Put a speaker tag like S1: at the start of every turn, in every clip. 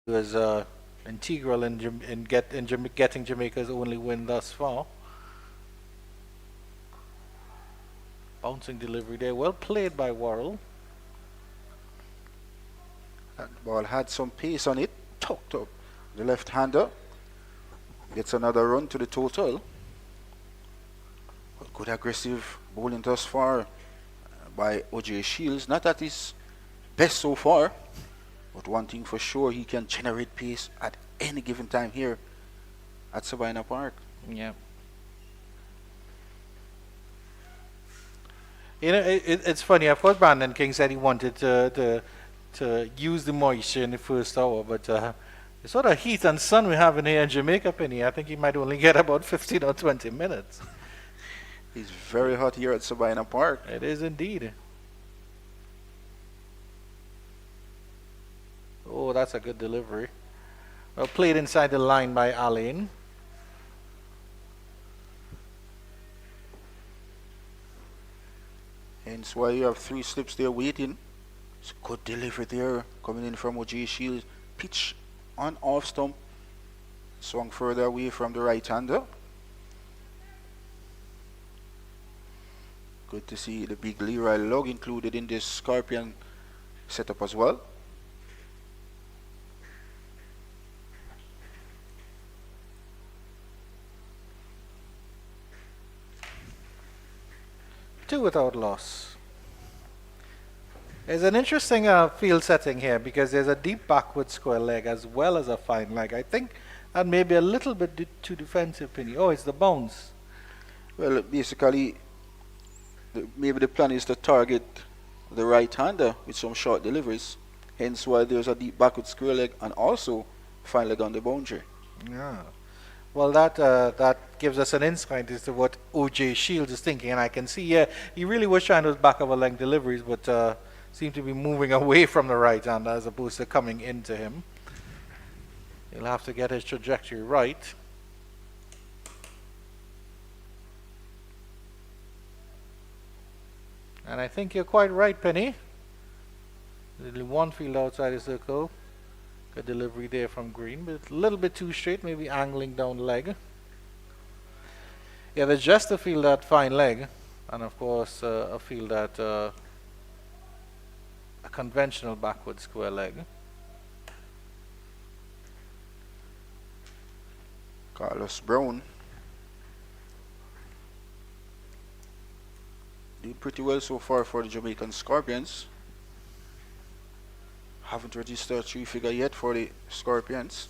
S1: was integral in getting Jamaica's only win thus far. Bouncing delivery there, well played by Worrell.
S2: That ball had some pace on it, tucked up. The left-hander gets another run to the total. Good aggressive bowling thus far by O.J. Shields. Not at his best so far, but one thing for sure, he can generate pace at any given time here at Sabina Park.
S1: Yeah. You know, it's funny. Of course, Brandon King said he wanted to use the moisture in the first hour, but the sort of heat and sun we have in here in Jamaica, Penny, I think he might only get about 15 or 20 minutes.
S2: It's very hot here at Sabina Park.
S1: It is indeed. Oh, that's a good delivery. Well played inside the line by Alain.
S2: Hence why you have three slips there waiting. It's a good delivery there coming in from O.J. Shields. Pitch on off stump. Swung further away from the right-hander. Good to see the big Leroy lug included in this Scorpion setup as well.
S1: Two without loss. There's an interesting field setting here because there's a deep backward square leg as well as a fine leg. I think that may be a little bit too defensive, Penny. Oh, it's the bounce.
S2: Well, basically, maybe the plan is to target the right-hander with some short deliveries. Hence why there's a deep backward square leg and also fine leg on the boundary.
S1: Yeah. Well, that gives us an insight as to what O.J. Shields is thinking, and I can see, yeah, he really was trying those back of a leg deliveries, but seemed to be moving away from the right-hander as opposed to coming into him. He'll have to get his trajectory right. And I think you're quite right, Penny. Only one field outside the circle. Good delivery there from Green, but a little bit too straight, maybe angling down leg. Yeah, there's just a field that fine leg, and of course a field that a conventional backward square leg.
S2: Carlos Brown did pretty well so far for the Jamaican Scorpions. Haven't registered a three-figure yet for the Scorpions.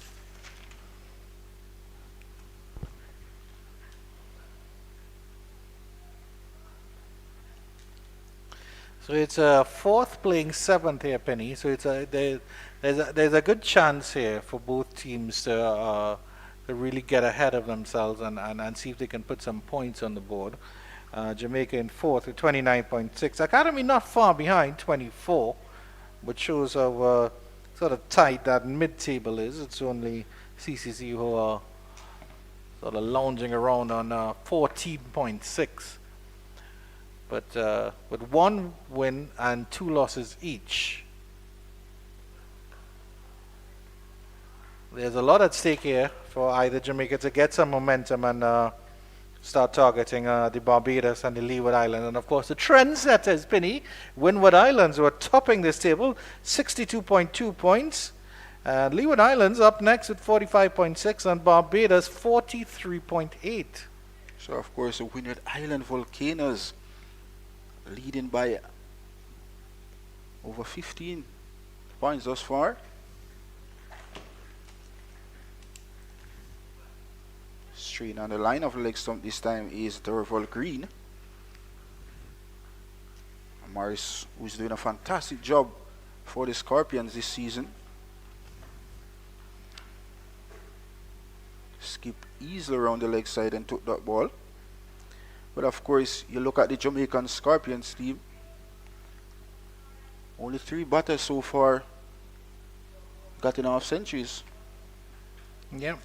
S1: So it's a fourth playing seventh here, Penny. So it's there's a good chance here for both teams to really get ahead of themselves and see if they can put some points on the board. Jamaica in fourth with 29.6. Academy not far behind, 24. Which shows how sort of tight that mid-table is. It's only CCC who are sort of lounging around on 14.6. But with one win and two losses each, there's a lot at stake here for either Jamaica to get some momentum and start targeting the Barbados and the Leeward Islands. And of course the trendsetters, Penny, Windward Islands, who are topping this table, 62.2 points. And Leeward Islands up next with 45.6 and Barbados 43.8.
S2: So of course the Windward Island Volcanoes leading by over 15 points thus far. Straight on the line of the leg stump this time is Durval Green. Morris, who's doing a fantastic job for the Scorpions this season. Skip easily around the leg side and took that ball. But of course, you look at the Jamaican Scorpions team. Only 3 batters so far got enough centuries.
S1: Yeah.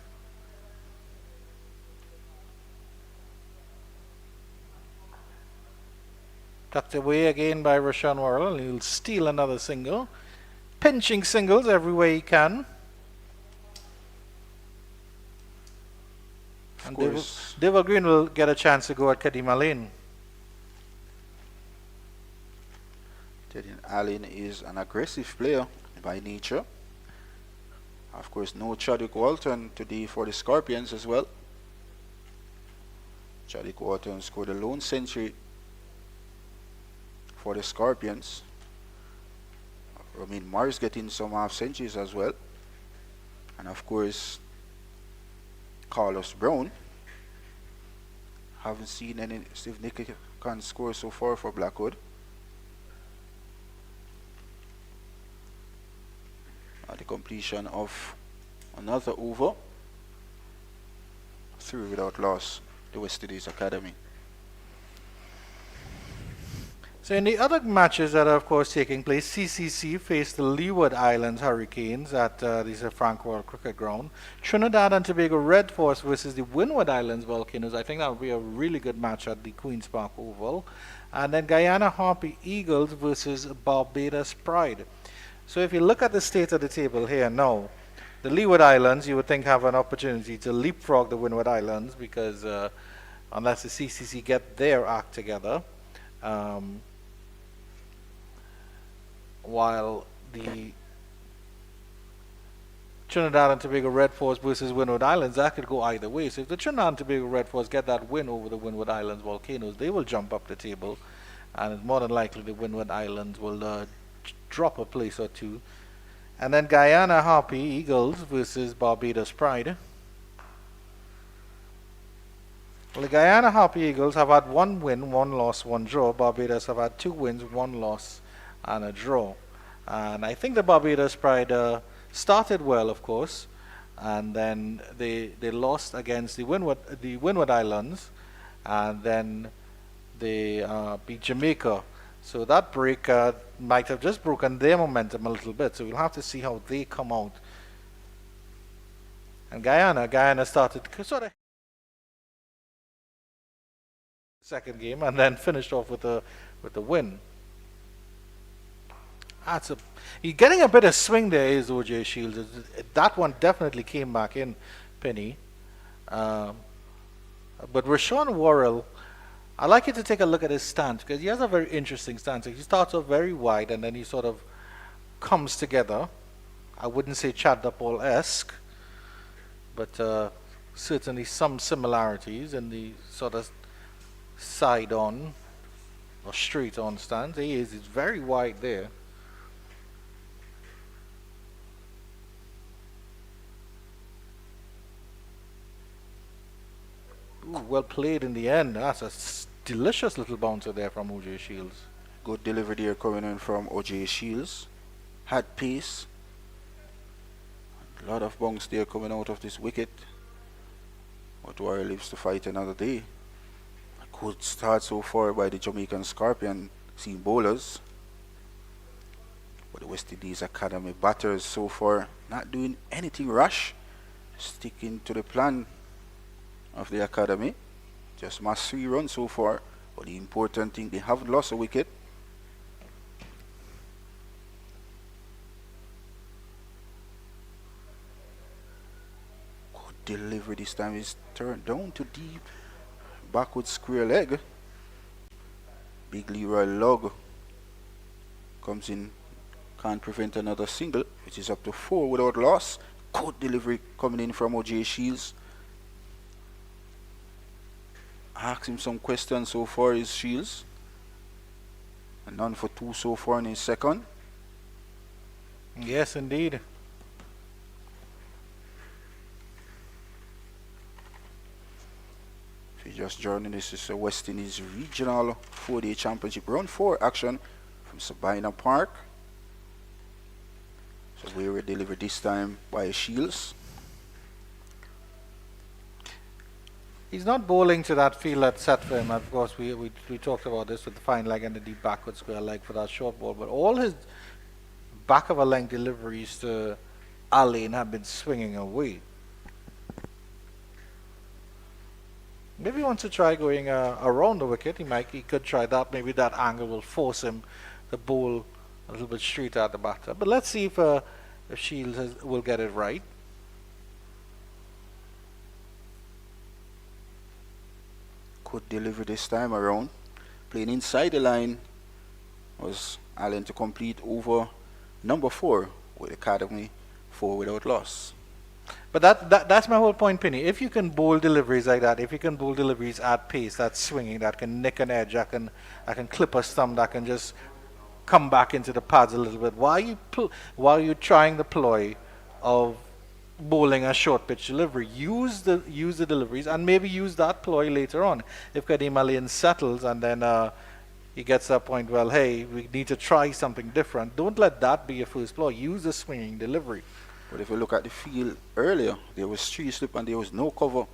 S1: Tucked away again by Rashawn Worrell. He'll steal another single. Pinching singles every way he can.
S2: course,
S1: Devil Green will get a chance to go at Kadima Lane.
S2: Teddy Allen is an aggressive player by nature. Of course, no Chadwick Walton today for the Scorpions as well. Chadwick Walton scored a lone century for the Scorpions. Romain Morris getting some half centuries as well. And of course, Carlos Brown. Haven't seen any significant score so far for Blackwood. At the completion of another over. 3 without loss, the West Indies Academy.
S1: So in the other matches that are of course taking place, CCC faced the Leeward Islands Hurricanes at the Frank World Cricket Ground. Trinidad and Tobago Red Force versus the Windward Islands Volcanoes. I think that would be a really good match at the Queen's Park Oval. And then Guyana Harpy Eagles versus Barbados Pride. So if you look at the state of the table here now, the Leeward Islands you would think have an opportunity to leapfrog the Windward Islands because unless the CCC get their act together. While the Trinidad and Tobago Red Force versus Windward Islands, that could go either way. So if the Trinidad and Tobago Red Force get that win over the Windward Islands Volcanoes, they will jump up the table, and it's more than likely the Windward Islands will drop a place or two. And then Guyana Harpy Eagles versus Barbados Pride. Well, the Guyana Harpy Eagles have had 1 win, 1 loss, 1 draw. Barbados have had 2 wins, 1 loss, and a draw. And I think the Barbados Pride started well, of course, and then they lost against the Windward Islands, and then they beat Jamaica. So that break might have just broken their momentum a little bit. So we'll have to see how they come out. And Guyana started sort of second game and then finished off with a win. You're getting a bit of swing there, is OJ Shields. That one definitely came back in, Penny. But Rashawn Worrell, I'd like you to take a look at his stance because he has a very interesting stance. He starts off very wide and then he sort of comes together. I wouldn't say Chad Paul-esque, but certainly some similarities in the sort of side on or straight on stance. He's very wide there. Ooh, well played in the end. That's a delicious little bouncer there from OJ Shields.
S2: Good delivery there coming in from OJ Shields. Had pace. A lot of bunks there coming out of this wicket. But Warrior lives to fight another day. A good start so far by the Jamaican Scorpion seam bowlers. But the West Indies Academy batters so far not doing anything rash. Sticking to the plan of the academy. Just must 3 runs so far. But the important thing, they haven't lost a wicket. Good delivery this time is turned down to deep. Backward square leg. Big Leroy Log comes in, can't prevent another single, which is up to 4 without loss. Good delivery coming in from OJ Shields. Asked him some questions so far, is Shields. And none for 2 so far in his second.
S1: Yes, indeed.
S2: If you're just joining, this is a West Indies Regional 4-Day Championship Round 4 action from Sabina Park. So we were delivered this time by Shields.
S1: He's not bowling to that field that's set for him. Of course, we talked about this with the fine leg and the deep backward square leg for that short ball. But all his back of a length deliveries to Alain have been swinging away. Maybe he wants to try going around the wicket. He could try that. Maybe that angle will force him to bowl a little bit straight at the batter. But let's see if Shields will get it right.
S2: Good delivery this time around. Playing inside the line was Allen to complete over number 4 with Academy 4 without loss.
S1: But that's my whole point, Penny. If you can bowl deliveries like that, if you can bowl deliveries at pace, that's swinging, that can nick an edge, that can clip a stump, that can just come back into the pads a little bit. Why are you trying the ploy of bowling a short pitch delivery? Use the deliveries and maybe use that ploy later on. If Kadeem Alian settles and then he gets to a point, well, hey, we need to try something different. Don't let that be your first ploy. Use the swinging delivery.
S2: But if you look at the field earlier, there was 3 slip and there was no cover.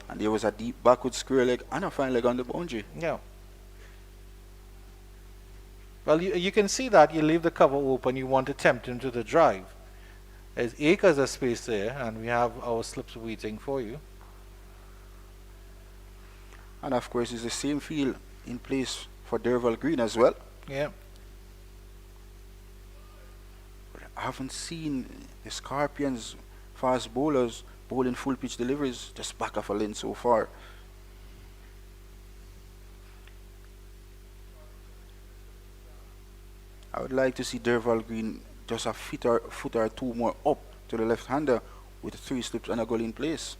S2: And there was a deep backward square leg and a fine leg on the boundary.
S1: Yeah. Well, you can see that you leave the cover open, you want to tempt him to the drive. There's acres of space there, and we have our slips waiting for you.
S2: And of course, it's the same field in place for Derval Green as well.
S1: Yeah.
S2: But I haven't seen the Scorpions fast bowlers bowling full pitch deliveries just back of a lane so far. I would like to see Derval Green just a foot or two more up to the left-hander with 3 slips and a goal in place.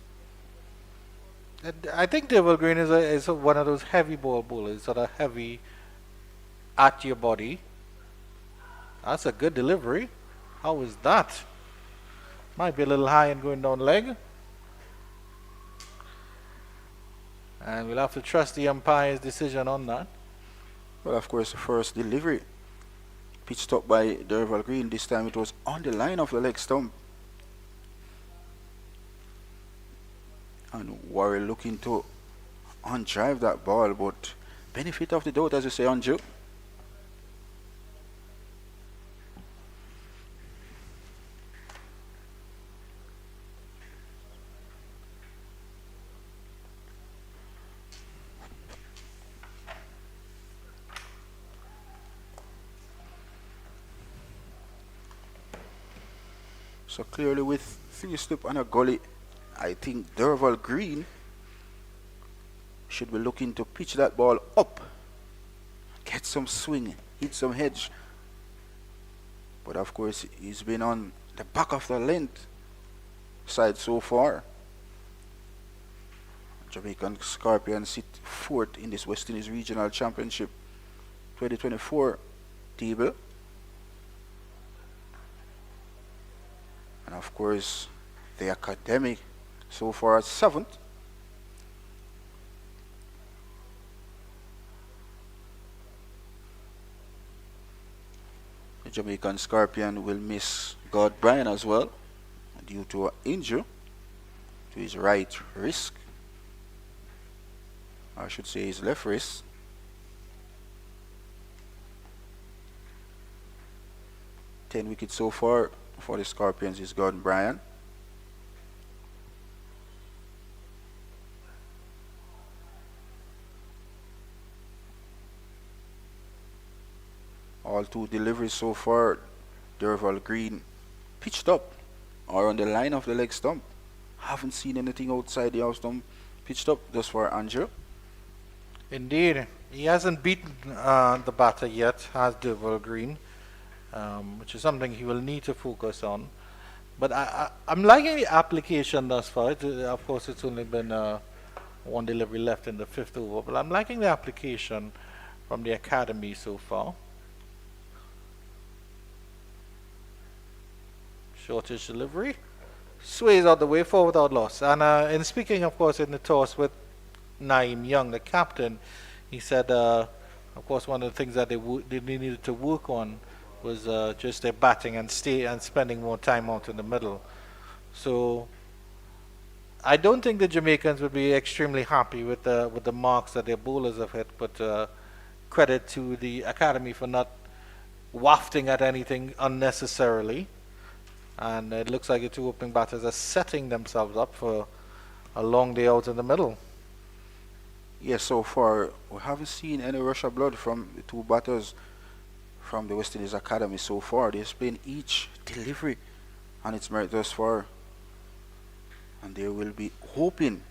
S1: I think Devil Green is one of those heavy ball bowlers, sort of heavy at your body. That's a good delivery. How is that? Might be a little high and going down leg. And we'll have to trust the umpire's decision on that.
S2: Well, of course, the first delivery pitched up by Derval Green. This time it was on the line of the leg stump. And Warrior looking to undrive that ball, but benefit of the doubt, as you say, Anju. So clearly with 3 slip and a gully, I think Derval Green should be looking to pitch that ball up, get some swing, hit some hedge. But of course, he's been on the back of the length side so far. Jamaican Scorpions sit 4th in this West Indies Regional Championship 2024 table. And of course, the Academic so far at 7th. The Jamaican Scorpion will miss God Bryan as well due to an injury to his right wrist. I should say his left wrist. Ten wickets so far for the Scorpions is Gordon Bryan. All 2 deliveries so far, Derval Green pitched up or on the line of the leg stump. Haven't seen anything outside the house stump pitched up thus far, Andrew.
S1: Indeed. He hasn't beaten the batter yet, has Derval Green, which is something he will need to focus on. But I'm liking the application thus far. Of course, it's only been 1 delivery left in the 5th over, but I'm liking the application from the Academy so far. Shortish delivery. Sways out the way, 4 without loss. And in speaking, of course, in the toss with Naeem Young, the captain, he said, of course, one of the things that they needed to work on was just their batting and spending more time out in the middle. So I don't think the Jamaicans would be extremely happy with the marks that their bowlers have hit, but credit to the Academy for not wafting at anything unnecessarily. And it looks like the 2 opening batters are setting themselves up for a long day out in the middle.
S2: Yes, so far we haven't seen any rush of blood from the 2 batters from the West Indies Academy so far. They've explained each delivery on its merit thus far, and they will be hoping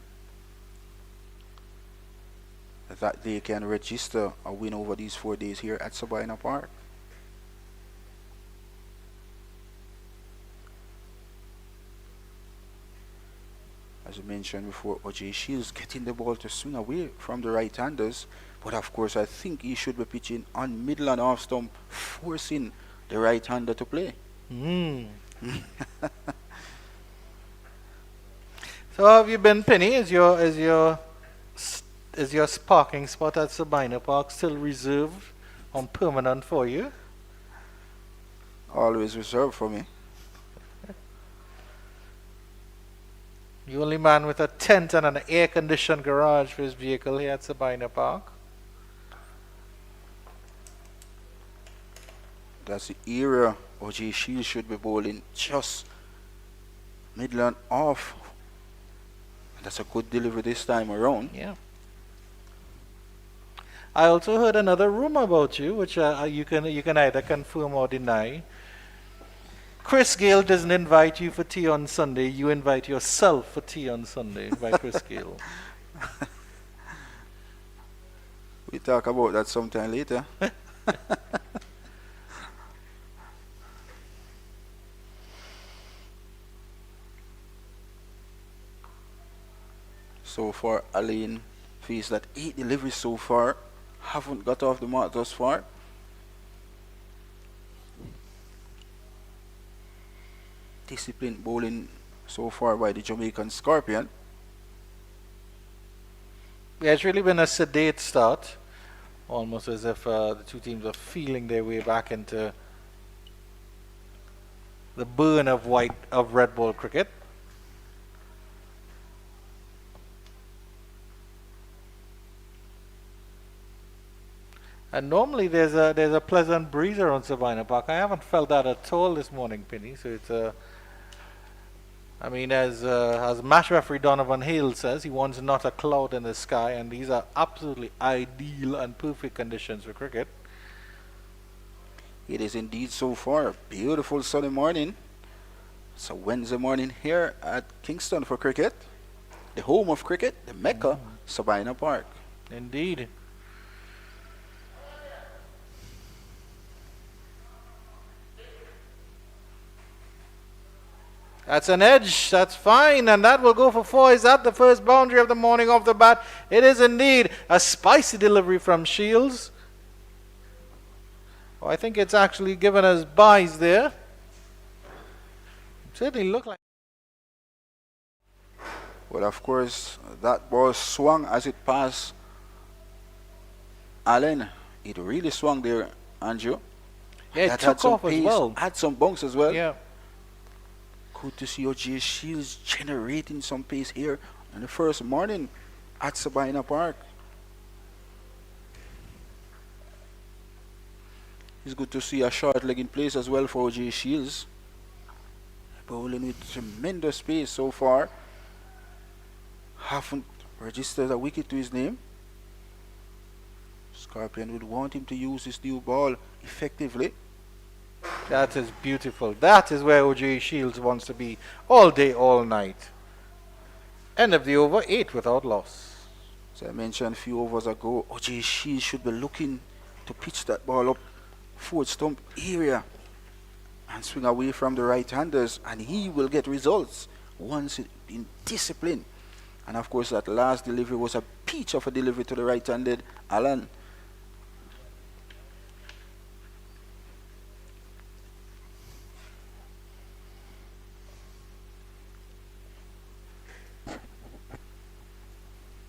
S2: that they can register a win over these 4 days here at Sabina Park. As I mentioned before, OJ Shields getting the ball to swing away from the right-handers, but of course I think he should be pitching on middle and off stump, forcing the right-hander to play.
S1: So how have you been, Penny? Is your parking spot at Sabina Park still reserved on permanent for you?
S2: Always reserved for me.
S1: The only man with a tent and an air-conditioned garage for his vehicle here at Sabina Park.
S2: That's the area OJ Shields should be bowling, just middle and off. That's a good delivery this time around.
S1: Yeah. I also heard another rumor about you, which you can either confirm or deny. Chris Gale doesn't invite you for tea on Sunday. You invite yourself for tea on Sunday by Chris Gale.
S2: We talk about that sometime later. So far, Alain faced that 8 deliveries so far. Haven't got off the mark thus far. Disciplined bowling so far by the Jamaican Scorpion.
S1: Yeah, it's really been a sedate start, almost as if the two teams are feeling their way back into the burn of red ball cricket. And normally there's a pleasant breeze around Sabina Park. I haven't felt that at all this morning, Penny. So it's I mean, as match referee Donovan Hale says, he wants not a cloud in the sky, and these are absolutely ideal and perfect conditions for cricket.
S2: It is indeed so far. Beautiful sunny morning. It's a Wednesday morning here at Kingston for cricket. The home of cricket, the Mecca, Sabina Park.
S1: Indeed. That's an edge, that's fine, and that will go for 4. Is that the first boundary of the morning off the bat? It is indeed a spicy delivery from Shields. Oh, I think it's actually given us byes there. It certainly looked like.
S2: Well, of course, that ball swung as it passed Allen. It really swung there, Andrew.
S1: Yeah, it
S2: that
S1: took off as well.
S2: Had some bunks as well.
S1: Yeah.
S2: Good to see OJ Shields generating some pace here in the first morning at Sabina Park. It's good to see a short leg in place as well for OJ Shields. Bowling with tremendous pace so far. Haven't registered a wicket to his name. Scorpion would want him to use his new ball effectively.
S1: That is beautiful. That is where OJ Shields wants to be all day, all night. End of the over, 8 without loss.
S2: As I mentioned a few overs ago, OJ Shields should be looking to pitch that ball up forward stump area and swing away from the right-handers, and he will get results once in discipline. And of course, that last delivery was a peach of a delivery to the right-handed Alan.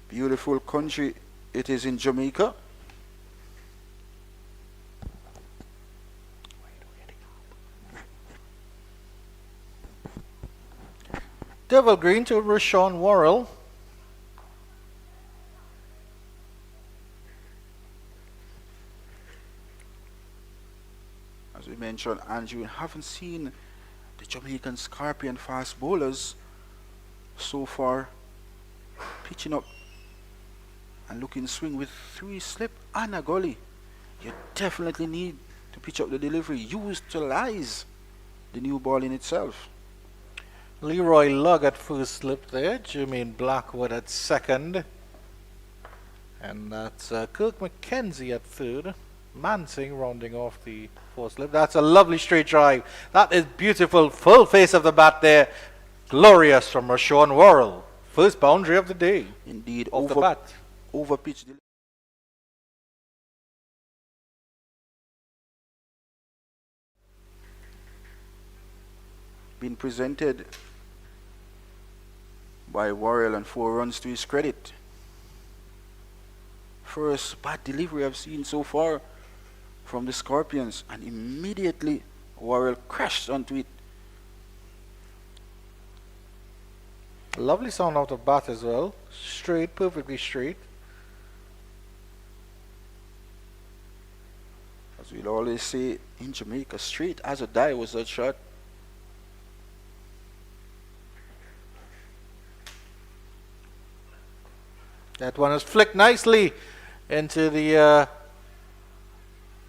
S2: Beautiful country it is in Jamaica.
S1: Devil Green to Rashawn Worrell.
S2: As we mentioned, Andrew, we haven't seen the Jamaican Scorpion fast bowlers so far pitching up and looking swing with 3 slip and a gully. You definitely need to pitch up the delivery, utilize the new ball in itself.
S1: Leroy Lugg at first slip there. Jermaine Blackwood at second. And that's Kirk McKenzie at third. Mansing rounding off the fourth slip. That's a lovely straight drive. That is beautiful. Full face of the bat there. Glorious from Rashawn Worrell. First boundary of the day.
S2: Indeed,
S1: Off the bat.
S2: over pitch. Been presented by Worrell and 4 runs to his credit. First bad delivery I've seen so far from the Scorpions, and immediately Worrell crashed onto it.
S1: Lovely sound out of bat as well. Straight, perfectly straight.
S2: As we'll always say in Jamaica, straight as a die was that shot.
S1: That one is flicked nicely into the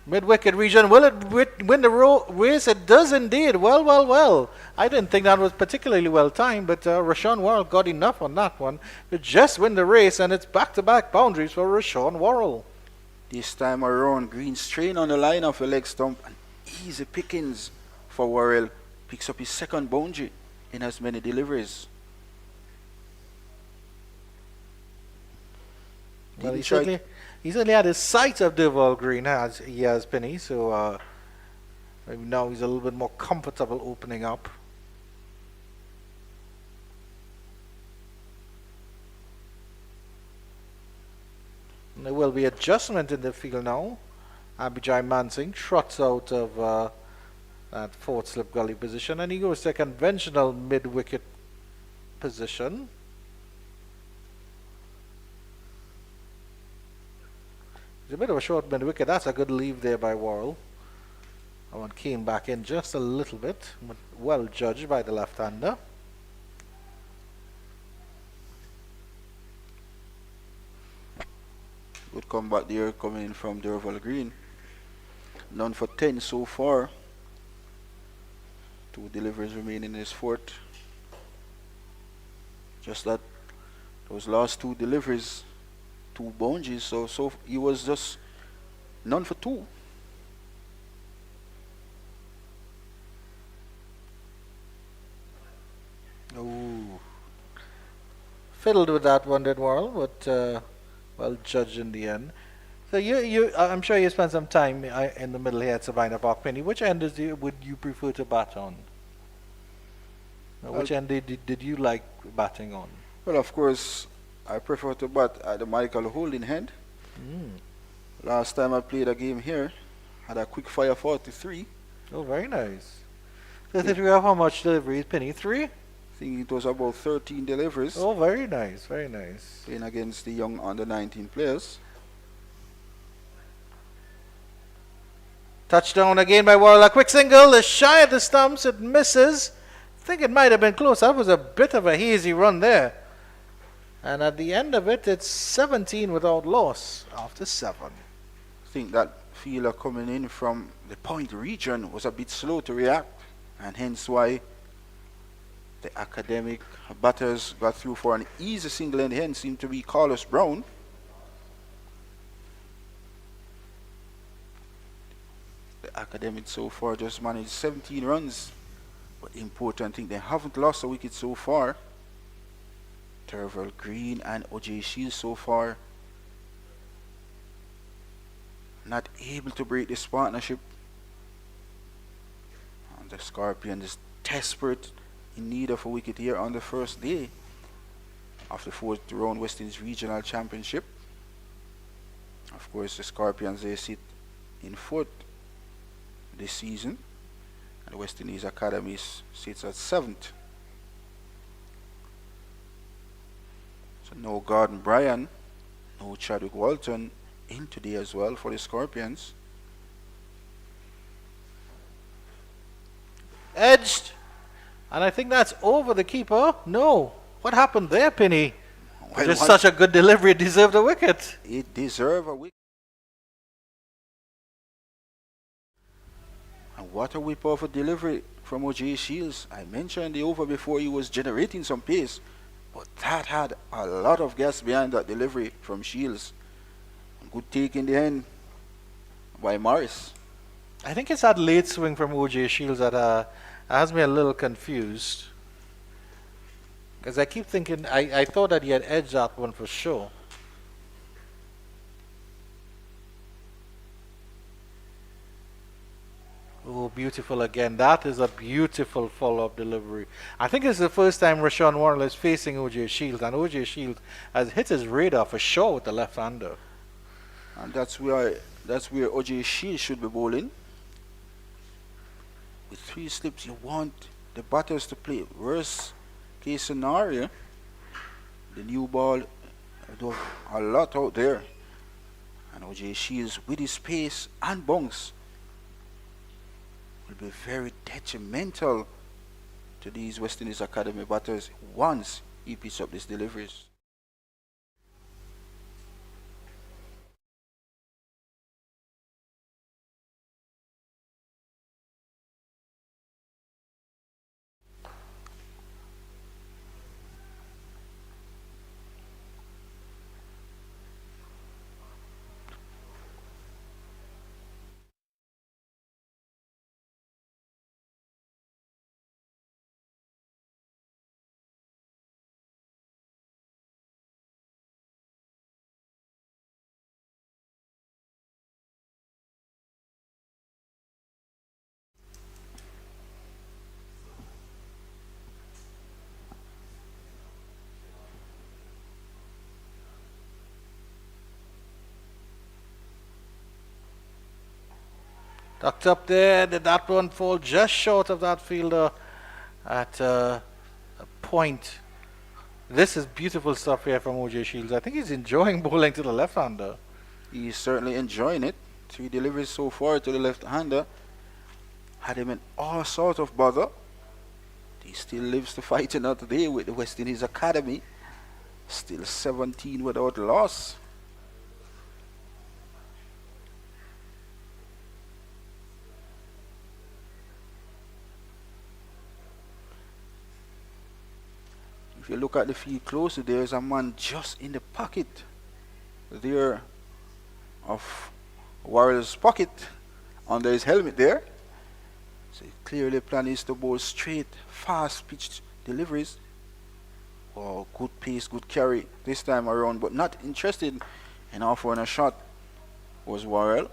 S1: mid-wicket region. Will it win the race? It does indeed. Well. I didn't think that was particularly well timed, but Rashawn Worrell got enough on that one to just win the race, and it's back-to-back boundaries for Rashawn Worrell.
S2: This time around, Green strain on the line of a leg stump, and easy pickings for Worrell. Picks up his second boundary in as many deliveries.
S1: Well, he certainly had his sight of Durval Green, as he has, Penny, so maybe now he's a little bit more comfortable opening up. And there will be adjustment in the field now. Abijay Mansing trots out of that fourth slip gully position, and he goes to a conventional mid-wicket position. It's a bit of a short mid-wicket. That's a good leave there by Worrell. That one came back in just a little bit, but well judged by the left-hander.
S2: Good comeback there coming in from Durval Green. None for 10 so far. 2 deliveries remaining in his fourth. Just that those last 2 deliveries, 2 boundaries, so he was just none for 2.
S1: Ooh. Fiddled with that one, did Worrell, but well judged in the end. So I'm sure you spent some time in the middle here at Sabina Park, Penny. Which end would you prefer to bat on? Which end did you like batting on?
S2: Well, of course, I prefer to bat at the Michael Holding end. Last time I played a game here, had a quick fire 43.
S1: Oh, very nice. So did we have how much deliveries, Penny? 3?
S2: I think it was about 13 deliveries.
S1: Oh, very nice, very nice.
S2: Playing against the young under 19 players.
S1: Touchdown again by Worrell. A quick single, shy of the stumps, it misses. I think it might have been close. That was a bit of a hazy run there. And at the end of it, it's 17 without loss after 7.
S2: I think that fielder coming in from the point region was a bit slow to react, and hence why the academic batters got through for an easy single, and hence seemed to be Carlos Brown. The academic so far just managed 17 runs, but the important thing, they haven't lost a wicket so far. Durval Green and O.J. Shields so far not able to break this partnership. And the Scorpion is desperate in need of a wicket here on the first day of the 4th round West Indies Regional Championship. Of course, the Scorpions, they sit in 4th this season, and the West Indies Academy sits at 7th. So no Gordon Bryan, no Chadwick Walton in today as well for the Scorpions.
S1: Edged. And I think that's over the keeper. No. What happened there, Penny?
S2: Well,
S1: just such a good delivery. It deserved a wicket.
S2: It deserved a wicket. And what a whip of a delivery from O.J. Shields. I mentioned the over before, he was generating some pace, but that had a lot of gas behind that delivery from Shields. good take in the end by Morris.
S1: I think it's that late swing from OJ Shields that has me a little confused. Because I keep thinking, I thought that he had edged that one for sure. Oh, beautiful again. That is a beautiful follow-up delivery. I think it's the first time Rashawn Warren is facing OJ Shields, and OJ Shields has hit his radar for sure with the left-hander.
S2: And that's where OJ Shields should be bowling. With 3 slips, you want the batters to play. Worst case scenario, the new ball do a lot out there. And OJ Shields with his pace and bounce will be very detrimental to these West Indies Academy batters once he picks up these deliveries.
S1: Tucked up there, did that one fall just short of that fielder at a point. This is beautiful stuff here from OJ Shields. I think he's enjoying bowling to the left-hander.
S2: He's certainly enjoying it. 3 deliveries so far to the left-hander. Had him in all sorts of bother. He still lives to fight another day with the West Indies Academy. Still 17 without loss. If you look at the field closer, there's a man just in the pocket there of Warrior's pocket under his helmet there. So clearly plan is to bowl straight, fast pitched deliveries. Oh, good pace, good carry this time around, but not interested in offering a shot was Warrior.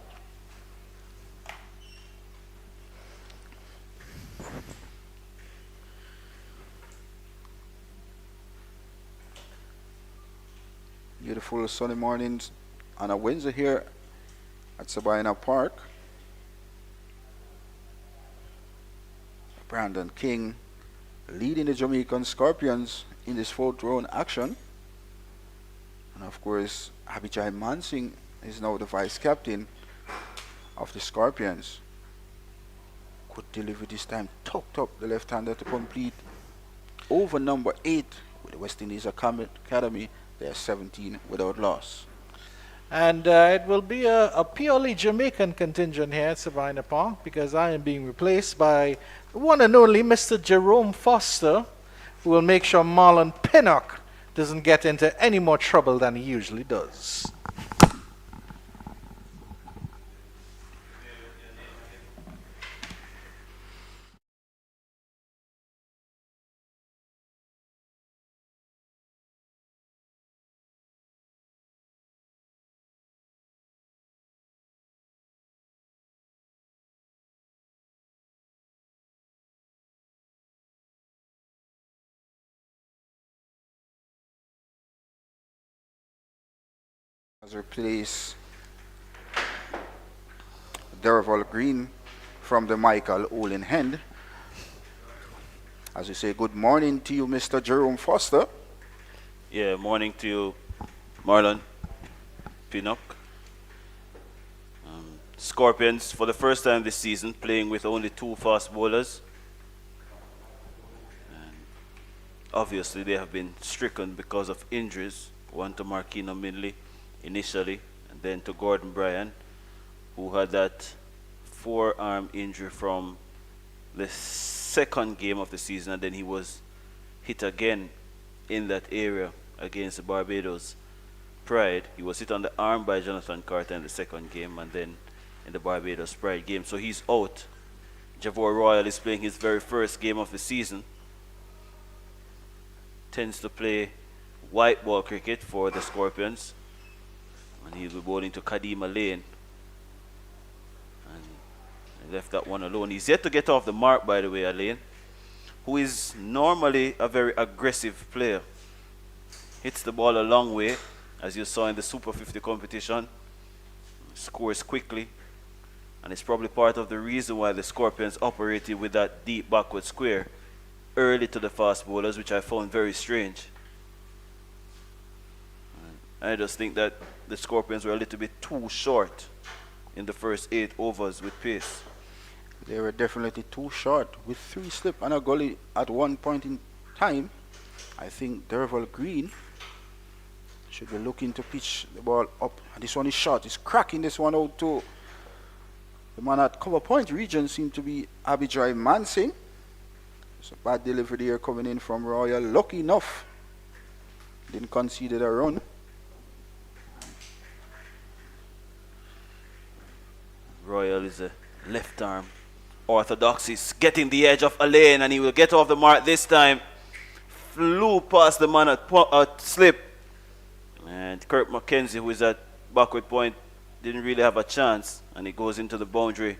S2: Beautiful sunny mornings on a Wednesday here at Sabina Park. Brandon King leading the Jamaican Scorpions in this 4th round action. And of course, Abhijay Mansingh is now the vice captain of the Scorpions. Good delivery this time, tucked up the left-hander to complete over number 8 with the West Indies Academy. They are 17 without loss.
S1: And it will be a purely Jamaican contingent here at Sabina Park because I am being replaced by the one and only Mr. Jerome Foster, who will make sure Marlon Pinnock doesn't get into any more trouble than he usually does.
S2: Has replaced Derval Green from the Michael Olin Hand. As we say, good morning to you, Mr. Jerome Foster.
S3: Yeah, morning to you, Marlon Pinnock. Scorpions, for the first time this season, playing with only 2 fast bowlers. And obviously, they have been stricken because of injuries. One to Marquino Minley initially, and then to Gordon Bryan, who had that forearm injury from the second game of the season, and then he was hit again in that area against the Barbados. Pride. He was hit on the arm by Jonathan Carter in the second game, and then in the Barbados Pride game. So he's out. Javor Royal is playing his very first game of the season. Tends to play white ball cricket for the Scorpions. And he'll be bowling to Kadima Lane. And he left that one alone. He's yet to get off the mark, by the way, Alain, who is normally a very aggressive player. Hits the ball a long way, as you saw in the Super 50 competition. Scores quickly. And it's probably part of the reason why the Scorpions operated with that deep backward square early to the fast bowlers, which I found very strange. I just think that the Scorpions were a little bit too short in the first 8 overs with pace.
S2: They were definitely too short. With 3 slip and a gully at one point in time, I think Derval Green should be looking to pitch the ball up. And this one is short. He's cracking this one out too. The man at cover point region seemed to be Abijay Mansing. It's a bad delivery there coming in from Royal. Lucky enough, didn't concede a run.
S3: Royal is a left arm orthodox. He's getting the edge of Alain, and he will get off the mark this time. Flew past the man at slip. And Kirk McKenzie, who is at backward point, didn't really have a chance, and he goes into the boundary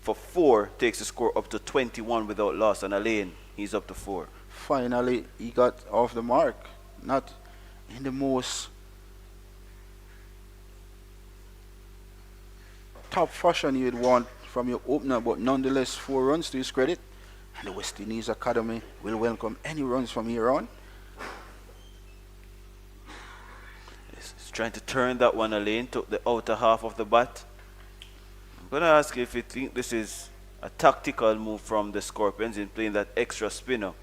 S3: for 4, takes the score up to 21 without loss, and Alain, he's up to 4.
S2: Finally, he got off the mark. Not in the most top fashion you'd want from your opener, but nonetheless 4 runs to his credit. And the West Indies Academy will welcome any runs from here on.
S3: He's trying to turn that one, Alain, took the outer half of the bat. I'm going to ask you if you think this is a tactical move from the Scorpions in playing that extra spinner.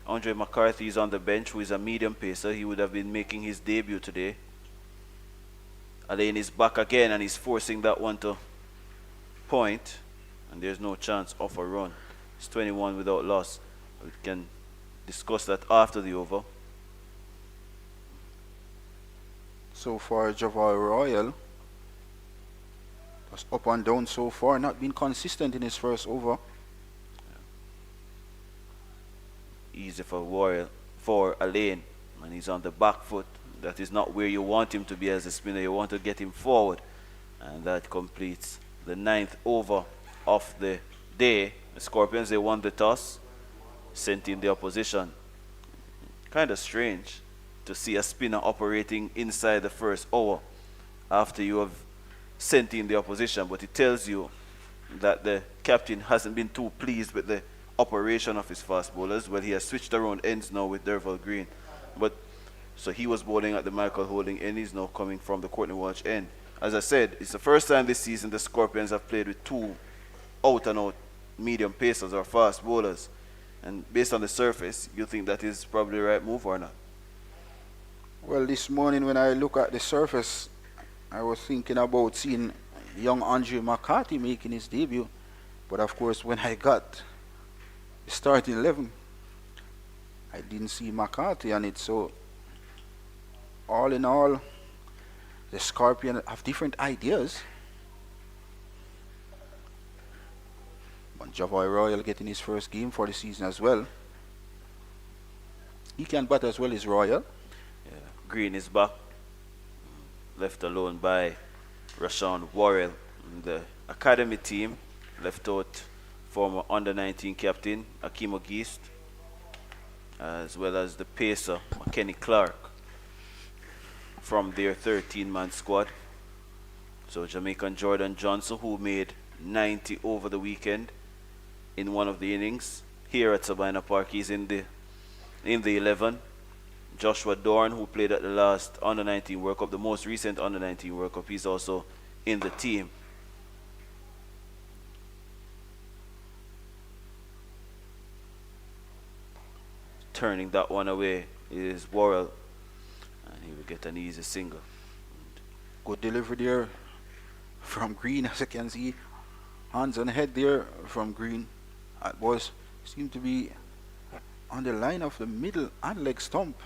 S3: Andre McCarthy is on the bench, who is a medium pacer. He would have been making his debut today. Alain is back again, and he's forcing that one to point, and there's no chance of a run. It's 21 without loss. We can discuss that after the over.
S2: So far, Javor Royal was up and down so far, not been consistent in his first over.
S3: Easy for Alain, and he's on the back foot. That is not where you want him to be as a spinner. You want to get him forward, and that completes the 9th over of the day. The Scorpions, they won the toss, sent in the opposition. Kind of strange to see a spinner operating inside the first hour after you have sent in the opposition, but it tells you that the captain hasn't been too pleased with the operation of his fast bowlers. Well, he has switched around ends now with Derval Green, but so he was bowling at the Michael Holding end. He's now coming from the Courtney Walsh end. As I said, it's the first time this season the Scorpions have played with 2 out-and-out medium pacers or fast bowlers. And based on the surface, you think that is probably the right move or not?
S2: Well, this morning when I look at the surface, I was thinking about seeing young Andre McCarthy making his debut. But of course, when I got the starting 11, I didn't see McCarthy on it. So all in all, the Scorpions have different ideas. But Javor Royal getting his first game for the season as well. He can bat as well as Royal.
S3: Yeah. Green is back, left alone by Rashawn Worrell. The academy team left out former under-19 captain Akeem O'Geist, as well as the pacer Kenny Clark from their 13-man squad. So Jamaican Jordan Johnson, who made 90 over the weekend in one of the innings here at Sabina Park, he's in the 11. Joshua Dorn, who played at the last under-19 World Cup, the most recent under-19 World Cup, he's also in the team. Turning that one away is Worrell, and he will get an easy single.
S2: Good delivery there from Green, as you can see. Hands on head there from Green. That was seemed to be on the line of the middle and leg stump.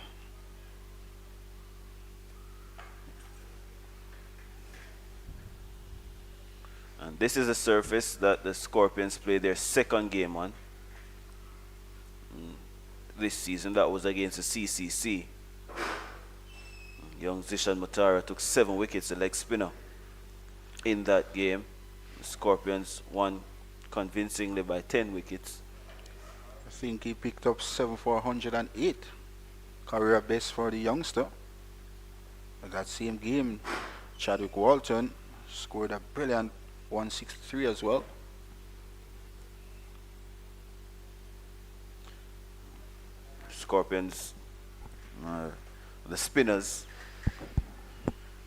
S3: This is a surface that the Scorpions played their second game on this season. That was against the CCC. Young Zishan Mutara took 7 wickets, the leg spinner. In that game, the Scorpions won convincingly by 10 wickets.
S2: I think he picked up 7 for 108. Career best for the youngster. In that same game, Chadwick Walton scored a brilliant 163 as well.
S3: Scorpions, the spinners,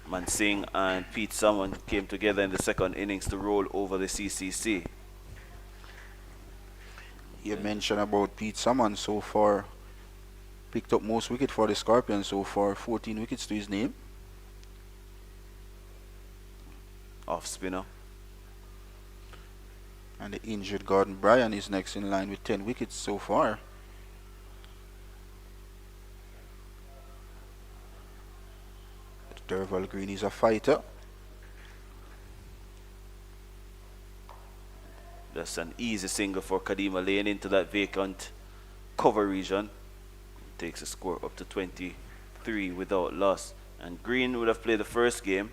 S3: Mansingh and Pete Salmon came together in the second innings to roll over the CCC.
S2: You mentioned about Pete Salmon so far. Picked up most wickets for the Scorpions so far, 14 wickets to his name.
S3: Off spinner.
S2: And the injured Gordon Bryan is next in line with 10 wickets so far. Derval Green is a fighter.
S3: That's an easy single for Kadima Lane into that vacant cover region. Takes a score up to 23 without loss. And Green would have played the first game.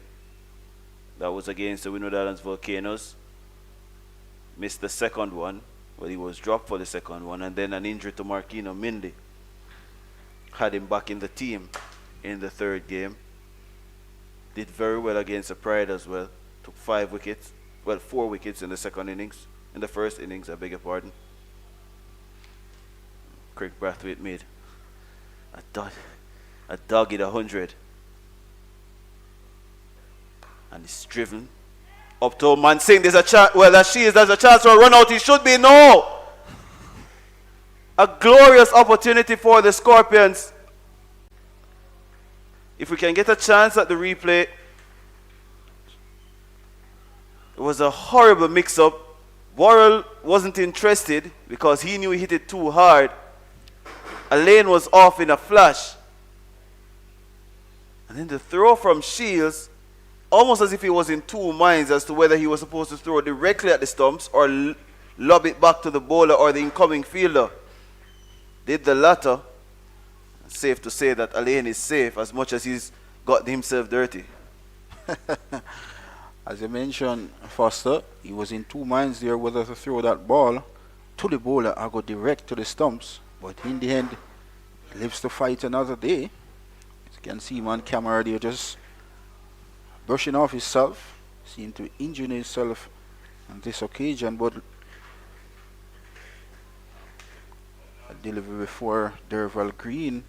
S3: That was against the Windward Islands Volcanoes. Missed the second one, but he was dropped for the second one. And then an injury to Marquino Minley had him back in the team in the third game. Did very well against the Pride as well. Took 5 wickets. Well, 4 wickets in the second innings. In the first innings, I beg your pardon. Craig Brathwaite made a dogged 100. And it's driven up to Mansingh. There's a chance. Well, there's a chance for a run out. It should be no. A glorious opportunity for the Scorpions. If we can get a chance at the replay. It was a horrible mix-up. Worrell wasn't interested because he knew he hit it too hard. A lane was off in a flash. And then the throw from Shields, almost as if he was in two minds as to whether he was supposed to throw directly at the stumps or lob it back to the bowler or the incoming fielder. Did the latter. Safe to say that Alain is safe as much as he's got himself dirty.
S2: As you mentioned, Foster, he was in two minds there whether to throw that ball to the bowler or go direct to the stumps. But in the end, he lives to fight another day. As you can see him on camera there just brushing off himself. Seemed to injure himself on this occasion, but a delivery for Derval Green.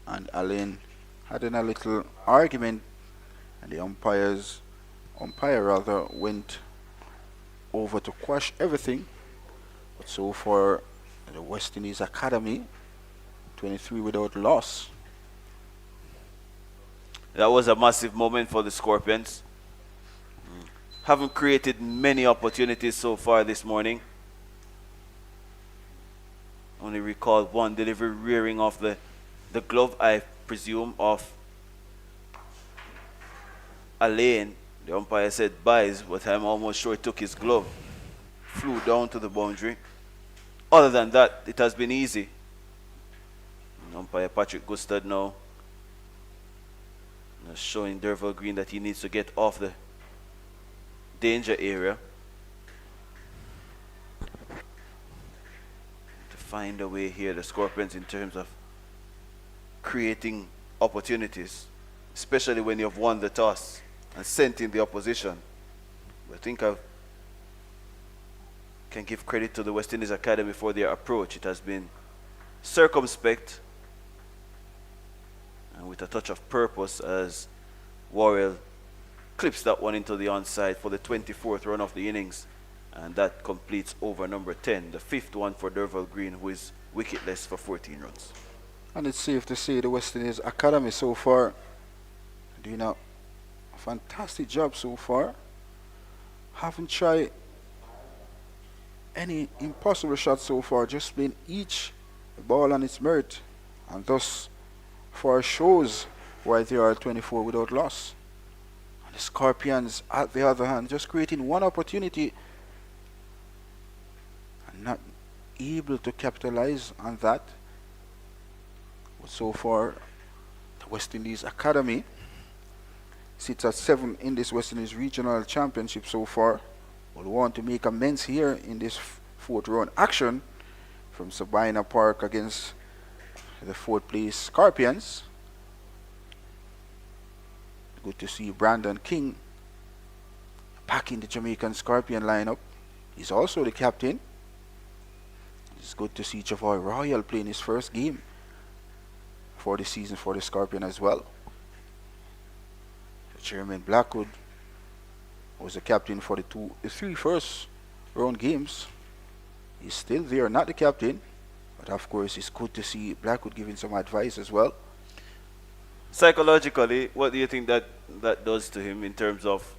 S2: And Alain had a little argument, and the umpire went over to quash everything. But so far, the West Indies Academy, 23 without loss.
S3: That was a massive moment for the Scorpions. Haven't created many opportunities so far this morning. Only recalled one delivery rearing off the glove, I presume, of Alain. The umpire said buys, but I'm almost sure he took his glove. Flew down to the boundary. Other than that, it has been easy. Umpire Patrick Gustad now showing Derval Green that he needs to get off the danger area to find a way here, the Scorpions, in terms of creating opportunities, especially when you've won the toss and sent in the opposition. But I think I can give credit to the West Indies Academy for their approach. It has been circumspect and with a touch of purpose as Worrell clips that one into the onside for the 24th run of the innings, and that completes over number 10, the 5th one for Derval Green, who is wicketless for 14 runs.
S2: And it's safe to say the West Indies Academy so far doing a fantastic job so far. Haven't tried any impossible shots so far, just playing each ball on its merit, and thus far shows why they are 24 without loss. And the Scorpions, at the other hand, just creating one opportunity and not able to capitalize on that. But so far, the West Indies Academy sits at 7 in this West Indies Regional Championship so far. Will want to make amends here in this fourth round action from Sabina Park against the fourth place Scorpions. Good to see Brandon King back in the Jamaican Scorpion lineup. He's also the captain. It's good to see Javoy Royal playing his first game for the season for the Scorpion as well. Chairman Blackwood was the captain for the three first round games. He's still there, not the captain, but of course it's good to see Blackwood giving some advice as well.
S3: Psychologically, what do you think that does to him in terms of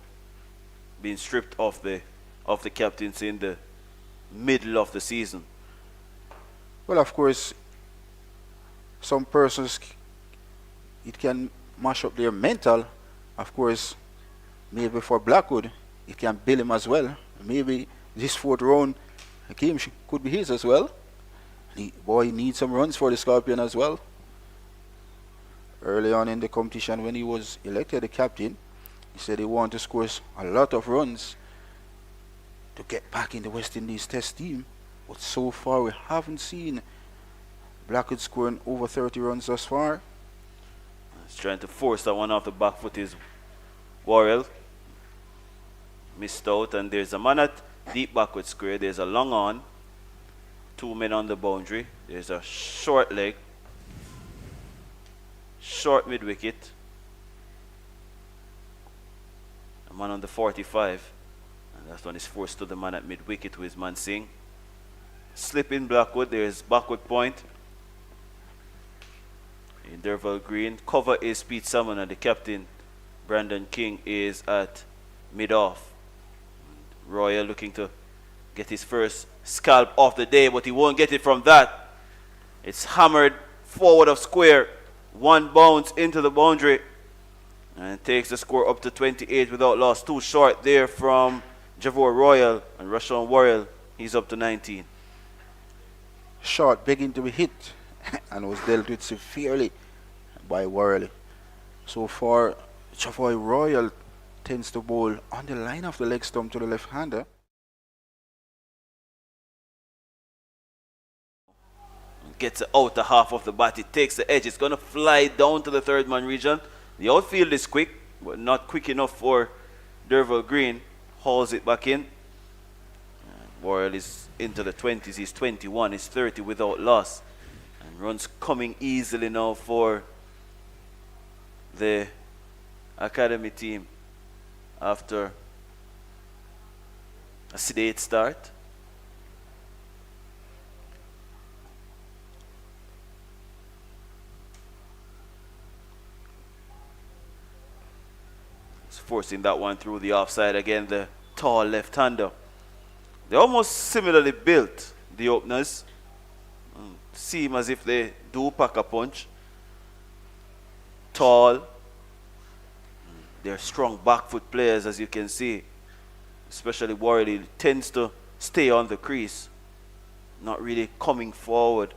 S3: being stripped of the captaincy in the middle of the season?
S2: Well, of course, some persons, it can mash up their mental. Of course, maybe for Blackwood, it can bill him as well. Maybe this fourth round game could be his as well. Boy needs some runs for the Scorpion as well. Early on in the competition, when he was elected the captain, he said he wanted to score a lot of runs to get back in the West Indies Test team. But so far, we haven't seen Blackwood scoring over 30 runs thus far.
S3: He's trying to force that one off the back foot is Worrell. Missed out, and there's a man at deep backward square. There's a long on. 2 men on the boundary. There's a short leg. Short mid wicket. A man on the 45. And that one is forced to the man at mid wicket who is Man Singh. Slip in Blackwood. There's backward point. In Derval Green. Cover is Pete Salmon, and the captain, Brandon King, is at mid off. Royal looking to get his first scalp of the day, but he won't get it from that. It's hammered forward of square. One bounce into the boundary and takes the score up to 28 without loss. Too short there from Javor Royal, and Rashawn Worrell, he's up to 19.
S2: Shot begging to be hit and was dealt with severely by Worrell. So far, Javoy Royal tends to bowl on the line of the leg stump to the left-hander.
S3: Gets the outer half of the bat. It takes the edge. It's going to fly down to the third man region. The outfield is quick, but not quick enough for Derval Green. Hauls it back in. Worrell is into the 20s. He's 21. He's 30 without loss. And runs coming easily now for the academy team after a sedate start. Forcing that one through the offside again, the tall left-hander. They're almost similarly built, the openers. Seem as if they do pack a punch. Tall. They're strong back foot players, as you can see. Especially Worrell tends to stay on the crease, not really coming forward.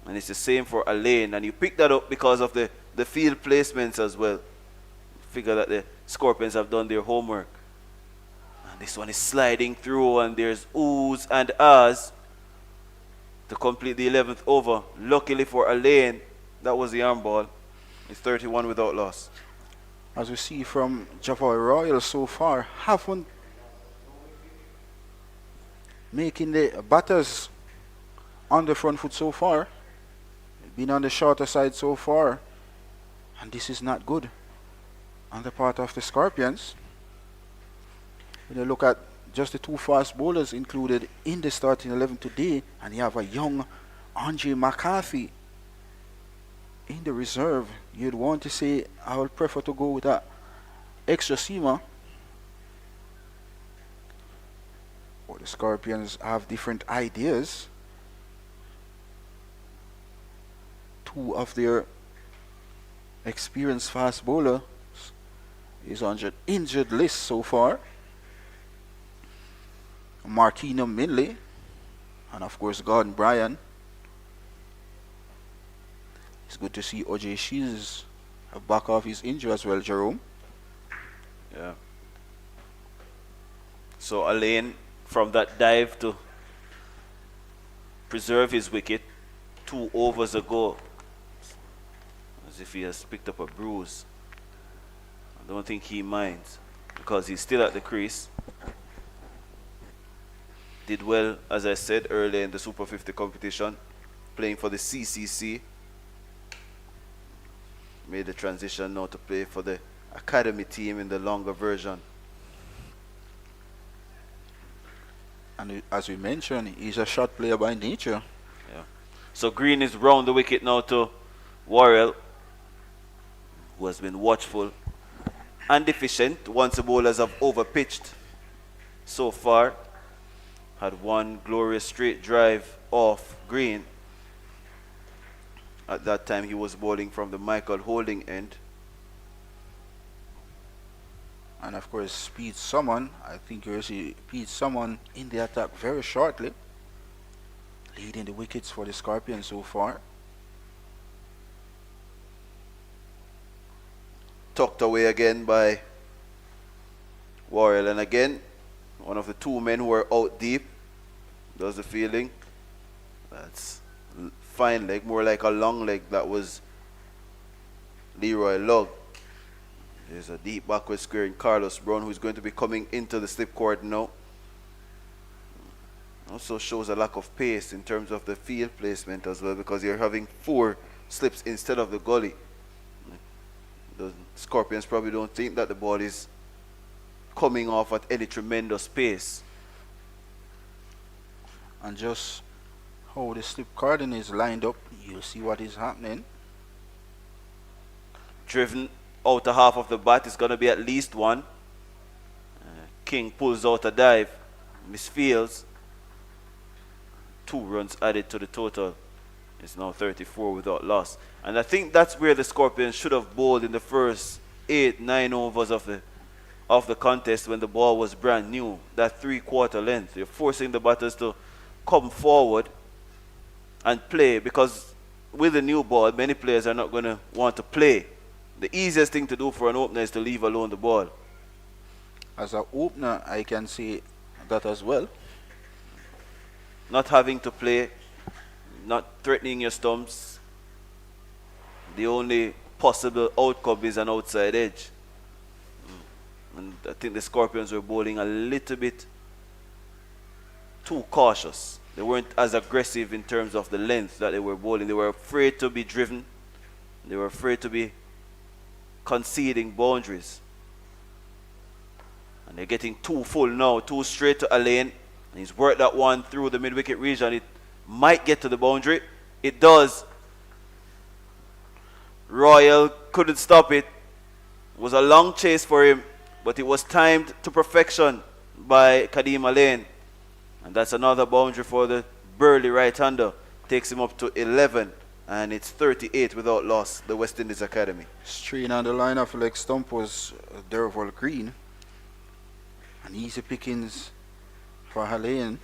S3: And it's the same for Alain. And you pick that up because of the field placements as well. Figure that the Scorpions have done their homework. And this one is sliding through, and there's oohs and ahs to complete the 11th over. Luckily for Alain, that was the arm ball. It's 31 without loss.
S2: As we see from Javoy Royal so far, haven't making the batters on the front foot so far. Been on the shorter side so far, and this is not good on the part of the Scorpions. When you look at just the two fast bowlers included in the starting 11 today, and you have a young Andre McCarthy in the reserve, you'd want to say I would prefer to go with that extra seamer. Or the Scorpions have different ideas. Two of their experienced fast bowlers, He's on the injured list so far. Marquino Minley. And of course Gordon Bryan. It's good to see OJ Shields back off his injury as well, Jerome.
S3: Yeah. So Alain, from that dive to preserve his wicket 2 overs ago, as if he has picked up a bruise. I don't think he minds because he's still at the crease. Did well, as I said earlier, in the Super 50 competition, playing for the CCC. Made the transition now to play for the academy team in the longer version.
S2: And as we mentioned, he's a shot player by nature.
S3: Yeah. So Green is round the wicket now to Worrell, who has been watchful and efficient once the bowlers have overpitched so far. Had one glorious straight drive off Green. At that time he was bowling from the Michael Holding end.
S2: And of course, Speed Summon. I think you'll see Speed Summon in the attack very shortly, leading the wickets for the Scorpions so far.
S3: Tucked away again by Worrell, and again one of the 2 men who are out deep. Does the feeling. That's fine leg, more like a long leg. That was Leroy Lugg. There's a deep backward square in Carlos Brown, who's going to be coming into the slip cord now. Also shows a lack of pace in terms of the field placement as well, because you're having 4 slips instead of the gully. The Scorpions probably don't think that the ball is coming off at any tremendous pace.
S2: And just how the slip cordon is lined up, you'll see what is happening.
S3: Driven outer half of the bat is going to be at least 1. King pulls out a dive, misfields. 2 runs added to the total. It's now 34 without loss. And I think that's where the Scorpions should have bowled in the first 8-9 overs of the contest when the ball was brand new. That 3/4 length. You're forcing the batters to come forward and play, because with the new ball, many players are not going to want to play. The easiest thing to do for an opener is to leave alone the ball.
S2: As an opener, I can say that as well.
S3: Not having to play, not threatening your stumps. The only possible outcome is an outside edge. And I think the Scorpions were bowling a little bit too cautious. They weren't as aggressive in terms of the length that they were bowling. They were afraid to be driven. They were afraid to be conceding boundaries. And they're getting 2 full now, 2 straight to Alain. And he's worked that one through the mid-wicket region. It might get to the boundary. It does. Royal couldn't stop it. It was a long chase for him, but it was timed to perfection by Kadeem Alain. And that's another boundary for the burly right-hander. Takes him up to 11, and it's 38 without loss, the West Indies Academy.
S2: Strain on the line of leg stump was Derval Green. And easy pickings for Alain.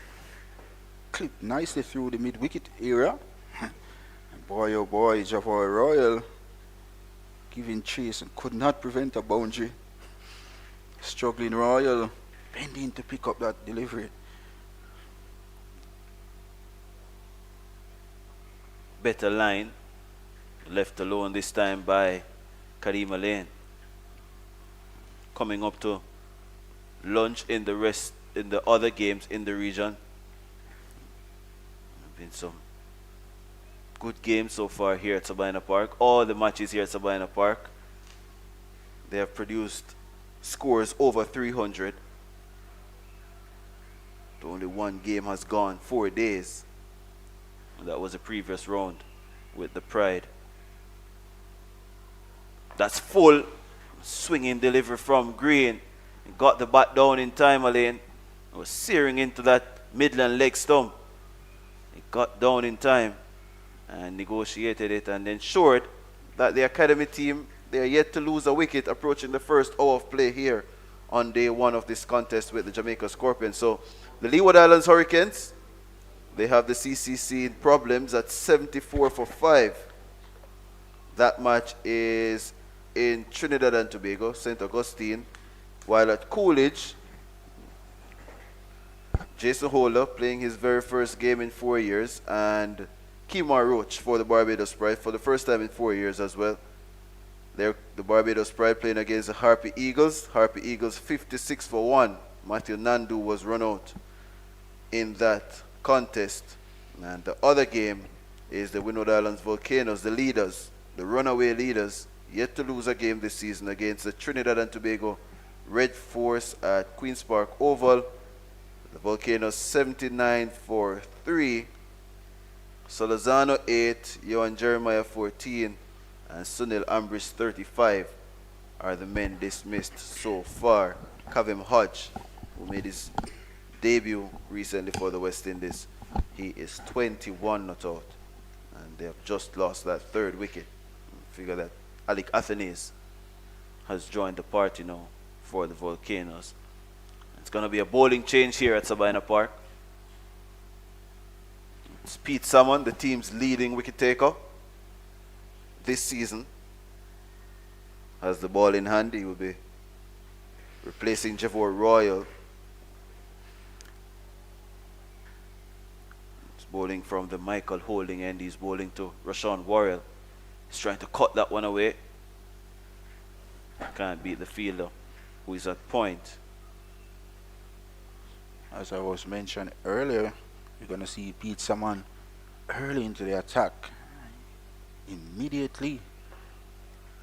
S2: Clipped nicely through the mid-wicket area. And boy, oh boy, Javoy Royal giving chase and could not prevent a boundary. Struggling Royal, bending to pick up that delivery.
S3: Better line, left alone this time by Kadeem Alain. Coming up to lunch in the other games in the region. Been some good games so far here at Sabina Park. All the matches here at Sabina Park, they have produced scores over 300. Only 1 game has gone 4 days. And that was a previous round with the Pride. That's full. Swinging delivery from Green. Got the bat down in time, Alain. It was searing into that Midland leg stump. He got down in time and negotiated it and ensured that the academy team, They are yet to lose a wicket approaching the first hour of play here on day one of this contest with the Jamaica Scorpions. So the Leeward Islands Hurricanes, they have the CCC in problems at 74 for 5. That match is in Trinidad and Tobago, St. Augustine, while at Coolidge, Jason Holler playing his very first game in 4 years, and Kemar Roach for the Barbados Pride for the first time in 4 years as well. They're the Barbados Pride playing against the Harpy Eagles. Harpy Eagles 56 for 1. Matthew Nandu was run out in that contest. And the other game is the Windward Islands Volcanoes, the leaders, the runaway leaders, yet to lose a game this season against the Trinidad and Tobago Red Force at Queen's Park Oval. The Volcanoes 79 for 3. Solazano 8, Johan Jeremiah 14, and Sunil Ambrish 35 are the men dismissed so far. Kavim Hodge, who made his debut recently for the West Indies, he is 21 not out, and they have just lost that third wicket. Figure that Alec Athenes has joined the party now for the Volcanoes. It's going to be a bowling change here at Sabina Park. It's Pete Salmon, the team's leading wicket taker this season. Has the ball in hand. He will be replacing Javor Royal. He's bowling from the Michael Holding end. He's bowling to Rashawn Worrell. He's trying to cut that one away. Can't beat the fielder, who is at point.
S2: As I was mentioned earlier, you're going to see Pete Salmon early into the attack. Immediately,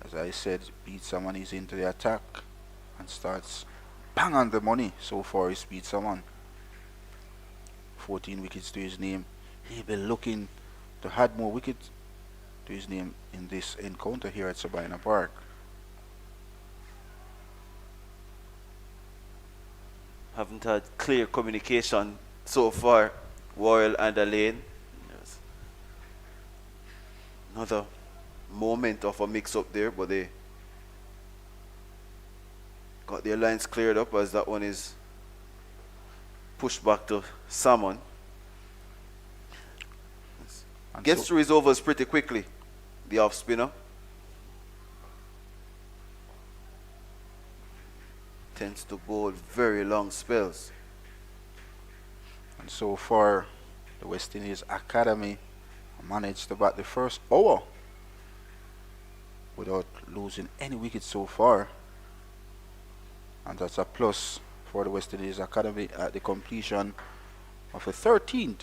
S2: as I said, Pete Salmon is into the attack and starts bang on the money. So far is Pete Salmon. 14 wickets to his name. He'll be looking to add more wickets to his name in this encounter here at Sabina Park.
S3: Haven't had clear communication so far, Worrell and Elaine. Yes. Another moment of a mix-up there, but they got their lines cleared up as that one is pushed back to Salmon. Gets through his overs pretty quickly, the off-spinner. Tends to bowl very long spells.
S2: And so far, the West Indies Academy managed to bat the first hour without losing any wickets so far. And that's a plus for the West Indies Academy at the completion of the 13th.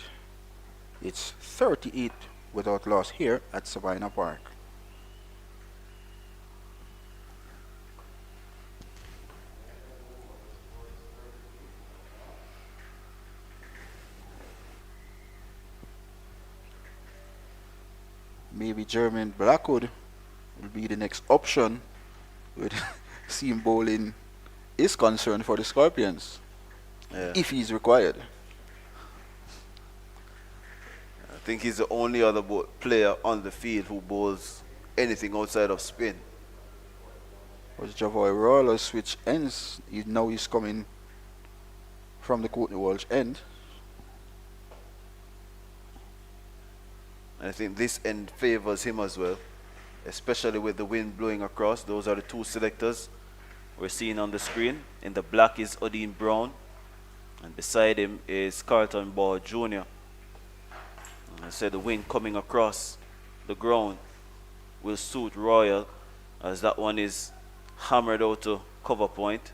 S2: It's 38 without loss here at Sabina Park. Maybe Jermaine Blackwood will be the next option with seam bowling is concerned for the Scorpions, if he's required.
S3: I think he's the only other player on the field who bowls anything outside of spin.
S2: Was Javoy Royal switch ends? Now he's coming from the Courtney Walsh end.
S3: I think this end favors him as well, especially with the wind blowing across. Those are the two selectors we're seeing on the screen. In the black is Odin Brown, and beside him is Carlton Ball Jr. And I said the wind coming across the ground will suit Royal, as that one is hammered out to cover point.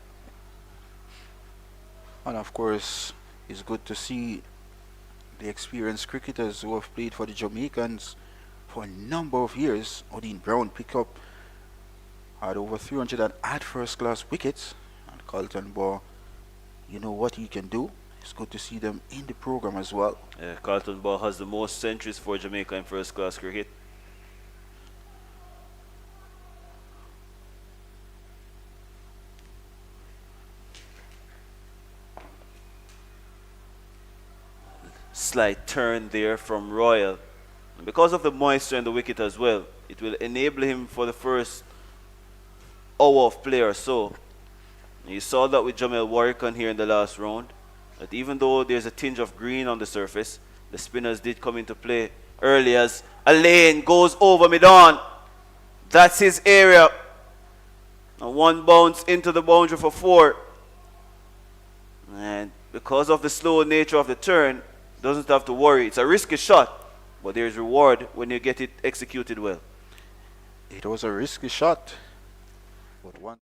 S2: And of course, it's good to see the experienced cricketers who have played for the Jamaicans for a number of years. Odin Brown picked up, had over 300 and had first class wickets. And Carlton Ball, you know what he can do. It's good to see them in the program as well.
S3: Yeah, Carlton Ball has the most centuries for Jamaica in first class cricket. Slight turn there from Royal. And because of the moisture in the wicket as well, it will enable him for the first hour of play or so. You saw that with Jamel Warrican here in the last round. That even though there's a tinge of green on the surface, the spinners did come into play early as a lane goes over mid-on. That's his area. And one bounce into the boundary for 4. And because of the slow nature of the turn, doesn't have to worry. It's a risky shot, but there's reward when you get it executed well.
S2: It was a risky shot, but one.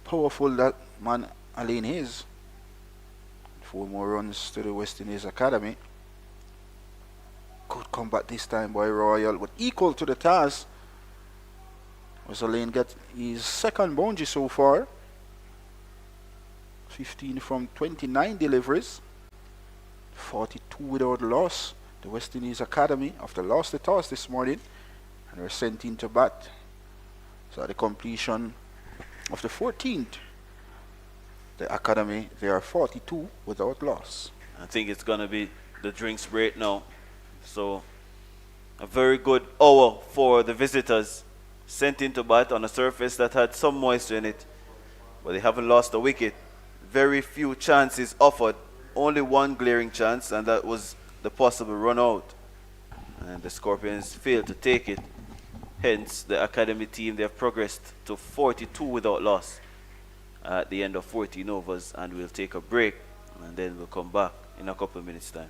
S2: Powerful that man Alain is. 4 more runs to the West Indies Academy. Good comeback this time by Royal, but equal to the task. Was Alain get his second boundary so far. 15 from 29 deliveries. 42 without loss. The West Indies Academy, after lost the toss this morning, and were sent into bat. So at the completion of the 14th, the Academy, they are 42 without loss.
S3: I think it's going to be the drinks break now. So a very good hour for the visitors. Sent into bat on a surface that had some moisture in it, but they haven't lost a wicket. Very few chances offered. Only one glaring chance, and that was the possible run out. And the Scorpions failed to take it. Hence, the Academy team, they have progressed to 42 without loss at the end of 14 overs, and we'll take a break, and then we'll come back in a couple of minutes' time.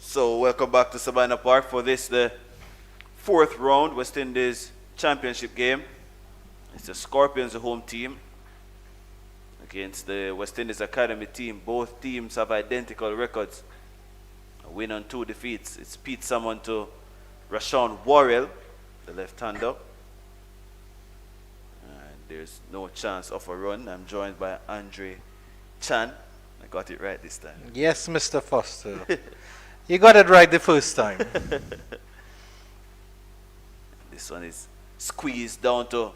S3: So welcome back to Savannah Park for this, the 4th round. West Indies championship game. It's the Scorpions, the home team, against the West Indies Academy team. Both teams have identical records. A win and 2 defeats. It's Pete Salmon to Rashawn Worrell, the left-hander. And there's no chance of a run. I'm joined by Andre Chan. I got it right this time.
S1: Yes, Mr. Foster. You got it right the first time.
S3: This one is squeezed down to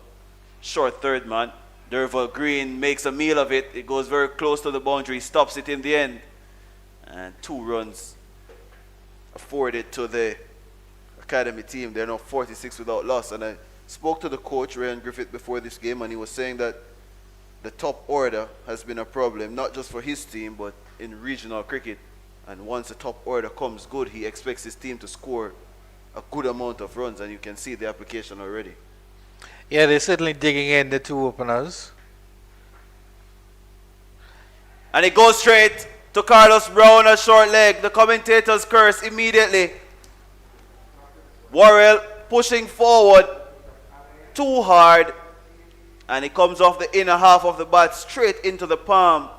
S3: short third man. Derval Green makes a meal of it. It goes very close to the boundary, stops it in the end. And 2 runs afforded to the academy team. They're now 46 without loss. And I spoke to the coach, Ryan Griffith, before this game, and he was saying that the top order has been a problem, not just for his team, but in regional cricket. And once the top order comes good, he expects his team to score a good amount of runs, and you can see the application already.
S1: Yeah, they're certainly digging in, the 2 openers.
S3: And it goes straight to Carlos Brown, a short leg. The commentators curse immediately. Worrell pushing forward too hard, and it comes off the inner half of the bat straight into the palm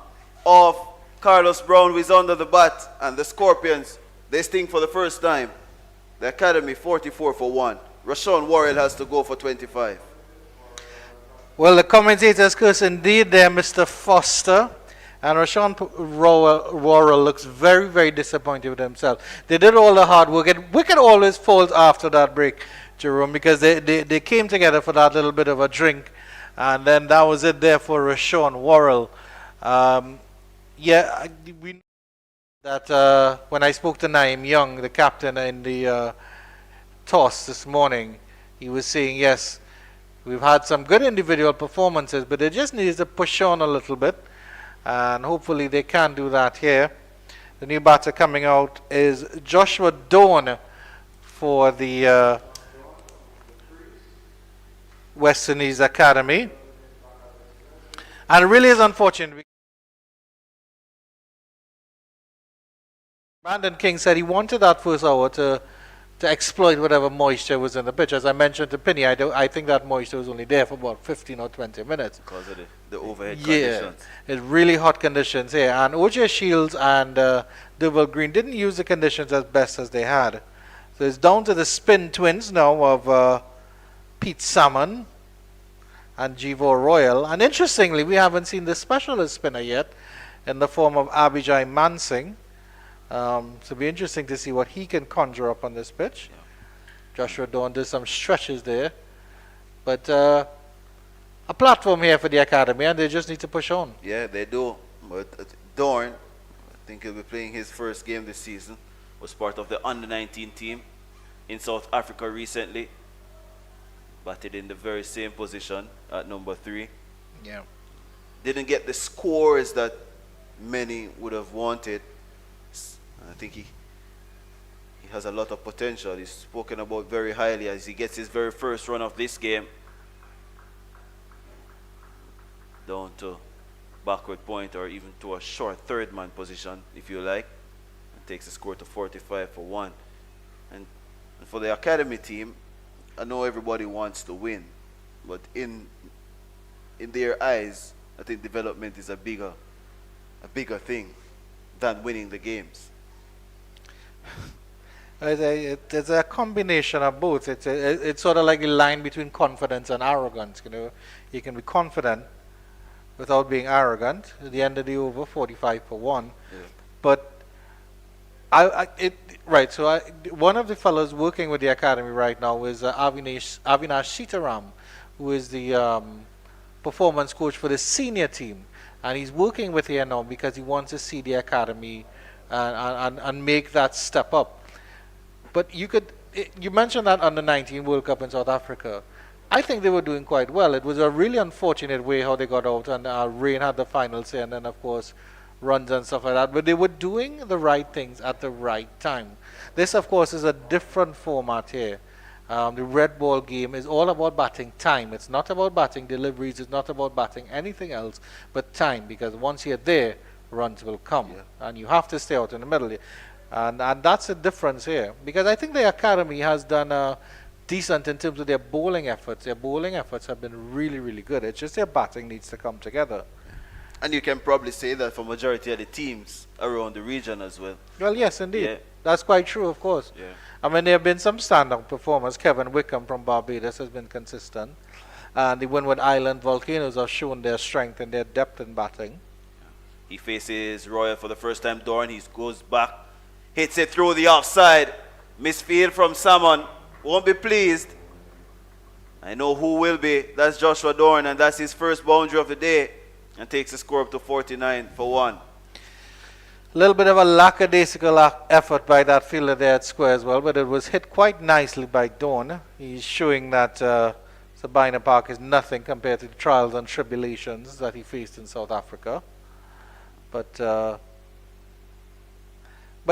S3: of Carlos Brown, who is under the bat. And the Scorpions, they sting for the first time. The academy 44 for 1. Rashawn Worrell has to go for 25.
S1: Well, the commentators curse indeed there, Mr. Foster. And Rashawn Worrell looks very, very disappointed with himself. They did all the hard work. And wicket always falls after that break, Jerome, because they came together for that little bit of a drink. And then that was it there for Rashawn Worrell. Yeah, we know that when I spoke to Naeem Young, the captain in the toss this morning, he was saying, yes, we've had some good individual performances, but it just needs to push on a little bit. And hopefully they can do that here. The new batter coming out is Joshua Dawn for the West Indies Academy. And it really is unfortunate. Brandon King said he wanted that first hour to exploit whatever moisture was in the pitch. As I mentioned to Penny, I think that moisture was only there for about 15 or 20 minutes.
S3: Because of the overhead conditions.
S1: It's really hot conditions here. And O.J. Shields and Derval Green didn't use the conditions as best as they had. So it's down to the spin twins now of Pete Salmon and Jivo Royal. And interestingly, we haven't seen the specialist spinner yet in the form of Abhijay Mansingh. So it'll be interesting to see what he can conjure up on this pitch.
S3: Yeah.
S1: Joshua Dawn did some stretches there. But a platform here for the academy, and they just need to push on.
S3: Yeah, they do. But Dawn, I think he'll be playing his first game this season, was part of the under-19 team in South Africa recently. Batted in the very same position at number 3.
S1: Yeah.
S3: Didn't get the scores that many would have wanted. I think he has a lot of potential. He's spoken about very highly as he gets his very first run of this game. Down to backward point, or even to a short third man position, if you like. And takes the score to 45 for 1. And for the academy team, I know everybody wants to win, but in their eyes, I think development is a bigger thing than winning the games.
S1: It's a combination of both. It's sort of like a line between confidence and arrogance. You know, you can be confident without being arrogant. At the end of the over, 45 for 1.
S3: Yeah.
S1: But So one of the fellows working with the academy right now is Avinash Sitaram, who is the performance coach for the senior team, and he's working with here now because he wants to see the academy and make that step up. But you mentioned that under 19 World Cup in South Africa. I think they were doing quite well. It was a really unfortunate way how they got out, and Rain had the final say, and then of course runs and stuff like that. But they were doing the right things at the right time. This of course is a different format here. The red ball game is all about batting time. It's not about batting deliveries. It's not about batting anything else but time, because once you're there, runs will come. Yeah. And you have to stay out in the middle. And that's the difference here. Because I think the academy has done a decent in terms of their bowling efforts. Their bowling efforts have been really, really good. It's just their batting needs to come together.
S3: And you can probably say that for majority of the teams around the region as well.
S1: Well, yes, indeed.
S3: Yeah.
S1: That's quite true, of course.
S3: Yeah.
S1: I mean, there have been some standout performers. Kevin Wickham from Barbados has been consistent. And the Windward Island Volcanoes have shown their strength and their depth in batting.
S3: He faces Royal for the first time. Dorn, he goes back, hits it through the offside. Misfield from Salmon. Won't be pleased. I know who will be. That's Joshua Dorn, and that's his first boundary of the day. And takes the score up to 49 for 1.
S1: A little bit of a lackadaisical effort by that fielder there at square as well, but it was hit quite nicely by Dorn. He's showing that Sabina Park is nothing compared to the trials and tribulations that he faced in South Africa. But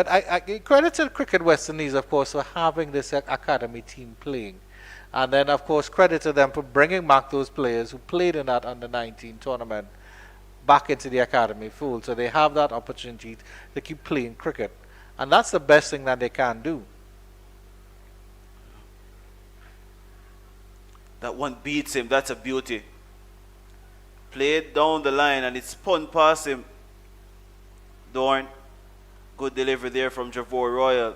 S1: I credit to Cricket West Indies, of course, for having this academy team playing. And then, of course, credit to them for bringing back those players who played in that under-19 tournament back into the academy fold. So they have that opportunity to keep playing cricket. And that's the best thing that they can do.
S3: That one beats him. That's a beauty. Played down the line and it spun past him. Dorn. Good delivery there from Javor Royal,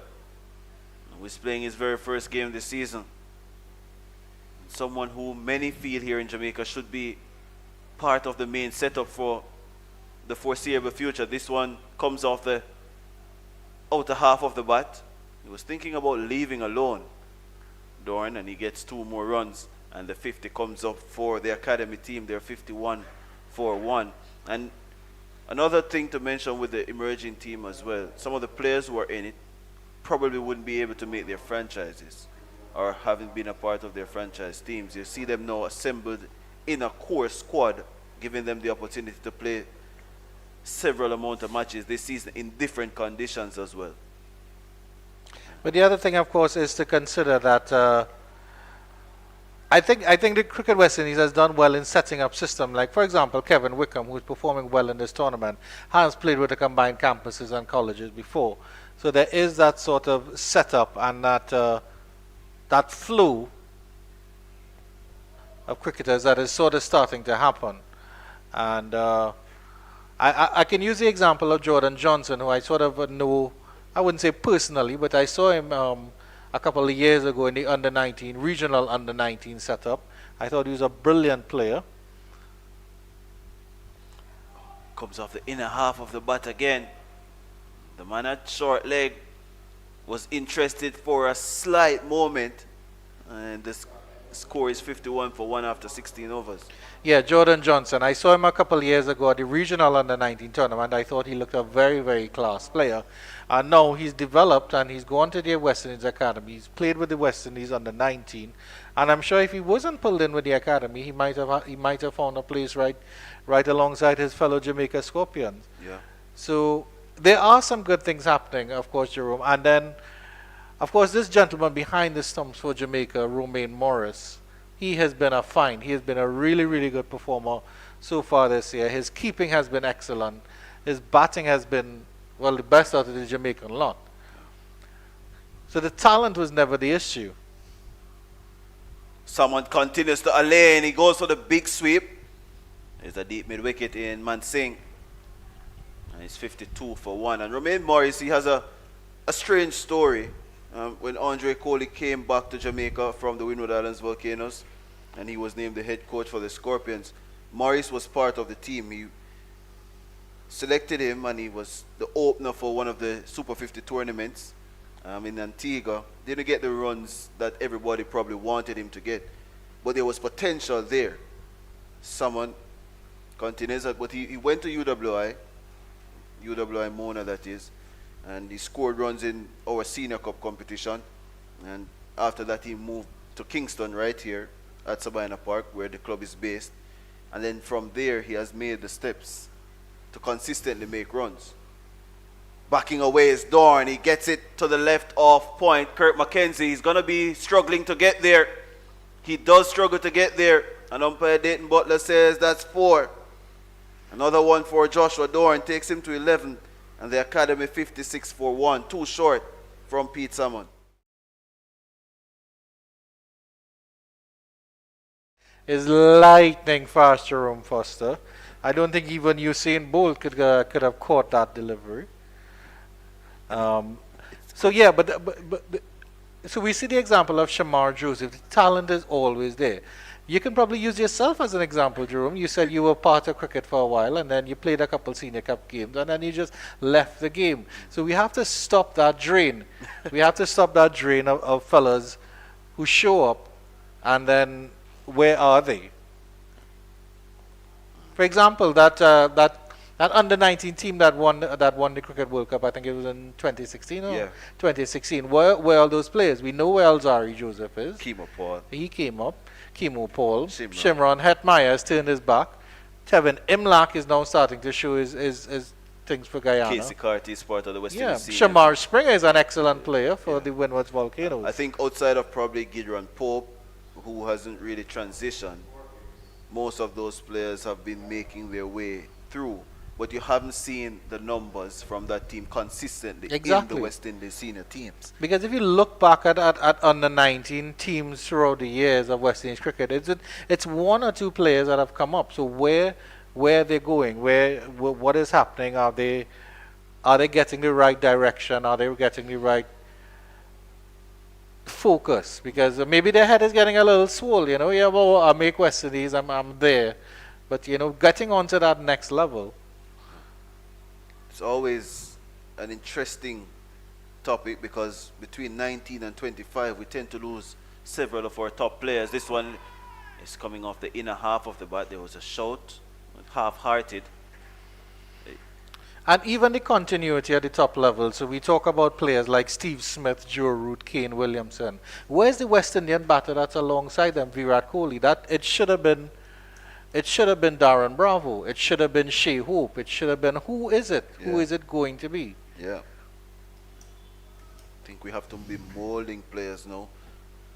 S3: who is playing his very first game this season. Someone who many feel here in Jamaica should be part of the main setup for the foreseeable future. This one comes off the outer half of the bat. He was thinking about leaving alone, Dorn, and he gets 2 more runs. And the 50 comes up for the academy team. They're 51 for 1. And another thing to mention with the emerging team as well, some of the players who are in it probably wouldn't be able to make their franchises or haven't been a part of their franchise teams. You see them now assembled in a core squad, giving them the opportunity to play several amount of matches this season in different conditions as well.
S1: But the other thing, of course, is to consider that I think the Cricket West Indies has done well in setting up system. Like, for example, Kevin Wickham, who's performing well in this tournament, has played with the combined campuses and colleges before. So there is that sort of setup and that flow of cricketers that is sort of starting to happen. And I can use the example of Jordan Johnson, who I sort of know, I wouldn't say personally, but I saw him a couple of years ago in the under-19, regional under-19 setup. I thought he was a brilliant player.
S3: Comes off the inner half of the bat again. The man at short leg was interested for a slight moment, and the score is 51 for 1 after 16 overs.
S1: Yeah, Jordan Johnson. I saw him a couple of years ago at the regional under-19 tournament. I thought he looked a very, very class player. And now he's developed and he's gone to the West Indies Academy. He's played with the West Indies under-19. And I'm sure if he wasn't pulled in with the academy, he might have found a place right alongside his fellow Jamaica Scorpions.
S3: Yeah.
S1: So there are some good things happening, of course, Jerome. And then, of course, this gentleman behind the stumps for Jamaica, Romain Morris, he has been a find. He has been a really, really good performer so far this year. His keeping has been excellent. His batting has been, well, the best out of the Jamaican lot. So the talent was never the issue.
S3: Someone continues to allay and he goes for the big sweep. There's a deep mid wicket in Mansingh. And it's 52 for 1. And Romain Morris, he has a strange story. When Andre Coley came back to Jamaica from the Windward Islands Volcanoes and he was named the head coach for the Scorpions, Morris was part of the team. He selected him and he was the opener for one of the Super 50 tournaments in Antigua. Didn't get the runs that everybody probably wanted him to get, but there was potential there. Someone continues, but he went to UWI Mona that is, and he scored runs in our senior cup competition, and after that he moved to Kingston right here at Sabina Park where the club is based, and then from there he has made the steps to consistently make runs. Backing away is Dorn. He gets it to the left off point. Kirk McKenzie, he's going to be struggling to get there. He does struggle to get there, and umpire Dayton Butler says that's 4. Another one for Joshua Dorn takes him to 11. And the Academy 56 for 1, too short from Pete Salmon.
S1: is lightning fast, Jerome Foster. I don't think even Usain Bolt could have caught that delivery.
S3: And it,
S1: Um,
S3: it's
S1: so yeah, but so we see the example of Shamar Joseph. The talent is always there. You can probably use yourself as an example, Jerome. You said you were part of cricket for a while, and then you played a couple senior cup games, and then you just left the game. So we have to stop that drain. We have to stop that drain of fellas who show up, and then where are they? For example, that under 19 team that won the Cricket World Cup, I think it was in 2016 or
S3: yeah,
S1: 2016. Where are those players? We know where Alzari Joseph is.
S3: Kimo Paul,
S1: He came up. Chemo Paul.
S3: Shimron.
S1: Shimron Hetmeyer has turned his back. Tevin Imlach is now starting to show his things for Guyana.
S3: Casey Carty is part of the West
S1: Yeah,
S3: Indies seniors.
S1: Shamar Springer is an excellent player for
S3: Yeah.
S1: the Windward's Volcanoes.
S3: I think outside of probably Gideon Pope, who hasn't really transitioned, most of those players have been making their way through. But you haven't seen the numbers from that team consistently in
S1: Exactly.
S3: the West Indies senior teams.
S1: Because if you look back at under 19 teams throughout the years of West Indies cricket, it's one or two players that have come up. So where are they going? What is happening? Are they getting the right direction? Are they getting the right focus? Because maybe their head is getting a little swole. Yeah, well, I make West Indies, I'm there, but getting onto that next level.
S3: It's always an interesting topic because between 19 and 25, we tend to lose several of our top players. This one is coming off the inner half of the bat. There was a shout, half-hearted.
S1: And even the continuity at the top level. So we talk about players like Steve Smith, Joe Root, Kane Williamson. Where's the West Indian batter that's alongside them, Virat Kohli? It should have been Darren Bravo. It should have been Shea Hope. It should have been, who is it? Who
S3: Yeah.
S1: is it going to be?
S3: Yeah. I think we have to be molding players now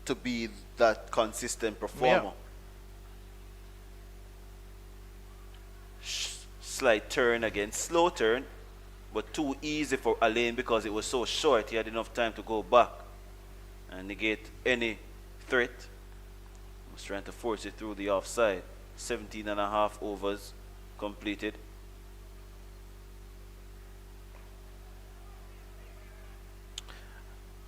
S3: to be that consistent performer. Slight turn again, slow turn, but too easy for Alain because it was so short. He had enough time to go back and negate any threat. He was trying to force it through the offside. 17 and a half overs completed.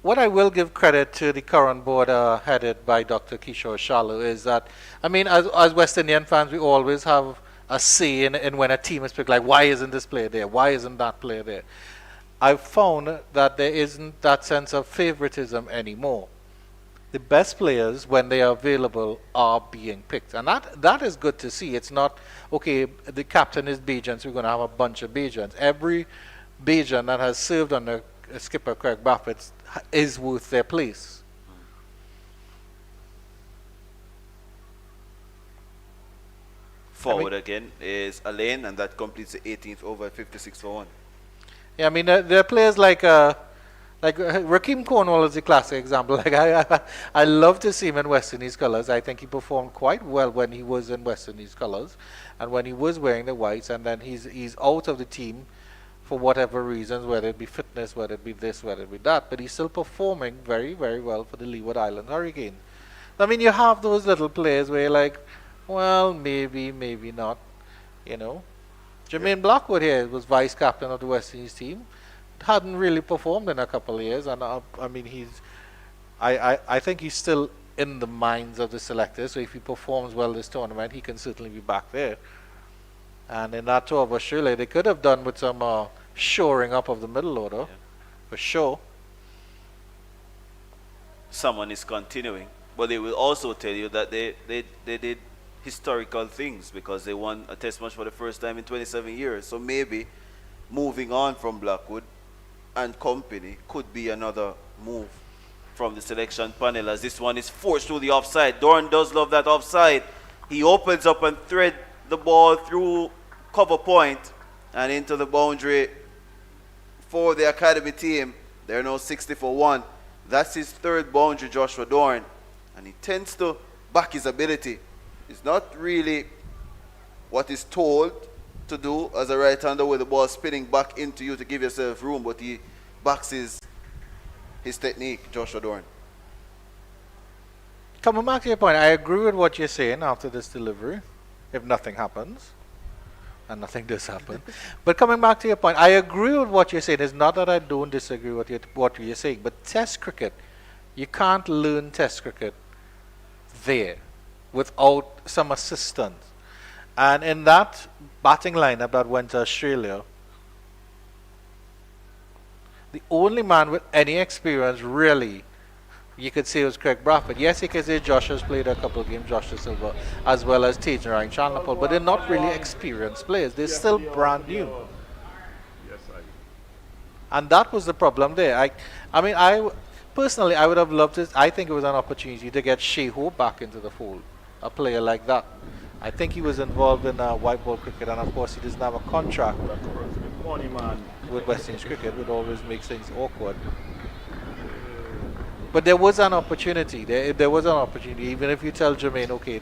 S1: What I will give credit to the current board headed by Dr. Kishore Shalu is that, I mean, as West Indian fans, we always have a say in when a team is picked, like, why isn't this player there? Why isn't that player there? I've found that there isn't that sense of favoritism anymore. The best players, when they are available, are being picked. And that is good to see. It's not, okay, the captain is Bajan, so we're going to have a bunch of Bajans. Every Bajan that has served under skipper Craig Baffett is worth their place.
S3: Forward again is Alain, and that completes the 18th over at 56 for 1.
S1: Yeah, I mean, there are players like Rakeem Cornwall is a classic example. Like I love to see him in West Indies colours. I think he performed quite well when he was in West Indies colours, and when he was wearing the whites. And then he's out of the team for whatever reasons, whether it be fitness, whether it be this, whether it be that. But he's still performing very, very well for the Leeward Islands Hurricane. I mean, you have those little players where you're like, well, maybe, maybe not. Jermaine Blackwood here was vice captain of the West Indies team. Hadn't really performed in a couple of years, and I mean, I think he's still in the minds of the selectors. So if he performs well this tournament, he can certainly be back there. And in that tour of Australia, they could have done with some shoring up of the middle order, for sure.
S3: Someone is continuing, but they will also tell you that they did historical things because they won a test match for the first time in 27 years. So maybe moving on from Blackwood and company could be another move from the selection panel, as this one is forced through the offside. Dorn does love that offside. He opens up and thread the ball through cover point and into the boundary for the academy team. They're now 60 for 1. That's his third boundary, Joshua Dorn, and he tends to back his ability. It's not really what he's told to do as a right-hander with the ball spinning back into you to give yourself room, but he backs his technique, Joshua Dorn.
S1: Coming back to your point, I agree with what you're saying after this delivery, if nothing happens, and nothing does happen. But coming back to your point, I agree with what you're saying. It's not that I don't disagree with what you're saying, but Test cricket, you can't learn Test cricket there without some assistance. And in that batting lineup that went to Australia, the only man with any experience really, you could say, was Craig Bradford. Yes, you could say Josh has played a couple of games, Josh De Silva, as well as Tej and Chandler Paul, but they're not really experienced players. They're still brand new. And that was the problem there. I personally, I would have loved it. I think it was an opportunity to get Shea Hope back into the fold, a player like that. I think he was involved in white ball cricket, and of course he doesn't have a contract with West Indies cricket, which always makes things awkward. But there was an opportunity. There was an opportunity. Even if you tell Jermaine, okay,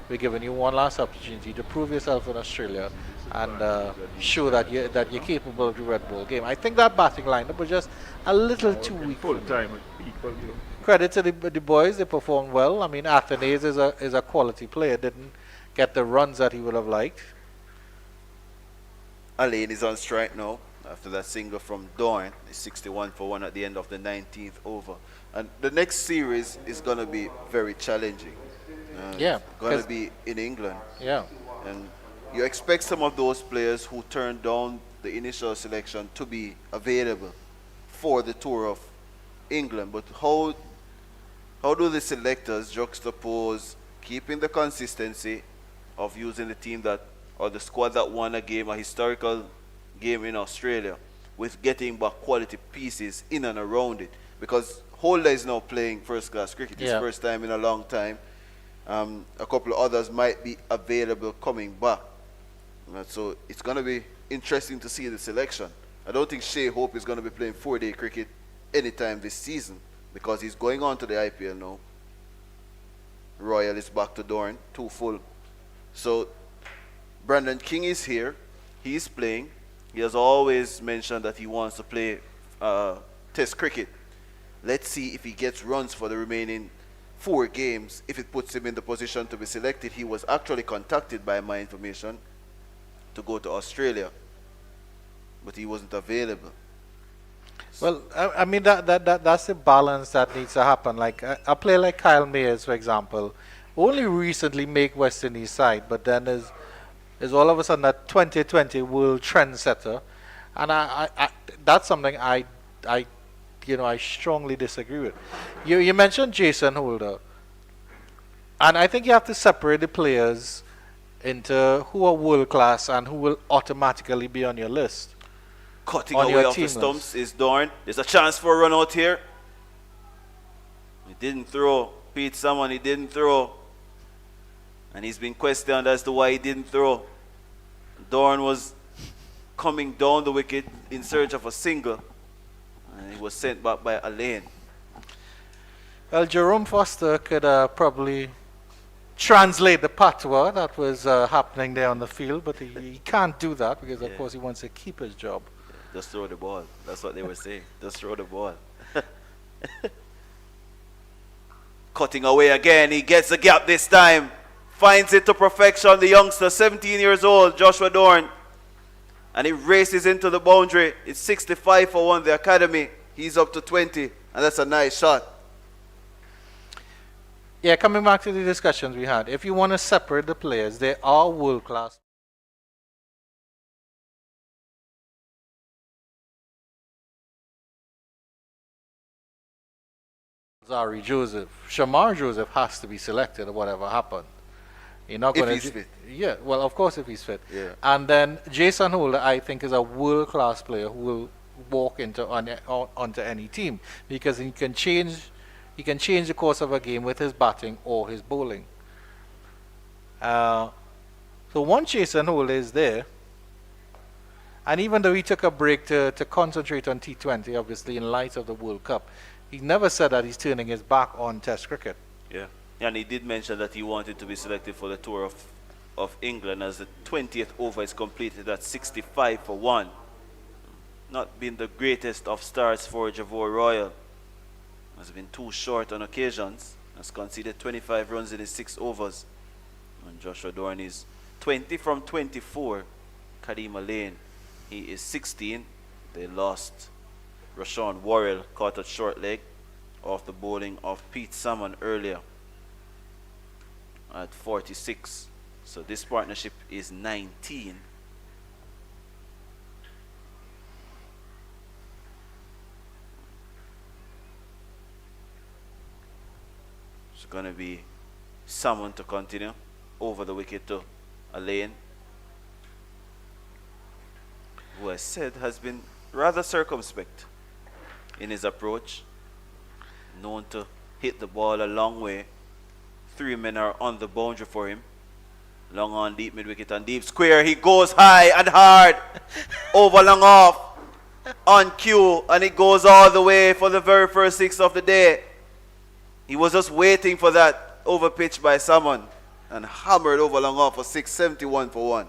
S1: we're giving you one last opportunity to prove yourself in Australia and show that you're capable of the red ball game. I think that batting lineup was just a little too weak.
S4: Full time equal.
S1: Credit to the boys; they performed well. I mean, Athanaze is a quality player. Didn't get the runs that he would have liked.
S3: Alain is on strike now after that single from Dorn. It's 61 for 1 at the end of the 19th over. And the next series is going to be very challenging.
S1: Yeah.
S3: Going to be in England.
S1: Yeah.
S3: And you expect some of those players who turned down the initial selection to be available for the tour of England. But how do the selectors juxtapose keeping the consistency of using the team that, or the squad that won a game, a historical game in Australia, with getting back quality pieces in and around it? Because Holder is now playing first class cricket, his first time in a long time. A couple of others might be available coming back. So it's going to be interesting to see the selection. I don't think Shea Hope is going to be playing 4-day cricket anytime this season because he's going on to the IPL now. Royal is back to Dorn, 2 full. So Brandon King is here. He's playing. He has always mentioned that he wants to play Test cricket. Let's see if he gets runs for the remaining 4 games, if it puts him in the position to be selected. He was actually contacted by my information to go to Australia, but he wasn't available.
S1: Well, I mean that's the balance that needs to happen. Like a player like Kyle Mayers, for example, only recently make West Indies side, but then is all of a sudden a 2020 world trendsetter, and I that's something I strongly disagree with. You mentioned Jason Holder, and I think you have to separate the players into who are world class and who will automatically be on your list.
S3: Cutting
S1: on
S3: away
S1: your
S3: off the
S1: team
S3: stumps is Dorn. There's a chance for a run out here. He didn't throw. Pete Salmon, he didn't throw. And he's been questioned as to why he didn't throw. Dorn was coming down the wicket in search of a single. And he was sent back by Alain.
S1: Well, Jerome Foster could probably translate the patois that was happening there on the field, but he can't do that because, of course, he wants to keep his job.
S3: Just throw the ball. That's what they were saying. Just throw the ball. Cutting away again. He gets the gap this time. Finds it to perfection. The youngster, 17 years old, Joshua Dorn. And he races into the boundary. It's 65 for 1, the academy. He's up to 20. And that's a nice shot.
S1: Yeah, coming back to the discussions we had, if you want to separate the players, they are world class. Zari Joseph, Shamar Joseph has to be selected, or whatever happened. You're not going to.
S3: If he's fit.
S1: Yeah, well, of course, if he's fit.
S3: Yeah.
S1: And then Jason Holder, I think, is a world class player who will walk onto any team because he can change the course of a game with his batting or his bowling. So once Jason Holder is there, and even though he took a break to concentrate on T20, obviously in light of the World Cup, he never said that he's turning his back on Test cricket.
S3: Yeah. And he did mention that he wanted to be selected for the tour of England as the 20th over is completed at 65 for 1. Not been the greatest of starts for Javor Royal. Has been too short on occasions. has conceded 25 runs in his 6 overs. And Joshua Dorn is 20 from 24. Kadima Lane, he is 16. They lost. Rashawn Worrell caught a short leg off the bowling of Pete Salmon earlier at 46. So this partnership is 19. It's going to be Salmon to continue over the wicket to Lane, who I said has been rather circumspect in his approach, known to hit the ball a long way. 3 men are on the boundary for him. Long on, deep mid-wicket and deep square. He goes high and hard, over long off, on cue, and it goes all the way for the very first 6 of the day. He was just waiting for that over pitch by someone and hammered over long off for 671 for 1.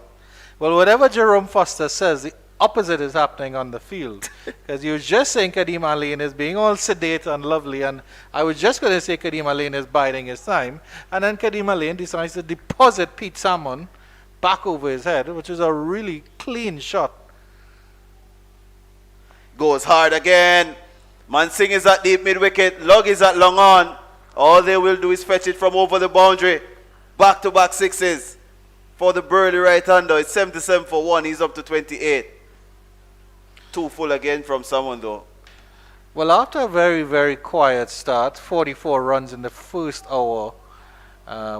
S1: Well, whatever Jerome Foster says, the opposite is happening on the field. Because you were just saying Kadima Lane is being all sedate and lovely, and I was just going to say Kadima Lane is biding his time, and then Kadima Lane decides to deposit Pete Salmon back over his head, which is a really clean shot.
S3: Goes hard again. Mansingh is at deep mid-wicket. Lug is at long on. All they will do is fetch it from over the boundary. Back-to-back 6s for the Burley right-hander. It's 77 for 1. He's up to 28. 2 full again from someone though.
S1: Well, after a very, very quiet start, 44 runs in the first hour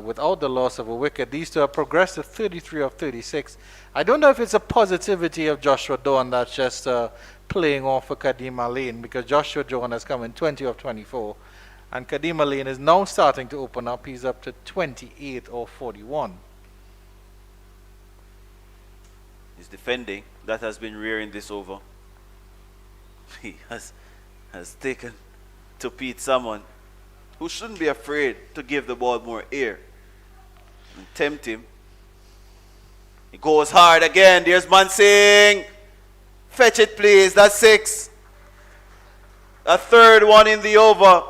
S1: without the loss of a wicket, these two have progressed to 33 of 36. I don't know if it's a positivity of Joshua Dawn that's just playing off for Kadima Lane, because Joshua Dawn has come in 20 of 24. And Kadima Lane is now starting to open up. He's up to 28 or 41.
S3: He's defending. That has been rare in this over. He has taken to Pete Salmon, who shouldn't be afraid to give the ball more air and tempt him. He goes hard again. There's Mansingh. Fetch it, please. That's 6. A third one in the over.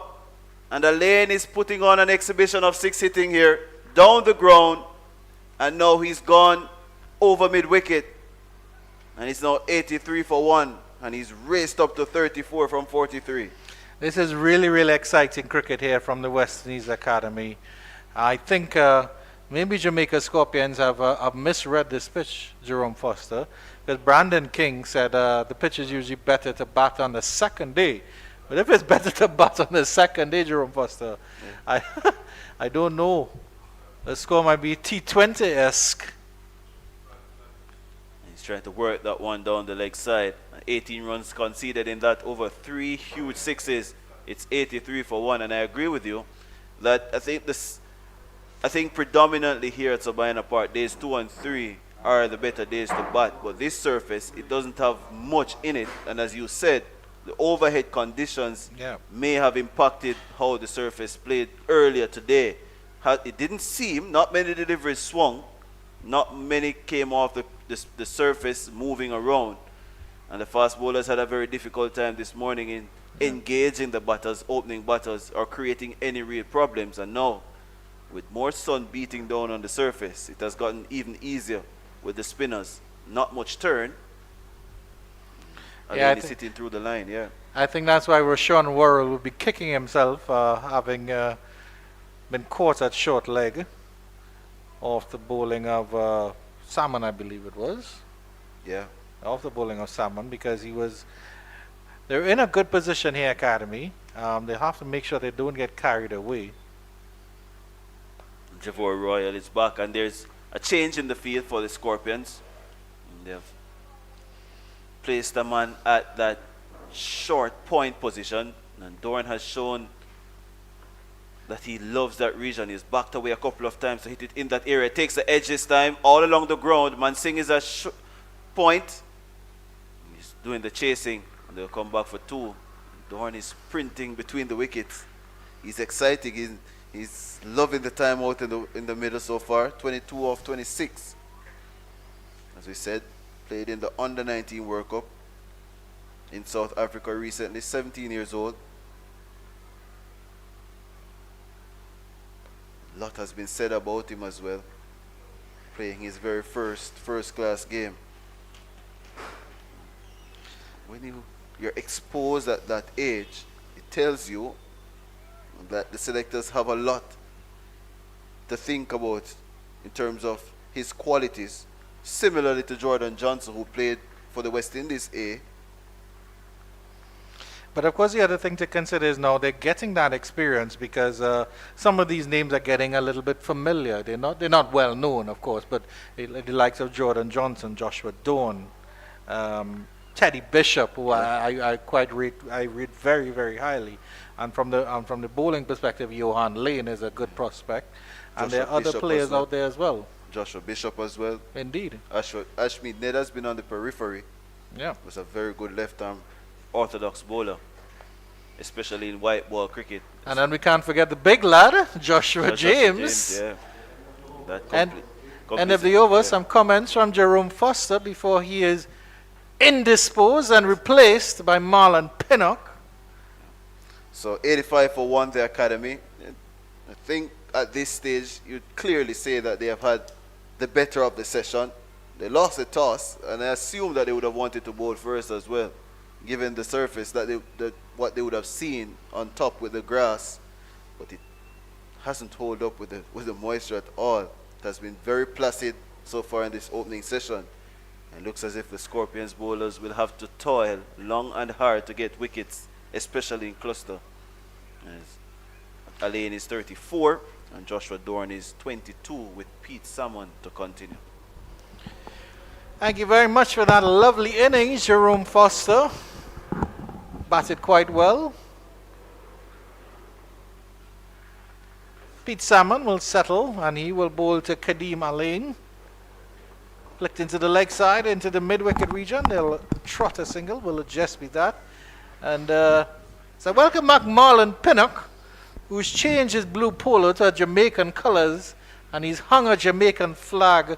S3: And Lane is putting on an exhibition of 6 hitting here, down the ground, and now he's gone over mid-wicket, and he's now 83 for 1, and he's raced up to 34 from 43.
S1: This is really, really exciting cricket here from the West Indies Academy. I think maybe Jamaica Scorpions have misread this pitch, Jerome Foster, because Brandon King said the pitch is usually better to bat on the second day. But if it's better to bat on the second day, Jerome Foster, yeah. I don't know. The score might be T20-esque.
S3: He's trying to work that one down the leg side. 18 runs conceded in that over 3 huge 6s. It's 83 for 1, and I agree with you that I think predominantly here at Sabina Park, days 2 and 3 are the better days to bat. But this surface, it doesn't have much in it, and as you said, the overhead conditions may have impacted how the surface played earlier today. It didn't seem, not many deliveries swung, not many came off the surface moving around. And the fast bowlers had a very difficult time this morning in engaging the batters, opening batters, or creating any real problems. And now, with more sun beating down on the surface, it has gotten even easier with the spinners. Not much turn.
S1: Yeah,
S3: he's sitting through the line, yeah.
S1: I think that's why Rashawn Worrell will be kicking himself, having been caught at short leg off the bowling of Salmon, I believe it was.
S3: Yeah.
S1: Off the bowling of Salmon, because they're in a good position here, Academy. They have to make sure they don't get carried away.
S3: Javor Royal is back, and there's a change in the field for the Scorpions. They have placed a man at that short point position, and Doran has shown that he loves that region. He's backed away a couple of times to hit it in that area. Takes the edge this time, all along the ground. Mansingh is at point. He's doing the chasing, and they'll come back for 2. Doran is sprinting between the wickets. He's exciting. He's loving the time out in the middle so far. 22 of 26. As we said, played in the Under-19 World Cup in South Africa recently, 17 years old. A lot has been said about him as well, playing his very first class game. When you're exposed at that age, it tells you that the selectors have a lot to think about in terms of his qualities, similarly to Jordan Johnson, who played for the West Indies A.
S1: But of course, the other thing to consider is now they're getting that experience because some of these names are getting a little bit familiar. They're not well known, of course, but the likes of Jordan Johnson, Joshua Dawn, Teddy Bishop, who I read very, very highly, and from the bowling perspective, Johan Lane is a good prospect, and there are other players out there as well.
S3: Joshua Bishop as well.
S1: Indeed.
S3: Ashmead Ned has been on the periphery.
S1: Yeah.
S3: Was a very good left-arm orthodox bowler, especially in white ball cricket.
S1: And then we can't forget the big lad, Joshua James.
S3: Yeah. That
S1: And if the over, some comments from Jerome Foster before he is indisposed and replaced by Marlon Pinnock.
S3: So 85 for 1, the academy. I think at this stage you'd clearly say that they have had the better of the session. They lost the toss, and I assume that they would have wanted to bowl first as well, given the surface what they would have seen on top with the grass. But it hasn't held up with the moisture at all. It has been very placid so far in this opening session. It looks as if the Scorpions bowlers will have to toil long and hard to get wickets, especially in cluster. As Alain is 34 and Joshua Dorn is 22 with Pete Salmon to continue.
S1: Thank you very much for that lovely innings, Jerome Foster. Batted quite well. Pete Salmon will settle and he will bowl to Kadeem Alain. Flicked into the leg side, into the mid-wicket region. They'll trot a single, will it just be that. And so welcome back Marlon Pinnock, who's changed his blue polo to Jamaican colors, and he's hung a Jamaican flag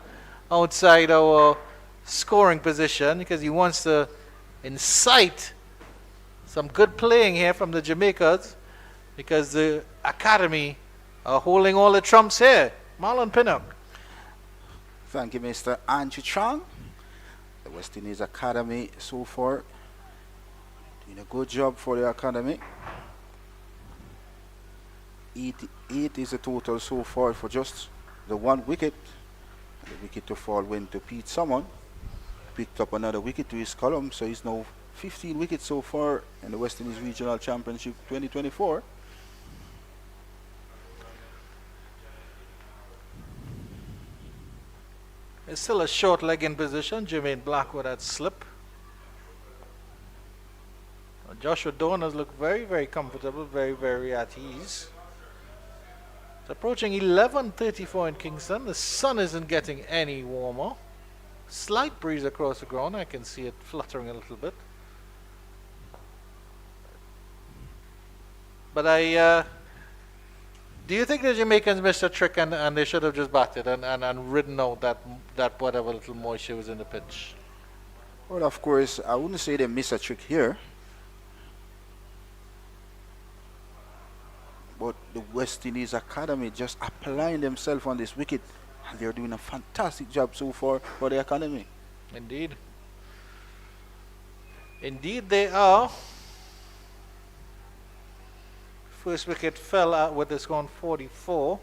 S1: outside our scoring position because he wants to incite some good playing here from the Jamaicans because the academy are holding all the trumps here. Marlon Pinnock.
S2: Thank you, Mr. Andrew Chang. The West Indies Academy so far doing a good job for the academy. 88 is the total so far for just the one wicket. The wicket to fall went to Pete Salmon. Picked up another wicket to his column, so he's now 15 wickets so far in the West Indies Regional Championship 2024.
S1: It's still a short leg in position. Jermaine Blackwood had slip. Joshua Dawn has looked very, very comfortable, very, very at ease. It's approaching 11:34 in Kingston. The sun isn't getting any warmer. Slight breeze across the ground. I can see it fluttering a little bit. But do you think the Jamaicans missed a trick and they should have just batted and ridden out that whatever little moisture was in the pitch?
S2: Well, of course, I wouldn't say they missed a trick here. But the West Indies Academy just applying themselves on this wicket. And they're doing a fantastic job so far for the academy.
S1: Indeed. Indeed they are. First wicket fell out with this gone 44.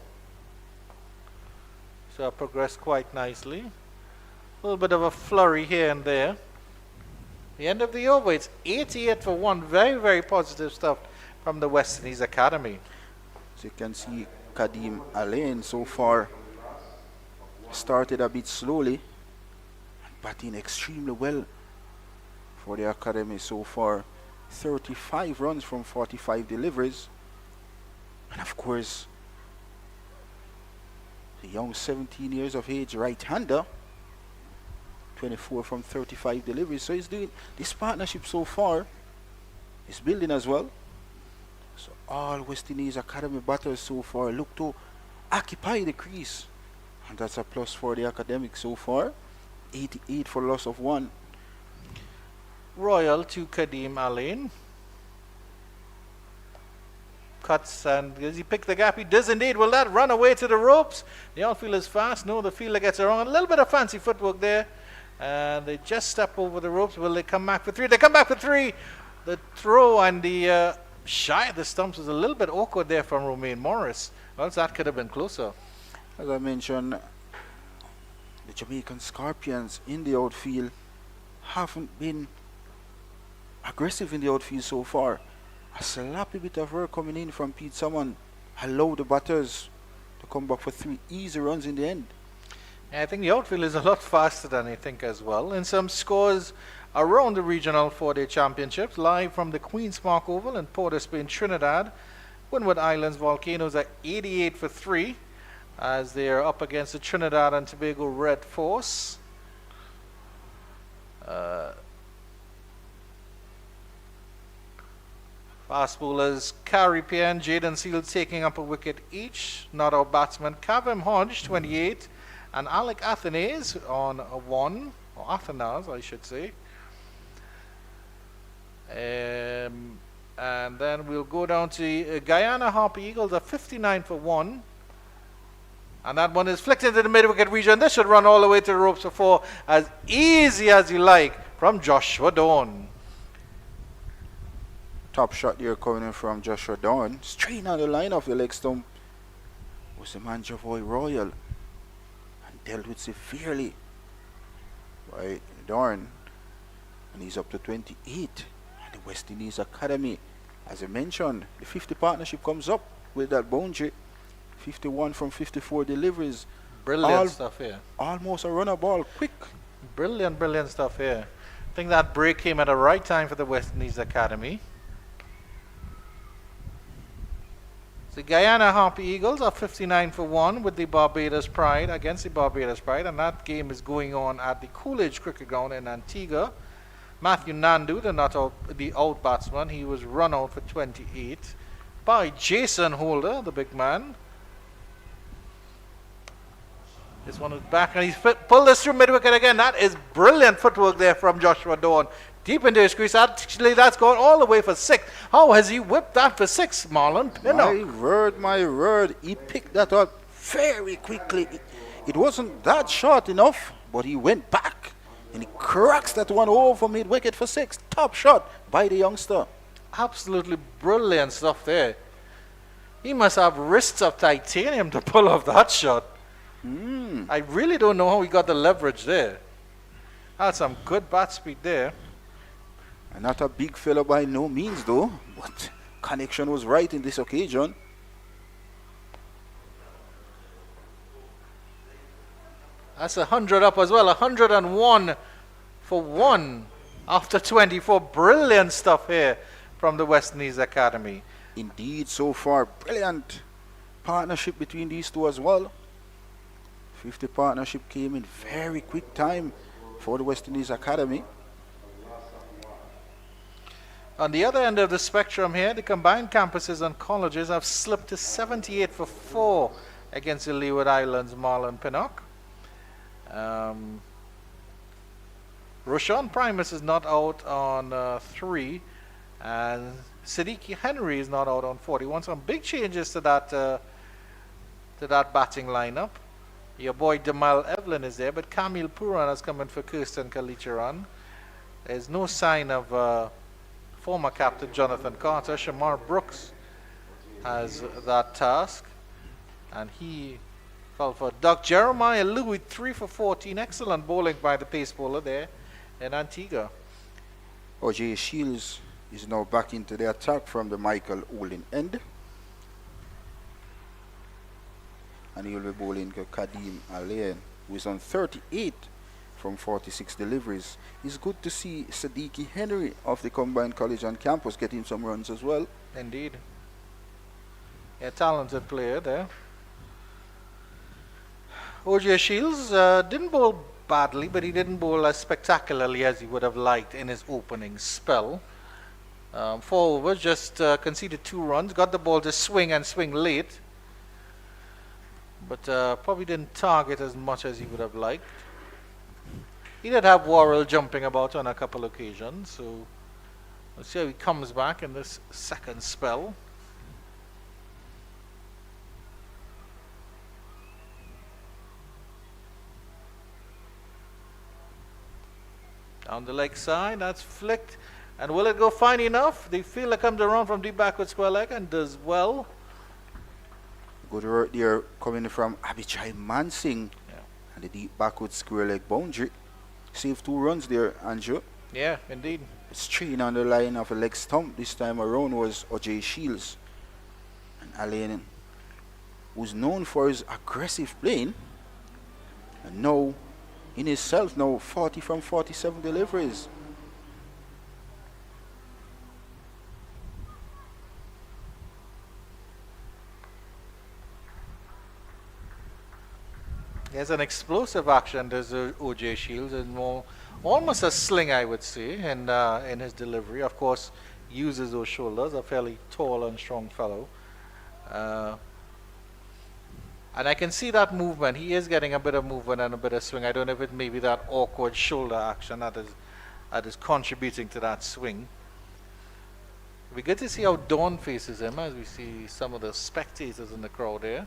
S1: So I progressed quite nicely. A little bit of a flurry here and there. The end of the over, it's 88 for 1. Very, very positive stuff from the West Indies Academy.
S2: So you can see Kadeem Alain so far started a bit slowly, batting extremely well for the academy so far. 35 runs from 45 deliveries. And of course, the young 17 years of age right-hander, 24 from 35 deliveries. So he's doing this partnership so far is building as well. So all West Indies Academy batters so far look to occupy the crease. And that's a plus for the academic so far. 88 for loss of 1.
S1: Royal to Kadeem Alain. cuts, and does he pick the gap? He does indeed. Will that run away to the ropes? The outfield is fast. No, the fielder gets it wrong. A little bit of fancy footwork there. And they just step over the ropes. Will they come back for three? They come back for three. The throw and the shy of the stumps was a little bit awkward there from Romaine Morris. Well, that could have been closer.
S2: As I mentioned, the Jamaican Scorpions in the outfield haven't been aggressive in the outfield so far. A sloppy bit of work coming in from Pete Salmon allowed the batters to come back for 3 easy runs in the end.
S1: I think the outfield is a lot faster than I think as well. And some scores around the regional 4-day championships, live from the Queen's Park Oval in Port of Spain, Trinidad. Windward Islands Volcanoes are 88 for 3 as they are up against the Trinidad and Tobago Red Force. Fast bowlers Carrie Pierre and Jaden Seal taking up a wicket each. Not out batsman Kavem Hodge 28 and Alec Athanase on a 1, or Athanase I should say. And then we'll go down to Guyana Harper Eagles are 59 for 1. And that one is flicked into the mid-wicket region. This should run all the way to the ropes for 4 as easy as you like from Joshua Dawn.
S2: Top shot here coming in from Joshua Dawn. Straight on the line of the leg stump was the man Javoy Royal and dealt with severely by Dawn. And he's up to 28 at the West Indies Academy. As I mentioned, the 50 partnership comes up with that boundary. 51 from 54 deliveries.
S1: Brilliant stuff here.
S2: Almost a runner ball, quick.
S1: Brilliant stuff here. I think that break came at the right time for the West Indies Academy. The Guyana Harper Eagles are 59 for 1 with the Barbados Pride against the Barbados Pride, and that game is going on at the Coolidge Cricket Ground in Antigua. Matthew Nandu, the out batsman, he was run out for 28 by Jason Holder, the big man. This one is back and he's pulled this through mid-wicket again. That is brilliant footwork there from Joshua Dawn. Deep into his crease. Actually, that's gone all the way for 6. How has he whipped that for 6, Marlon Pinnock?
S2: My word. He picked that up very quickly. It wasn't that short enough, but he went back and he cracks that one over mid-wicket for 6. Top shot by the youngster.
S1: Absolutely brilliant stuff there. He must have wrists of titanium to pull off that shot. I really don't know how he got the leverage there. That's some good bat speed there.
S2: And not a big fella by no means though, but connection was right in this occasion.
S1: That's 100 up as well. 101 for 1 after 24. Brilliant stuff here from the West Indies Academy.
S2: Indeed, so far, brilliant partnership between these two as well. 50 partnership came in very quick time for the West Indies Academy.
S1: On the other end of the spectrum here, the combined campuses and colleges have slipped to 78 for 4 against the Leeward Islands Marlon Pinnock. Roshan Primus is not out on 3, and Siddiqui Henry is not out on 41. Some big changes to that batting lineup. Your boy Damal Evelyn is there, but Kamil Puran has come in for Kirsten Kalicharan. There's no sign of former captain Jonathan Carter. Shamar Brooks has that task, and he fell for Doug Jeremiah Louis 3 for 14. Excellent bowling by the pace bowler there in Antigua.
S2: O.J. Shields is now back into the attack from the Michael Olin end. And he will be bowling to Kadim Alain, who is on 38 from 46 deliveries. It's good to see Siddiqui Henry of the Combined College on campus getting some runs as well.
S1: Indeed. A talented player there. O.J. Shields didn't bowl badly, but he didn't bowl as spectacularly as he would have liked in his opening spell. 4 overs, just conceded 2 runs, got the ball to swing and swing late, but probably didn't target as much as he would have liked. He did have Worrell jumping about on a couple occasions, so let's see how he comes back in this second spell. Down the leg side, that's flicked. And will it go fine enough? The fielder comes around from deep backward square leg and does well.
S2: Good work there coming from Abijay Mansing.
S1: Yeah.
S2: And the deep backward square leg boundary. Saved 2 runs there, Andrew.
S1: Yeah, indeed.
S2: Straight on the line of a leg stump this time around was O.J. Shields. And Alain, who's known for his aggressive playing, and now in himself now 40 from 47 deliveries.
S1: There's an explosive action. There's O.J. Shields, and more almost a sling, I would say, in his delivery. Of course, uses those shoulders. A fairly tall and strong fellow, and I can see that movement. He is getting a bit of movement and a bit of swing. I don't know if it may be that awkward shoulder action that is contributing to that swing. It'll be good to see how Dawn faces him as we see some of the spectators in the crowd here.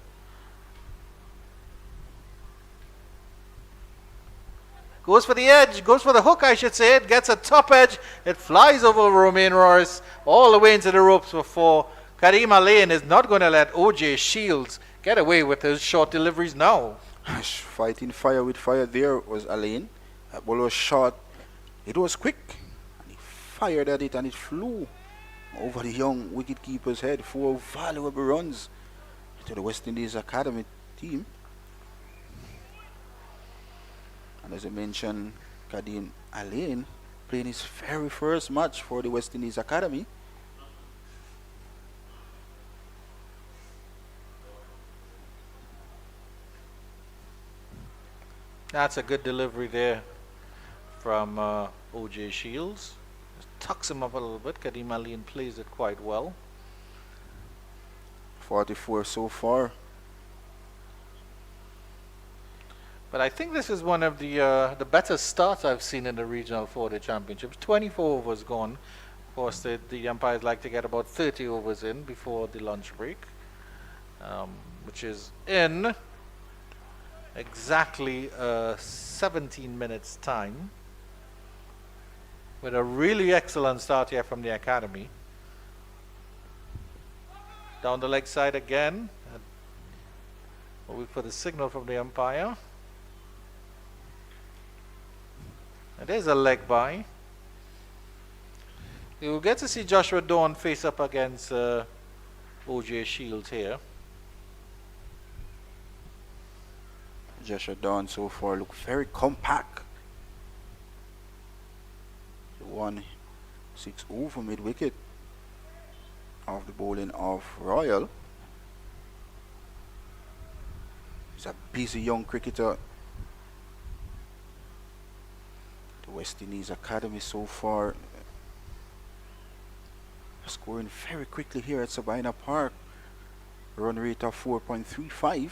S1: Goes for the edge, goes for the hook, I should say. It gets a top edge. It flies over Romain Royce all the way into the ropes for 4. Karim Alain is not going to let O.J. Shields get away with his short deliveries now.
S2: Fighting fire with fire there was Alain. That ball was short. It was quick. And he fired at it and it flew over the young wicketkeeper's head. 4 valuable runs to the West Indies Academy team. And as I mentioned, Karim Alain playing his very first match for the West Indies Academy.
S1: That's a good delivery there from O.J. Shields. Just tucks him up a little bit. Karim Alain plays it quite well.
S2: 44 so far.
S1: But I think this is one of the better starts I've seen in the Regional 4-Day Championships. 24 overs gone. Of course, the umpires like to get about 30 overs in before the lunch break, which is in exactly 17 minutes time. With a really excellent start here from the academy. Down the leg side again. We'll wait for the signal from the umpire. And there's a leg by. You will get to see Joshua Dawn face up against O.J. Shields here.
S2: Joshua Dawn so far look very compact. 1-6 over mid wicket of the bowling of Royal. He's a busy young cricketer. The West Indies Academy so far scoring very quickly here at Sabina Park. Run rate of 4.35.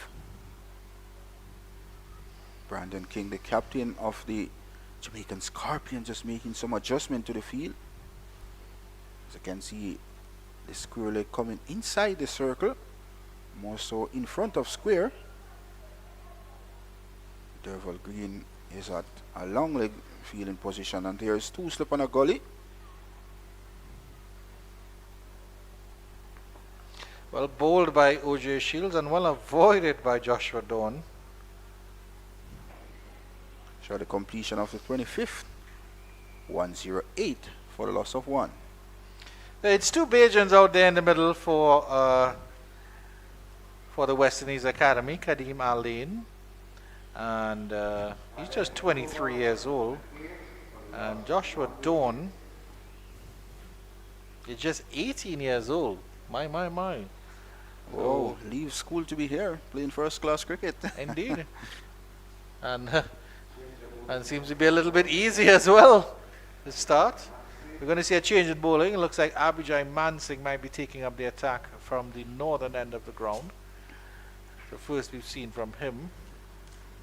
S2: Brandon King, the captain of the Jamaican Scorpion, just making some adjustment to the field. As you can see, the square leg coming inside the circle, more so in front of square. Derval Green is at a long leg fielding position, and there's 2 slip on a gully.
S1: Well bowled by O.J. Shields and well avoided by Joshua Dawn.
S2: Show the completion of the 25th. 108 for the loss of 1.
S1: It's 2 Bajans out there in the middle for the West Indies Academy. Karim Alain, and he's just 23 years old, and Joshua Dawn is just 18 years old. My.
S2: Oh, leave school to be here playing first class cricket.
S1: Indeed. And seems to be a little bit easy as well to start. We're going to see a change in bowling. It looks like Abijay Mansing might be taking up the attack from the northern end of the ground. The first we've seen from him.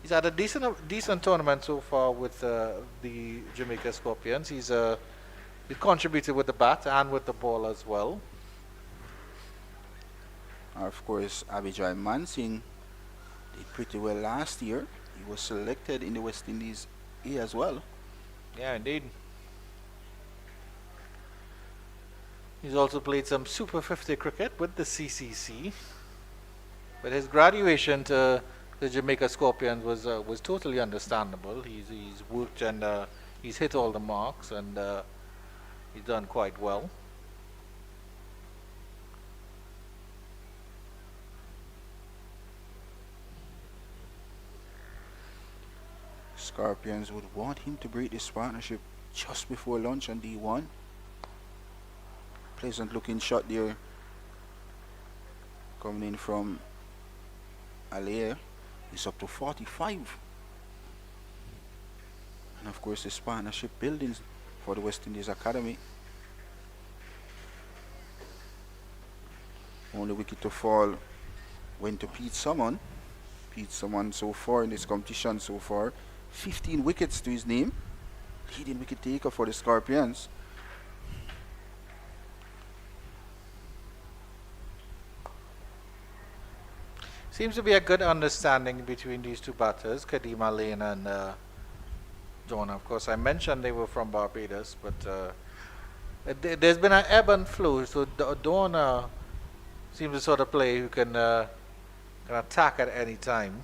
S1: He's had a decent tournament so far with the Jamaica Scorpions. He contributed with the bat and with the ball as well.
S2: Of course, Abijay Mansing did pretty well last year. He was selected in the West Indies A as well.
S1: Yeah, indeed. He's also played some Super 50 cricket with the CCC. But his graduation to the Jamaica Scorpions was totally understandable. He's worked and he's hit all the marks, and he's done quite well.
S2: Scorpions would want him to break this partnership just before lunch on D1. Pleasant looking shot there coming in from Alair. He's up to 45. And of course this partnership building for the West Indies Academy. Only wicket to fall went to Pete Summon. Pete Summon so far in this competition so far, 15 wickets to his name. Leading wicket taker for the Scorpions.
S1: Seems to be a good understanding between these two batters, Kadima Lane and Dawn. Of course, I mentioned they were from Barbados, but there's been an ebb and flow. So Dawn seems the sort of player who can attack at any time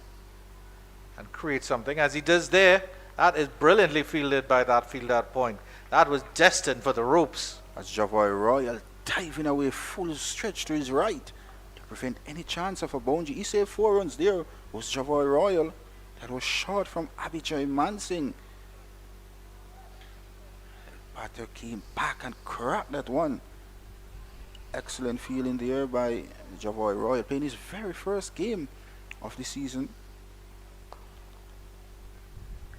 S1: and create something, as he does there. That is brilliantly fielded by that fielder point. That was destined for the ropes.
S2: As Javoy Royal diving away full stretch to his right to prevent any chance of a boundary. He saved 4 runs there. It was Javoy Royal that was short from Abijay Mansingh. Batter came back and cracked that one. Excellent feeling there by Javoy Royal, playing his very first game of the season.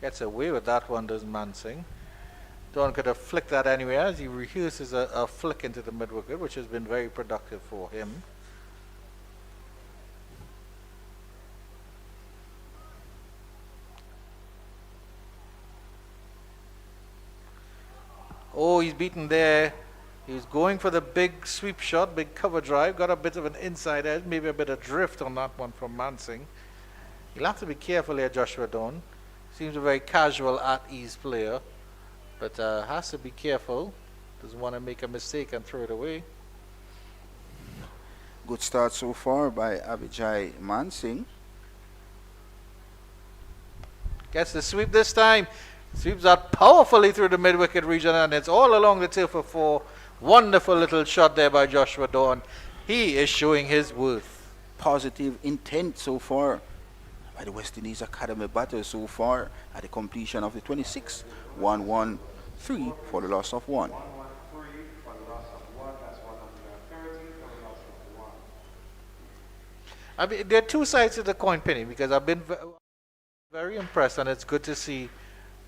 S1: Gets away with that one, does Mansingh. Dawn could have flicked that anywhere as he rehearses a flick into the mid-wicket, which has been very productive for him. Oh, he's beaten there. He was going for the big sweep shot, big cover drive, got a bit of an inside edge, maybe a bit of drift on that one from Mansingh. He'll have to be careful here, Joshua Dawn. Seems a very casual, at-ease player, but has to be careful. Doesn't want to make a mistake and throw it away.
S2: Good start so far by Abijay Mansingh.
S1: Gets the sweep this time. Sweeps that powerfully through the mid-wicket region, and it's all along the tail for 4. Wonderful little shot there by Joshua Dawn. He is showing his worth.
S2: Positive intent so far by the West Indies Academy batters so far at the completion of the 26. 1-1-3 for the loss of 1.
S1: I mean, there are two sides to the coin, Penny, because I've been very impressed, and it's good to see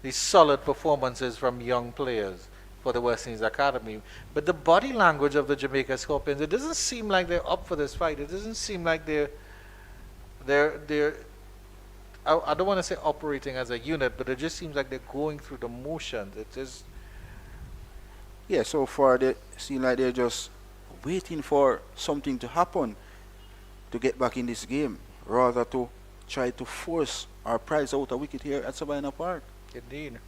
S1: these solid performances from young players for the West Indies Academy. But the body language of the Jamaica Scorpions, it doesn't seem like they're up for this fight. It doesn't seem like they're I don't want to say operating as a unit, but it just seems like they're going through the motions. It just...
S2: Yeah, so far they seem like they're just waiting for something to happen to get back in this game, rather to try to force our prize out a wicket here at Savannah Park.
S1: Indeed.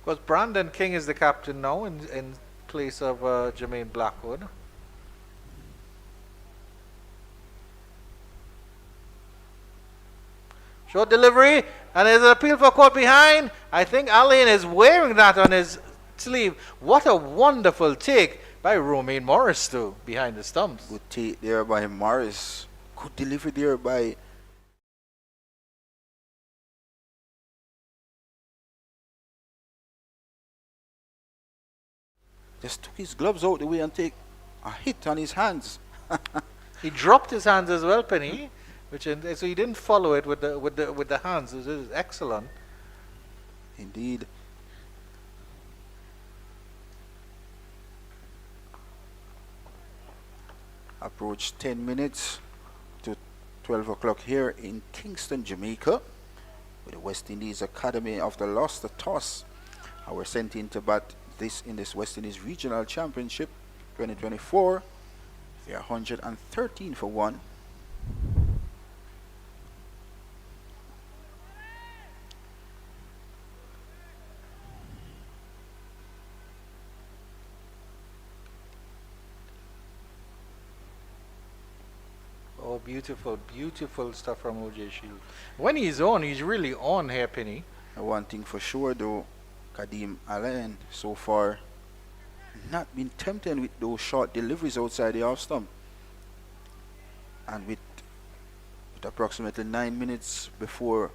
S1: Because Brandon King is the captain now in place of Jermaine Blackwood. Short delivery, and there's an appeal for caught behind. I think Alain is wearing that on his sleeve. What a wonderful take by Romaine Morris too, behind the stumps.
S2: Good take there by Morris. Good delivery there by just took his gloves out the way and take a hit on his hands.
S1: He dropped his hands as well, Penny. So he didn't follow it with the hands. It was excellent.
S2: Indeed. Approach 10 minutes to 12 o'clock here in Kingston, Jamaica, with the West Indies Academy after lost the toss. We're sent in to bat in this West Indies Regional Championship 2024. They are 113 for 1.
S1: Beautiful, beautiful stuff from OJ Shield. When he's on, he's really on here, Penny.
S2: One thing for sure though, Kadeem Allen so far not been tempted with those short deliveries outside the off stump. And with approximately 9 minutes before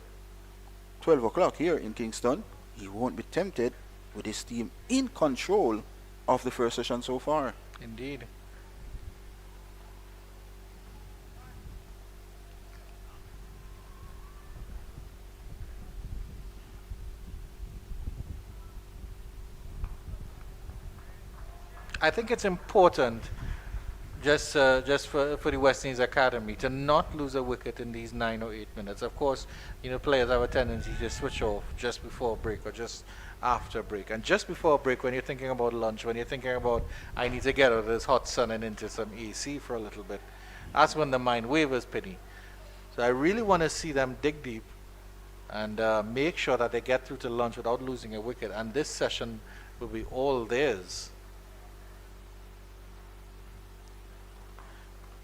S2: 12 o'clock here in Kingston, he won't be tempted with his team in control of the first session so far.
S1: Indeed. I think it's important just for the West Indies Academy to not lose a wicket in these 9 or 8 minutes. Of course, players have a tendency to switch off just before break or just after break. And just before break, when you're thinking about lunch, when you're thinking about, I need to get out of this hot sun and into some AC for a little bit, that's when the mind wavers, Penny. So I really want to see them dig deep and make sure that they get through to lunch without losing a wicket. And this session will be all theirs.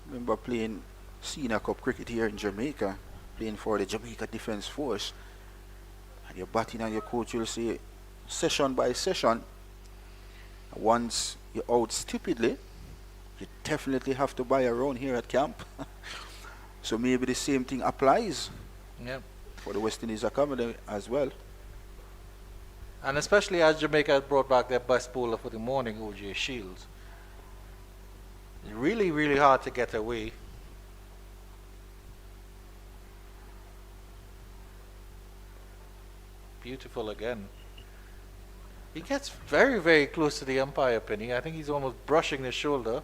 S2: Remember playing Senior Cup cricket here in Jamaica, playing for the Jamaica Defence Force, and you're batting and your coach will say session by session, once you're out stupidly, you definitely have to buy a round here at camp. So maybe the same thing applies for the West Indies Academy as well.
S1: And especially as Jamaica has brought back their best bowler for the morning, OJ Shields. Really, really hard to get away. Beautiful again. He gets very, very close to the umpire, Penny. I think he's almost brushing the shoulder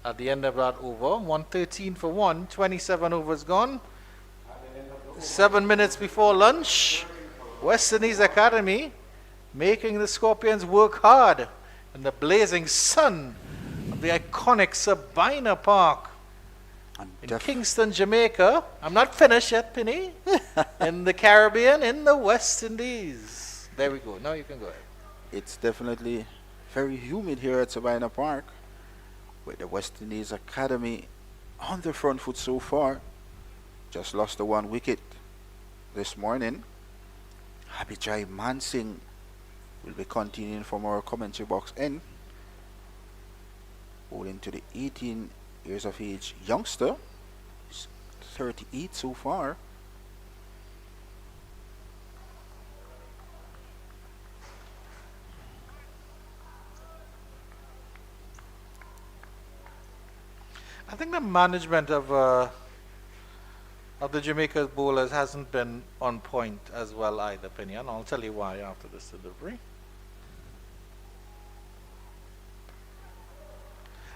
S1: at the end of that over. 113 for 1, 27 overs gone. 7 minutes before lunch. West Indies Academy making the Scorpions work hard in the blazing sun of the iconic Sabina Park in Kingston, Jamaica. I'm not finished yet, Penny. In the Caribbean, in the West Indies. There we go. Now you can go ahead.
S2: It's definitely very humid here at Sabina Park, with the West Indies Academy on the front foot so far. Just lost the 1 wicket this morning. Abhijay Mansingh will be continuing from our commentary box end, bowling to the 18 years of age youngster. He's 38 so far.
S1: I think the management of the Jamaica bowlers hasn't been on point as well either, Penny, and I'll tell you why after this delivery.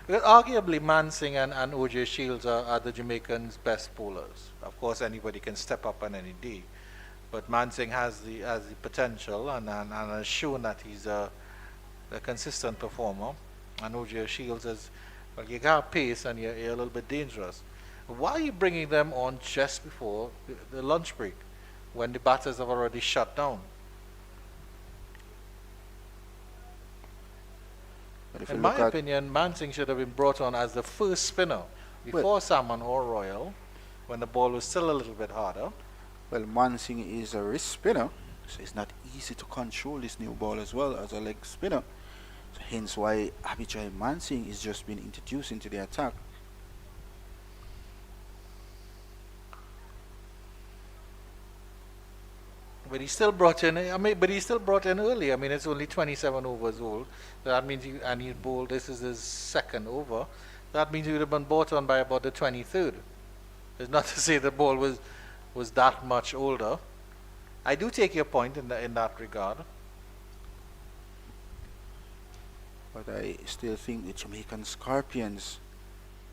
S1: Because arguably Mansingh and OJ Shields are the Jamaicans' best bowlers. Of course, anybody can step up on any day, but Mansingh has the potential and has shown that he's a consistent performer, and OJ Shields is, well, you got pace and you're a little bit dangerous. Why are you bringing them on just before the lunch break, when the batters have already shut down? In my opinion, Mansingh should have been brought on as the first spinner before Salmon or Royal, when the ball was still a little bit harder.
S2: Well, Mansingh is a wrist spinner, so it's not easy to control this new ball as well as a leg spinner. So hence why Abhijay Mansingh is just being introduced into the attack.
S1: But he still brought in. Early. I mean, it's only 27 overs old. That means he bowled. This is his second over. That means he would have been brought on by about the 23rd. It's not to say the ball was that much older. I do take your point in that regard.
S2: But I still think the Jamaican Scorpions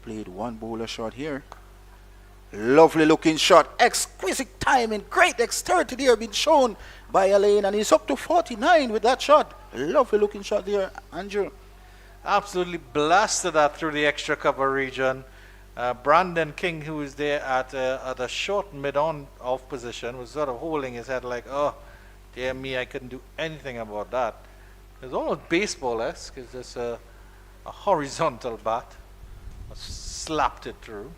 S2: played one bowler shot here. Lovely looking shot, exquisite timing, great dexterity there being shown by Elaine, and he's up to 49 with that shot. Lovely looking shot there, Andrew.
S1: Absolutely blasted that through the extra cover region. Brandon King, who was there at a short mid-on off position, was sort of holding his head like, oh, dear me, I couldn't do anything about that. It was almost baseball-esque. It's just a horizontal bat. Slapped it through.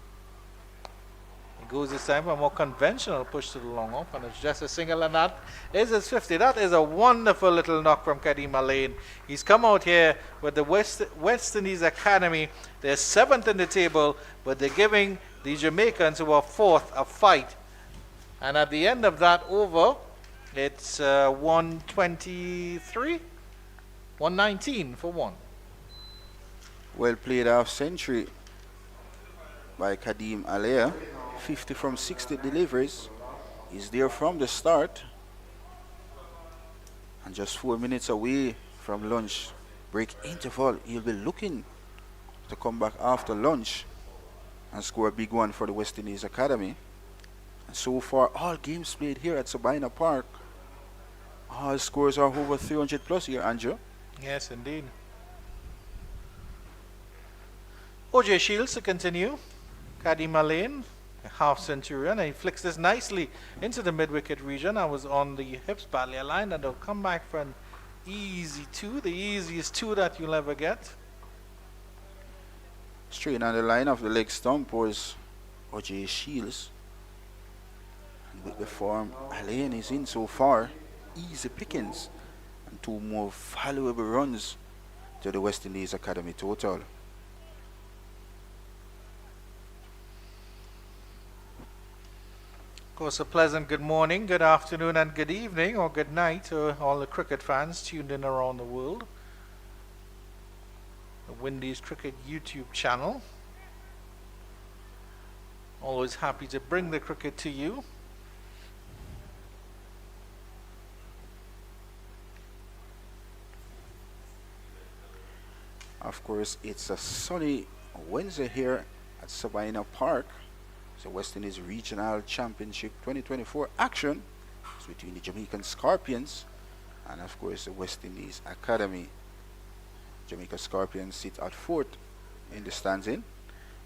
S1: He goes this time for a more conventional push to the long off, and it's just a single, and that is his 50. That is a wonderful little knock from Kadeem Alain. He's come out here with the West Indies Academy. They're 7th in the table, but they're giving the Jamaicans, who are 4th, a fight. And at the end of that over, it's 123, 119 for one.
S2: Well played half century by Kadeem Alea. 50 from 60 deliveries. He's there from the start. And just 4 minutes away from lunch break interval. He'll be looking to come back after lunch and score a big one for the West Indies Academy. And so far, all games played here at Sabina Park, all scores are over 300 plus here, Andrew.
S1: Yes, indeed. OJ Shields to continue. Kadeem Alain, a half centurion, and he flicks this nicely into the mid-wicket region. I was on the hips badly aligned, and they'll come back for an easy two, the easiest two that you'll ever get.
S2: Straight on the line of the leg stump was OJ Shields. And with the form Alain is in so far, easy pickings and 2 more valuable runs to the West Indies Academy total.
S1: Of course, a pleasant good morning, good afternoon, and good evening, or good night to all the cricket fans tuned in around the world. The Windies Cricket YouTube channel. Always happy to bring the cricket to you.
S2: Of course, it's a sunny Wednesday here at Sabina Park. The West Indies Regional Championship 2024 action is between the Jamaican Scorpions and of course the West Indies Academy. Jamaica Scorpions sit at 4th in the standing,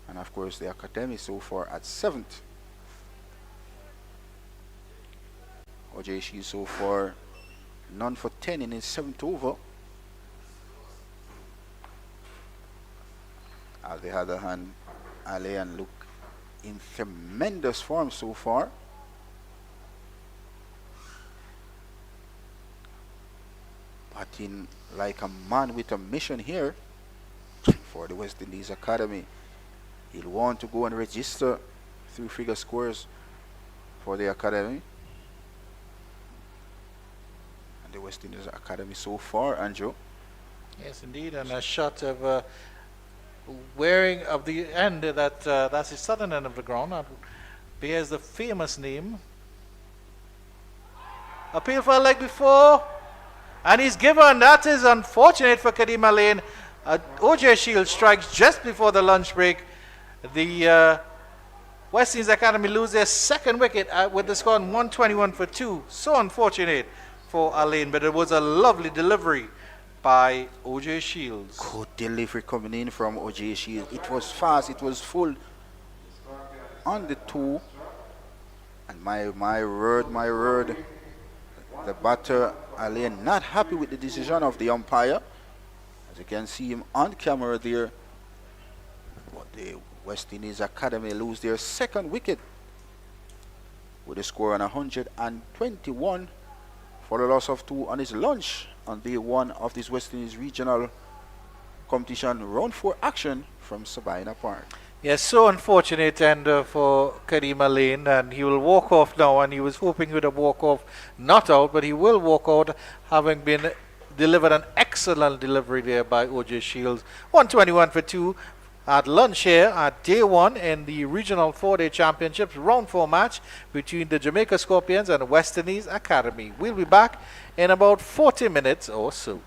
S2: and of course the Academy so far at 7th. OJ Shields so far none for 10 in his 7th over. On the other hand, Alain look in tremendous form so far. Batting like a man with a mission here for the West Indies Academy. He'll want to go and register 3-figure scores for the Academy. And the West Indies Academy so far, Andrew.
S1: Yes, indeed, and a shot of wearing of the end that's the southern end of the ground. That bears the famous name. Appeal for a leg before, and he's given. That is unfortunate for Kadeem Alain. OJ Shields strikes just before the lunch break. The West Indies Academy lose their 2nd wicket with the score 121 for 2. So unfortunate for Alain, but it was a lovely delivery by OJ Shields.
S2: Good delivery coming in from OJ Shields. It was fast, it was full on the toe. And my word, the batter Alain not happy with the decision of the umpire. As you can see him on camera there. But the West Indies Academy lose their 2nd wicket with a score on 121 for the loss of 2 on his lunch on day 1 of this West Indies regional competition round 4 action from Sabina Park.
S1: Yes, so unfortunate end for Kadeem Alain, and he will walk off now, and he was hoping he would have walked off not out, but he will walk out having been delivered an excellent delivery there by OJ Shields. 121 for 2 at lunch here at day 1 in the regional 4-day championships round 4 match between the Jamaica Scorpions and the West Indies Academy. We'll be back in about 40 minutes or so.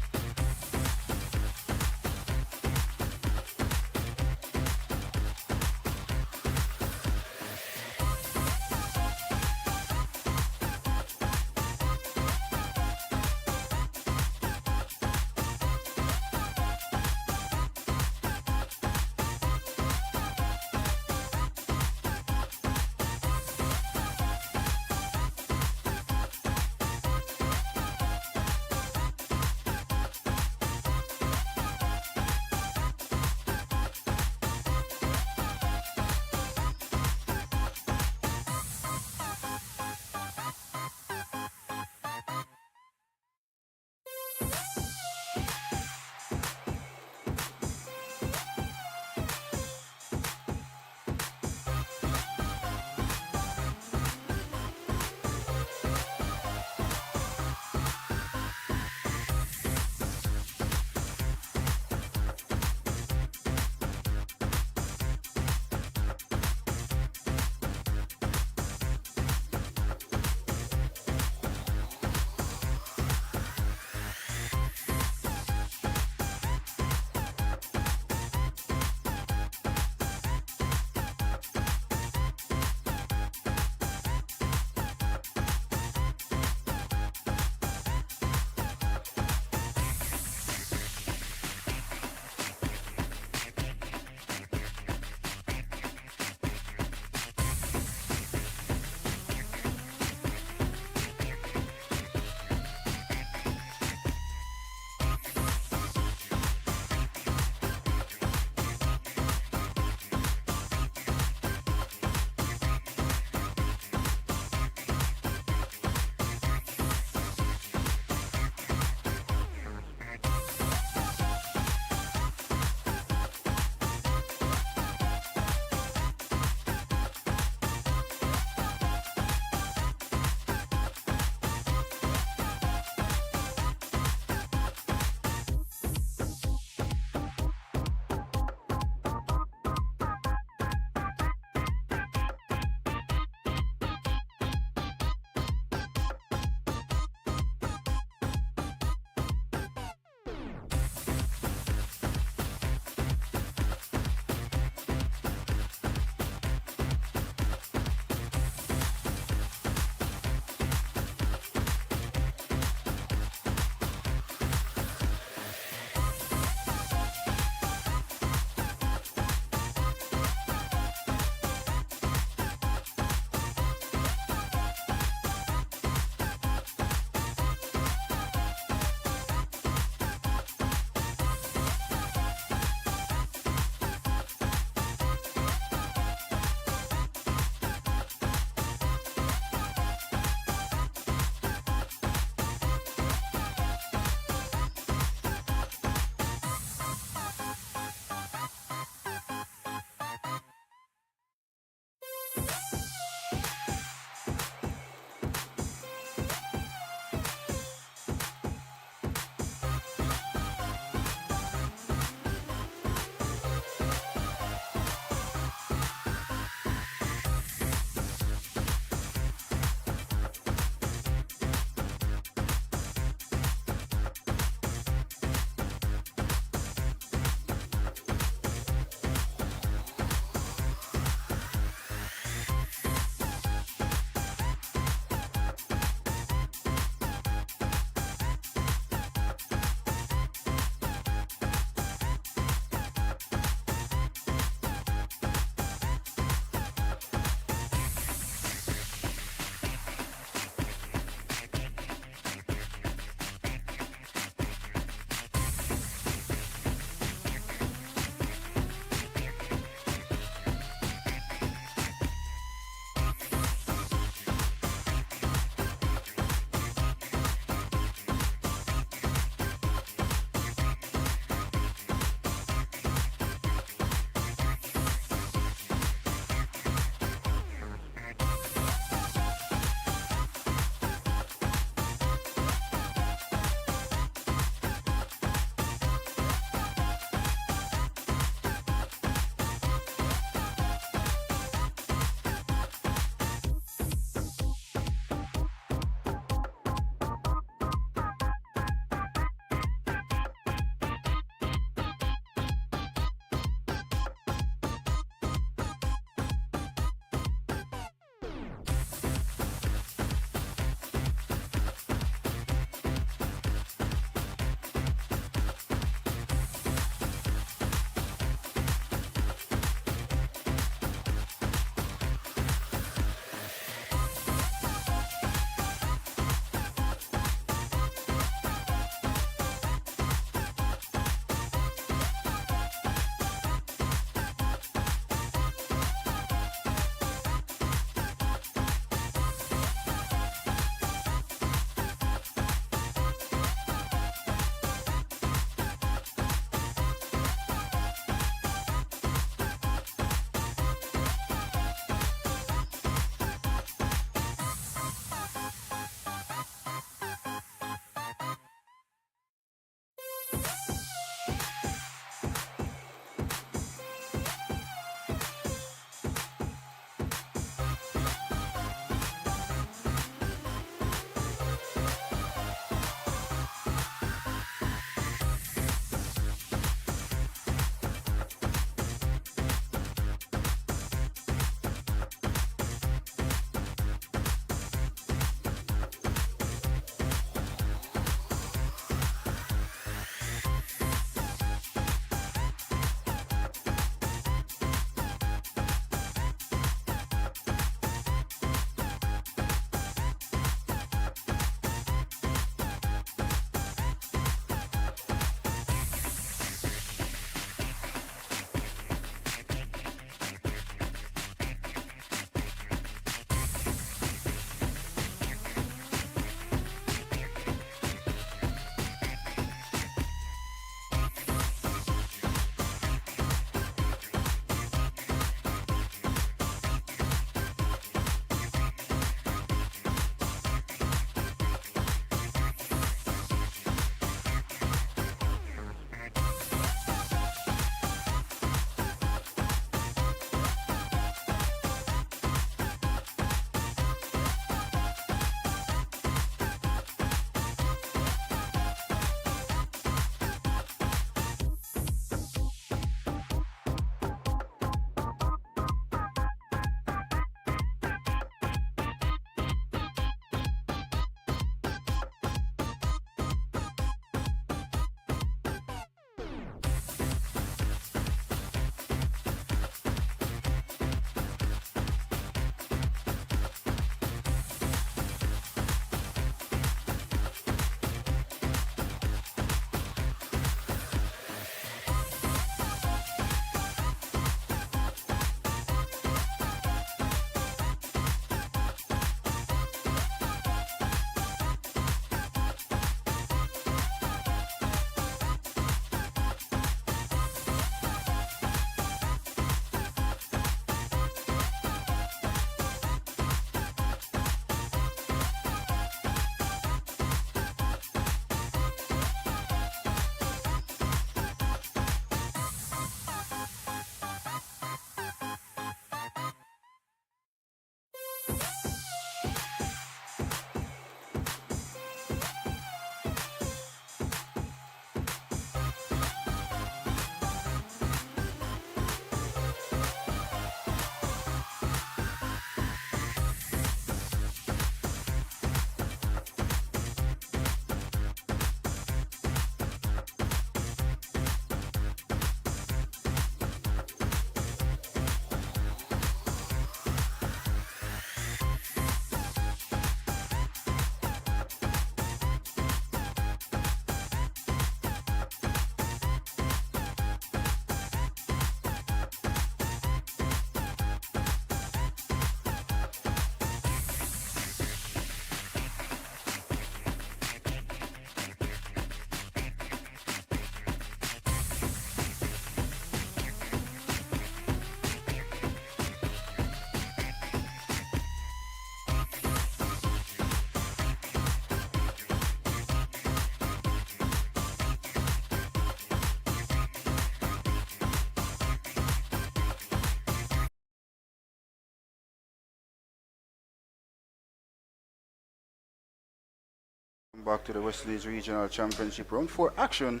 S2: back to the West Indies Regional Championship Round 4 action.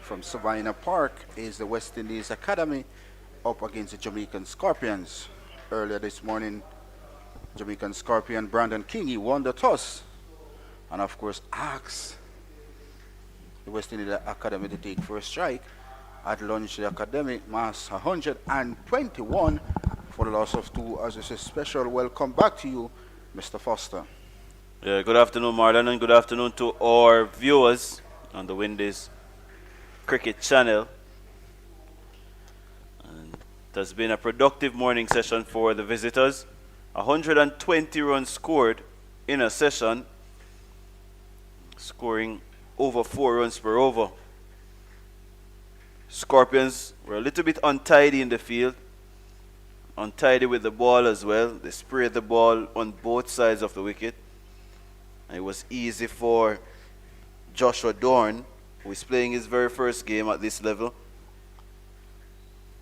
S2: From Savannah Park is the West Indies Academy up against the Jamaican Scorpions. Earlier this morning, Jamaican Scorpion Brandon King, he won the toss and of course asked the West Indies Academy to take first strike. At lunch, the Academy mass 121 for the loss of 2. As it's a special welcome back to you, Mr. Foster.
S3: Yeah, good afternoon, Marlon, and good afternoon to our viewers on the Windies Cricket Channel. And it has been a productive morning session for the visitors. 120 runs scored in a session, scoring over 4 runs per over. Scorpions were a little bit untidy in the field, untidy with the ball as well. They sprayed the ball on both sides of the wicket. And it was easy for Joshua Dorn, who is playing his very first game at this level.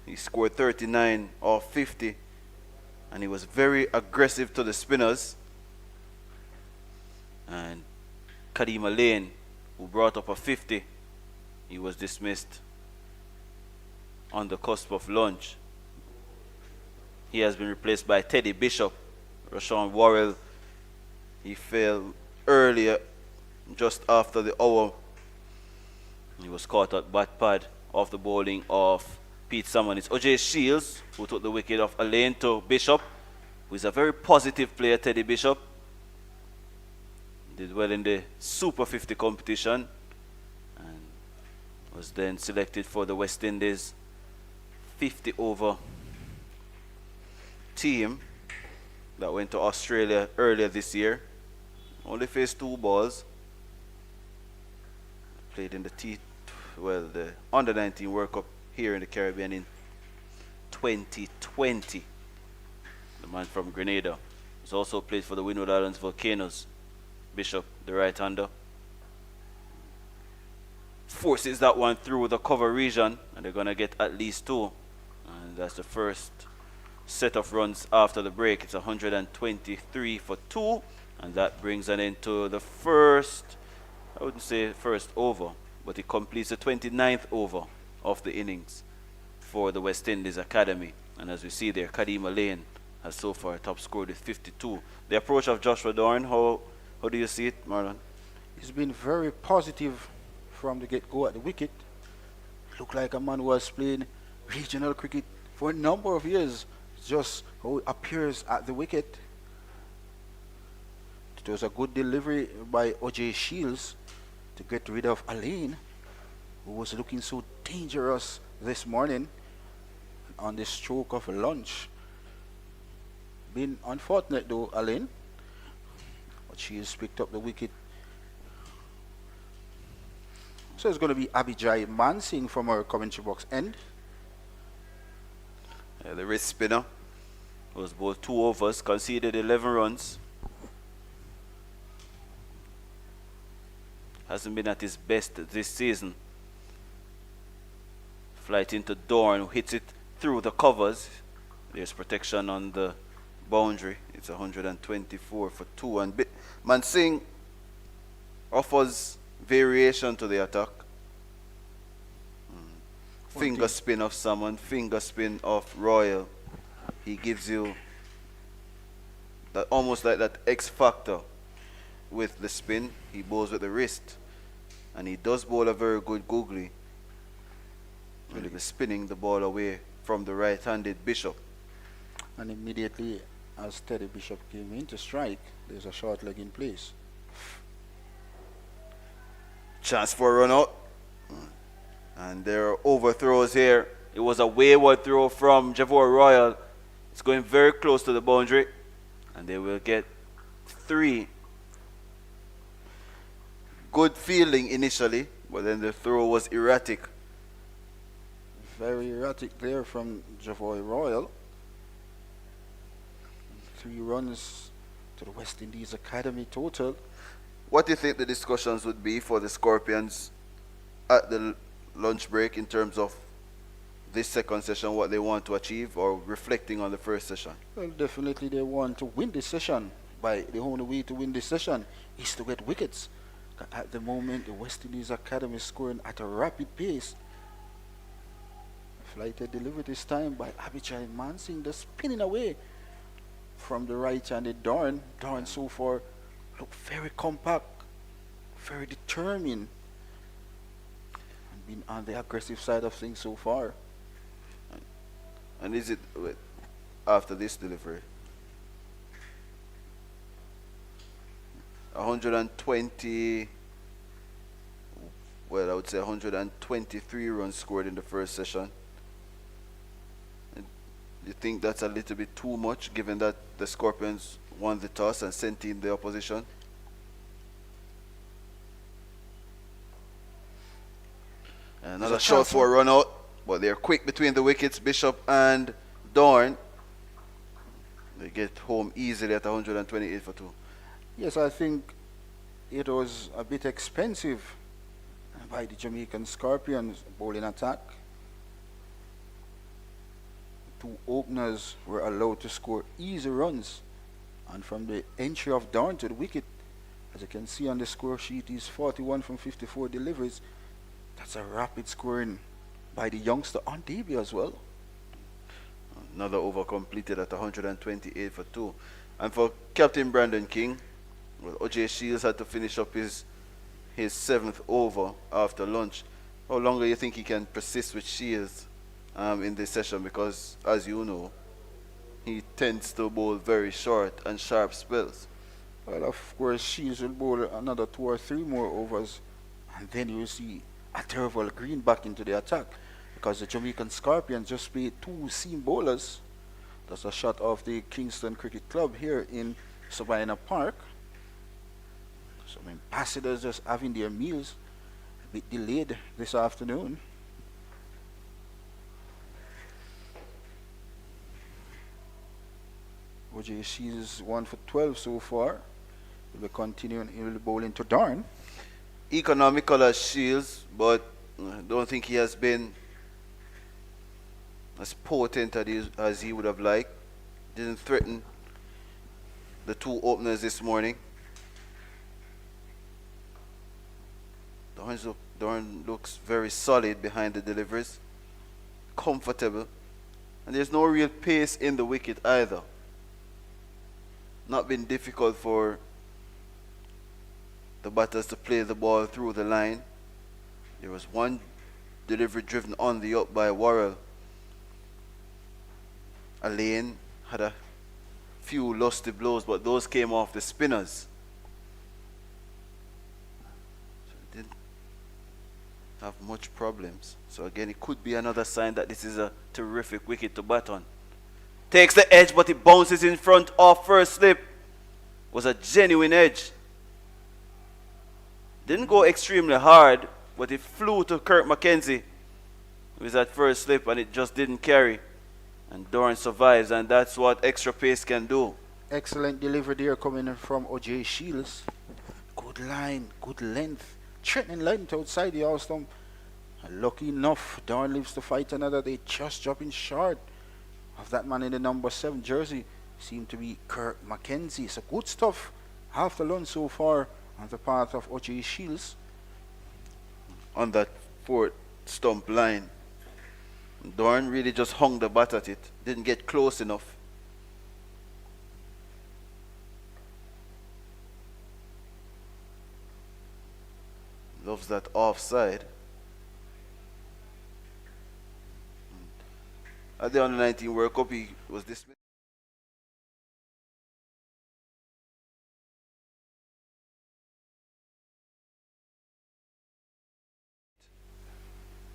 S3: He scored 39 off 50, and he was very aggressive to the spinners. And Kadima Lane, who brought up a 50, he was dismissed on the cusp of lunch. He has been replaced by Teddy Bishop. Rashawn Worrell, he fell earlier, just after the hour. He was caught at bat pad off the bowling of Pete Salmon. It's O.J. Shields who took the wicket off Alain to Bishop, who is a very positive player, Teddy Bishop. Did well in the Super 50 competition and was then selected for the West Indies 50 over team that went to Australia earlier this year. Only faced 2 balls. Played in the Under-19 World Cup here in the Caribbean in 2020. The man from Grenada. He's also played for the Windward Islands Volcanoes. Bishop, the right-hander, forces that one through the cover region, and they're going to get at least 2. And that's the first set of runs after the break. It's 123 for 2, and that brings an end to the first, I wouldn't say first over, but it completes the 29th over of the innings for the West Indies Academy. And as we see there, Kadima Lane has so far top scored with 52. The approach of Joshua Dorn, how do you see it, Marlon?
S2: He's been very positive from the get-go at the wicket. Looked like a man who was playing regional cricket for a number of years. Just how it appears at the wicket. It was a good delivery by O.J. Shields to get rid of Alain, who was looking so dangerous this morning on the stroke of lunch. Been unfortunate though, Alain. But she has picked up the wicket. So it's going to be Abijay Mansingh from our commentary box end.
S3: The wrist spinner was both 2 overs, conceded 11 runs. Hasn't been at his best this season. Flight into Dorn, who hits it through the covers. There's protection on the boundary. It's 124 for 2. And Mansingh offers variation to the attack. Finger spin of Salmon, finger spin of Royal. He gives you that almost like that X factor with the spin. He bowls with the wrist. And he does bowl a very good googly. Really be spinning the ball away from the right-handed Bishop.
S2: And immediately as Teddy Bishop came in to strike, there's a short leg in place.
S3: Chance for a run out. And there are overthrows here. It was a wayward throw from Javor Royal. It's going very close to the boundary. And they will get 3. Good fielding initially, but then the throw was erratic.
S2: Very erratic there from Javor Royal. 3 runs to the West Indies Academy total.
S3: What do you think the discussions would be for the Scorpions at the lunch break in terms of this second session, what they want to achieve, or reflecting on the first session?
S2: Well, definitely they want to win this session. The only way to win this session is to get wickets. At the moment, the West Indies Academy is scoring at a rapid pace. Flighted delivery this time by Abhichai Mansingh, just spinning away from the right-handed Dorn. Dorn so far look very compact, very determined, and been on the aggressive side of things so far.
S3: And is it after this delivery? 120, well, I would say 123 runs scored in the first session. And you think that's a little bit too much, given that the Scorpions won the toss and sent in the opposition? Another shot for a run out, but they're quick between the wickets, Bishop and Dorn. They get home easily at 128 for 2.
S2: Yes, I think it was a bit expensive by the Jamaican Scorpions bowling attack. Two openers were allowed to score easy runs, and from the entry of Dorn to the wicket, as you can see on the score sheet, is 41 from 54 deliveries. That's a rapid scoring by the youngster on debut as well.
S3: Another over completed at 128 for 2. And for Captain Brandon King, well, O.J. Shields had to finish up his 7th over after lunch. How long do you think he can persist with Shields in this session? Because, as you know, he tends to bowl very short and sharp spells.
S2: Well, of course, Shields will bowl another 2 or 3 more overs, and then you'll see a terrible Green back into the attack, because the Jamaican Scorpions just played 2 seam bowlers. That's a shot of the Kingston Cricket Club here in Sabina Park. Some ambassadors just having their meals a bit delayed this afternoon. O.J. Shields 1 for 12 so far. He'll be continuing, he'll be bowling to Dorn.
S3: Economical as Shields, but I don't think he has been as potent as he would have liked. Didn't threaten the 2 openers this morning. Dorn looks very solid behind the deliveries, comfortable, and there's no real pace in the wicket either. Not been difficult for the batters to play the ball through the line. There was one delivery driven on the up by Worrell. Alain had a few lusty blows, but those came off the spinners. So it didn't have much problems. So again, it could be another sign that this is a terrific wicket to bat on. Takes the edge, but it bounces in front of first slip. Was a genuine edge. Didn't go extremely hard, but it flew to Kirk Mackenzie. It was at first slip and it just didn't carry. And Dorn survives, and that's what extra pace can do.
S2: Excellent delivery there coming in from O.J. Shields. Good line, good length. Threatening length outside the off stump. And lucky enough, Dorn lives to fight another. They just dropping short of that man in the number 7 jersey. Seemed to be Kirk Mackenzie. So good stuff after lunch so far on the part of O.J. Shields.
S3: On that 4th stump line, Dorn really just hung the bat at it. Didn't get close enough. Loves that offside. At the Under-19 World Cup, he was dismissed.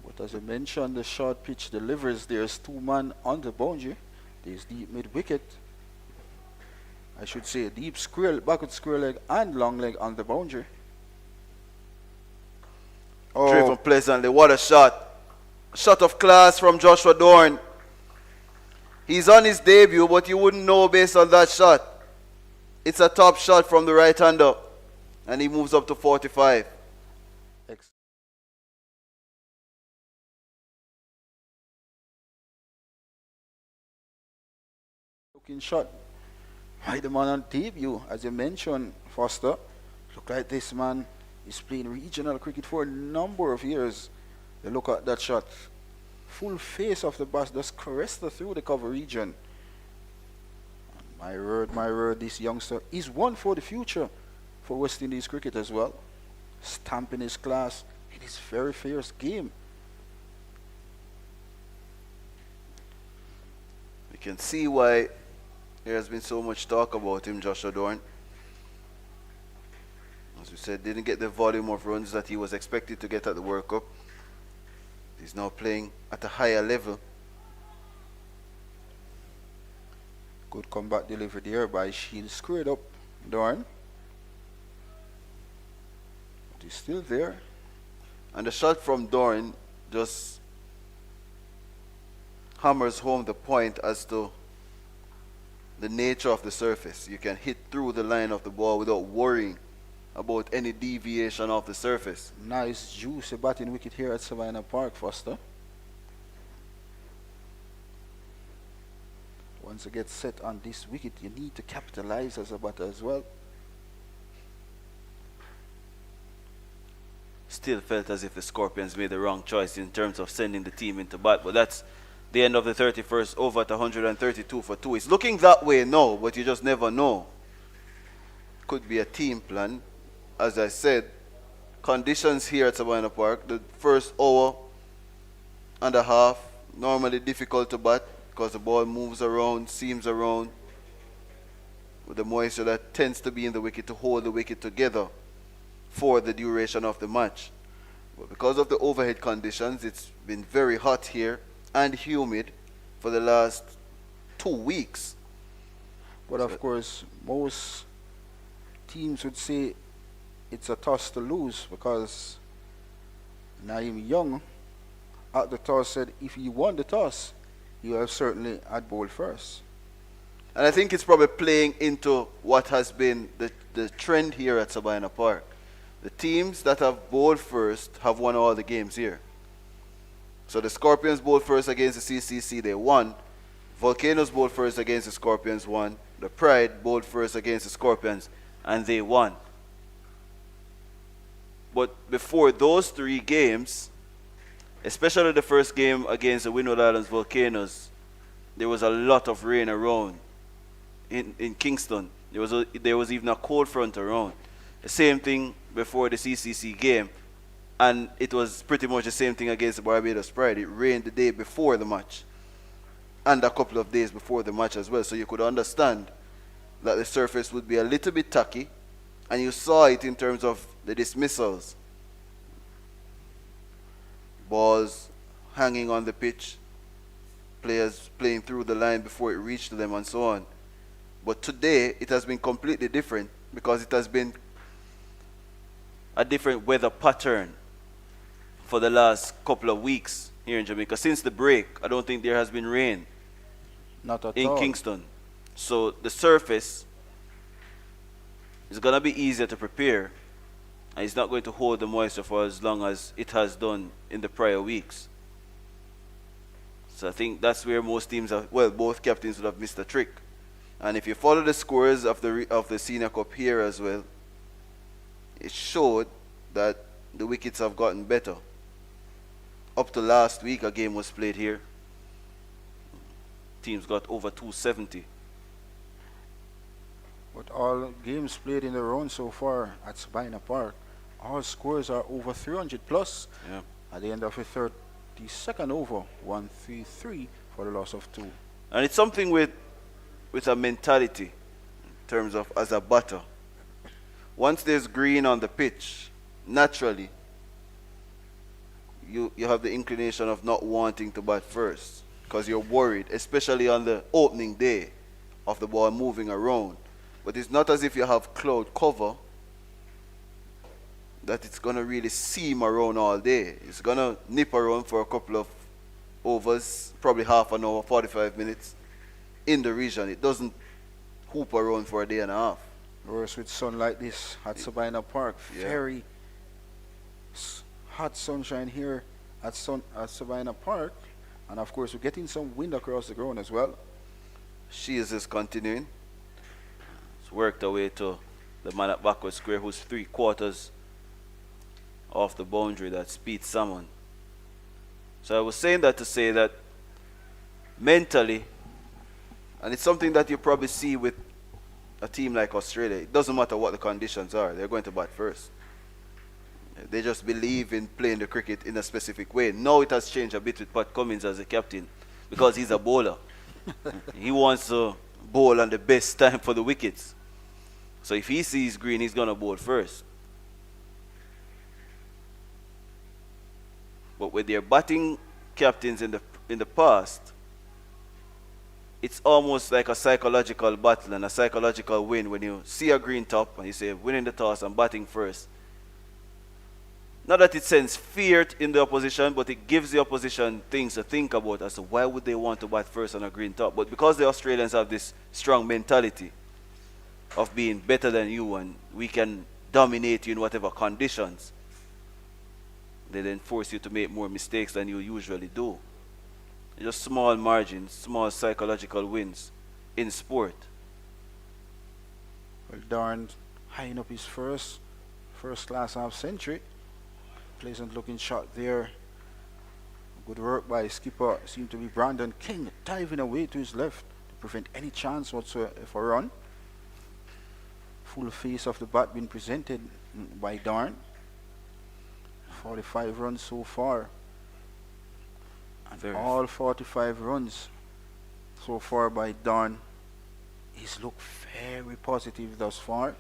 S2: But as I mentioned, the short pitch delivers. There's 2 men on the boundary. There's deep mid wicket. I should say deep square, backward square leg and long leg on the boundary.
S3: Driven pleasantly. What a shot. Shot of class from Joshua Dorn. He's on his debut, but you wouldn't know based on that shot. It's a top shot from the right-hander. And he moves up to 45.
S2: Looking shot by the man on debut, as you mentioned, Foster. Look like this man He's playing regional cricket for a number of years. You look at that shot. Full face of the bat just caressed her through the cover region. My word, this youngster is one for the future for West Indies cricket as well. Stamping his class in his very first game.
S3: You can see why there has been so much talk about him, Joshua Dorn. As we said, didn't get the volume of runs that he was expected to get at the World Cup. He's now playing at a higher level.
S2: Good comeback delivery there by Shield. Squared up Dorn. But he's still there.
S3: And the shot from Dorn just hammers home the point as to the nature of the surface. You can hit through the line of the ball without worrying about any deviation of the surface.
S2: Nice juicy batting wicket here at Savannah Park, Foster. Once you get set on this wicket, you need to capitalize as a batter as well.
S3: Still felt as if the Scorpions made the wrong choice in terms of sending the team into bat, but that's the end of the 31st over at 132 for 2. It's looking that way now, but you just never know. Could be a team plan. As I said, conditions here at Savannah Park, the first hour and a half, normally difficult to bat because the ball moves around, seams around, with the moisture that tends to be in the wicket to hold the wicket together for the duration of the match. But because of the overhead conditions, it's been very hot here and humid for the last 2 weeks.
S2: But of course, most teams would say it's a toss to lose because Naeem Young at the toss said if he won the toss, he would have certainly had bowled first.
S3: And I think it's probably playing into what has been the trend here at Savannah Park. The teams that have bowled first have won all the games here. So the Scorpions bowled first against the CCC, they won. Volcanoes bowled first against the Scorpions, won. The Pride bowled first against the Scorpions, and they won. But before those 3 games, especially the first game against the Windward Islands Volcanoes, there was a lot of rain around in Kingston. There was even a cold front around. The same thing before the CCC game, and it was pretty much the same thing against the Barbados Pride. It rained the day before the match and a couple of days before the match as well, so you could understand that the surface would be a little bit tacky, and you saw it in terms of the dismissals. Balls hanging on the pitch, players playing through the line before it reached them and so on. But today it has been completely different because it has been a different weather pattern for the last couple of weeks here in Jamaica. Since the break, I don't think there has been rain
S2: Not at
S3: in
S2: all.
S3: Kingston. So the surface is going to be easier to prepare, and it's not going to hold the moisture for as long as it has done in the prior weeks. So I think that's where most teams are, well, both captains would have missed a trick. And if you follow the scores of the Senior Cup here as well, it showed that the wickets have gotten better. Up to last week, a game was played here. Teams got over 270.
S2: But all games played in the round so far at Sabina Park, all scores are over 300 plus.
S3: Yeah.
S2: At the end of the 32nd over, 1-3-3 for the loss of 2.
S3: And it's something with a mentality in terms of as a batter. Once there's green on the pitch, naturally, you have the inclination of not wanting to bat first because you're worried, especially on the opening day of the ball moving around. But it's not as if you have cloud cover that it's going to really seam around all day. It's going to nip around for a couple of overs, probably half an hour, 45 minutes in the region. It doesn't hoop around for a day and a half.
S2: Whereas with sun like this at Sabina Park,
S3: Yeah.
S2: very hot sunshine here at Sabina Park. And of course, we're getting some wind across the ground as well.
S3: Shields is continuing. It's worked away to the man at backward square who's 3/4 off the boundary that Speed summoned. So I was saying that to say that mentally, and it's something that you probably see with a team like Australia, it doesn't matter what the conditions are, they're going to bat first. They just believe in playing the cricket in a specific way. Now it has changed a bit with Pat Cummins as a captain because he's a bowler. He wants to bowl on the best time for the wickets. So if he sees green, he's going to bowl first. But with their batting captains in the past, it's almost like a psychological battle and a psychological win when you see a green top and you say, winning the toss and batting first. Not that it sends fear in the opposition, but it gives the opposition things to think about as to why would they want to bat first on a green top. But because the Australians have this strong mentality of being better than you and we can dominate you in whatever conditions, they then force you to make more mistakes than you usually do. Just small margins, small psychological wins in sport.
S2: Well, Darn high up his first class half century. Pleasant looking shot there. Good work by skipper. Seemed to be Brandon King diving away to his left to prevent any chance whatsoever for a run. Full face of the bat being presented by Darn. 45 runs so far. And all 45 runs so far by Darn. He's looked very positive thus far.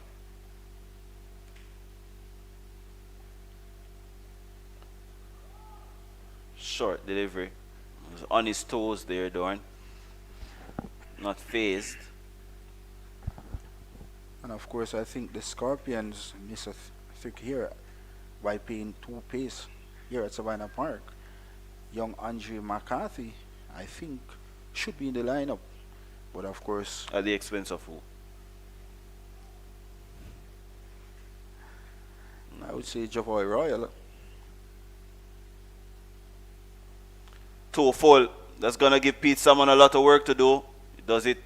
S3: Short delivery. He was on his toes there, Dorn. Not phased.
S2: And of course, I think the Scorpions miss a trick here by paying 2 pace here at Savannah Park. Young Andre McCarthy, I think, should be in the lineup. But of course,
S3: At the expense of who?
S2: I would say Javoy Royal.
S3: 2 full. That's going to give Pete Salmon a lot of work to do. He does it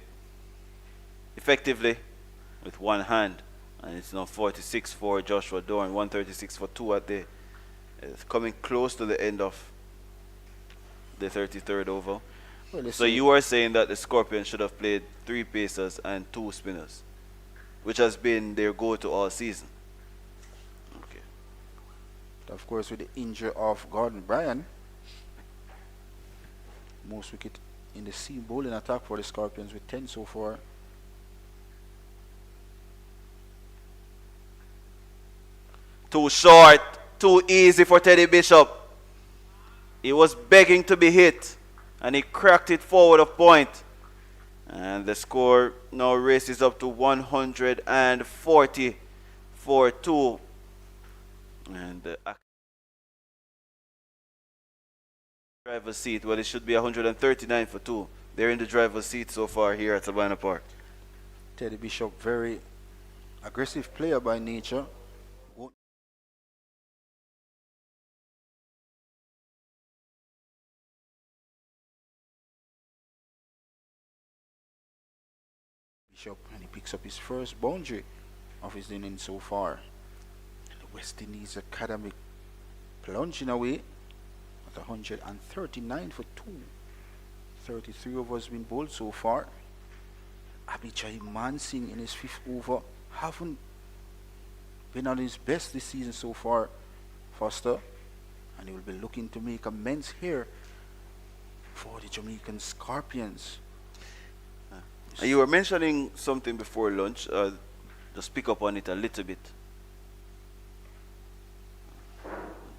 S3: effectively with one hand. And it's now 46 for Joshua Dorn, 136 for 2 at the. It's coming close to the end of the 33rd over.
S2: Well,
S3: So you are saying that the Scorpions should have played 3 pacers and 2 spinners, which has been their go-to all season. Okay.
S2: of course, with the injury of Gordon Bryan, most wicket in the seam bowling attack for the Scorpions with 10 so far.
S3: Too short, too easy for Teddy Bishop. He was begging to be hit, and he cracked it forward of point. And the score now races up to 140 for 2. And the driver's seat, well, it should be 139 for 2. They're in the driver's seat so far here at Savannah Park.
S2: Teddy Bishop, very aggressive player by nature. Bishop, and he picks up his first boundary of his innings so far. And the West Indies Academy plunging away at 139 for 2. 33 overs been bowled so far. Abhichai Mansingh in his 5th over haven't been on his best this season so far, Foster, and he will be looking to make amends here for the Jamaican Scorpions.
S3: You were mentioning something before lunch. Just pick up on it a little bit.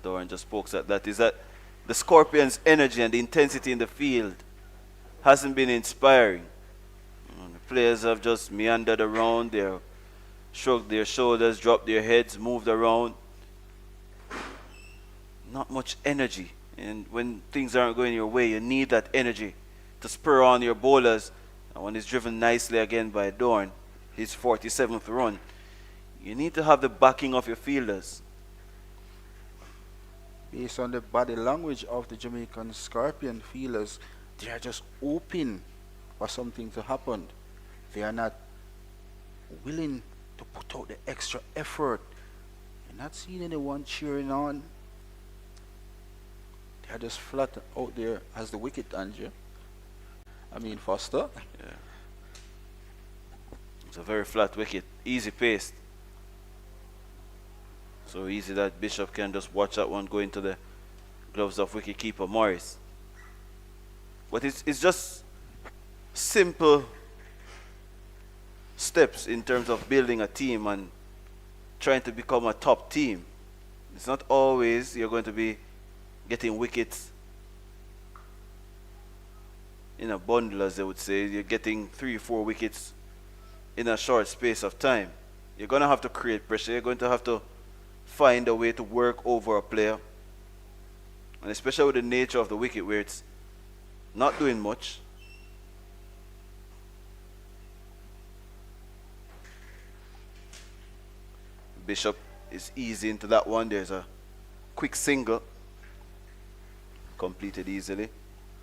S3: Doran just spoke at that. Is that the Scorpions' energy and the intensity in the field hasn't been inspiring. The players have just meandered around. They shrugged their shoulders, dropped their heads, moved around. Not much energy. And when things aren't going your way, you need that energy to spur on your bowlers. And when it's driven nicely again by Dorn, his 47th run, you need to have the backing of your fielders.
S2: Based on the body language of the Jamaican Scorpion fielders, they are just hoping for something to happen. They are not willing to put out the extra effort, Not seeing anyone cheering on. They're just flat out there as the wicket, Andrew. I mean, Foster.
S3: Yeah. It's a very flat wicket, easy paced. So easy that Bishop can just watch that one go into the gloves of wicketkeeper Morris. But it's just simple steps in terms of building a team and trying to become a top team. It's not always you're going to be getting wickets in a bundle, as they would say. You're getting 3-4 wickets in a short space of time. You're going to have to create pressure. You're going to have to find a way to work over a player. And especially with the nature of the wicket where it's not doing much. Bishop is easy into that one. There's a quick single. Completed easily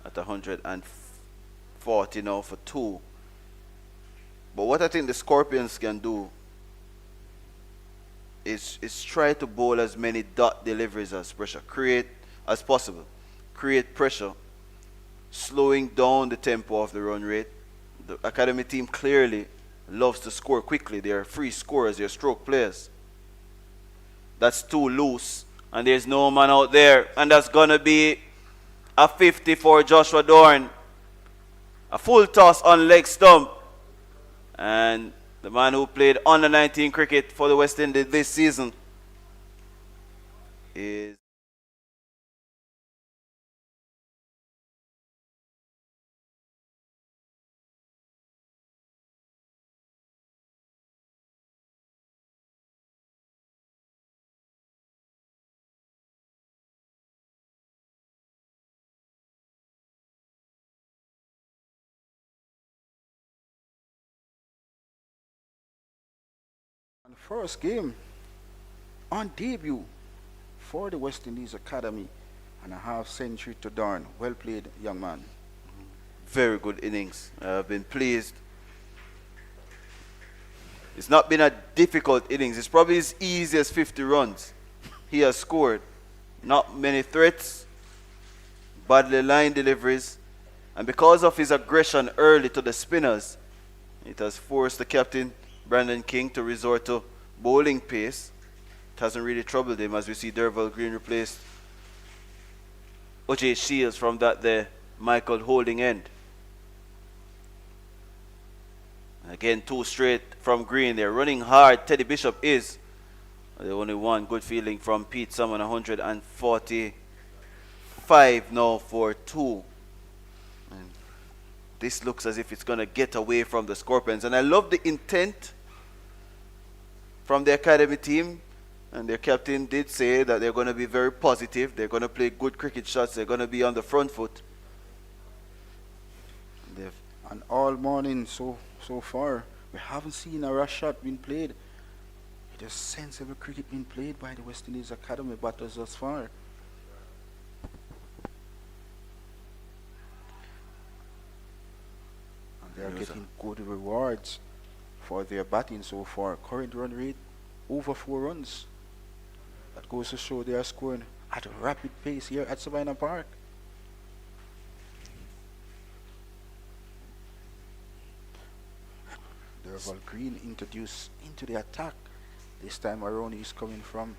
S3: at 140 now for 2. But what I think the Scorpions can do is try to bowl as many dot deliveries as possible. Create pressure, slowing down the tempo of the run rate. The academy team clearly loves to score quickly. They are free scorers, they're stroke players. That's too loose, and there's no man out there, and that's gonna be a 50 for Joshua Dorn. A full toss on leg stump. And the man who played under 19 cricket for the West Indies this season is
S2: First game on debut for the West Indies Academy and a half century to Darn. Well played, young man.
S3: very good innings. I've been pleased. It's not been a difficult innings. It's probably as easy as 50 runs. He has scored. Not many threats, badly lined deliveries, and because of his aggression early to the spinners, it has forced the captain, Brandon King, to resort to bowling pace. It hasn't really troubled him, as we see Derval Green replaced O.J. Shields from that there Michael holding end. Again, 2 straight from Green. They're running hard. Teddy Bishop is. The only one good feeling from Pete Salmon, 145 now for 2. And this looks as if it's going to get away from the Scorpions. And I love the intent from the academy team. And their captain did say that they're going to be very positive. They're going to play good cricket shots. They're going to be on the front foot.
S2: And all morning so far, we haven't seen a rush shot being played. It is sensible cricket being played by the West Indies Academy batters thus far. And they are getting good rewards for their batting so far. Current run rate over 4 runs. That goes to show they are scoring at a rapid pace here at Savannah Park. Derval Green introduced into the attack. This time around he's coming from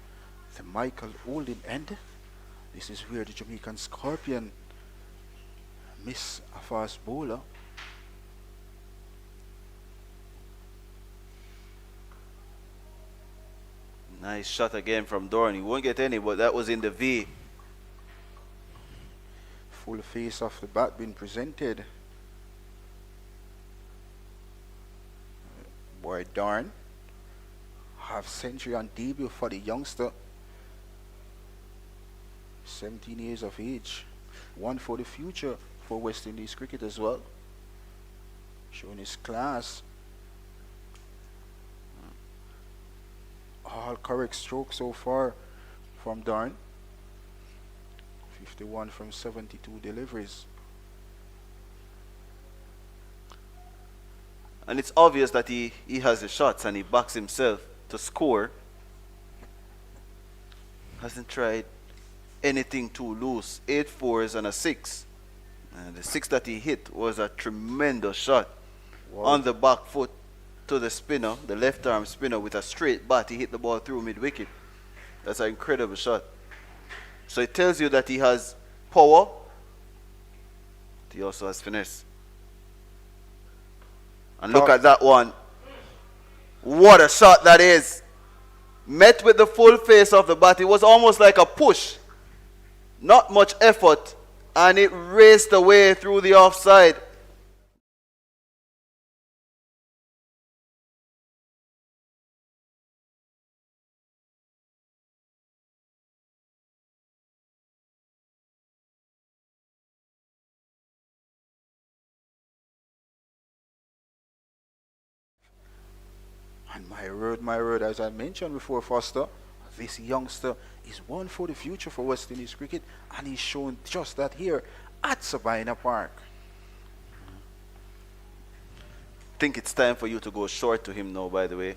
S2: the Michael Oldham end. This is where the Jamaican Scorpion miss a fast bowler.
S3: Nice shot again from Dorn. He won't get any, but that was in the V.
S2: Full face of the bat being presented. Boy, Darn. Half century on debut for the youngster. 17 years of age. One for the future for West Indies cricket as well. Showing his class. All correct strokes so far from Darn. 51 from 72 deliveries.
S3: And it's obvious that he has the shots and he backs himself to score. hasn't tried anything too loose. 8 4s and a 6. And the 6 that he hit was a tremendous shot
S2: Wow.
S3: on the back foot to the spinner, the left arm spinner with a straight bat. He hit the ball through mid wicket. That's an incredible shot. So it tells you that he has power. He also has finesse. And look at that one. What a shot that is. Met with the full face of the bat. It was almost like a push. Not much effort. And it raced away through the offside.
S2: And my word, as I mentioned before, Foster, this youngster is one for the future for West Indies cricket, and he's shown just that here at Sabina Park.
S3: I think it's time for you to go short to him now, by the way.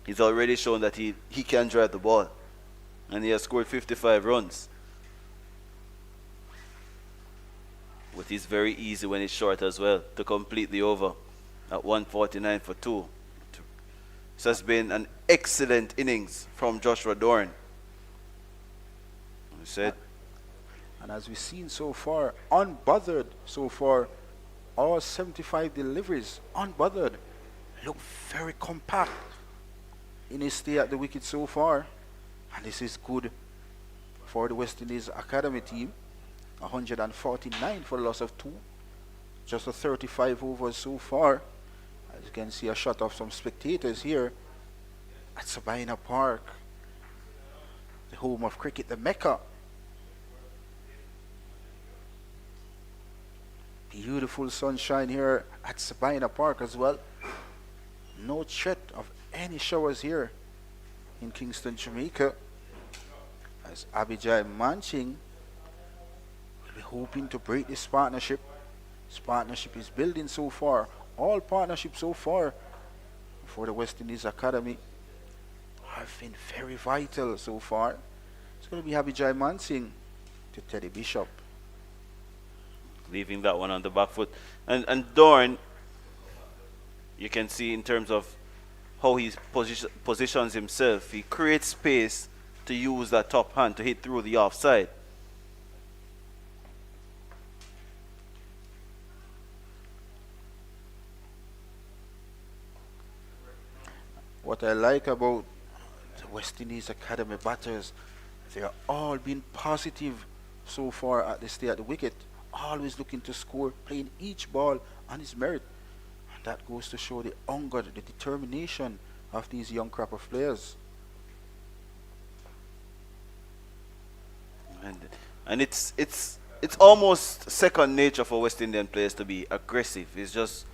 S3: He's already shown that he can drive the ball. And he has scored 55 runs. But he's very easy when it's short as well to complete the over at 149 for 2. This has been an excellent innings from Joshua Dorn. He said,
S2: And as we've seen so far, unbothered so far, all 75 deliveries, unbothered, look very compact in his stay at the wicket so far. And this is good for the West Indies Academy team. 149 for a loss of 2. Just a 35 overs so far. As you can see, a shot of some spectators here at Sabina Park, the home of cricket, the Mecca. Beautiful sunshine here at Sabina Park as well. No threat of any showers here in Kingston, Jamaica. As Abijay Manching will be hoping to break this partnership. This partnership is building so far. All partnerships so far for the West Indies Academy have been very vital so far. It's going to be Abijay Mansingh to Teddy Bishop.
S3: leaving that one on the back foot. And Dorn, you can see in terms of how he positions himself, he creates space to use that top hand to hit through the offside.
S2: What I like about the West Indies Academy batters, they are all been positive so far at the stay at the wicket, always looking to score, playing each ball on its merit. And that goes to show the hunger, the determination of these young crop of players.
S3: And it's almost second nature for West Indian players to be aggressive. It's just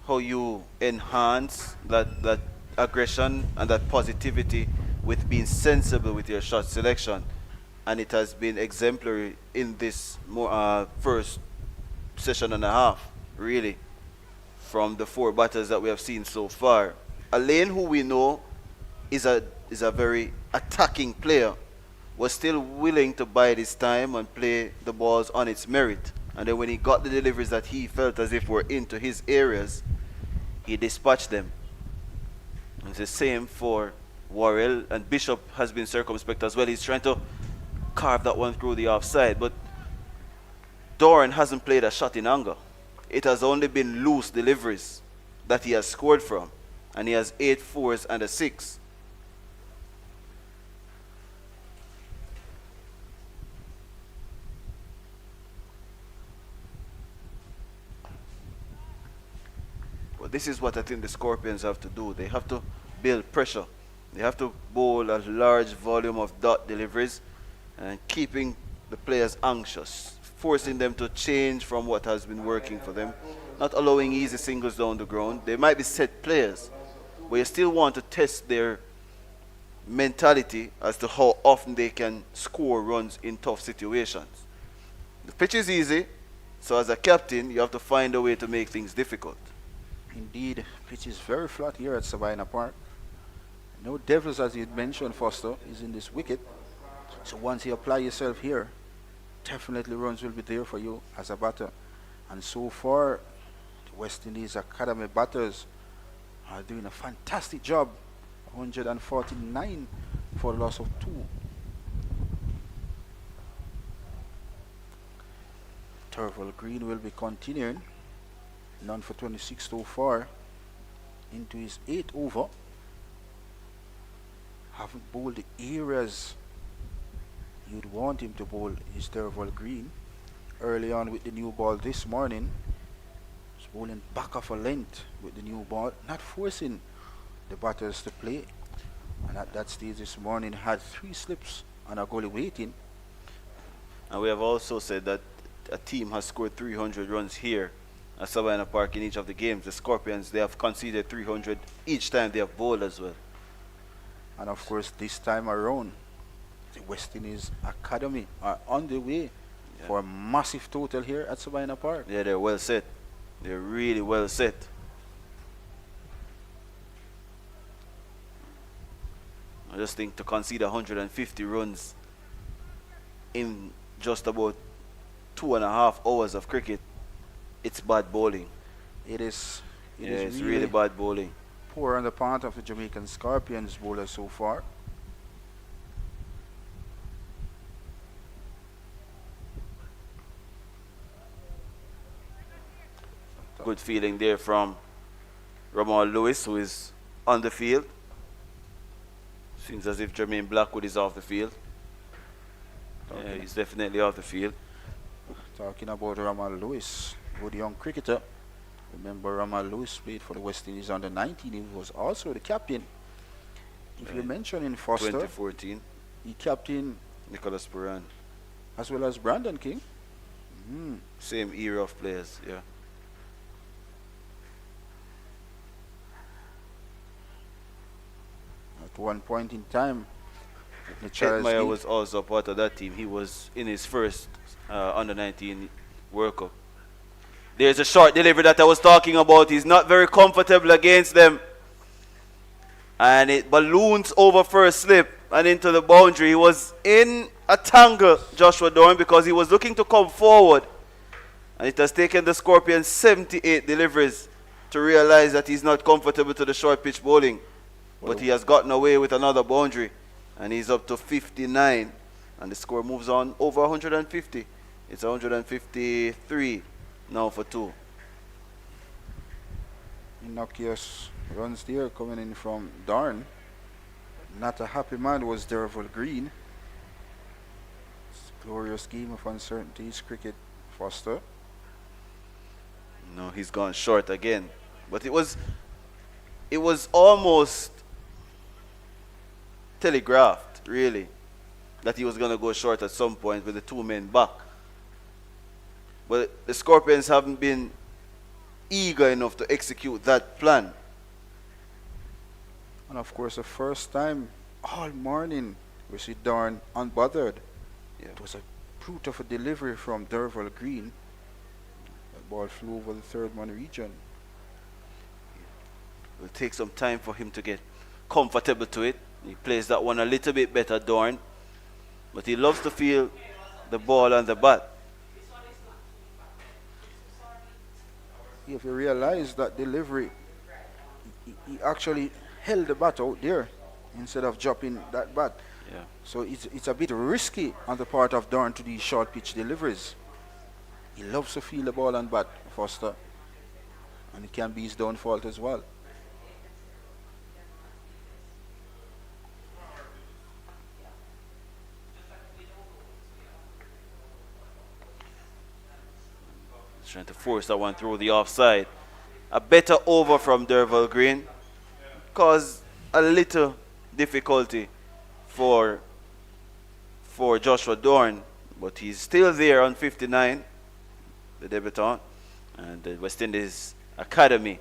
S3: how you enhance that aggression and that positivity with being sensible with your shot selection. And it has been exemplary in this first session and a half, really, from the four batters that we have seen so far. Alain, who we know is a very attacking player, was still willing to bide his time and play the balls on its merit. And then when he got the deliveries that he felt as if were into his areas, he dispatched them. And it's the same for Worrell, and Bishop has been circumspect as well. He's trying to carve that one through the offside, but Dorn hasn't played a shot in anger. It has only been loose deliveries that he has scored from, and he has 8 4s and a 6. But this is what I think the Scorpions have to do. They have to build pressure. They have to bowl a large volume of dot deliveries and keeping the players anxious, forcing them to change from what has been working for them, not allowing easy singles down the ground. They might be set players, but you still want to test their mentality as to how often they can score runs in tough situations. The pitch is easy, so as a captain, you have to find a way to make things difficult.
S2: Indeed, pitch is very flat here at Sabina Park. No Devils, as you mentioned, Foster, is in this wicket. So once you apply yourself here, definitely runs will be there for you as a batter. And so far, the West Indies Academy batters are doing a fantastic job. 149 for a loss of 2. Turval Green will be continuing. None for 26 so far. Into his 8th over. Haven't bowled the areas you'd want him to bowl is Turval Green. Early on with the new ball this morning, he's bowling back of a length with the new ball, not forcing the batters to play. And at that stage this morning had 3 slips and a goalie waiting.
S3: And we have also said that a team has scored 300 runs here at Savannah Park in each of the games. The Scorpions, they have conceded 300 each time they have bowled as well.
S2: And of course this time around, the West Indies Academy are on the way for a massive total here at Savannah Park.
S3: Yeah, they're well set. They're really well set. I just think to concede 150 runs in just about 2.5 hours of cricket, it's bad bowling.
S2: It is
S3: It's really bad bowling.
S2: poor on the part of the Jamaican Scorpions bowlers so far.
S3: Good feeling there from Ramal Lewis, who is on the field. Seems as if Jermaine Blackwood is off the field. Yeah, he's definitely off the field.
S2: Talking about Ramal Lewis, good young cricketer. Remember, Ramal Lewis played for the West Indies under 19. He was also the captain. If you mention in Foster,
S3: 2014,
S2: he captained
S3: Nicholas Puran.
S2: as well as Brandon King.
S3: Same era of players, yeah.
S2: At one point in time, the Charles
S3: Hetmeyer
S2: Gill-
S3: was also part of that team. He was in his first under 19 World Cup. There's a short delivery that I was talking about. He's not very comfortable against them. And it balloons over first slip and into the boundary. He was in a tangle, Joshua Dorn, because he was looking to come forward. And it has taken the Scorpions 78 deliveries to realize that he's not comfortable to the short pitch bowling. But he has gotten away with another boundary. And he's up to 59. And the score moves on over 150. It's 153 now for 2.
S2: Innocuous runs there coming in from Darn. Not a happy man was Derval Green. It's a glorious game of uncertainties, cricket, Foster.
S3: No, he's gone short again. But it was almost telegraphed, really, that he was going to go short at some point with the 2 men back. But the Scorpions haven't been eager enough to execute that plan.
S2: And of course, the first time all morning we see Darn unbothered.
S3: Yeah.
S2: It was a brute of a delivery from Derval Green. The ball flew over the third man region.
S3: It will take some time for him to get comfortable to it. He plays that one a little bit better, Dorn. But he loves to feel the ball on the bat.
S2: If you realize that delivery, he actually held the bat out there instead of dropping that bat.
S3: Yeah.
S2: So it's a bit risky on the part of Dorn to these short pitch deliveries. He loves to feel the ball on bat, Foster. And it can be his downfall as well.
S3: He's trying to force that one through the offside. A better over from Derval Green caused a little difficulty for Joshua Dorn, but he's still there on 59, the debutant. And the West Indies Academy,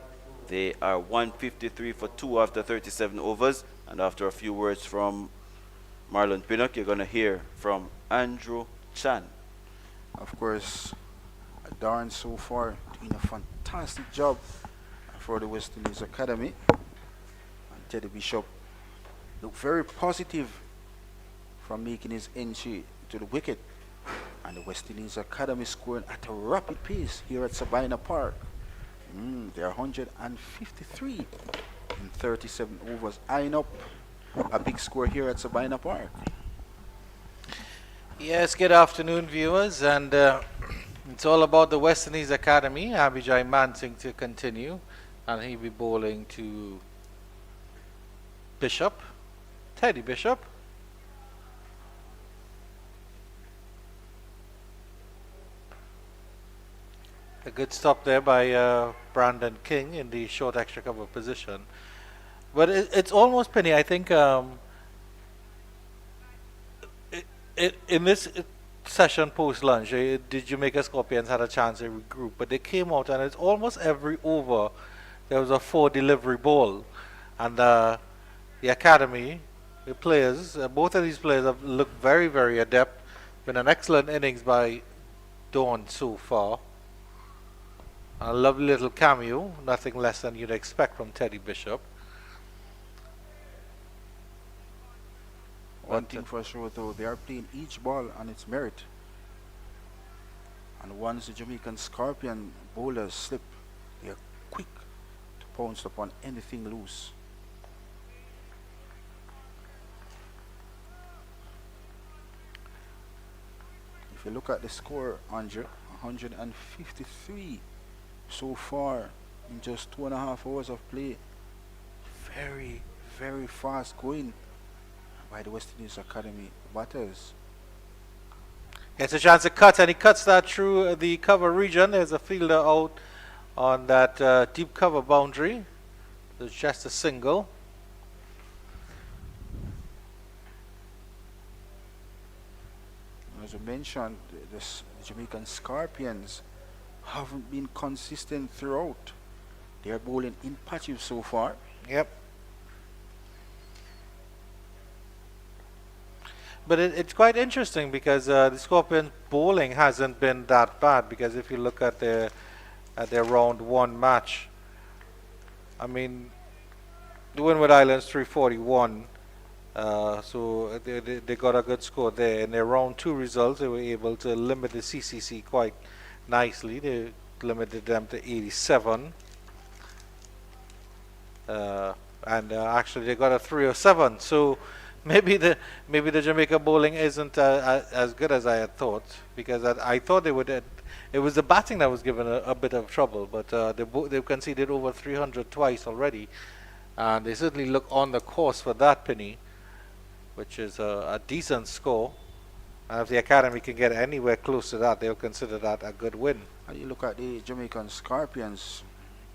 S3: they are 153 for 2 after 37 overs. And after a few words from Marlon Pinnock, you're going to hear from Andrew Chan.
S2: Of course, Darn so far doing a fantastic job for the West Indies Academy. And Teddy Bishop looked very positive from making his entry to the wicket. And the West Indies Academy scoring at a rapid pace here at Sabina Park. They're 153 in 37 overs, eyeing up a big score here at Sabina Park.
S1: Yes, good afternoon, viewers, and it's all about the West Indies Academy. Abhijay Mansingh to continue, and he'll be bowling to Bishop, Teddy Bishop. A good stop there by Brandon King in the short extra cover position. But it's almost Penny. I think in this session post lunch, the Jamaica Scorpions had a chance to regroup, but they came out and it's almost every over there was a 4 delivery ball, and the academy, the players, both of these players have looked very, very adept. Been an excellent innings by Dawn so far. A lovely little cameo, nothing less than you'd expect from Teddy Bishop.
S2: One thing for sure though, they are playing each ball on its merit. And once the Jamaican Scorpion bowlers slip, they are quick to pounce upon anything loose. If you look at the score, Andre, 153 so far in just 2.5 hours of play. Very, very fast going by the West Indies Academy batters.
S1: Gets a chance to cut, and he cuts that through the cover region. There's a fielder out on that deep cover boundary. There's just a single.
S2: As I mentioned, the Jamaican Scorpions haven't been consistent throughout. They are bowling in patches so far.
S1: Yep. But it's quite interesting because the Scorpions bowling hasn't been that bad, because if you look at their round 1 match, I mean, the Windward Islands 341, so they got a good score there. In their round 2 results, they were able to limit the CCC quite nicely. They limited them to 87, and actually they got a 307. So maybe the Jamaica bowling isn't as good as I had thought, because I thought they would. It was the batting that was given a bit of trouble, but they've conceded over 300 twice already, and they certainly look on the course for that, Penny, which is a decent score. And if the academy can get anywhere close to that, they'll consider that a good win.
S2: And you look at the Jamaican Scorpions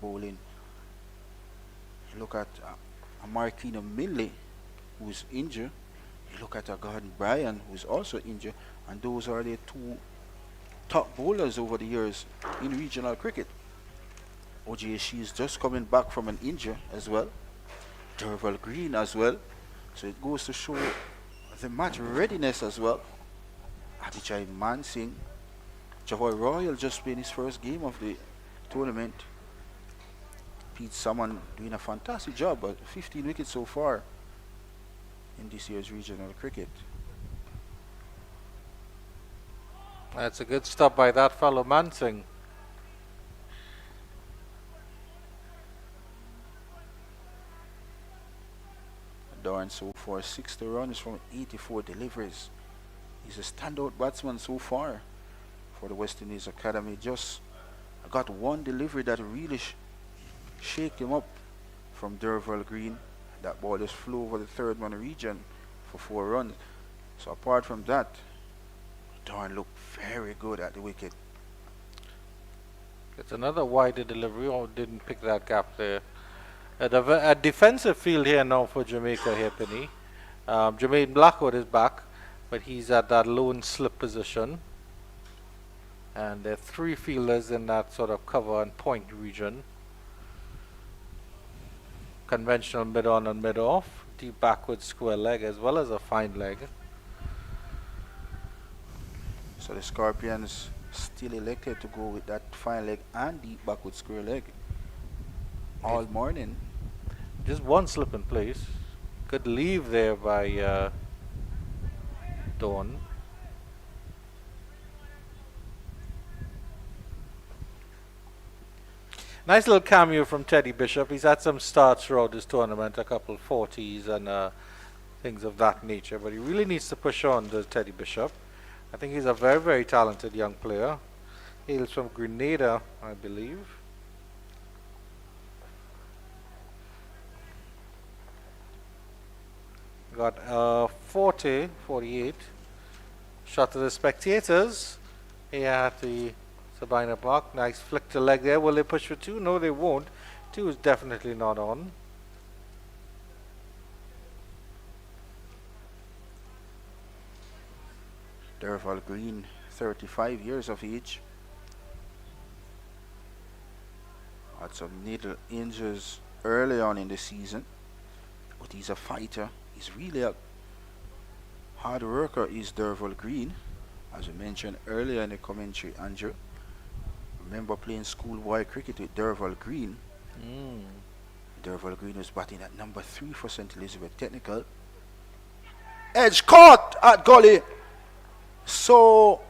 S2: bowling. You look at a Marquino Minley, who's injured. You look at a Gordon Bryan, who's also injured. And those are the 2 top bowlers over the years in regional cricket. OJ is just coming back from an injury as well. Derval Green as well. So it goes to show the match readiness as well. Abhijay Mansingh, Javoy Royal just played his first game of the tournament. Pete Salmon doing a fantastic job, but 15 wickets so far in this year's regional cricket.
S1: That's a good stop by that fellow Mansingh.
S2: Darn so far 60 runs from 84 deliveries. He's a standout batsman so far for the West Indies Academy. Just got one delivery that really shake him up from Derval Green. That ball just flew over the third man region for 4 runs. So apart from that, Darn looked very good at the wicket.
S1: It's another wider delivery. Oh, didn't pick that gap there. A defensive field here now for Jamaica here, Penny. Jermaine Blackwood is back, but he's at that lone slip position. And there are 3 fielders in that sort of cover and point region. Conventional mid-on and mid-off, deep backward square leg as well as a fine leg.
S2: So the Scorpions still elected to go with that fine leg and deep backward square leg all morning.
S1: Just one slip in place. Good leave there by Dawn. Nice little cameo from Teddy Bishop. He's had some starts throughout this tournament, a couple 40s and things of that nature, but he really needs to push on, does Teddy Bishop. I think he's a very, very talented young player. Hails from Grenada, I believe. Got 40, 48. Shot to the spectators. Here at the Sabina Park. Nice flick to leg there. Will they push for two? No, they won't. Two is definitely not on.
S2: Derval Green, 35 years of age. Had some needle injuries early on in the season, but he's a fighter. He's really a hard worker, is Derval Green. As we mentioned earlier in the commentary, Andrew. Remember playing schoolboy cricket with Derval Green. Derval Green was batting at number 3 for St. Elizabeth Technical. Edge caught at gully. So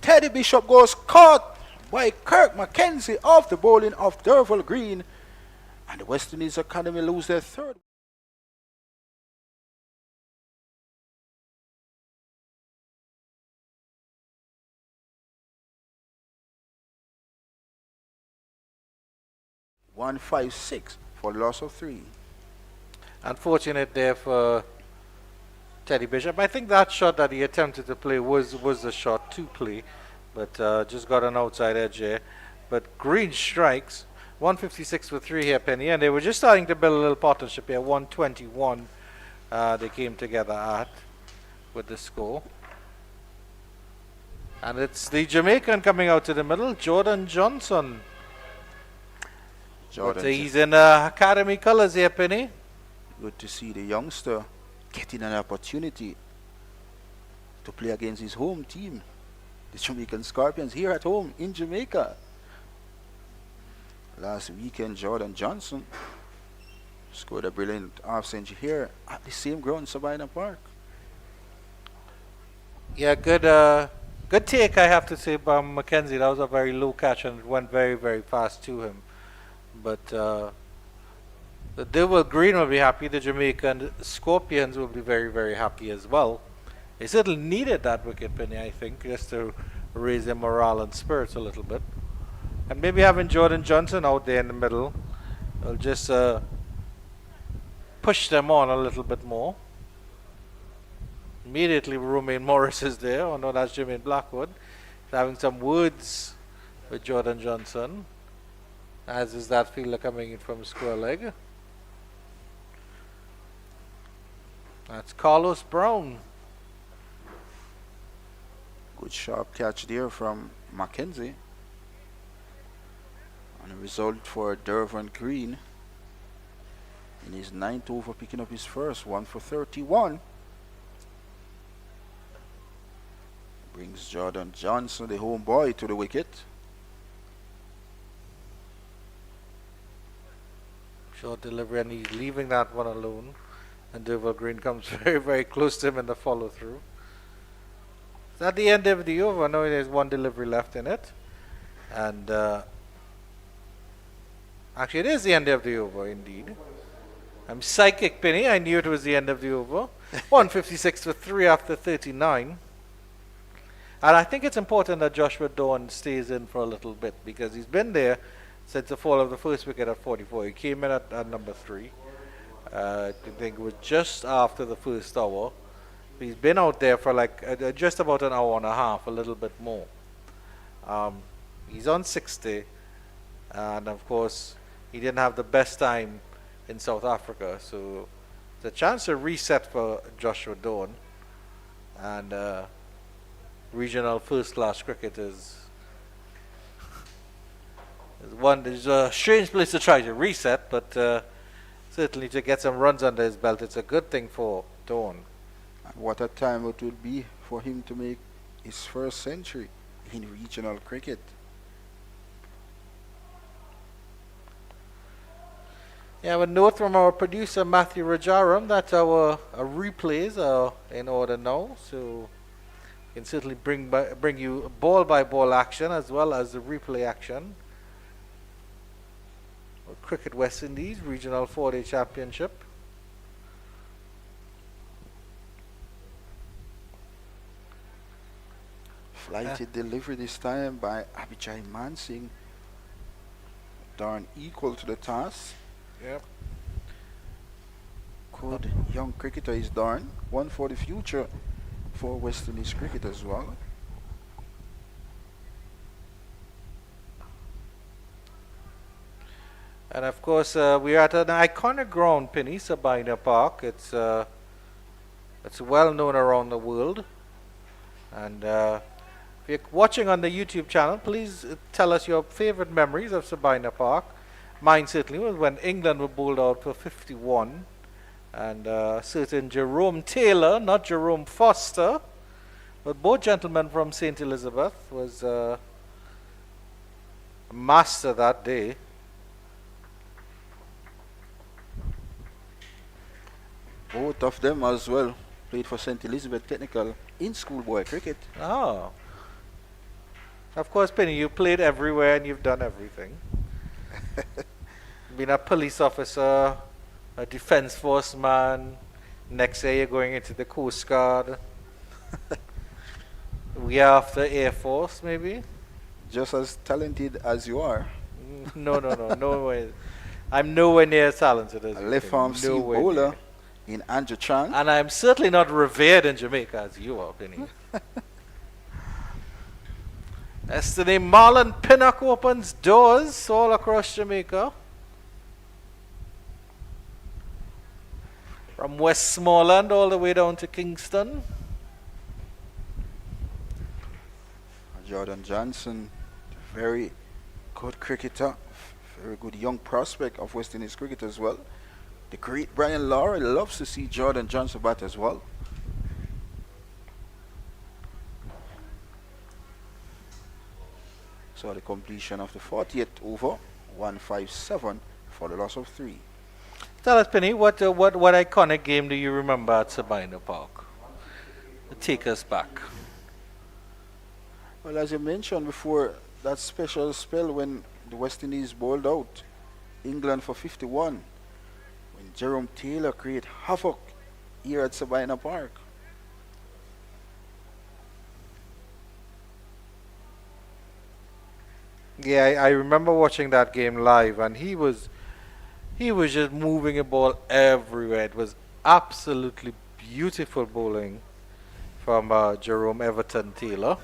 S2: Teddy Bishop goes caught by Kirk Mackenzie off the bowling of Derval Green. And the West Indies Academy lose their third. (156) for loss of 3.
S1: Unfortunate there for Teddy Bishop. I think that shot that he attempted to play was the shot to play, but just got an outside edge there. But Green strikes. 156 for 3 here, Penny, and they were just starting to build a little partnership here. 121 they came together at with the score. And it's the Jamaican coming out to the middle, Jordan Johnson. He's in academy colours here, Penny.
S2: Good to see the youngster getting an opportunity to play against his home team, the Jamaican Scorpions, here at home in Jamaica. Last weekend, Jordan Johnson scored a brilliant half century here at the same ground, Sabina Park.
S1: Yeah, good take, I have to say, by Mackenzie. That was a very low catch and it went very, very fast to him. But the Derval Green will be happy. The Jamaican Scorpions will be very, very happy as well. They certainly needed that wicket, Penny, I think, just to raise their morale and spirits a little bit. And maybe having Jordan Johnson out there in the middle will just push them on a little bit more. Immediately, Romaine Morris is there. Oh no, that's Jermaine Blackwood. He's having some words with Jordan Johnson, as is that fielder coming in from square leg. That's Carlos Brown.
S2: Good sharp catch there from Mackenzie. And a result for Derval Green in his 9th over, picking up his first, 1 for 31. Brings Jordan Johnson, the home boy, to the wicket.
S1: Short delivery, and he's leaving that one alone. And Derval Green comes very, very close to him in the follow through. Is that the end of the over? No, there's one delivery left in it. And actually, it is the end of the over, indeed. I'm psychic, Penny. I knew it was the end of the over. 156 for 3 after 39. And I think it's important that Joshua Dawn stays in for a little bit because he's been there since the fall of the first wicket at 44. He came in at number 3. I think it was just after the first hour. He's been out there for like just about an hour and a half, a little bit more. He's on 60. And of course, he didn't have the best time in South Africa. So it's a chance to reset for Joshua Dawn. And regional first-class cricket is a strange place to try to reset, but certainly to get some runs under his belt, it's a good thing for Dawn.
S2: And what a time it would be for him to make his first century in regional cricket.
S1: Yeah, a note from our producer Matthew Rajaram that our replays are in order now, so we can certainly bring you ball by ball action as well as the replay action. Cricket West Indies Regional 4-Day Championship.
S2: Flighted delivery this time by Abhijay Mansingh. Darn equal to the task.
S1: Yep.
S2: Good young cricketer is Darn. One for the future for West Indies cricket as well.
S1: And of course, we are at an iconic ground, Penny, Sabina Park. It's well known around the world. And if you're watching on the YouTube channel, please tell us your favorite memories of Sabina Park. Mine certainly was when England were bowled out for 51. And certain Jerome Taylor, not Jerome Foster, but both gentlemen from St. Elizabeth, was a master that day.
S2: Both of them as well played for St. Elizabeth Technical in schoolboy cricket.
S1: Oh. Of course, Penny, you played everywhere and you've done everything. Been a police officer, a defense force man. Next year you're going into the Coast Guard. We are after Air Force, maybe?
S2: Just as talented as you are.
S1: No way. I'm nowhere near as talented as
S2: A
S1: you.
S2: left arm seam
S1: Nowhere
S2: bowler
S1: near.
S2: in Andrew Chang.
S1: And I'm certainly not revered in Jamaica as you are, Penny. Yesterday, Marlon Pinnock opens doors all across Jamaica. From Westmoreland all the way down to Kingston.
S2: Jordan Johnson, very good cricketer, very good young prospect of West Indies cricket as well. The great Brian Lara loves to see Jordan Johnson bat as well. So the completion of the 40th over, 157 for the loss of 3.
S1: Tell us, Penny, what iconic game do you remember at Sabina Park? Take us back.
S2: Well, as you mentioned before, that special spell when the West Indies bowled out England for 51, when Jerome Taylor created havoc here at Sabina Park.
S1: Yeah, I remember watching that game live, and he was just moving a ball everywhere. It was absolutely beautiful bowling from Jerome Everton Taylor.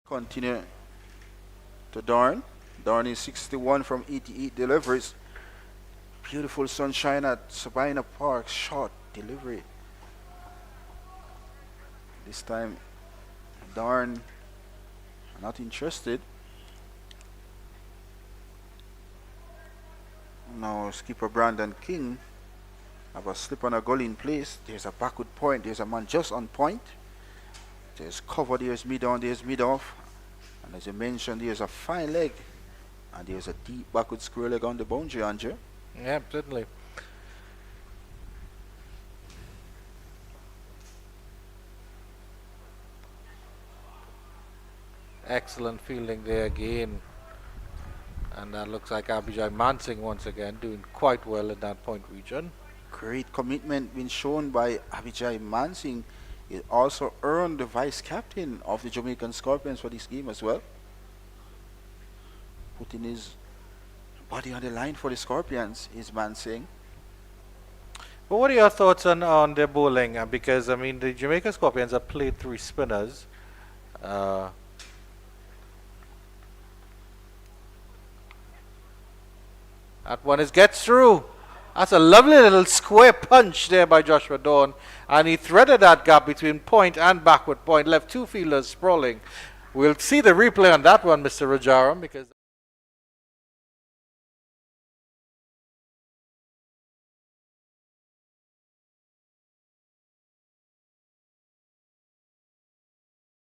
S2: Continue to Darn. Darn is 61 from 88 deliveries. Beautiful sunshine at Sabina Park. Short delivery. This time, Darn not interested. Now, skipper Brandon King have a slip on a goal in place. There's a backward point. There's a man just on point. There's cover. There's mid on. There's mid off. And as you mentioned, there's a fine leg. And there's a deep backward square leg on the boundary, Andrew.
S1: Yeah, certainly. Excellent fielding there again. And that looks like Abhijay Mansingh once again doing quite well in that point region.
S2: Great commitment being shown by Abhijay Mansingh. He also earned the vice captain of the Jamaican Scorpions for this game as well. Putting his body on the line for the Scorpions is Mansingh.
S1: But what are your thoughts on their bowling? Because, I mean, the Jamaica Scorpions have played 3 spinners. That one gets through. That's a lovely little square punch there by Joshua Dawn. And he threaded that gap between point and backward point, left 2 fielders sprawling. We'll see the replay on that one, Mr. Rajaram, because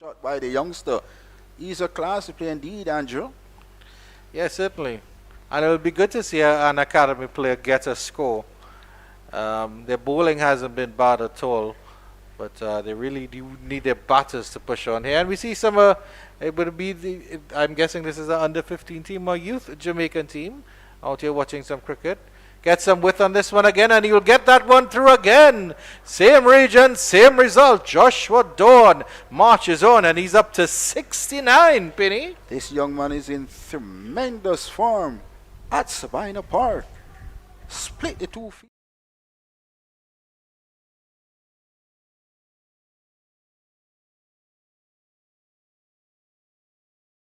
S2: Shot by the youngster. He's a classy player indeed, Andrew.
S1: Yeah, certainly. And it will be good to see an academy player get a score. Their bowling hasn't been bad at all, but they really do need their batters to push on here. And we see some, it would be I'm guessing this is an under 15 team or youth Jamaican team out here watching some cricket. Get some width on this one again, and you'll get that one through again. Same region, same result. Joshua Dawn marches on, and he's up to 69, Penny.
S2: This young man is in tremendous form at Sabina Park. Split the 2 feet.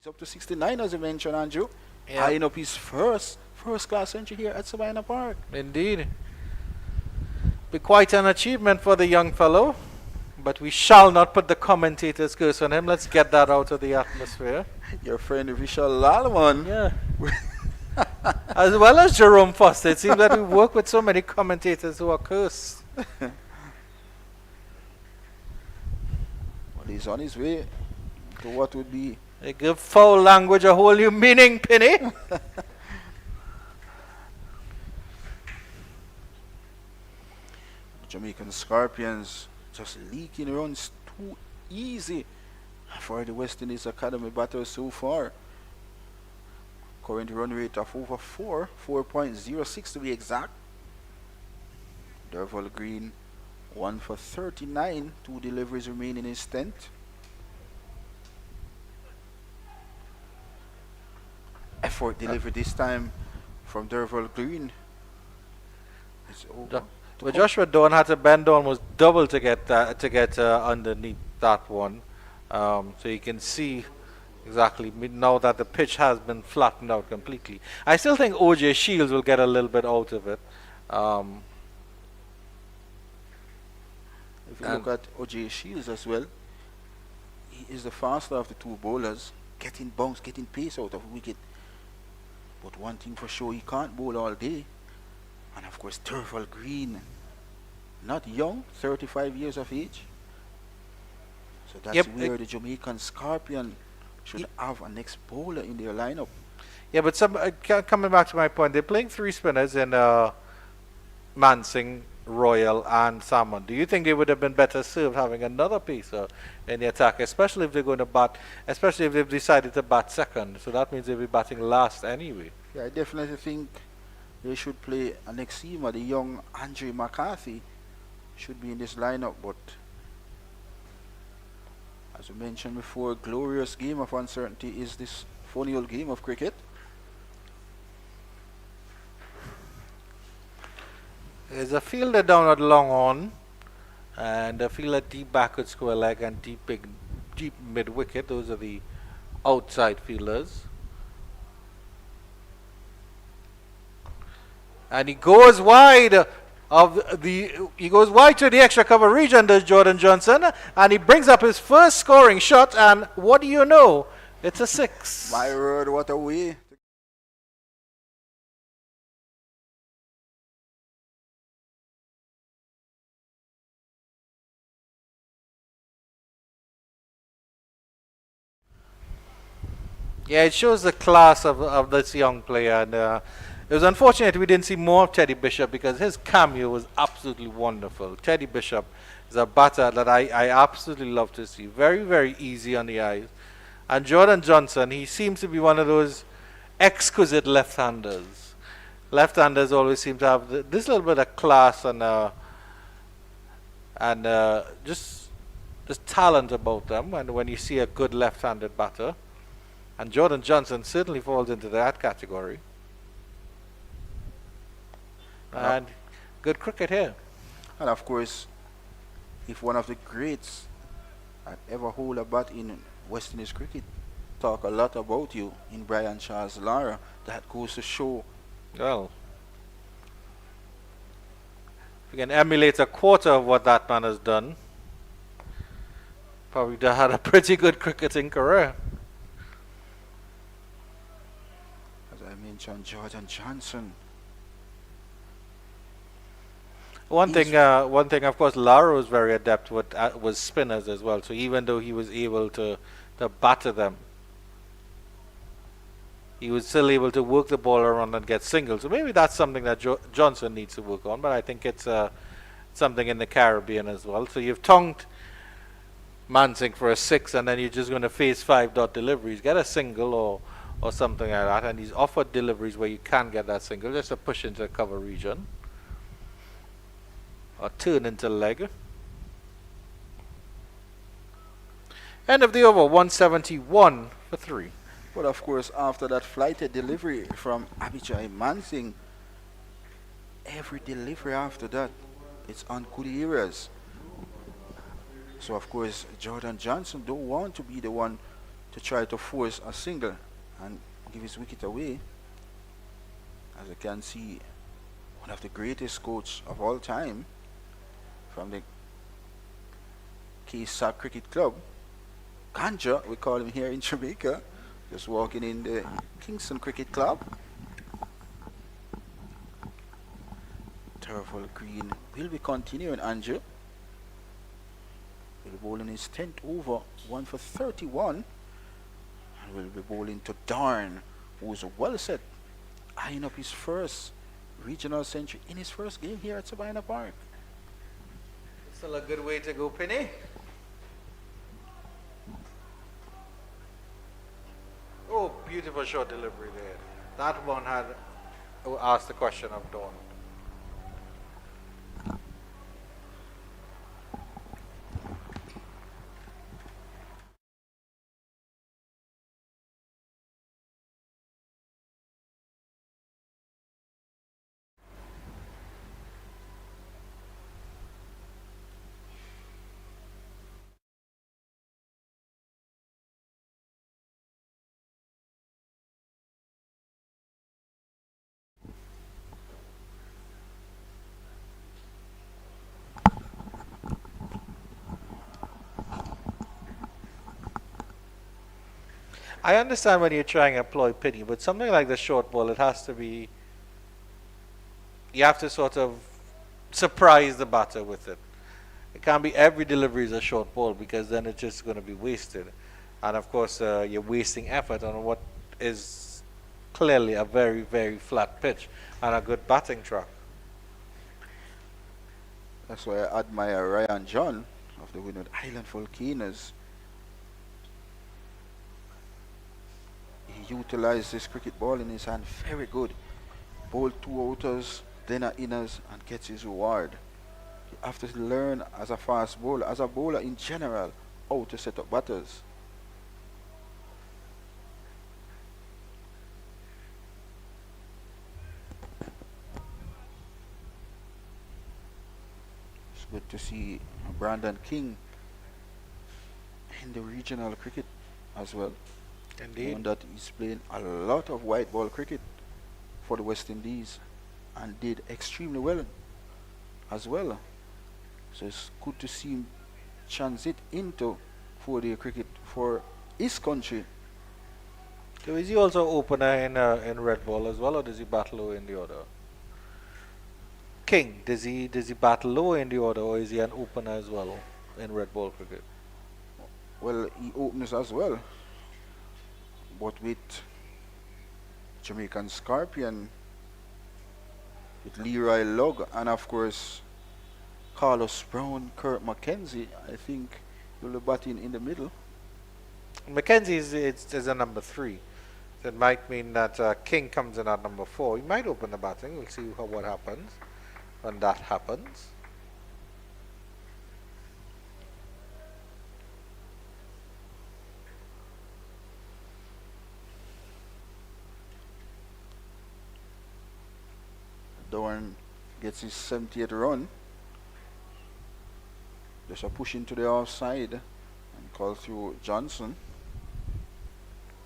S2: He's up to 69, as you mentioned, Andrew.
S1: Yeah.
S2: Eyeing up his first class century here at Sabina Park.
S1: Indeed. Be quite an achievement for the young fellow, but we shall not put the commentator's curse on him. Let's get that out of the atmosphere.
S2: Your friend Vishal Lalman.
S1: Yeah. As well as Jerome Foster. It seems that we work with so many commentators who are cursed.
S2: Well, he's on his way to what would be.
S1: They give foul language a whole new meaning, Penny.
S2: Jamaican Scorpions just leaking runs too easy for the West Indies Academy batters so far. Current run rate of over 4.06 to be exact. Derval Green 1 for 39, 2 deliveries remain in his tent. Effort delivery this time from Derval Green. It's over.
S1: But Joshua Dawn had to bend almost double to get underneath that one. So you can see exactly now that the pitch has been flattened out completely. I still think OJ Shields will get a little bit out of it.
S2: If you look at OJ Shields as well, he is the faster of the two bowlers, getting bounce, getting pace out of wicket. But one thing for sure, he can't bowl all day. And of course, Derval Green, not young, 35 years of age. So that's where the Jamaican Scorpion should have a next bowler in their lineup.
S1: Yeah, but coming back to my point, they're playing 3 spinners in Mansing, Royal, and Salmon. Do you think they would have been better served having another pacer in the attack, especially if they're going to bat, especially if they've decided to bat second? So that means they'll be batting last anyway.
S2: Yeah, I definitely think they should play an ex-seamer. The young Andre McCarthy should be in this lineup, but as we mentioned before, glorious game of uncertainty is this funny old game of cricket.
S1: There's a fielder down at long on, and a fielder deep backward square leg and deep mid wicket. Those are the outside fielders. And he goes wide to the extra cover region, does Jordan Johnson, and he brings up his first scoring shot, and what do you know? It's a 6.
S2: My word, what a way.
S1: Yeah, it shows the class of this young player, and it was unfortunate we didn't see more of Teddy Bishop because his cameo was absolutely wonderful. Teddy Bishop is a batter that I absolutely love to see. Very, very easy on the eyes. And Jordan Johnson, he seems to be one of those exquisite left-handers. Left-handers always seem to have this little bit of class and just talent about them. And when you see a good left-handed batter, and Jordan Johnson certainly falls into that category. And good cricket here.
S2: And of course, if one of the greats that ever hold a bat in West Indies cricket talk a lot about you in Brian Charles Lara, that goes to show.
S1: Well, if we can emulate a quarter of what that man has done, probably had a pretty good cricketing career.
S2: As I mentioned, Jordan Johnson. He's
S1: one thing, of course, Lara was very adept with was spinners as well. So even though he was able to batter them, he was still able to work the ball around and get singles. So maybe that's something that Johnson needs to work on. But I think it's something in the Caribbean as well. So you've tongued Mansing for a six, and then you're just going to face 5 dot deliveries. Get a single or something like that. And he's offered deliveries where you can get that single, just to push into the cover region or turn into leg. End of the over, 171 for 3.
S2: But of course, after that flighted delivery from Abijay Mansing, every delivery after that, it's on good areas. So of course, Jordan Johnson don't want to be the one to try to force a single and give his wicket away. As you can see, one of the greatest coach of all time from the KSAC Cricket Club, Ganja, we call him here in Jamaica, just walking in the Kingston Cricket Club. Turfwell Green will be continuing, Andrew. Will be bowling his 10th over, 1 for 31. And will be bowling to Darn, who's well set, eyeing up his first regional century in his first game here at Sabina Park.
S1: Still a good way to go, Penny. Oh, beautiful short delivery there. That one had asked the question of Dawn. I understand when you're trying to employ Penny, but something like the short ball, it has to be. You have to sort of surprise the batter with it. It can't be every delivery is a short ball, because then it's just going to be wasted. And of course, you're wasting effort on what is clearly a very, very flat pitch and a good batting track.
S2: That's why I admire Ryan John of the Winwood Island Volcanoes. He utilized this cricket ball in his hand very good. Bowled 2 outers, then a inners, and gets his reward. You have to learn as a fast bowler, as a bowler in general, how to set up batters. It's good to see Brandon King in the regional cricket as well.
S1: Indeed.
S2: Knowing that he's playing a lot of white ball cricket for the West Indies and did extremely well as well. So it's good to see him transit into 4-day cricket for his country.
S1: So is he also opener in red ball as well, or does he battle low in the order? King, does he battle low in the order, or is he an opener as well in red ball cricket?
S2: Well, he opens as well, but with Jamaican Scorpion, with Leroy Lugg, and of course Carlos Brown, Kurt Mackenzie, I think he'll be batting in the middle.
S1: Mackenzie is a number 3. So it might mean that King comes in at number 4. He might open the batting. We'll see what happens when that happens.
S2: Dorn gets his 70th run. Just a push into the offside and call through Johnson.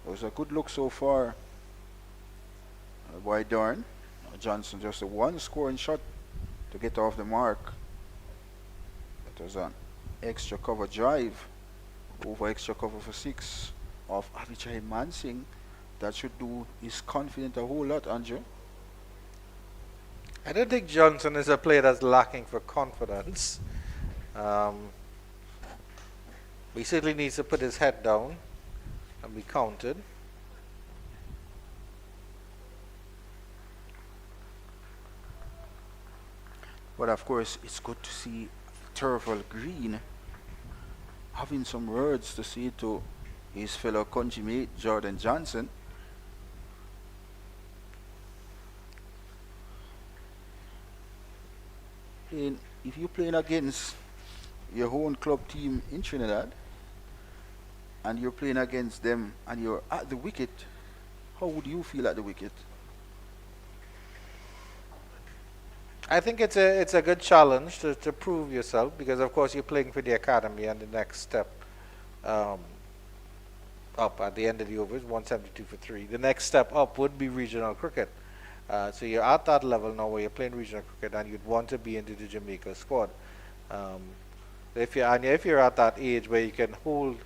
S2: It was a good look so far by Dorn. Johnson just a 1 scoring shot to get off the mark. It was an extra cover drive over extra cover for 6 of Avijay Mansing. That should do his confident a whole lot, Andrew.
S1: I don't think Johnson is a player that's lacking for confidence. Um, he certainly needs to put his head down and be counted.
S2: But of course, it's good to see Turval Green having some words to say to his fellow countrymate Jordan Johnson. And if you're playing against your own club team in Trinidad and you're playing against them and you're at the wicket, how would you feel at the wicket?
S1: I think it's a good challenge to prove yourself because of course you're playing for the academy and the next step um, up at the end of the over is 172 for 3. The next step up would be regional cricket. So you're at that level now where you're playing regional cricket and you'd want to be into the Jamaica squad. Um, if you're at that age where you can hold,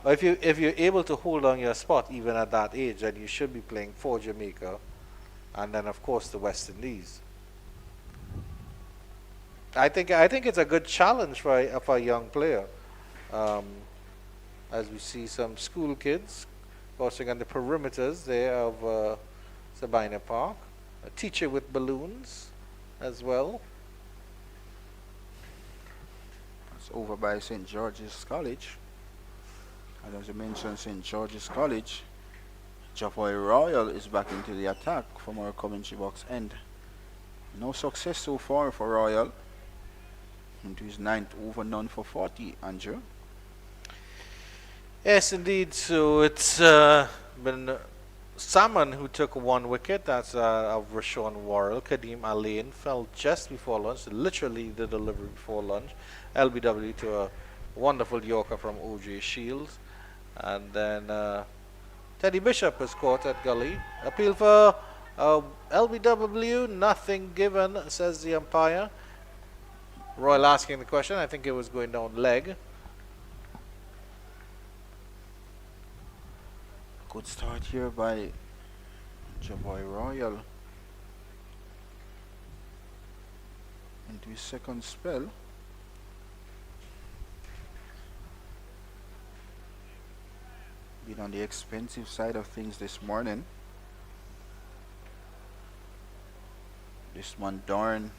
S1: or if you're able to hold on your spot even at that age, then you should be playing for Jamaica, and then of course the West Indies. I think it's a good challenge for a young player, um, as we see some school kids crossing on the perimeters there of Sabina Park. A teacher with balloons as well.
S2: It's over by St. George's College. And as you mentioned, St. George's College, Javoy Royal is back into the attack from our commentary box end. No success so far for Royal. Into his 9th over, none for 40, Andrew.
S1: Yes, indeed. So it's been Salmon who took 1 wicket. That's of Rashawn Worrell. Kadeem Alain fell just before lunch, literally the delivery before lunch. LBW to a wonderful Yorker from OJ Shields. And then Teddy Bishop was caught at gully. Appeal for LBW, nothing given, says the umpire. Royal asking the question. I think it was going down leg.
S2: Good start here by Javoy Royal into his second spell. Been on the expensive side of things this morning. This one, Darn.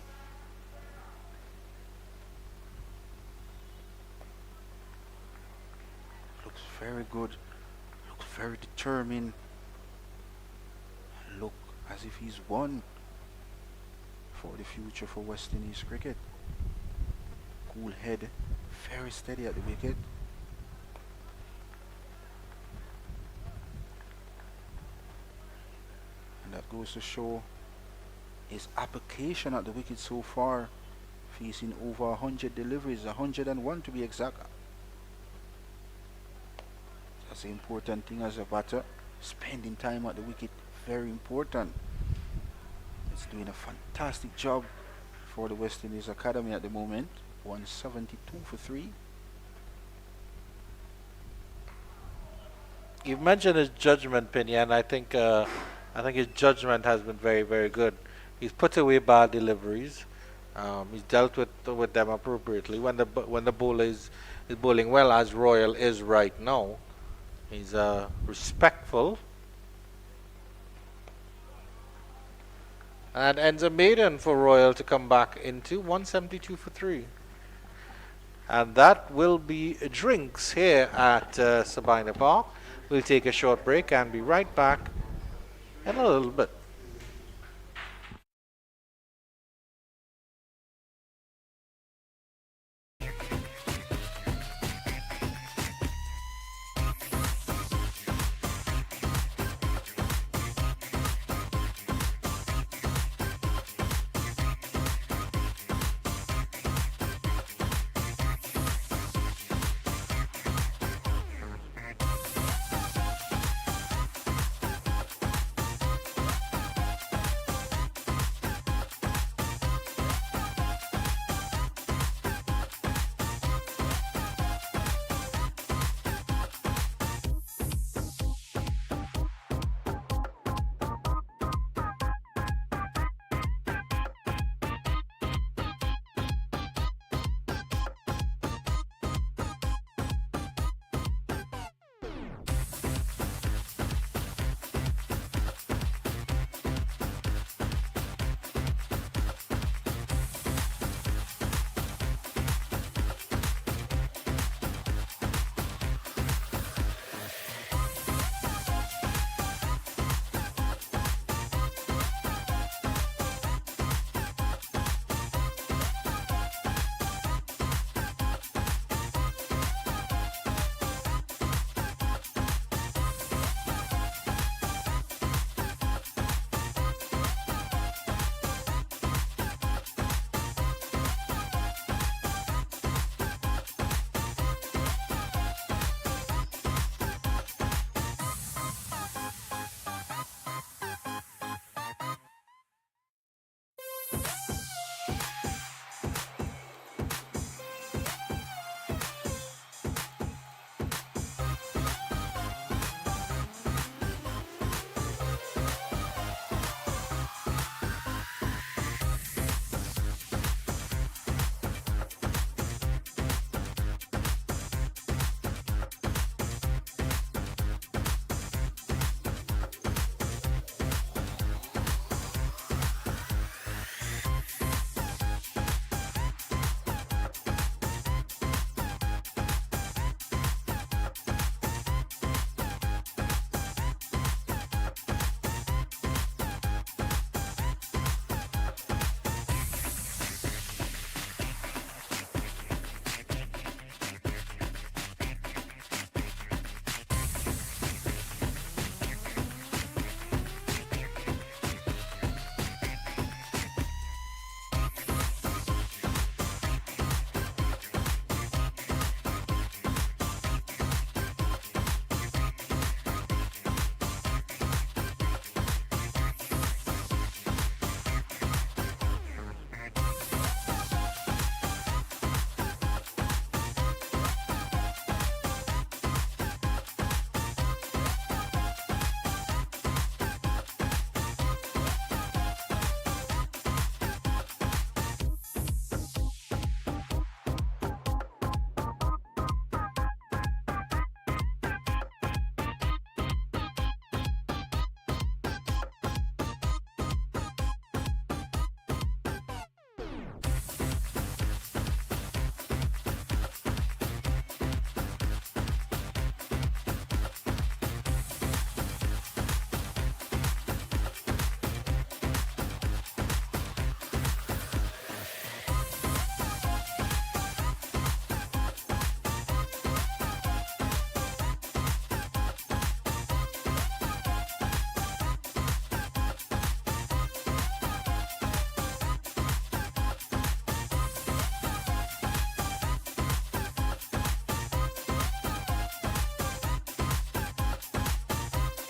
S2: Looks very good. Looks very determined. Look as if he's won for the future for West Indies cricket. Cool head, very steady at the wicket. And that goes to show his application at the wicket so far, facing over 100 deliveries, 101 to be exact. That's the important thing as a batter. Spending time at the wicket, very important. It's doing a fantastic job for the West Indies Academy at the moment. 172 for 3.
S1: You've mentioned his judgment, Pinion. I think his judgment has been very, very good. He's put away bad deliveries. He's dealt with them appropriately. When the bowler is bowling well, as Royal is right now, he's respectful. And ends a maiden for Royal to come back into 172 for 3. And that will be drinks here at Sabina Park. We'll take a short break and be right back in a little bit.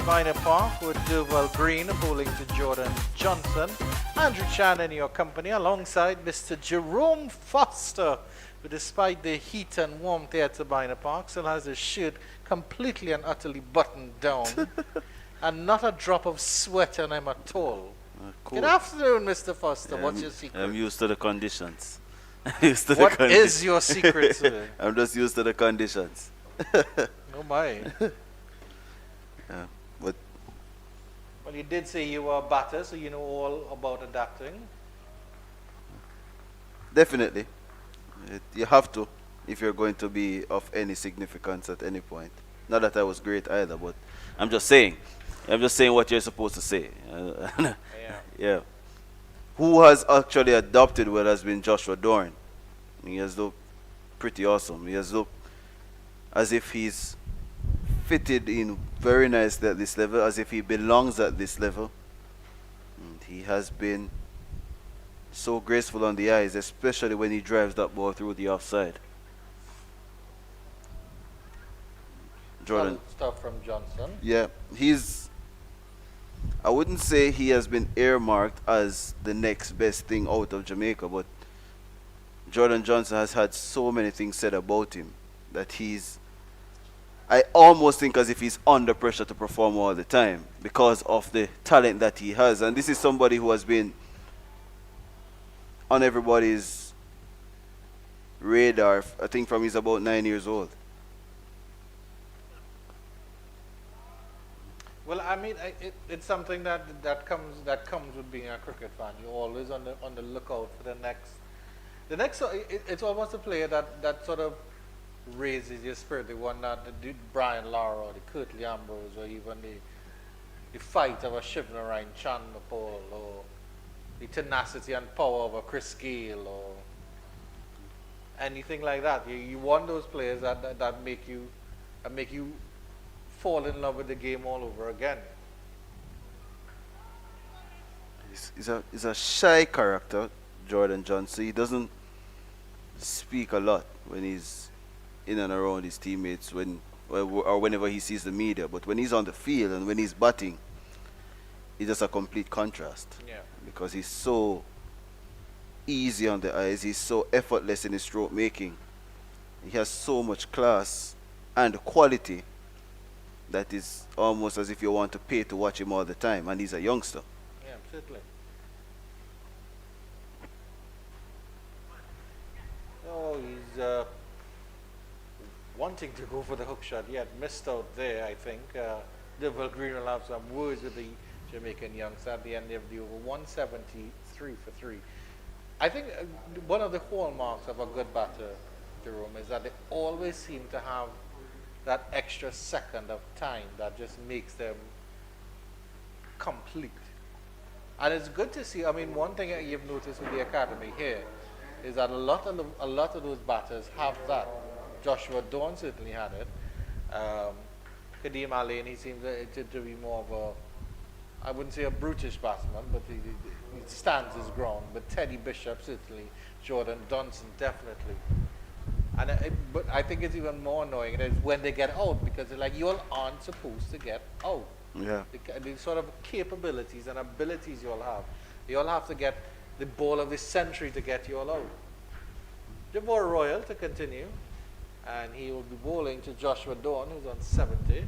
S1: Minor Park with Durval Green bowling to Jordan Johnson. Andrew Chan in your company alongside Mr. Jerome Foster, who despite the heat and warmth here at Minor Park still has his shirt completely and utterly buttoned down and not a drop of sweat on him at all.
S3: Cool.
S1: Good afternoon, Mr. Foster.
S3: Yeah,
S1: What's your secret?
S3: I'm used to the conditions. I'm used to the
S1: What is your secret, sir?
S3: I'm just used to the conditions.
S1: Oh my.
S3: Yeah, but
S1: Well, you did say you were a batter, so you know all about adapting.
S3: definitely, you have to if you're going to be of any significance at any point. Not that I was great either, but I'm just saying. I'm just saying what you're supposed to say.
S1: Yeah.
S3: Yeah. Who has actually adopted well has been Joshua Dorn. He has looked pretty awesome. He has looked as if he's fitted in very nicely at this level, as if he belongs at this level. And he has been so graceful on the eyes, especially when he drives that ball through the offside. Jordan.
S1: Solid stuff from Johnson.
S3: Yeah, I wouldn't say he has been earmarked as the next best thing out of Jamaica, but Jordan Johnson has had so many things said about him that I almost think as if he's under pressure to perform all the time because of the talent that he has. And this is somebody who has been on everybody's radar, I think from he's about 9 years old.
S1: Well, I mean, it's something that comes with being a cricket fan. You're always on the lookout for the next. It's almost a player that sort of raises your spirit. The one that the Brian Lara or the Curtly Ambrose or even the fight of a Shivnarine Chandapal or the tenacity and power of a Chris Gale or anything like that. You want those players that make you fall in love with the game all over again.
S3: He's a shy character, Jordan Johnson. He doesn't speak a lot when he's in and around his teammates or whenever he sees the media. But when he's on the field and when he's batting, he's just a complete contrast.
S1: Yeah.
S3: Because he's so easy on the eyes. He's so effortless in his stroke making. He has so much class and quality that is almost as if you want to pay to watch him all the time. And he's a youngster.
S1: Yeah, certainly. Oh, he's wanting to go for the hook shot. He had missed out there, I think. Devil Green will have some words with the Jamaican youngster at the end of the over. 173 for 3. I think one of the hallmarks of a good batter, Jerome, is that they always seem to have that extra second of time that just makes them complete. And it's good to see. I mean, one thing that you've noticed with the academy here is that a lot of those batters have that. Joshua Dawn certainly had it. Kadeem Alain, he seems to be more of a, I wouldn't say a brutish batsman, but he stands his ground. But Teddy Bishop certainly, Jordan Johnson definitely. But I think it's even more annoying is when they get out because they're like, you all aren't supposed to get out.
S3: Yeah.
S1: The sort of capabilities and abilities you all have. You all have to get the ball of the century to get you all out. Javor Royal to continue. And he will be bowling to Joshua Dawn, who's on 70.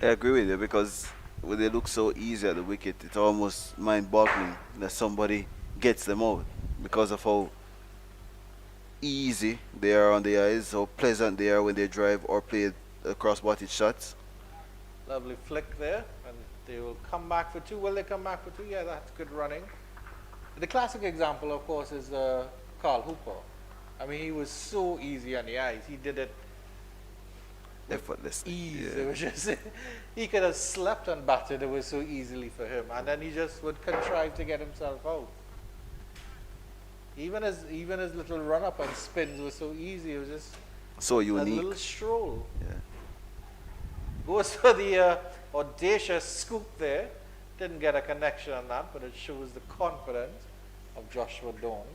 S3: I agree with you because when they look so easy at the wicket, it's almost mind-boggling that somebody gets them out because of how easy they are on the eyes, how pleasant they are when they drive or play cross-bodied shots.
S1: Lovely flick there, and they will come back for 2. Will they come back for 2? Yeah, that's good running. The classic example, of course, is Carl Hooper. I mean, he was so easy on the eyes. He did it
S3: Effortlessly.
S1: ease.
S3: Yeah.
S1: It was just he could have slept and batted. It was so easily for him, and then he just would contrive to get himself out. Even his little run up and spins was so easy. It was just
S3: So
S1: a
S3: unique.
S1: little stroll.
S3: Yeah.
S1: Goes for the audacious scoop there. Didn't get a connection on that, but it shows the confidence of Joshua Dawn.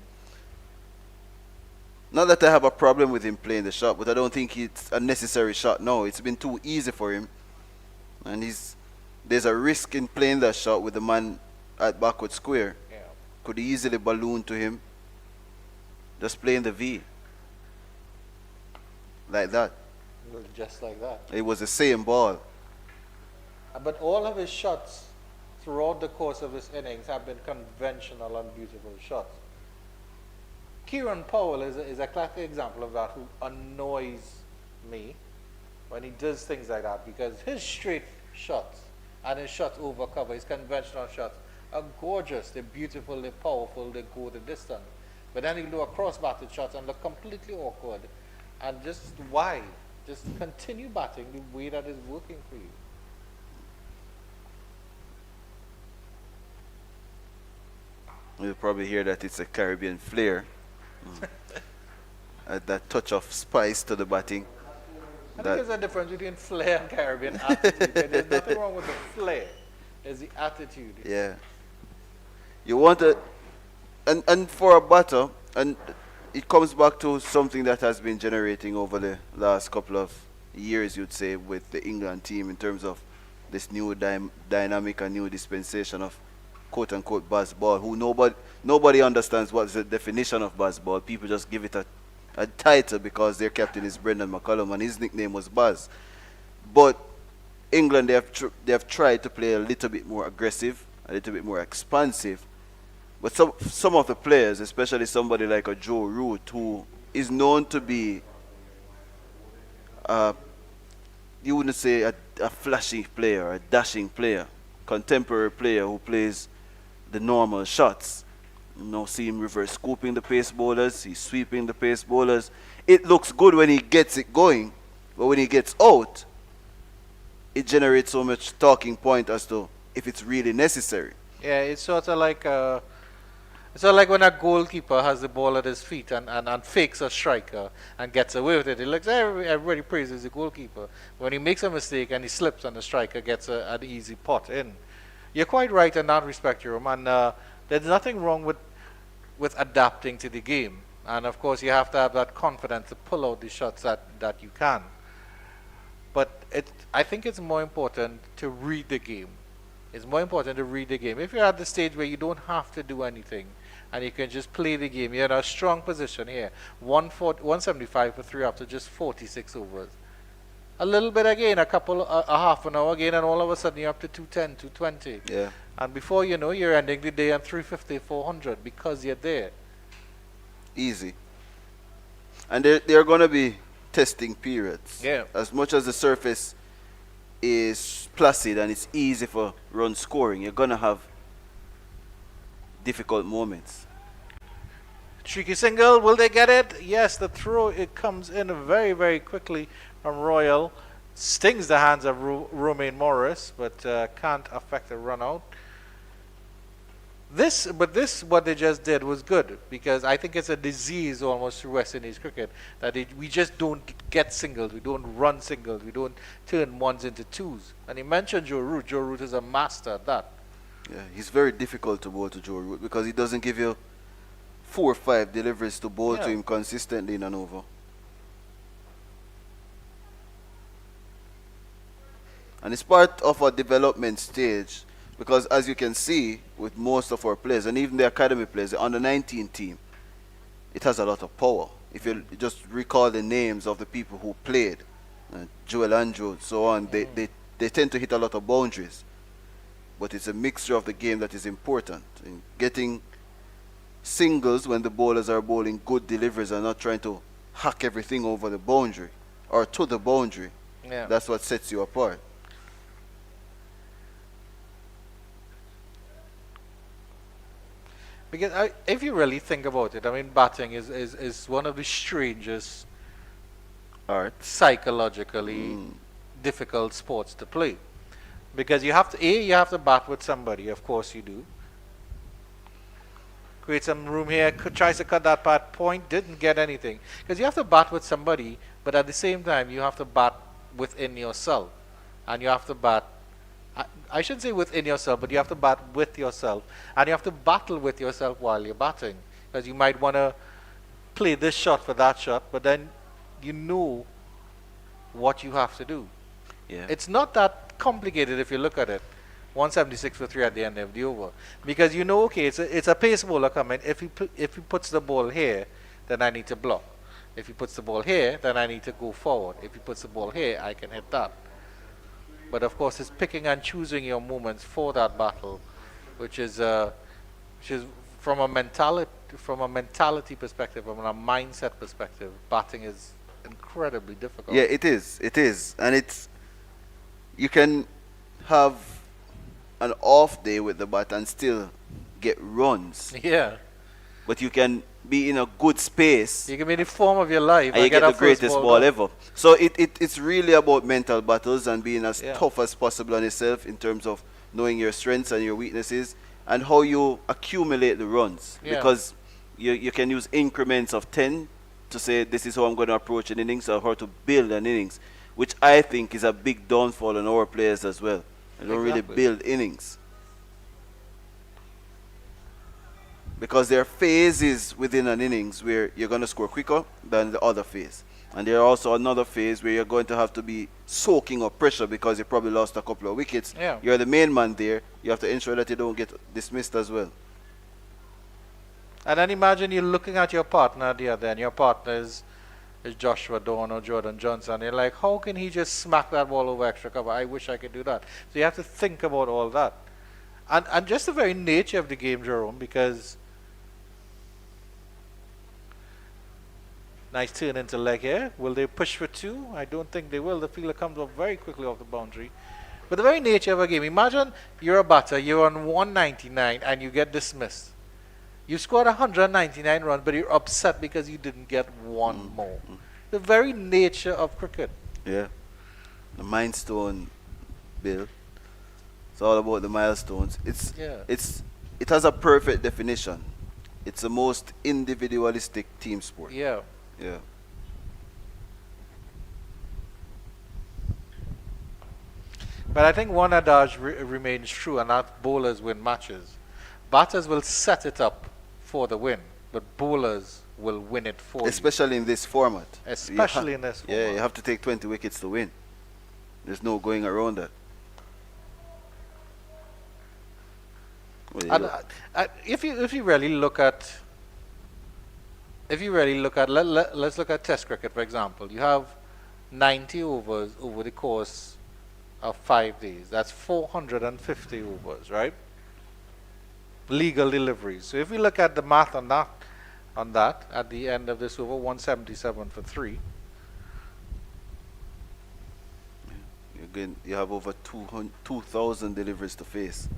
S3: Not that I have a problem with him playing the shot, but I don't think it's a necessary shot. No, it's been too easy for him, and there's a risk in playing that shot with the man at backward square.
S1: Yeah.
S3: Could easily balloon to him. Just playing the V like that.
S1: Just like that.
S3: It was the same ball.
S1: But all of his shots throughout the course of his innings have been conventional and beautiful shots. Kieran Powell is a classic example of that, who annoys me when he does things like that, because his straight shots and his shots over cover, his conventional shots, are gorgeous. They're beautiful, they're powerful, they go the distance. But then he'll do a cross-batted shot and look completely awkward. And just why? Just continue batting the way that is working for you.
S3: You'll probably hear that it's a Caribbean flair. That touch of spice to the batting.
S1: I think there's a difference between flair and Caribbean attitude. There's nothing wrong with the flair. There's the attitude.
S3: Yeah. You want to, and for a batter, and it comes back to something that has been generating over the last couple of years, you'd say, with the England team in terms of this new dynamic and new dispensation of quote-unquote baseball, who nobody understands what's the definition of baseball. People just give it a title because their captain is Brendan McCullum and his nickname was Baz. But England, they have tried to play a little bit more aggressive, a little bit more expansive. But some of the players, especially somebody like a Joe Root, who is known to be, you wouldn't say a flashy player, a dashing player, contemporary player who plays the normal shots. You know, see him reverse scooping the pace bowlers, he's sweeping the pace bowlers. It looks good when he gets it going, but when he gets out, it generates so much talking point as to if it's really necessary.
S1: Yeah, it's sort of like when a goalkeeper has the ball at his feet and fakes a striker and gets away with it. It looks, everybody praises the goalkeeper. When he makes a mistake and he slips and the striker gets an easy pot in. You're quite right in that respect, Jerome. And there's nothing wrong with adapting to the game. And of course, you have to have that confidence to pull out the shots that you can. But I think it's more important to read the game. It's more important to read the game. If you're at the stage where you don't have to do anything and you can just play the game, you're in a strong position here. 175 for 3 after just 46 overs. A little bit again, a half an hour again, and all of a sudden you're up to 210, 220.
S3: Yeah.
S1: And before you know, you're ending the day on 350, 400 because you're there.
S3: Easy. And there are going to be testing periods.
S1: Yeah.
S3: As much as the surface is placid and it's easy for run scoring, you're going to have difficult moments.
S1: Tricky single, will they get it? Yes, the throw, it comes in very, very quickly from Royal. Stings the hands of Romain Morris, but can't affect the run out. What they just did was good, because I think it's a disease almost through West Indies cricket that we just don't get singles, we don't run singles, we don't turn ones into twos. And he mentioned Joe Root. Joe Root is a master at that.
S3: Yeah, he's very difficult to bowl to Joe Root because he doesn't give you 4 or 5 deliveries to bowl to him consistently in an over. And it's part of a development stage, because as you can see with most of our players, and even the academy players, the under 19 team, it has a lot of power. If you just recall the names of the people who played, Joel Andrew, so on, they tend to hit a lot of boundaries. But it's a mixture of the game that is important. In getting singles when the bowlers are bowling good deliveries and not trying to hack everything over the boundary or to the boundary.
S1: Yeah.
S3: That's what sets you apart.
S1: Because if you really think about it, I mean, batting is one of the strangest
S3: Art.
S1: psychologically difficult sports to play. Because you have to bat with somebody, of course you do. Create some room here, tries to cut that part point, didn't get anything. Because you have to bat with somebody, but at the same time you have to bat within yourself. And you have to bat, I shouldn't say within yourself, but you have to bat with yourself. And you have to battle with yourself while you're batting. Because you might want to play this shot for that shot, but then you know what you have to do.
S3: Yeah.
S1: It's not that complicated if you look at it. 176 for 3 at the end of the over. Because you know, okay, it's a pace bowler coming. If he puts the ball here, then I need to block. If he puts the ball here, then I need to go forward. If he puts the ball here, I can hit that. But of course, it's picking and choosing your moments for that battle, which is from a mentality perspective, from a mindset perspective, batting is incredibly difficult.
S4: Yeah, it is. It is. And you can have an off day with the bat and still get runs.
S1: Yeah.
S4: But you can be in a good space
S1: You can be in the form of your life
S4: and you get
S1: a
S4: the
S1: first
S4: greatest ball
S1: down.
S4: ever. So it's really about mental battles and being as
S1: Yeah.
S4: tough as possible on yourself in terms of knowing your strengths and your weaknesses and how you accumulate the runs.
S1: Yeah.
S4: Because you can use increments of 10 to say this is how I'm going to approach an innings or how to build an innings, which I think is a big downfall on our players as well. They don't really
S1: Exactly.
S4: build innings. Because there are phases within an innings where you're going to score quicker than the other phase. And there are also another phase where you're going to have to be soaking up pressure because you probably lost a couple of wickets.
S1: Yeah.
S4: You're the main man there. You have to ensure that you don't get dismissed as well.
S1: And then imagine you're looking at your partner at the other end. Your partner is Joshua Dawn or Jordan Johnson. You're like, how can he just smack that ball over extra cover? I wish I could do that. So you have to think about all that. And just the very nature of the game, Jerome, because nice turn into leg here. Will they push for 2? I don't think they will. The fielder comes up very quickly off the boundary. But the very nature of a game, imagine you're a batter, you're on 199 and you get dismissed. You scored 199 runs, but you're upset because you didn't get one more. The very nature of cricket.
S4: Yeah. The milestone, Bill. It's all about the milestones. It has a perfect definition. It's the most individualistic team sport.
S1: Yeah.
S4: Yeah.
S1: But I think one adage remains true, and that bowlers win matches. Batters will set it up for the win, but bowlers will win it for you.
S4: Especially in this format.
S1: Especially in this
S4: Yeah,
S1: format.
S4: you have to take 20 wickets to win. There's no going around that. Well,
S1: And if you really look at let's look at Test cricket, for example. You have 90 overs over the course of 5 days. That's 450 overs, right? Legal deliveries. So if we look at the math on that at the end of this over, 177 for 3.
S4: you have over 2,000 deliveries to face,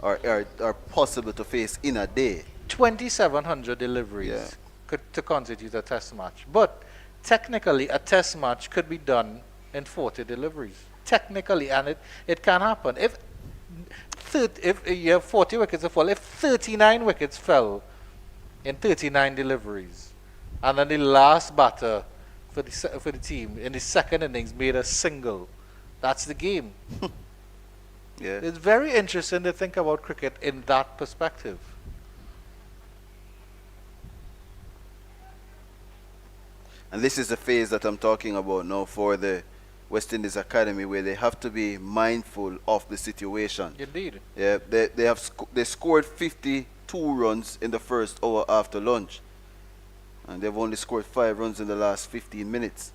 S4: or possible to face in a day.
S1: 2,700 deliveries
S4: Yeah.
S1: to constitute a test match. But technically, a test match could be done in 40 deliveries. Technically, and it can happen. If you have 40 wickets to fall, if 39 wickets fell in 39 deliveries, and then the last batter for the team in the second innings made a single, that's the game.
S4: Yeah.
S1: It's very interesting to think about cricket in that perspective.
S4: And this is the phase that I'm talking about now for the West Indies Academy, where they have to be mindful of the situation.
S1: Indeed.
S4: Yeah, they scored 52 runs in the first hour after lunch, and they've only scored 5 runs in the last 15 minutes.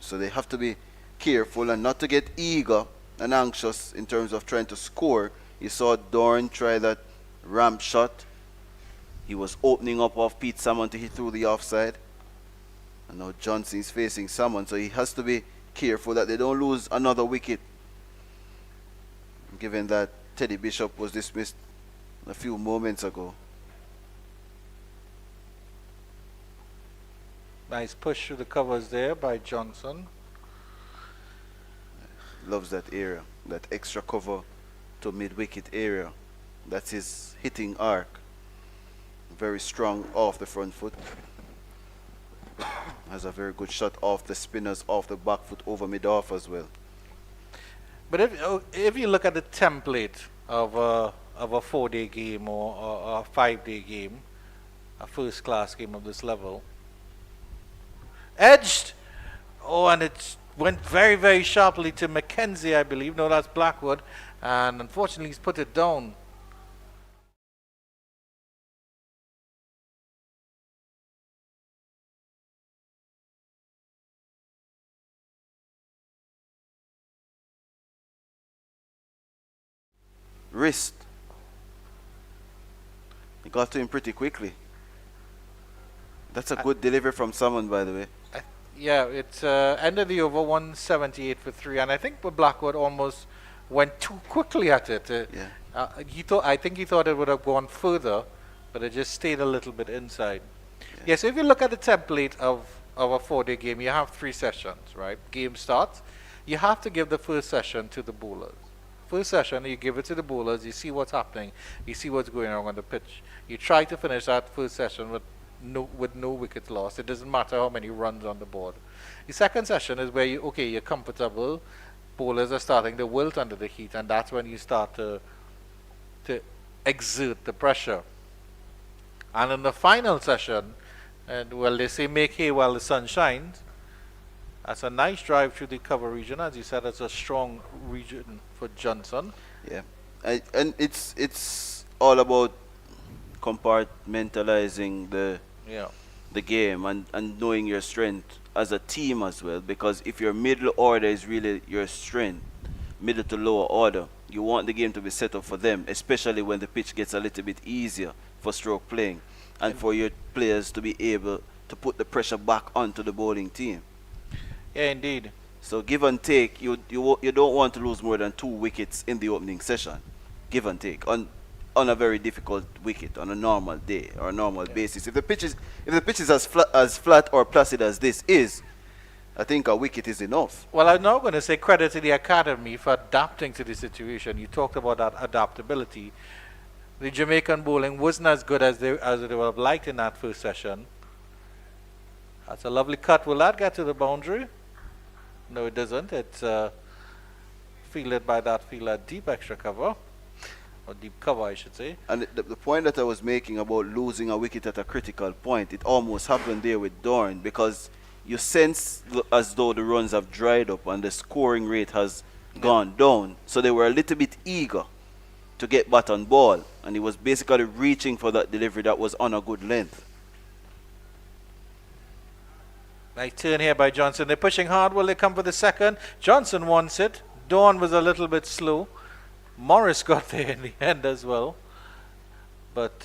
S4: So they have to be careful and not to get eager and anxious in terms of trying to score. You saw Dorn try that ramp shot. He was opening up off Pete Salmon to hit through the offside. And now Johnson is facing Salmon, so he has to be careful that they don't lose another wicket. Given that Teddy Bishop was dismissed a few moments ago.
S1: Nice push through the covers there by Johnson.
S4: Loves that area, that extra cover to mid-wicket area. That's his hitting arc. Very strong off the front foot. Has a very good shot off the spinners, off the back foot, over mid-off as well.
S1: But if you look at the template of a 4-day game or a 5-day game, a first-class game of this level. Edged! Oh, and it went very, very sharply to Mackenzie, I believe. No, that's Blackwood. And unfortunately, he's put it down.
S4: Wrist. He got to him pretty quickly. That's a good delivery from someone, by the way.
S1: Yeah, it's end of the over, 178 for 3. And I think Blackwood almost went too quickly at it.
S4: Yeah.
S1: I think he thought it would have gone further, but it just stayed a little bit inside. Yeah, so if you look at the template of a 4-day game, you have 3 sessions, right? Game starts. You have to give the first session to the bowlers. First session, you give it to the bowlers, you see what's happening, you see what's going on the pitch. You try to finish that first session with no wickets lost. It doesn't matter how many runs on the board. The second session is where you're comfortable, bowlers are starting to wilt under the heat, and that's when you start to exert the pressure. And in the final session, and well, they say make hay while the sun shines. That's a nice drive through the cover region. As you said, it's a strong region for Johnson.
S4: Yeah. And it's all about compartmentalizing the game and knowing your strength as a team as well, because if your middle order is really your strength, middle to lower order, you want the game to be set up for them, especially when the pitch gets a little bit easier for stroke playing, and for your players to be able to put the pressure back onto the bowling team.
S1: Yeah, indeed.
S4: So give and take, you don't want to lose more than 2 wickets in the opening session. Give and take on a very difficult wicket on a normal day or a normal basis. If the pitch is as flat or placid as this is, I think a wicket is enough.
S1: Well, I'm now going to say credit to the academy for adapting to the situation. You talked about that adaptability. The Jamaican bowling wasn't as good as they would have liked in that first session. That's a lovely cut. Will that get to the boundary? No, it doesn't. It's fielded by that fielder, deep extra cover. Or deep cover, I should say.
S4: And the point that I was making about losing a wicket at a critical point, it almost happened there with Dorn, because you sense as though the runs have dried up and the scoring rate has gone down. So they were a little bit eager to get bat on ball, and he was basically reaching for that delivery that was on a good length.
S1: Nice turn here by Johnson. They're pushing hard. Will they come for the second? Johnson wants it. Dawn was a little bit slow. Morris got there in the end as well. But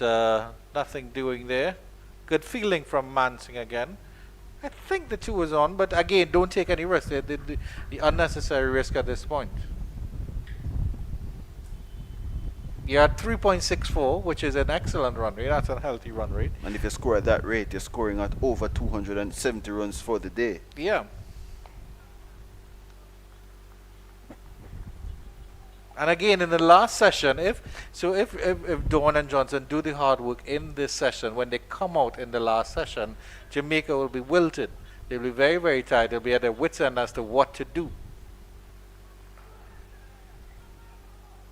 S1: nothing doing there. Good fielding from Mansing again. I think the 2 was on, but again, don't take any risk. The unnecessary risk at this point. You're at 3.64, which is an excellent run rate. That's a healthy run rate.
S4: And if you score at that rate, you're scoring at over 270 runs for the day.
S1: Yeah. And again, in the last session, if Dawn and Johnson do the hard work in this session, when they come out in the last session, Jamaica will be wilted. They'll be very, very tired. They'll be at their wits' end as to what to do.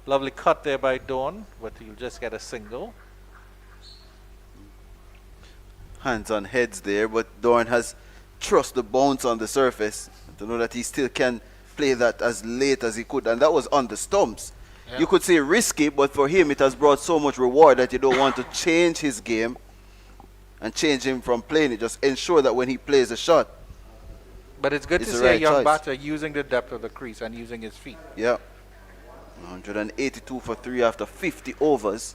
S1: Lovely cut there by Dawn, but he'll just get a single.
S4: Hands on heads there, but Dorn has thrust the bounce on the surface to know that he still can play that as late as he could, and that was on the stumps. Yeah. You could say risky, but for him it has brought so much reward that you don't want to change his game and change him from playing it. Just ensure that when he plays a shot,
S1: but it's good to see a young batter using the depth of the crease and using his feet.
S4: Yeah. 182 for 3 after 50 overs.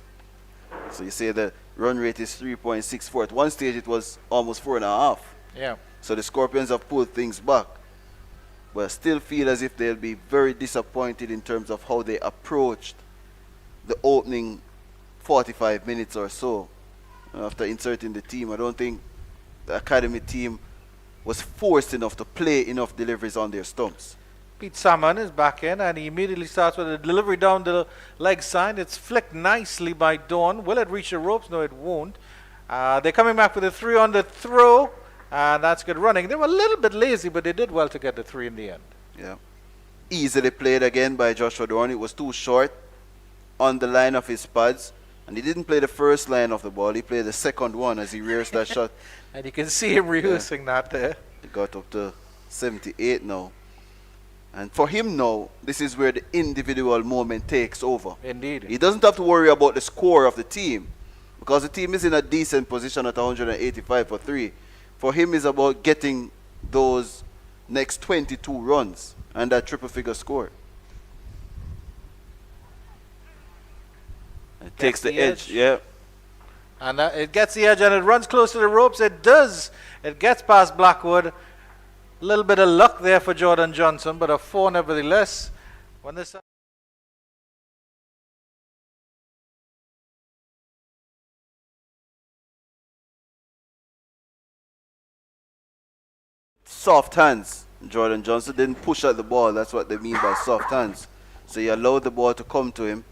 S4: So you say the run rate is 3.64. At one stage it was almost 4.5.
S1: Yeah.
S4: So the Scorpions have pulled things back. But I still feel as if they'll be very disappointed in terms of how they approached the opening 45 minutes or so after inserting the team. I don't think the academy team was forced enough to play enough deliveries on their stumps.
S1: Pete Salmon is back in, and he immediately starts with a delivery down the leg side. It's flicked nicely by Dawn. Will it reach the ropes? No, it won't. They're coming back with a 3 on the throw, and that's good running. They were a little bit lazy, but they did well to get the 3 in the end.
S4: Yeah. Easily played again by Joshua Dawn. It was too short on the line of his pads. And he didn't play the first line of the ball, he played the second one as he rears that shot.
S1: And you can see him rehearsing that there.
S4: He got up to 78 now. And for him now, this is where the individual moment takes over.
S1: Indeed.
S4: He doesn't have to worry about the score of the team because the team is in a decent position at 185 for 3. For him, it's about getting those next 22 runs and that triple figure score.
S3: It takes the edge. Yeah.
S1: And it gets the edge and it runs close to the ropes. It does. It gets past Blackwood. A little bit of luck there for Jordan Johnson, but a 4 nevertheless. When this
S4: Soft hands. Jordan Johnson didn't push at the ball. That's what they mean by soft hands. So he allowed the ball to come to him.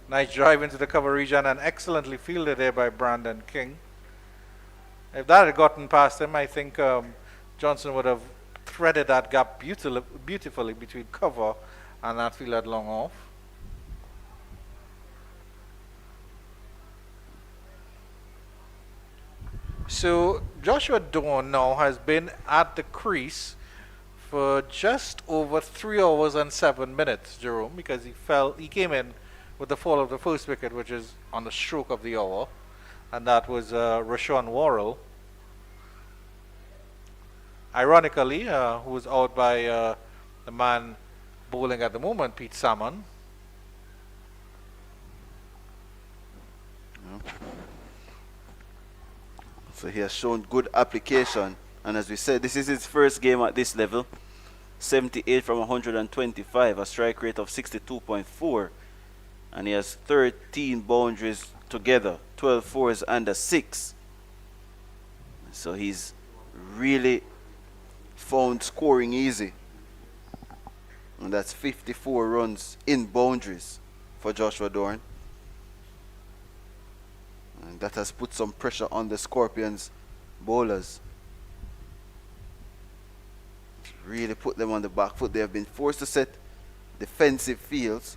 S1: nice drive into the cover region and excellently fielded there by Brandon King. If that had gotten past him, I think Johnson would have threaded that gap beautifully between cover and that fielder long off. So Joshua Dawn now has been at the crease for just over 3 hours and 7 minutes, Jerome, because he came in with the fall of the first wicket, which is on the stroke of the hour, and that was Rashawn Worrell. Ironically, who was out by the man bowling at the moment, Pete Salmon.
S4: So he has shown good application. And as we said, this is his first game at this level. 78 from 125, a strike rate of 62.4. And he has 13 boundaries together, 12 fours and a 6. So he's really found scoring easy. And that's 54 runs in boundaries for Joshua Dorn. And that has put some pressure on the Scorpions bowlers. It's really put them on the back foot. They have been forced to set defensive fields.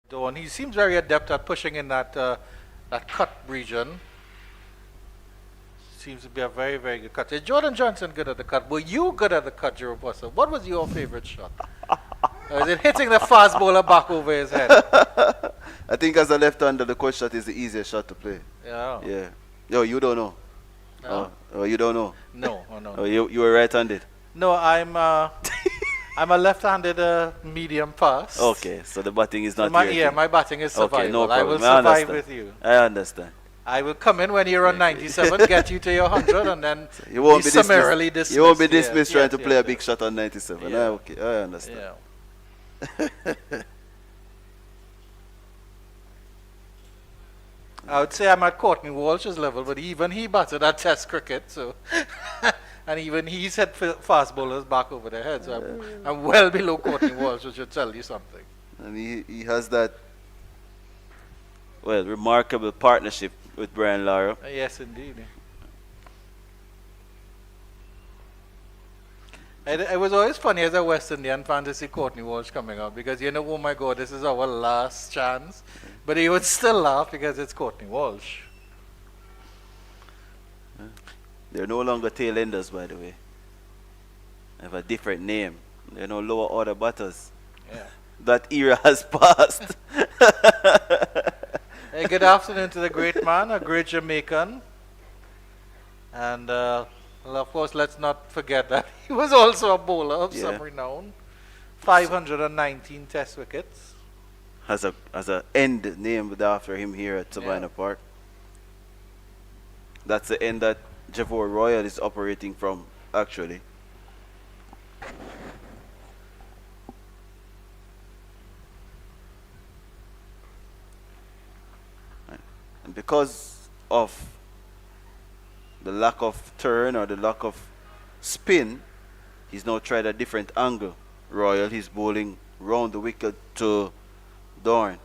S1: Dawn, he seems very adept at pushing in that cut region. Seems to be a very, very good cut. Is Jordan Johnson good at the cut? Were you good at the cut, Jerome Buster? What was your favorite shot? Or is it hitting the fast bowler back over his head?
S4: I think as a left-hander, the cut shot is the easiest shot to play.
S1: Yeah.
S4: Yeah. Yo, you don't know.
S1: No.
S4: Oh, you don't know.
S1: No. Oh, no.
S4: Oh, you were right-handed.
S1: No, I'm a left-handed medium pass.
S4: Okay, so the batting is
S1: So
S4: not
S1: my,
S4: your
S1: yeah,
S4: thing.
S1: my batting is survival.
S4: Okay, no
S1: I
S4: problem.
S1: will
S4: I
S1: survive
S4: understand.
S1: with you.
S4: I understand.
S1: I will come in when you're on 97, get you to your 100, and then
S4: You won't be
S1: summarily
S4: dismissed.
S1: dismissed.
S4: You won't be dismissed
S1: Yes,
S4: trying
S1: yes,
S4: to
S1: yes,
S4: play a
S1: yes.
S4: big shot on 97.
S1: Yeah.
S4: Okay, I understand.
S1: Yeah. I would say I'm at Courtney Walsh's level, but even he batted at Test cricket, so and even he's had fast bowlers back over their heads. So I'm well below Courtney Walsh, which should tell you something.
S4: And he has that, well, remarkable partnership with Brian Lara.
S1: Yes, indeed. It was always funny as a West Indian fan to see Courtney Walsh coming up because you know, oh my God, this is our last chance. But he would still laugh because it's Courtney Walsh.
S4: They're no longer tail enders, by the way. They have a different name. They're no lower order batters.
S1: Yeah.
S4: That era has passed.
S1: Hey, good afternoon to the great man, a great Jamaican. And, well, of course, let's not forget that he was also a bowler of some renown. 519 Test wickets.
S4: Has a end named after him here at Savannah Park. That's the end that Javor Royal is operating from, actually. And because of the lack of turn or the lack of spin, he's now tried a different angle. Royal, he's bowling round the wicket to Dorn.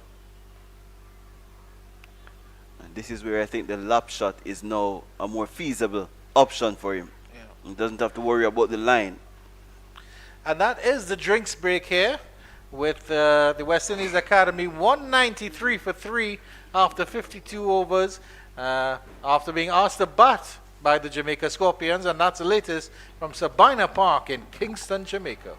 S4: And this is where I think the lap shot is now a more feasible option for him.
S1: Yeah.
S4: He doesn't have to worry about the line.
S1: And that is the drinks break here with the West Indies Academy 193 for 3 after 52 overs after being asked to bat by the Jamaica Scorpions, and that's the latest from Sabina Park in Kingston, Jamaica.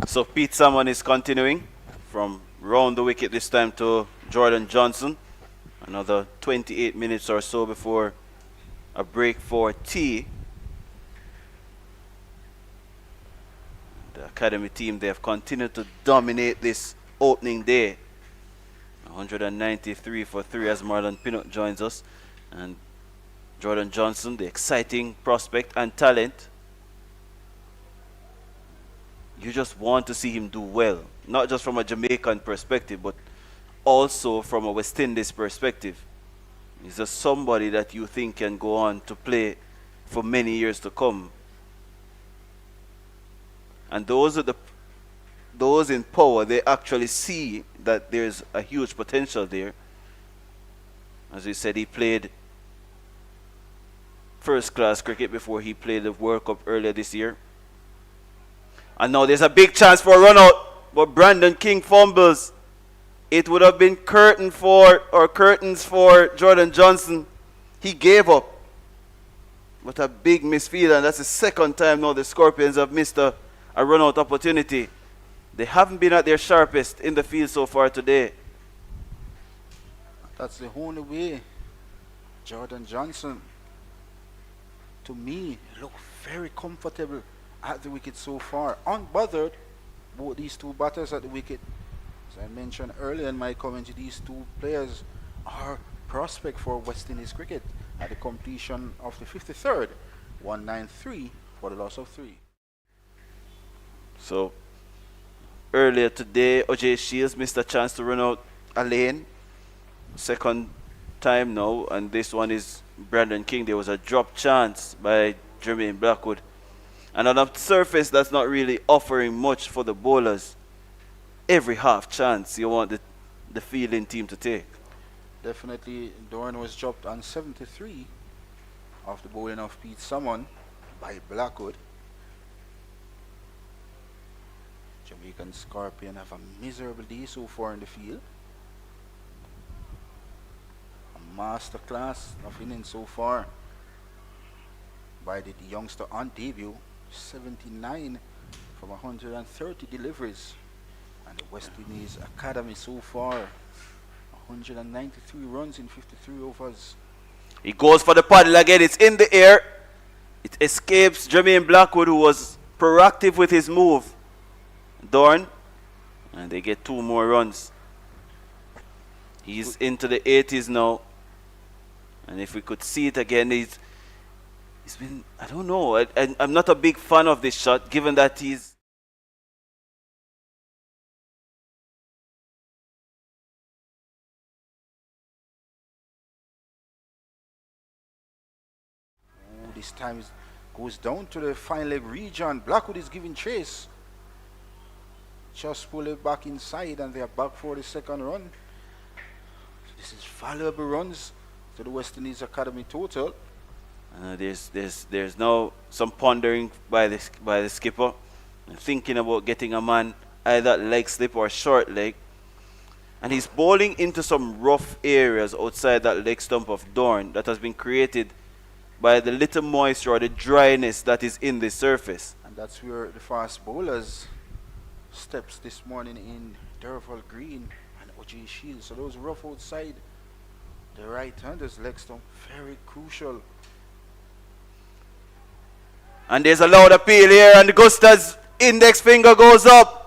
S3: So Pete Salmon is continuing from round the wicket this time to Jordan Johnson. Another 28 minutes or so before a break for tea. The academy team, they have continued to dominate this opening day. 193 for 3 as Marlon Pinnock joins us. And Jordan Johnson, the exciting prospect and talent. You just want to see him do well, not just from a Jamaican perspective, but also from a West Indies perspective. He's just somebody that you think can go on to play for many years to come. And those in power, they actually see that there's a huge potential there. As we said, he played first-class cricket before he played the World Cup earlier this year. And now there's a big chance for a run out, but Brandon King fumbles. It would have been curtains for Jordan Johnson. He gave up. But a big misfield, and that's the second time now the Scorpions have missed a run out opportunity. They haven't been at their sharpest in the field so far today.
S2: That's the only way. Jordan Johnson, to me, looked very comfortable at the wicket so far. Unbothered, both these two batters at the wicket. As I mentioned earlier in my commentary, these two players are prospect for West Indies cricket at the completion of the 53rd. 193 for the loss of 3.
S3: So earlier today, O.J. Shields missed a chance to run out a lane. Second time now, and this one is Brandon King. There was a drop chance by Jermaine Blackwood. And on a surface that's not really offering much for the bowlers, every half chance you want the fielding team to take.
S2: Definitely, Dorn was dropped on 73 after bowling of Pete Salmon by Blackwood. Jamaican Scorpion have a miserable day so far in the field. A masterclass of innings so far by the youngster on debut. 79 from 130 deliveries. And the West Indies Academy so far 193 runs in 53 overs.
S3: He goes for the paddle again. It's in the air. It escapes Jermaine Blackwood, who was proactive with his move. Dorn, and they get 2 more runs. He's into the 80s now. And if we could see it again, he's been, I don't know, I'm not a big fan of this shot, given that he's...
S2: Oh, this time it goes down to the fine leg region. Blackwood is giving chase. Just pull it back inside, and they are back for the second run. This is valuable runs to the West Indies Academy total.
S3: There's now some pondering by the skipper, and thinking about getting a man either leg slip or short leg. And he's bowling into some rough areas outside that leg stump of Dorn that has been created by the little moisture or the dryness that is in the surface.
S2: And that's where the fast bowlers steps this morning in Derval Green and O.J. Shields. So those rough outside the right-hander's leg stump, very crucial.
S3: And there's a loud appeal here, and Gusta's index finger goes up.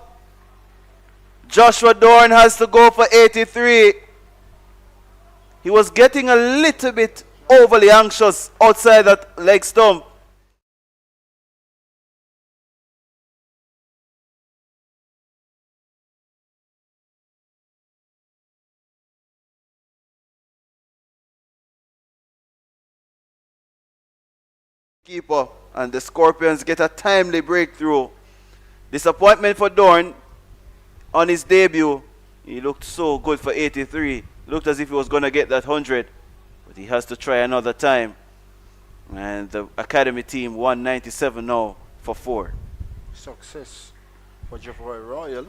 S3: Joshua Dorn has to go for 83. He was getting a little bit overly anxious outside that leg stump. Keeper, and the Scorpions get a timely breakthrough. Disappointment for Dorn on his debut. He looked so good for 83. Looked as if he was going to get that 100. But he has to try another time. And the academy team 197 now for 4.
S2: Success for Javoy Royal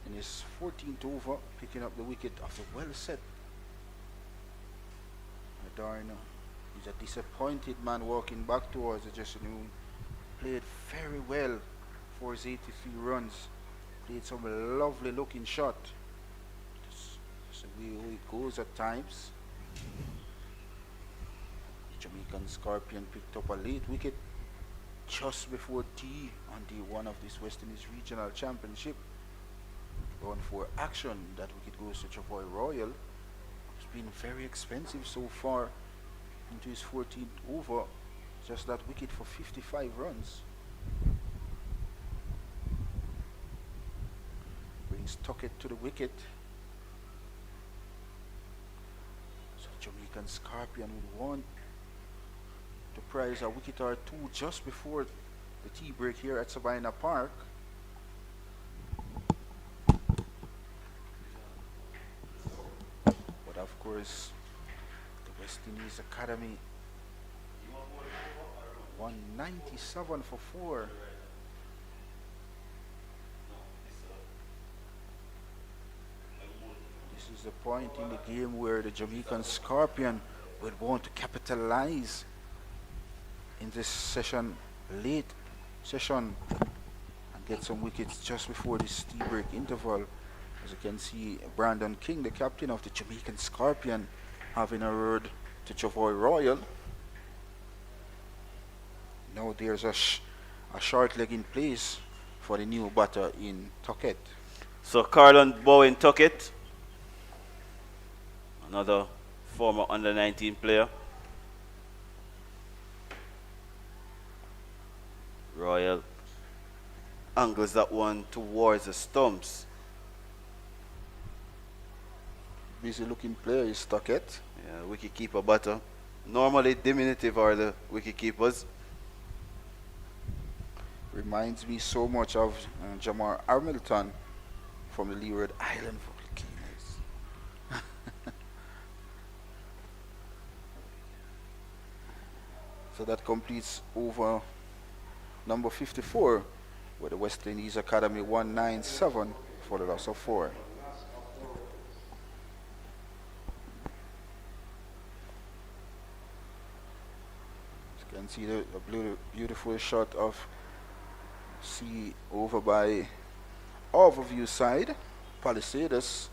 S2: in his 14th over, picking up the wicket after well set. Darn, he's a disappointed man walking back towards the dressing room. Played very well for his 83 runs. Played some lovely looking shot. That's the way it goes at times. The Jamaican Scorpion picked up a late wicket just before tea on day 1 of this West Indies Regional Championship. Going for action, that wicket goes to Javoy Royal. It's been very expensive so far into his 14th over. Just that wicket for 55 runs. Brings Tuckett to the wicket. So Jamaican Scorpion would want to prize a wicket or two just before the tea break here at Sabina Park. But of course, the West Indies Academy 197 for 4. This is the point in the game where the Jamaican Scorpion would want to capitalize in this session, late session, and get some wickets just before this tea break interval. As you can see, Brandon King, the captain of the Jamaican Scorpion, having a word to Javoy Royal. Now there's a short leg in place for the new batter in Tuckett.
S3: So Carlon Bowen Tuckett, another former under-19 player. Royal angles that one towards the stumps.
S2: Busy looking player is Tuckett.
S3: Yeah, wicket-keeper batter. Normally diminutive are the wicket-keepers.
S2: Reminds me so much of Jamar Hamilton from the Leeward Island Volcanoes. So that completes over number 54, with the West Indies Academy 197 for the loss of 4. You can see the beautiful shot of sea over by Overview side, Palisades.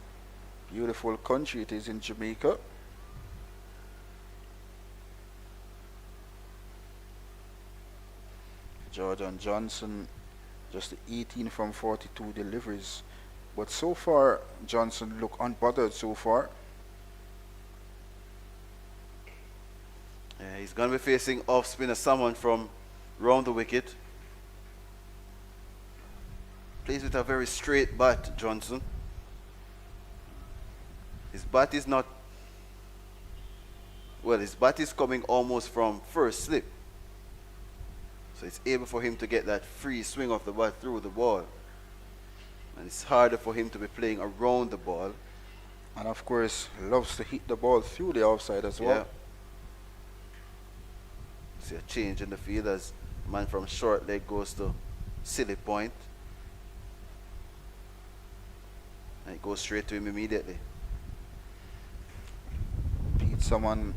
S2: Beautiful country it is in Jamaica. Jordan Johnson, just 18 from 42 deliveries. But so far, Johnson look unbothered so far.
S3: Yeah, he's going to be facing off-spinner someone from round the wicket. Plays with a very straight bat, Johnson. His bat is not... Well, his bat is coming almost from first slip. So it's able for him to get that free swing of the bat through the ball. And it's harder for him to be playing around the ball.
S2: And of course, loves to hit the ball through the outside as well.
S4: See a change in the field as man from short leg goes to silly point. And it goes straight to him immediately.
S2: Pete Salmon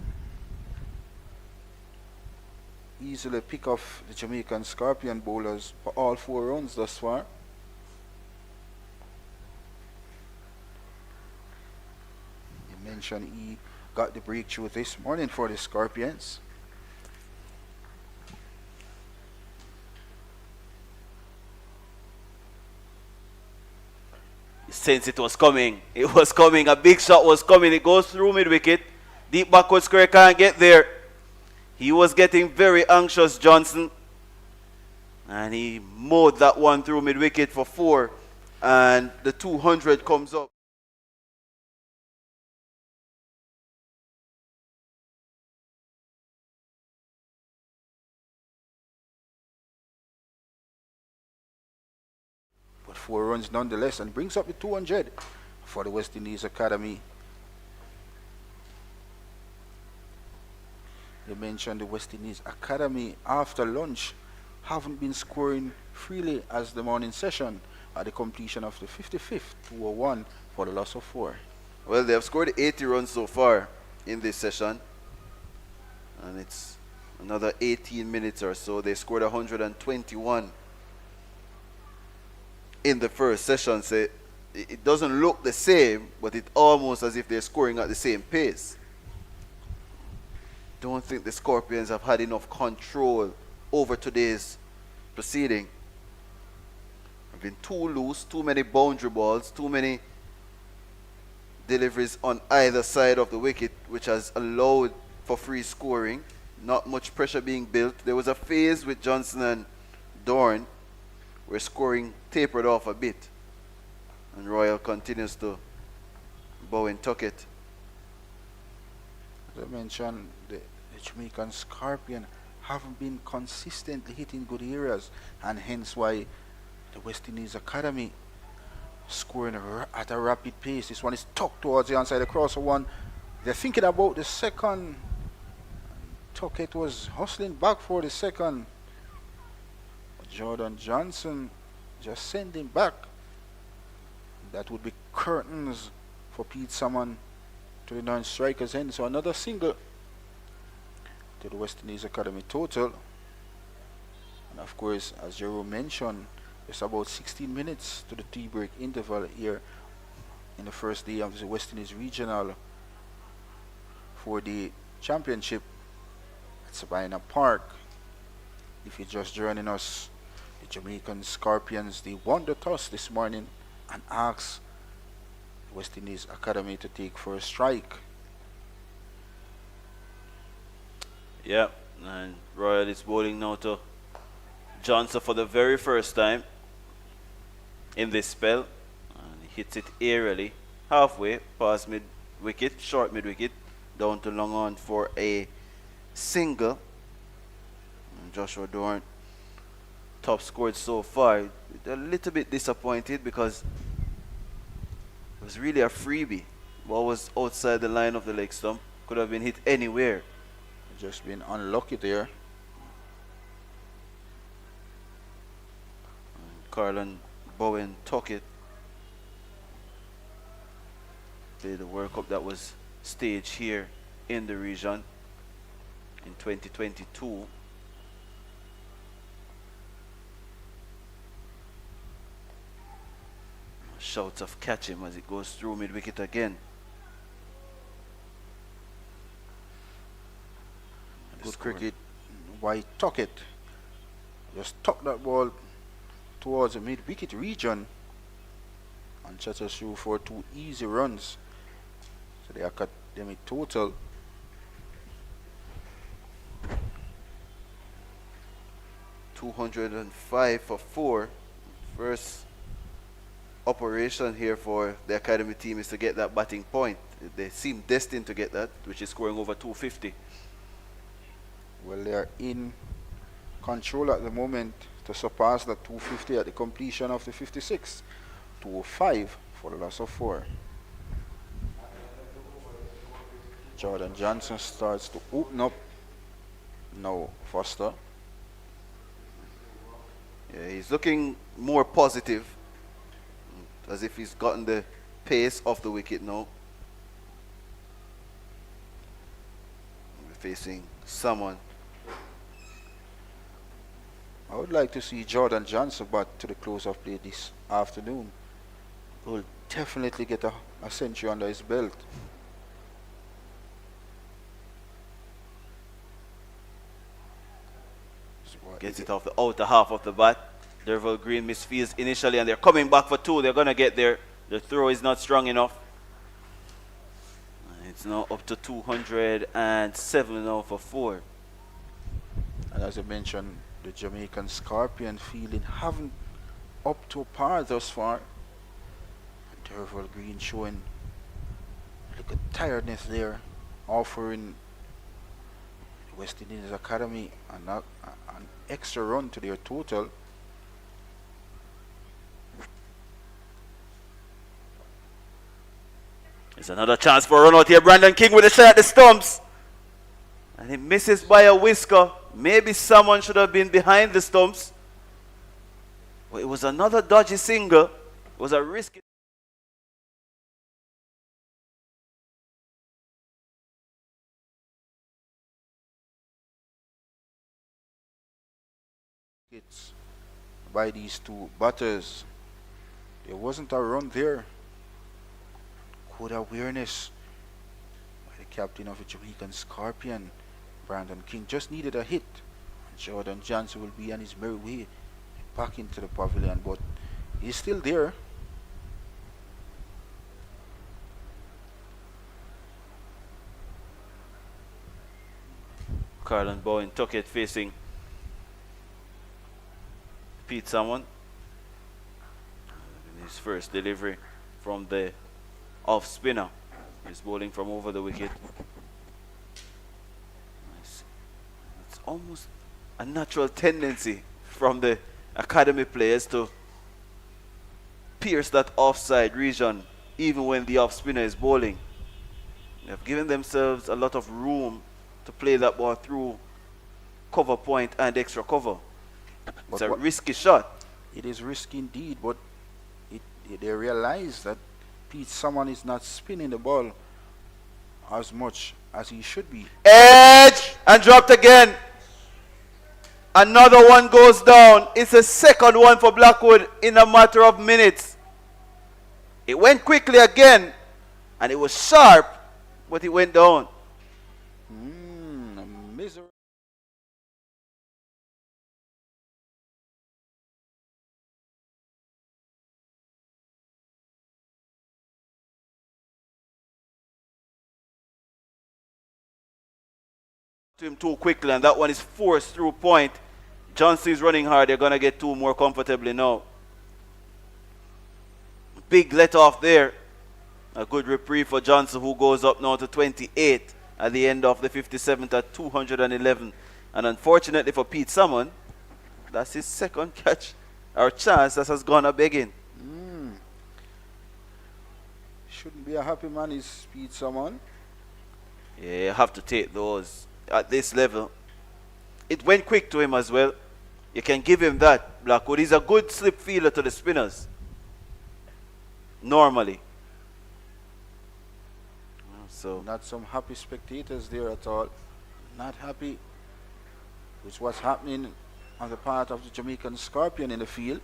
S2: easily pick off the Jamaican Scorpion bowlers for all 4 runs thus far. You mentioned he got the breakthrough this morning for the Scorpions.
S3: Since it was coming. It was coming. A big shot was coming. It goes through mid wicket. Deep backward square can't get there. He was getting very anxious, Johnson. And he mowed that one through mid wicket for 4. And the 200 comes up.
S2: But 4 runs nonetheless, and brings up the 200 for the West Indies Academy. You mentioned the West Indies Academy after lunch haven't been scoring freely as the morning session at the completion of the 55th 201 for the loss of 4.
S4: Well, they have scored 80 runs so far in this session. And it's another 18 minutes or so. They scored 121 in the first session. So it doesn't look the same, but it's almost as if they're scoring at the same pace. Don't think the Scorpions have had enough control over today's proceeding. Have been too loose, too many boundary balls, too many deliveries on either side of the wicket, which has allowed for free scoring. Not much pressure being built. There was a phase with Johnson and Dorn where scoring tapered off a bit, and Royal continues to bow and tuck it.
S2: As I mentioned, the Jamaican Scorpion haven't been consistently hitting good areas, and hence why the West Indies Academy scoring at a rapid pace. This one is tucked towards the onside across the one. They're thinking about the second. Tuckett was hustling back for the second. Jordan Johnson just sending back. That would be curtains for Pete Salmon to the non-strikers end. So another single to the West Indies Academy total. And of course, as Jerome mentioned, it's about 16 minutes to the tea break interval here in the first day of the West Indies Regional for the championship at Sabina Park. If you're just joining us, the Jamaican Scorpions, they won the toss this morning and asked the West Indies Academy to take first strike.
S3: Yeah, and Royal is bowling now to Johnson for the very first time in this spell. And he hits it aerially, halfway past mid wicket, short mid wicket, down to long on for a single. And Joshua Dorn, top scored so far. A little bit disappointed because it was really a freebie. Ball was outside the line of the leg stump. Could have been hit anywhere.
S2: Just been unlucky there.
S3: Carlin Bowen took it. Played the World Cup that was staged here in the region in 2022. Shouts of catch him as it goes through mid wicket again.
S2: Good cricket. Why Tuckett just tuck that ball towards the mid-wicket region and chatters through for 2 easy runs. So the academic total
S4: $205 for 4. First operation here for the academy team is to get that batting point. They seem destined to get that,
S3: Which is scoring over 250.
S2: well, they are in control at the moment to surpass the 250 at the completion of the 56. 205 for the loss of 4. Jordan Johnson starts to open up Now Foster.
S4: Yeah, he's looking more positive, as if he's gotten the pace off the wicket now. We're facing someone.
S2: I would like to see Jordan Johnson back to the close of play this afternoon. Will definitely get a century under his belt.
S3: Gets it off the outer half of the bat. Derval Green misfields initially, and they're coming back for two. They're going to get there. The throw is not strong enough. It's now up to 207 now for four.
S2: And as I mentioned, the Jamaican Scorpion fielding haven't up to par thus far. And Derval Green showing a little tiredness there, offering West Indies Academy an extra run to their total.
S3: There's another chance for a run out here. Brandon King with a shot at the stumps. And he misses by a whisker. Maybe someone should have been behind the stumps. But it was another dodgy single. It was a risky.
S2: It's by these two batters. There wasn't a run there. Good awareness by the captain of the Jamaican Scorpion. Brandon King just needed a hit. And Jordan Johnson will be on his merry way back into the pavilion, but he's still there.
S3: Carlin Bowen took it facing Pete Salmon. His first delivery from the off spinner. He's bowling from over the wicket. Nice. It's almost a natural tendency from the academy players to pierce that offside region even when the off spinner is bowling. They have given themselves a lot of room to play that ball through cover point and extra cover. It's a risky shot.
S2: It is risky indeed, but they realize that Pete Salmon is not spinning the ball as much as he should be.
S3: Edge and dropped again. Another one goes down. It's a second one for Blackwood in a matter of minutes. It went quickly again, and it was sharp, but it went down.
S2: Misery.
S3: To him too quickly, and that one is forced through point. Johnson is running hard. They're going to get two more comfortably now. Big let off there. A good reprieve for Johnson, who goes up now to 28 at the end of the 57th at 211. And unfortunately for Pete Salmon, that's his second catch or chance that has gone a begging.
S2: Shouldn't be a happy man, is Pete Salmon.
S3: Yeah, you have to take those at this level. It went quick to him as well. You can give him that, Blackwood. He's a good slip fielder to the spinners. Normally. So
S2: Not some happy spectators there at all. Not happy with what's happening on the part of the Jamaican Scorpion in the field.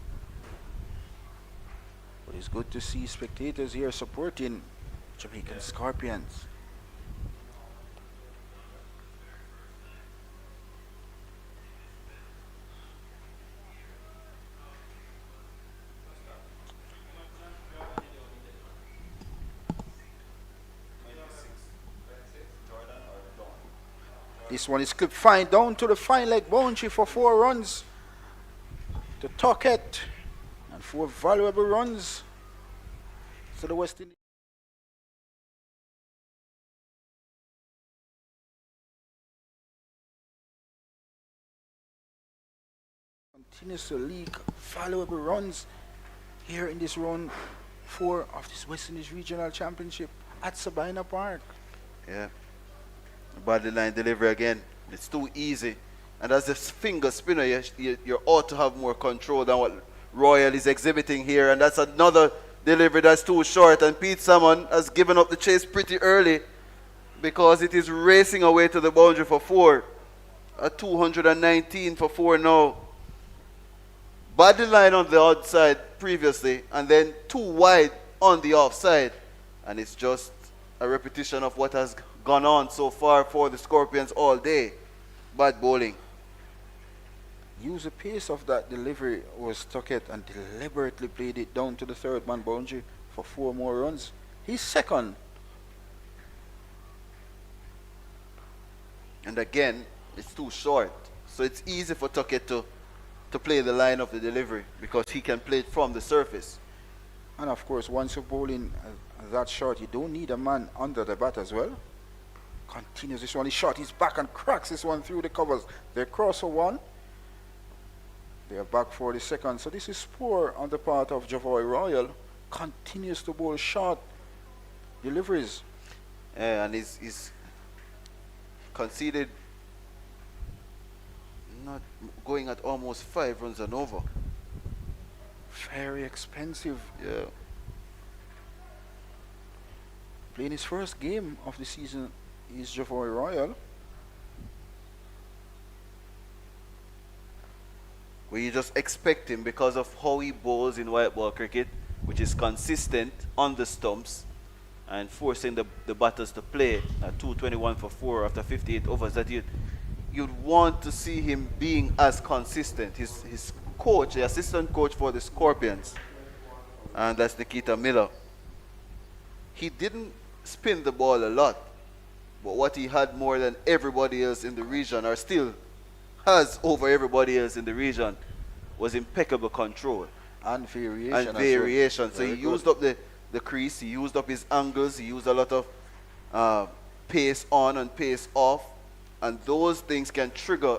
S2: But it's good to see spectators here supporting Jamaican Scorpions. This one is clipped fine down to the fine leg boundary for 4 runs to Tuckett, and 4 valuable runs to the West Indies. Continues to leak valuable runs here in this round 4 of this West Indies Regional Championship at Sabina Park.
S4: Yeah. Body line delivery again. It's too easy. And as a finger spinner, you ought to have more control than what Royal is exhibiting here. And that's another delivery that's too short. And Pete Salmon has given up the chase pretty early because it is racing away to the boundary for 4. A 219 for 4 now. Body line on the outside previously, and then too wide on the offside. And it's just a repetition of what has gone on so far for the Scorpions all day. Bad bowling.
S2: Use the pace of that delivery was Tuckett and deliberately played it down to the third man boundary for 4 more runs. He's second.
S4: And again, it's too short. So it's easy for Tuckett to play the line of the delivery because he can play it from the surface.
S2: And of course, once you're bowling that short, you don't need a man under the bat as well. Continues this one. He shot his back and cracks this one through the covers. They cross for 1. They are back for the second. So this is poor on the part of Javoy Royal. Continues to bowl short deliveries.
S4: And he's conceded not going at almost 5 runs and over.
S2: Very expensive.
S4: Yeah.
S2: Playing his first game of the season is Javoy Royal.
S4: Where you just expect him because of how he bowls in white ball cricket, which is consistent on the stumps and forcing the batters to play at 221 for 4 after 58 overs, that you'd want to see him being as consistent. His coach, the assistant coach for the Scorpions, and that's Nikita Miller. He didn't spin the ball a lot, but what he had more than everybody else in the region, or still has over everybody else in the region, was impeccable control.
S2: And variation.
S4: And variation. So
S2: Very
S4: he
S2: good.
S4: used up the crease, he used up his angles, he used a lot of pace on and pace off. And those things can trigger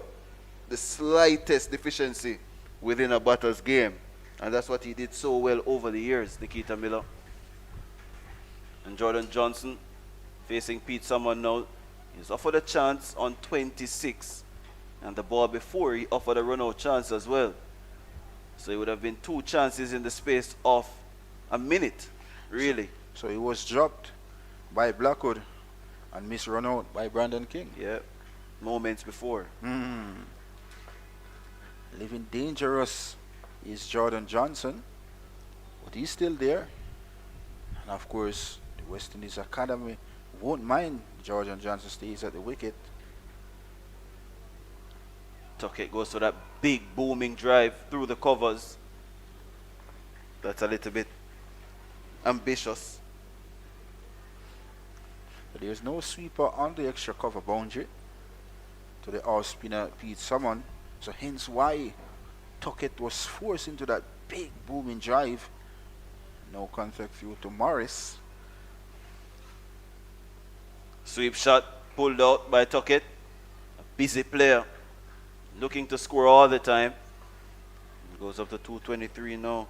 S4: the slightest deficiency within a batter's game. And that's what he did so well over the years, Nikita Miller. And Jordan Johnson facing Pete Salmon now. He's offered a chance on 26. And the ball before, he offered a run-out chance as well. So it would have been 2 chances in the space of a minute, really.
S2: So he was dropped by Blackwood and missed run out by Brandon King.
S4: Yeah, moments before.
S2: Living dangerous is Jordan Johnson, but he's still there. And of course, the West Indies Academy won't mind Jordan Johnson stays at the wicket.
S4: Tuckett goes for that big booming drive through the covers. That's a little bit ambitious.
S2: But there's no sweeper on the extra cover boundary to the off spinner Pete Salmon. So hence why Tuckett was forced into that big booming drive. No contact through to Morris.
S4: Sweep shot pulled out by Tuckett. A busy player, looking to score all the time. Goes up to 223 now.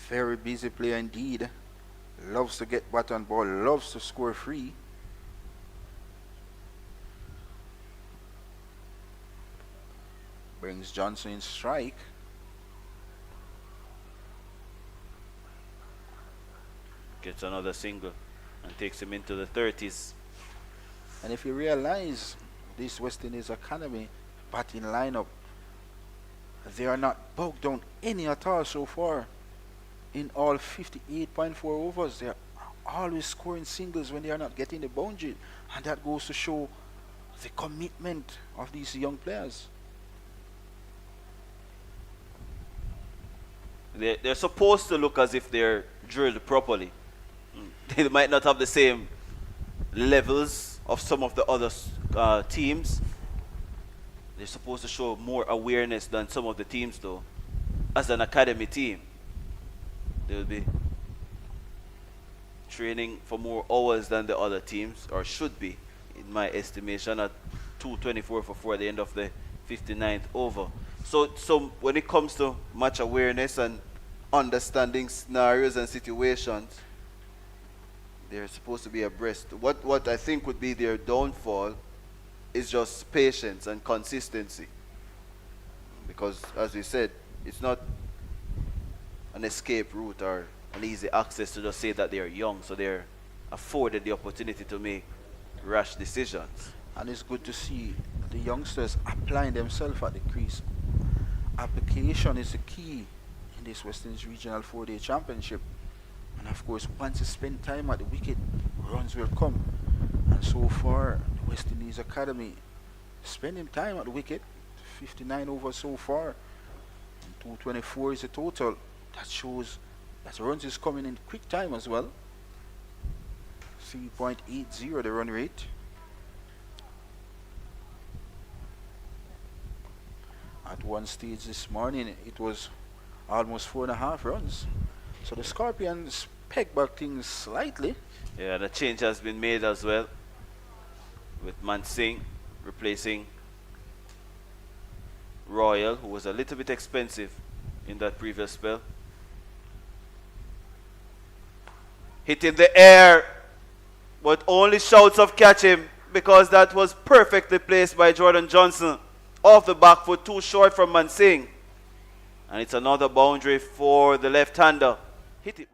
S2: Very busy player indeed. Loves to get bat on ball, loves to score free. Brings Johnson in strike.
S3: Gets another single and takes him into the 30s.
S2: And if you realize this West Indies Academy batting lineup, they are not bogged down any at all so far. In all 58.4 overs, they are always scoring singles when they are not getting the boundary. And that goes to show the commitment of these young players.
S3: They're supposed to look as if they're drilled properly. They might not have the same levels of some of the other teams. They're supposed to show more awareness than some of the teams, though. As an academy team, they will be training for more hours than the other teams, or should be, in my estimation, at 224 for 4 at the end of the 59th over. So when it comes to match awareness and understanding scenarios and situations, they're supposed to be abreast. What I think would be their downfall
S4: It's just patience and consistency. Because, as we said, it's not an escape route or an easy access to just say that they're young, so they're afforded the opportunity to make rash decisions.
S2: And it's good to see the youngsters applying themselves at the crease. Application is the key in this West Indies Regional 4-Day Championship. And of course, once you spend time at the wicket, runs will come. And so far, the West Indies Academy spending time at the wicket, 59 overs so far, and 224 is the total. That shows that runs is coming in quick time as well. 3.80 the run rate. At one stage this morning, it was almost 4.5 runs. So the Scorpions peg back things slightly.
S3: Yeah, the change has been made as well, with Mansingh replacing Royal, who was a little bit expensive in that previous spell. Hit in the air, but only shouts of catch him, because that was perfectly placed by Jordan Johnson. Off the back foot, too short from Mansingh. And it's another boundary for the left-hander. Hit it.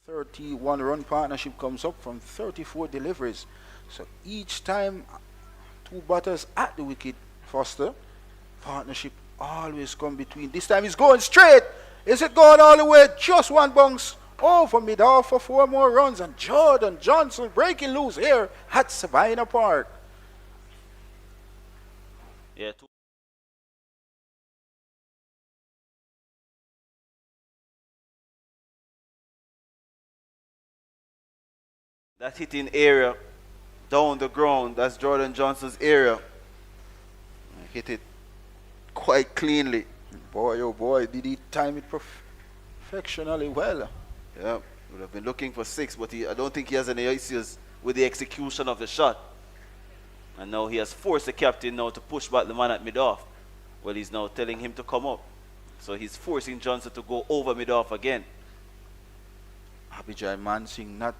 S2: 31 run partnership comes up from 34 deliveries. So each time two batters at the wicket, Foster, partnership always come between. This time he's going straight. Is it going all the way? Just one bounce over mid-off for 4 more runs. And Jordan Johnson breaking loose here at Savannah Park.
S3: Yeah, that hitting area down the ground, that's Jordan Johnson's area.
S4: Hit it quite cleanly.
S2: Boy, oh boy, did he time it perfectionally well.
S4: Yeah, would have been looking for 6, but I don't think he has any issues with the execution of the shot.
S3: And now he has forced the captain now to push back the man at mid-off. Well, he's now telling him to come up. So he's forcing Johnson to go over mid-off again.
S2: Abhijay Mansingh not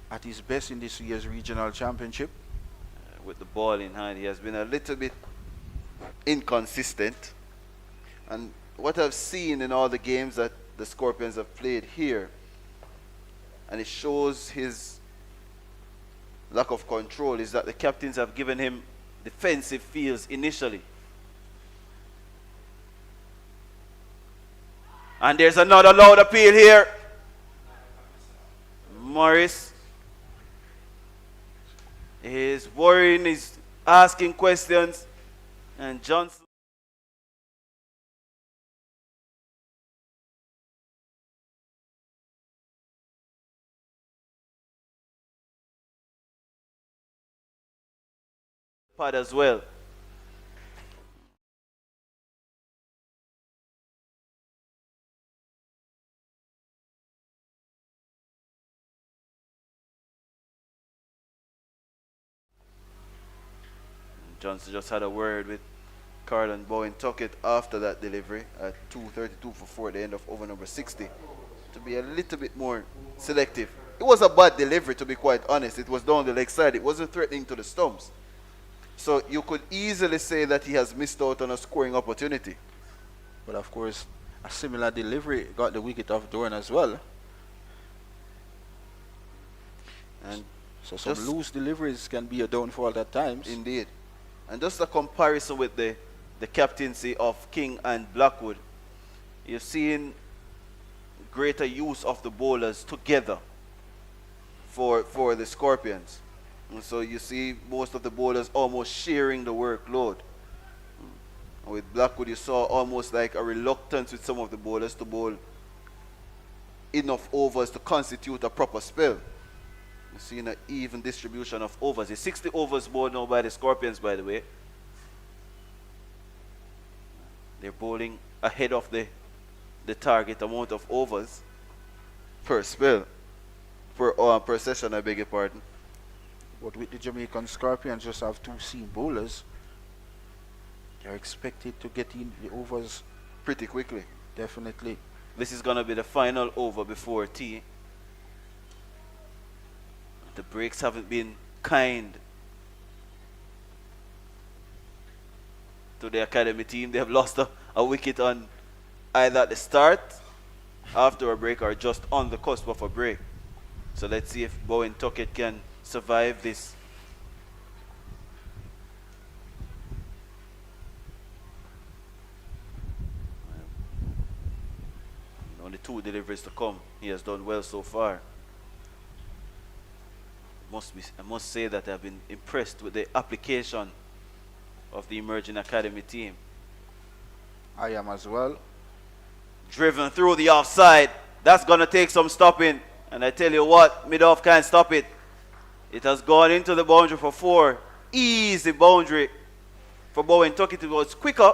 S2: at his best in this year's regional championship.
S3: With the ball in hand, he has been a little bit
S4: inconsistent. And what I've seen in all the games that the Scorpions have played here, and it shows his lack of control, is that the captains have given him defensive fields initially. And there's another loud appeal here. Morris is worrying, is asking questions, and Johnson. Pad as well. Johnson just had a word with Carlin Bowen Tuckett after that delivery at 2:32 for 4, the end of over number 60, to be a little bit more selective. It was a bad delivery, to be quite honest. It was down the leg side. It wasn't threatening to the stumps. So you could easily say that he has missed out on a scoring opportunity.
S2: But of course, a similar delivery got the wicket off Dorn as well.
S4: And
S2: so some loose deliveries can be a downfall at times.
S4: Indeed. And just a comparison with the captaincy of King and Blackwood, you're seeing greater use of the bowlers together for the Scorpions. And so you see most of the bowlers almost sharing the workload. And with Blackwood, you saw almost like a reluctance with some of the bowlers to bowl enough overs to constitute a proper spell. You're seeing an even distribution of overs. It's 60 overs bowled now by the Scorpions, by the way. They're bowling ahead of the target amount of overs per spell, per session, I beg your pardon.
S2: But with the Jamaican Scorpions just have 2 seam bowlers, they're expected to get in the overs
S4: pretty quickly.
S2: Definitely.
S3: This is going to be the final over before tea. The breaks haven't been kind to the academy team. They have lost a wicket on either at the start, after a break, or just on the cusp of a break. So let's see if Bowen Tuckett can survive this. Only 2 deliveries to come. He has done well so far. I must say that I've been impressed with the application of the emerging academy team.
S2: I am as well.
S3: Driven through the offside. That's going to take some stopping. And I tell you what, mid-off can't stop it. It has gone into the boundary for 4. Easy boundary for Bowen Tuckett. It was quicker.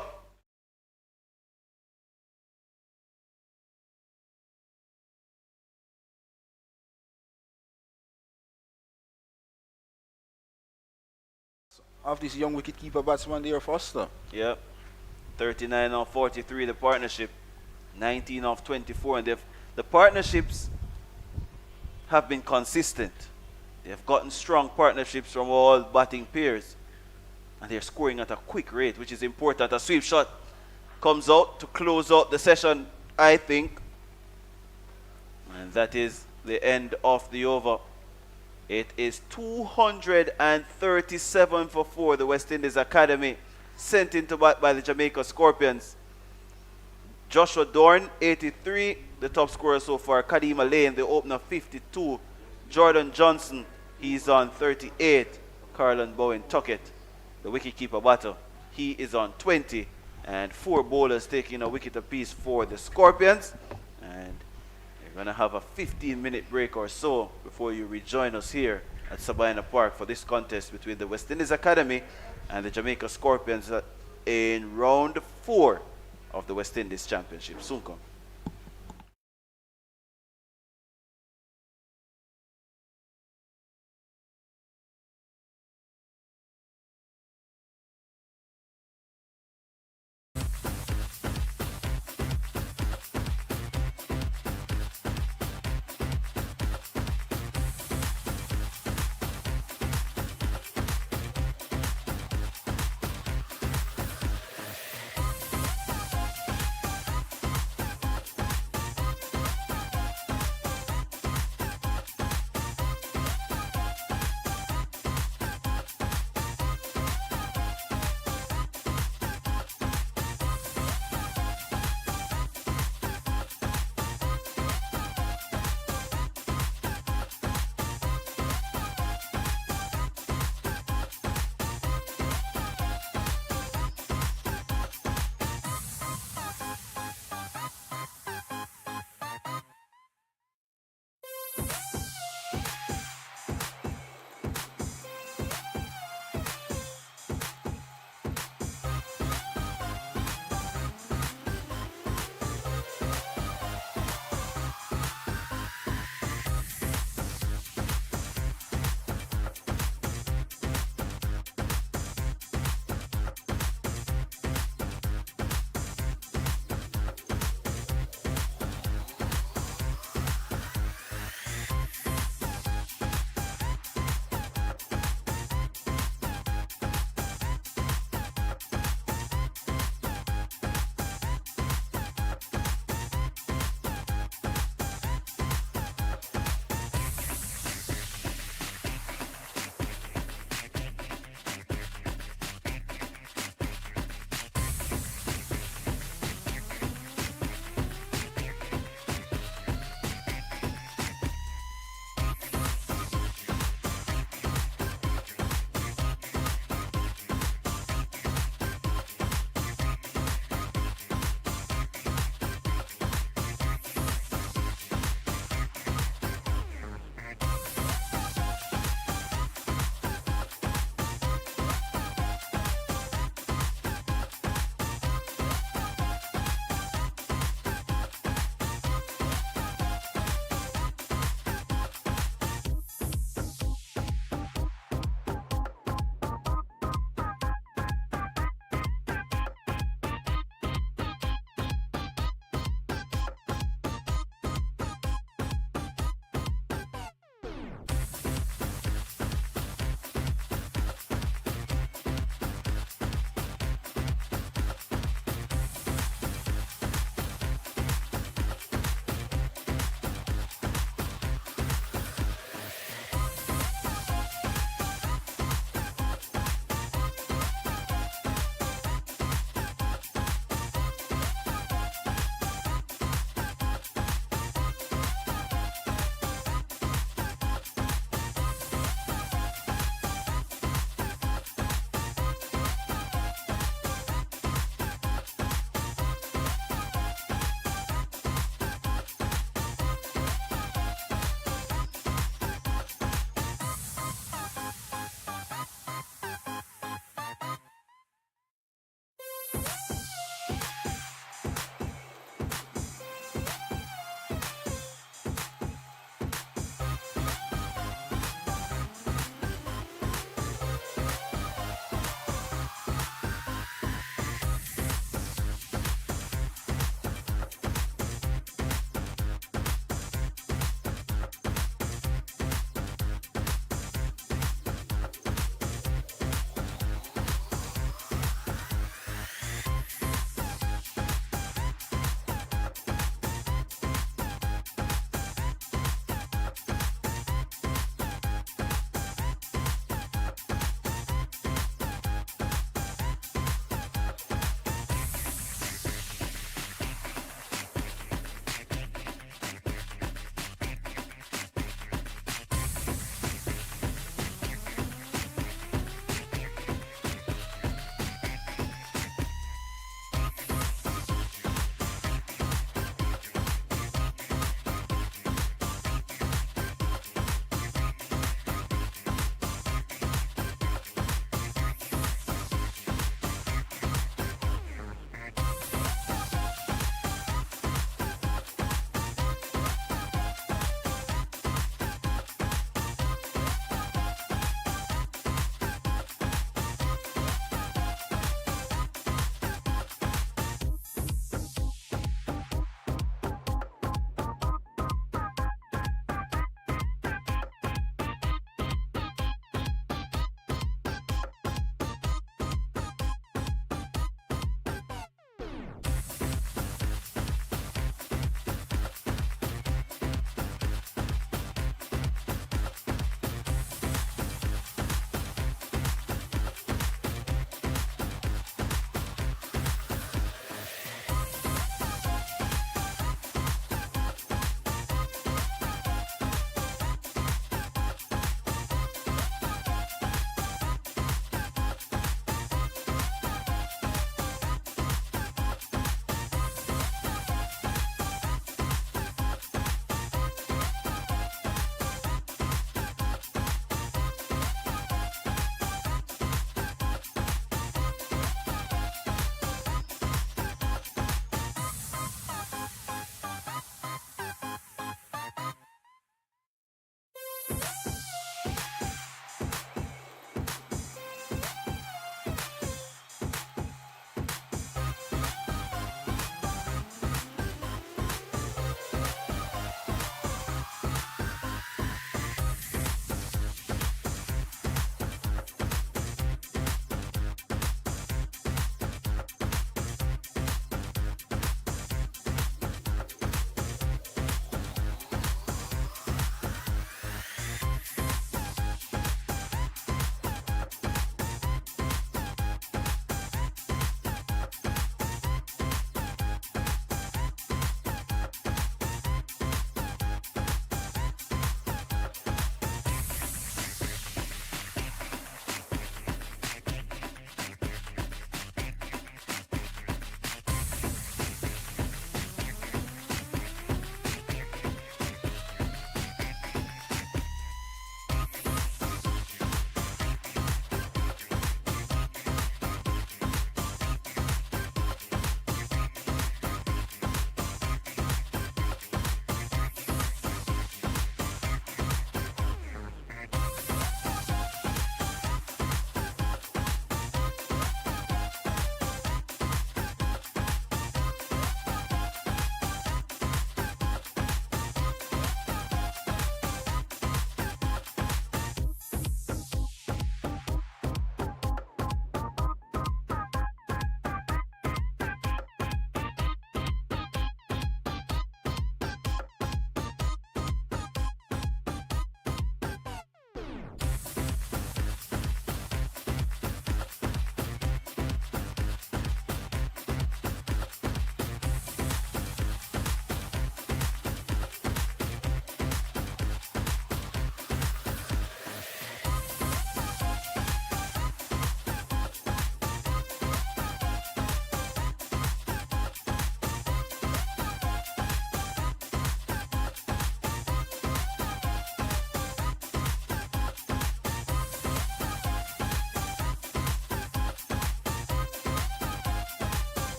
S2: Of this young wicketkeeper batsman there, Foster.
S3: Yep. 39 off 43, the partnership. 19 off 24. And the partnerships have been consistent. They have gotten strong partnerships from all batting pairs. And they're scoring at a quick rate, which is important. A sweep shot comes out to close out the session, I think. And that is the end of the over. It is 237 for 4. The West Indies Academy sent into bat by the Jamaica Scorpions. Joshua Dorn, 83, the top scorer so far. Kadima Lane, the opener, 52. Jordan Johnson, he's on 38. Carlin Bowen Tuckett, the wicketkeeper batter, he is on 20. And 4 bowlers taking a wicket apiece for the Scorpions. And we're going to have a 15-minute break or so before you rejoin us here at Sabina Park for this contest between the West Indies Academy and the Jamaica Scorpions in round 4 of the West Indies Championship. Soon come.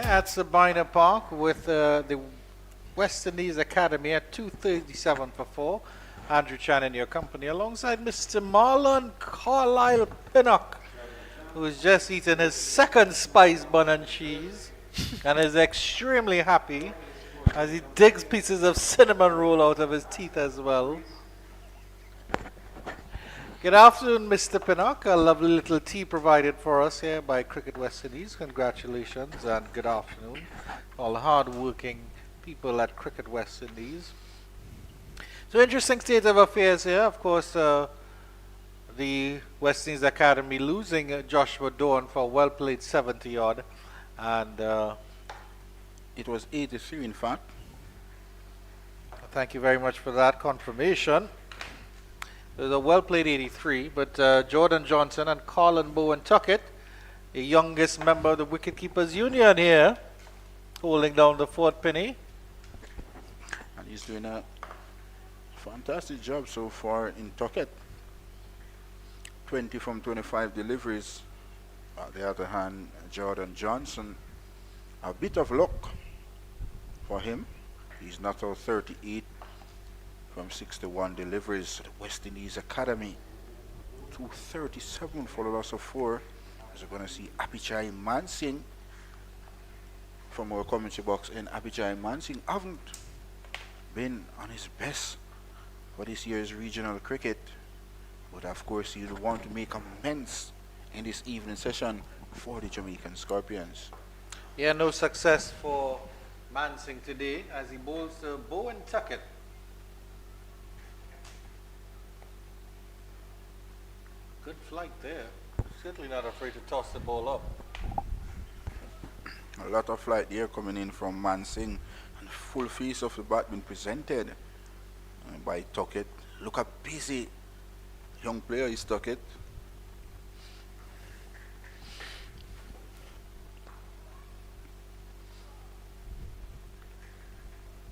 S1: Yeah, at Sabina Park with the West Indies Academy at 2:37 for 4. Andrew Chan in your company alongside Mr. Marlon Carlisle Pinnock, who's just eaten his second spice bun and cheese and is extremely happy as he digs pieces of cinnamon roll out of his teeth as well. Good afternoon, Mr. Pinnock. A lovely little tea provided for us here by Cricket West Indies. Congratulations and good afternoon. All the hard-working people at Cricket West Indies. So interesting state of affairs here. Of course, the West Indies Academy losing Joshua Dawn for a well-played 70 odd. And
S2: It was 83 in fact.
S1: thank you very much for that confirmation. It was a well-played 83, but Jordan Johnson and Colin Bowen Tuckett, the youngest member of the Wicketkeepers Union here, holding down the fourth penny.
S2: And he's doing a fantastic job so far in Tuckett. 20 from 25 deliveries. On the other hand, Jordan Johnson, a bit of luck for him. He's not out 38 from 61 deliveries to the West Indies Academy. 237 for the loss of 4. As we're going to see Abhijay Mansingh from our commentary box, and Abhijay Mansingh haven't been on his best for this year's regional cricket, but of course he'll want to make amends in this evening session for the Jamaican Scorpions.
S1: Yeah, no success for Mansingh today as he bowls to Bowen Tuckett. Good flight there. Certainly not afraid to toss the ball up.
S2: A lot of flight there coming in from Mansingh, and full face of the bat being presented by Tuckett. Look how busy young player is Tuckett.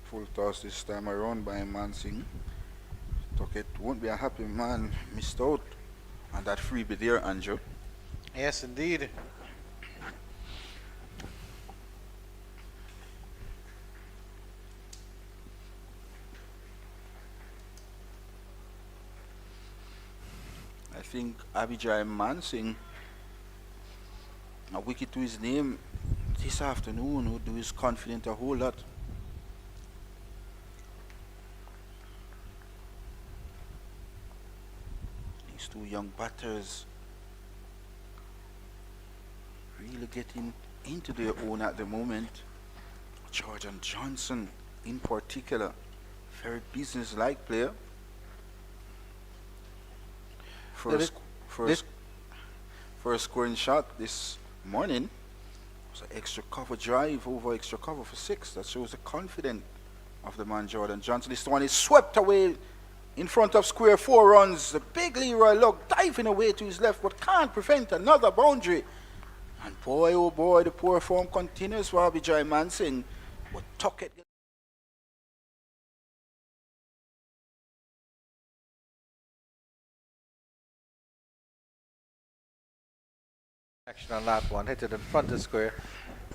S2: Full toss this time around by Mansingh. Tuckett won't be a happy man, missed out on that freebie there, Andrew.
S1: Yes, indeed.
S2: I think Abhijay Mansingh, a wicket to his name this afternoon, would do his confident a whole lot. These two young batters really getting into their own at the moment. Jordan Johnson in particular, very business-like player. First scoring shot this morning was an extra cover drive over extra cover for 6. That shows the confidence of the man Jordan Johnson. This one is swept away in front of square, 4 runs. The big Leroy Lugg diving away to his left, but can't prevent another boundary. And boy, oh boy, the poor form continues for Abhijay Mansingh. But Tuckett.
S1: Action on that one, hit it in front of square.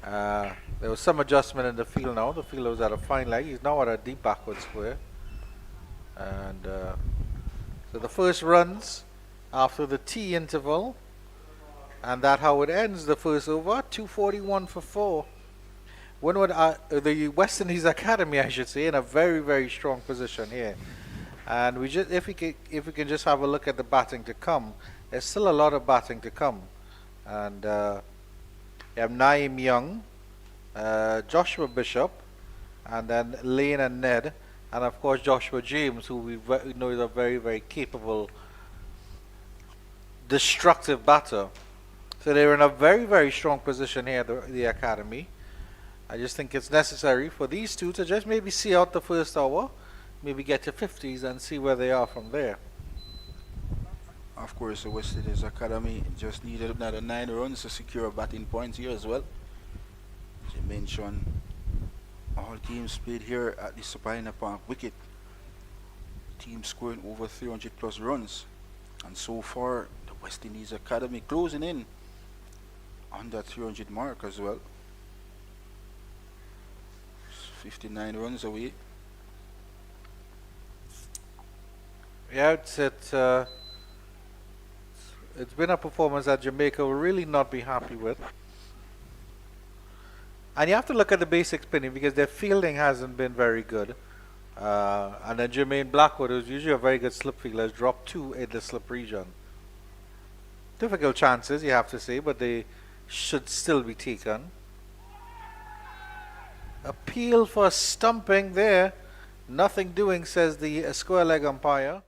S1: There was some adjustment in the field now. The fielder was at a fine leg. He's now at a deep backward square. And so the first runs after the tea interval. And that how it ends the first over. 241 for 4. Winwood, the West Indies Academy, I should say, in a very, very strong position here. And we just, if we can just have a look at the batting to come, there's still a lot of batting to come. And you have Naeem Young, Joshua Bishop, and then Lane and Ned, and of course Joshua James, who we know is a very, very capable, destructive batter. So they're in a very, very strong position here, the academy. I just think it's necessary for these two to just maybe see out the first hour, maybe get to 50s and see where they are from there.
S2: Of course, the West Indies Academy just needed another 9 runs to secure batting points here as well. As you mentioned, all teams played here at the Sabina Park wicket. Teams scoring over 300 plus runs. And so far, the West Indies Academy closing in on that 300 mark as well. 59 runs away.
S1: Yeah, it's been a performance that Jamaica will really not be happy with. And you have to look at the basic spinning because their fielding hasn't been very good. And then Jermaine Blackwood, who's usually a very good slip fielder, has dropped 2 in the slip region. Difficult chances, you have to say, but they should still be taken. Appeal for stumping there. Nothing doing, says the square leg umpire.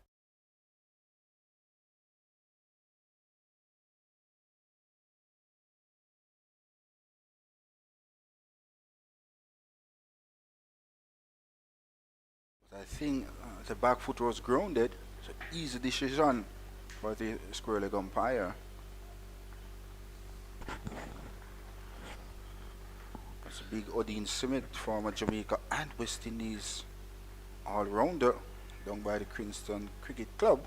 S2: I think the back foot was grounded. So easy decision for the square leg umpire. That's a big Odin Smith, former Jamaica and West Indies all-rounder down by the Kingston Cricket Club.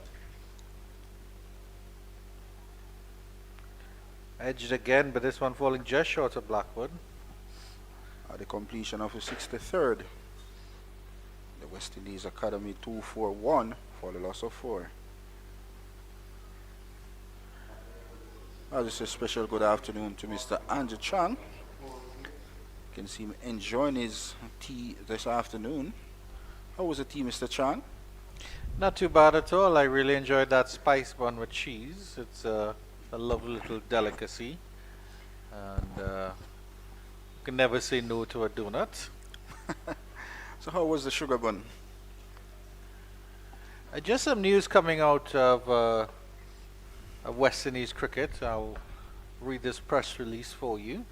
S1: Edged again, but this one falling just short of Blackwood.
S2: At the completion of the 63rd. The West Indies Academy 2-4-1 for the loss of 4. Just a special good afternoon to Mr. Andrew Chang. You can see him enjoying his tea this afternoon. How was the tea, Mr. Chang?
S1: Not too bad at all. I really enjoyed that spice bun with cheese. It's a lovely little delicacy. And you can never say no to a donut.
S2: So how was the sugar bun?
S1: Just some news coming out of West Indies cricket. I'll read this press release for you.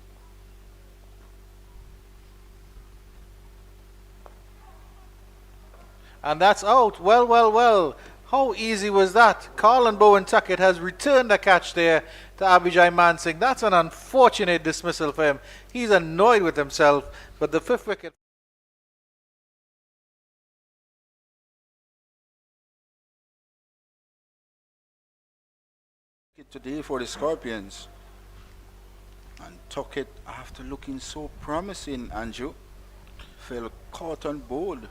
S1: And that's out. Well. How easy was that? Colin Bowen Tuckett has returned the catch there to Abhijay Mansingh. That's an unfortunate dismissal for him. He's annoyed with himself, but the 5th wicket.
S2: Today for the Scorpions. And Tuckett, after looking so promising, Andrew, fell caught on board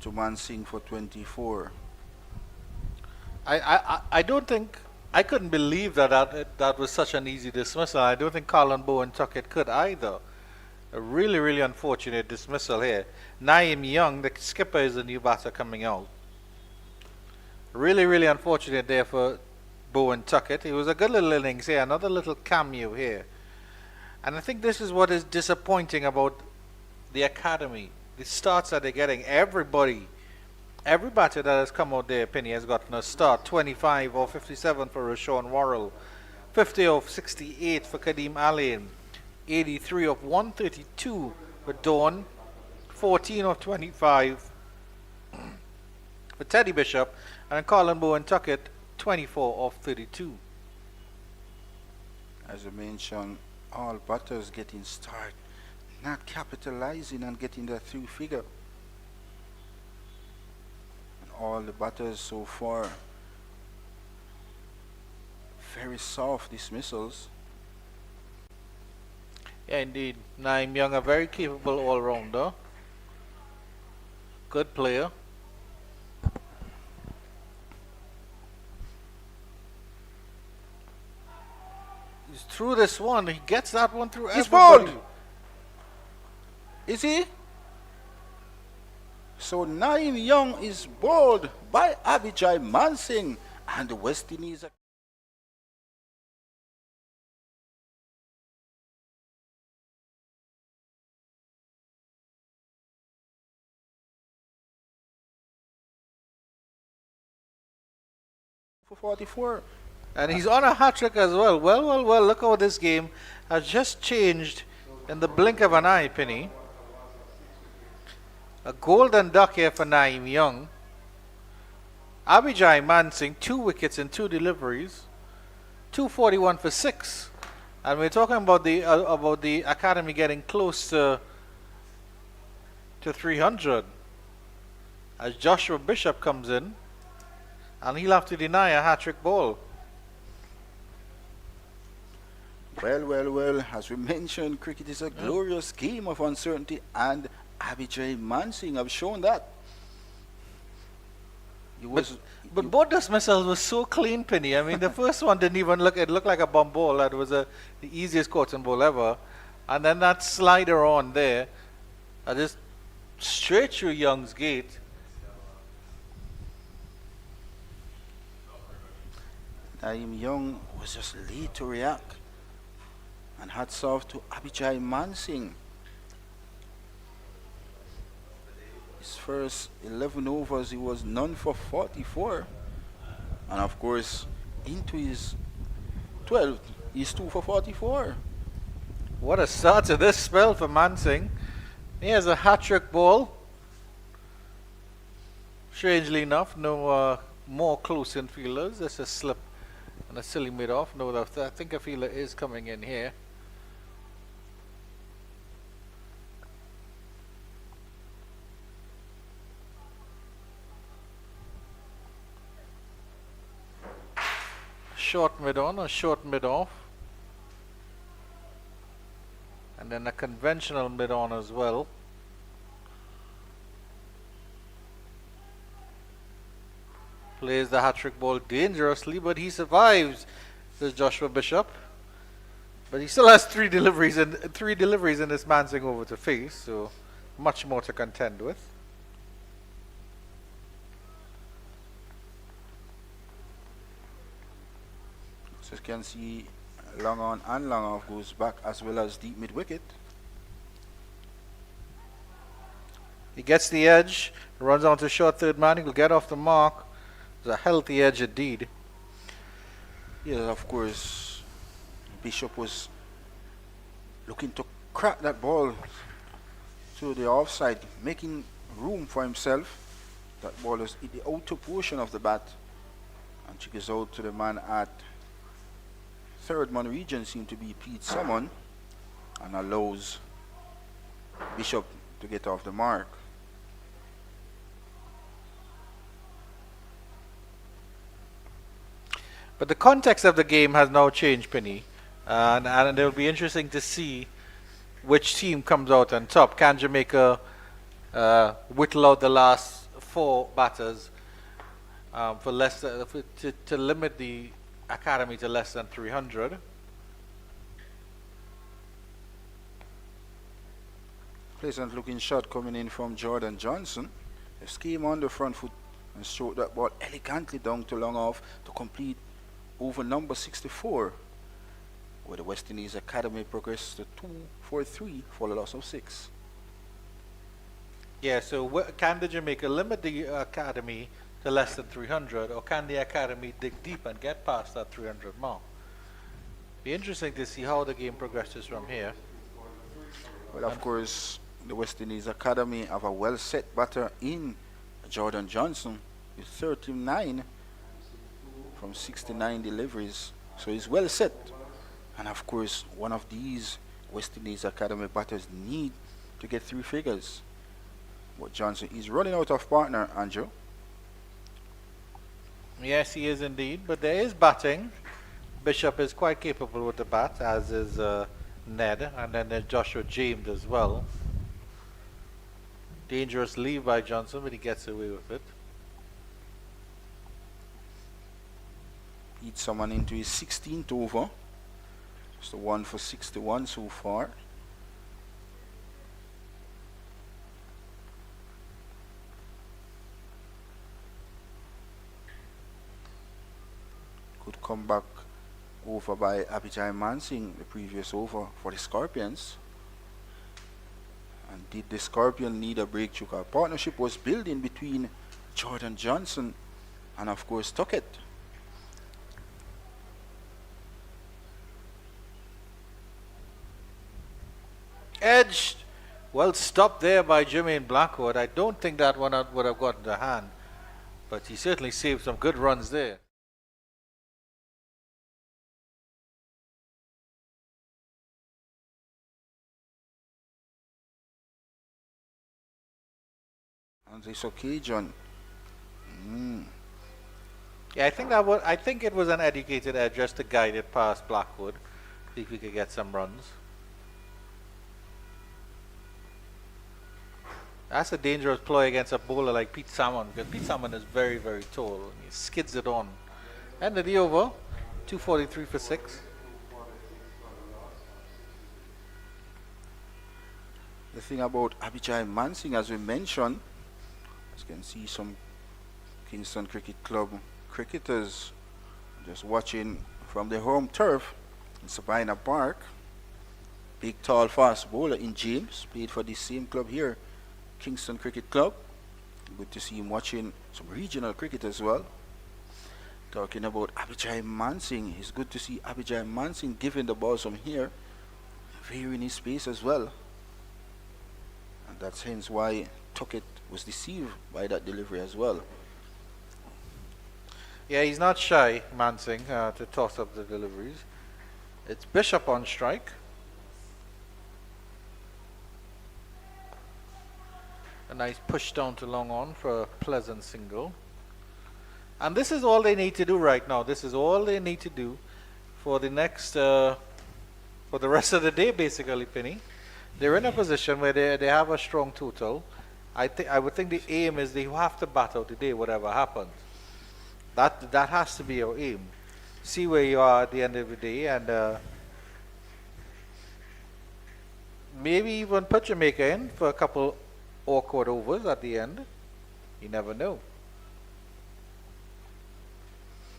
S2: to Mansingh for 24.
S1: I don't think I couldn't believe that was such an easy dismissal. I don't think Colin Bowen Tuckett could either. A really unfortunate dismissal here. Naeem Young, the skipper, is the new batter coming out. Really unfortunate there for Bowen Tuckett. It was a good little innings here, another little cameo here. And I think this is what is disappointing about the academy. The starts that they're getting, every batter that has come out there, Penny, has gotten a start. 25 or 57 for Rashawn Worrell, 50 of 68 for Kadeem Alain, 83 of 132 for Dawn, 14 of 25 for Teddy Bishop, and Colin Bowen Tuckett, 24 of 32.
S2: As I mentioned, all batters getting start, not capitalizing and getting that 3 figure. And all the batters so far, very soft dismissals.
S1: Yeah, indeed. Naeem Young, a very capable all-rounder. Good player. He's through this one. He gets that one through.
S2: He's
S1: everybody.
S2: bowled. Is he? So Naeem Young is bowled by Abhijay Mansingh, and the West Indies are for 44.
S1: And he's on a hat-trick as well. Well, look how this game has just changed in the blink of an eye, Penny. A golden duck here for Naeem Young. Abhijay Mansingh, 2 wickets and 2 deliveries. 241 for 6. And we're talking about the academy getting close to 300. As Joshua Bishop comes in, and he'll have to deny a hat-trick ball.
S2: Well, as we mentioned, cricket is a glorious game of uncertainty and Abijay Mansing have shown that. He was,
S1: But both those missiles were so clean, Penny. I mean, the first one didn't even look, it looked like a bomb ball. That was the easiest cotton ball ever. And then that slider on there, just straight through Young's gate.
S2: Naeem Young was just late to react. And hats off to Abijay Mansing. His first 11 overs, he was none for 44. And of course, into his 12th, he's 2 for 44.
S1: What a start to this spell for Mansing. He has a hat-trick ball. Strangely enough, no more close infielders. That's a slip and a silly mid-off. No, I think a fielder is coming in here. Short mid-on or short mid-off. And then a conventional mid-on as well. Plays the hat-trick ball dangerously, but he survives. There's Joshua Bishop. But he still has three deliveries in this Mansing over to face, so much more to contend with.
S2: So you can see long on and long off goes back as well as deep mid wicket.
S1: He gets the edge, runs on to short third man, he will get off the mark. It's a healthy edge indeed.
S2: Yeah, of course, Bishop was looking to crack that ball to the offside, making room for himself. That ball is in the outer portion of the bat, and she goes out to the man at third man region, seemed to be Pete Summon, and allows Bishop to get off the mark.
S1: But the context of the game has now changed, Penny. And it will be interesting to see which team comes out on top. Can Jamaica whittle out the last four batters for less to limit the academy to less than 300?
S2: Pleasant looking shot coming in from Jordan Johnson. He came on the front foot and stroked that ball elegantly down to long off to complete over number 64, where the West Indies Academy progressed to 2 for 3 for a loss of 6.
S1: Yeah, so can the Jamaica limit the academy to less than 300, or can the academy dig deep and get past that 300 mark? Be interesting to see how the game progresses from here.
S2: Well, of course, the West Indies Academy have a well-set batter in Jordan Johnson with 39 from 69 deliveries, so he's well set. And of course, one of these West Indies Academy batters need to get 3 figures. But Johnson is running out of partner, Andrew.
S1: Yes, he is indeed, but there is batting. Bishop is quite capable with the bat, as is Ned, and then there's Joshua James as well. Dangerous leave by Johnson, but he gets away with it.
S2: He'd someone into his 16th over. It's the 1 for 61 so far. Good comeback over by Abijay Mansing the previous over for the Scorpions. And did the Scorpion need a breakthrough? Our partnership was building between Jordan Johnson and of course Tuckett.
S1: Edged. Well stopped there by Jermaine Blackwood. I don't think that one would have gotten the hand, but he certainly saved some good runs there.
S2: On this occasion,
S1: Yeah, I think it was an educated edge just to guide it past Blackwood. See if we could get some runs. That's a dangerous ploy against a bowler like Pete Salmon, because Pete Salmon is very, very tall. He skids it on. End of the over, 243 for 6.
S2: The thing about Abijay Mansing, as we mentioned, as you can see some Kingston Cricket Club cricketers just watching from their home turf in Sabina Park. Big, tall, fast bowler in James, played for the same club here, Kingston Cricket Club. Good to see him watching some regional cricket as well. Talking about Abijay Mansing, it's good to see Abijay Mansing giving the ball some here, varying his pace as well. And that's hence why Tuckett was deceived by that delivery as well.
S1: Yeah, he's not shy, Mansing, to toss up the deliveries. It's Bishop on strike. A nice push down to long on for a pleasant single. And this is all they need to do right now. This is all they need to do for the next, for the rest of the day, basically, Penny. They're in a position where they have a strong total. I would think the aim is they have to bat out the day, whatever happens. That has to be your aim. See where you are at the end of the day, and maybe even put Jamaica in for a couple awkward overs at the end. You never know.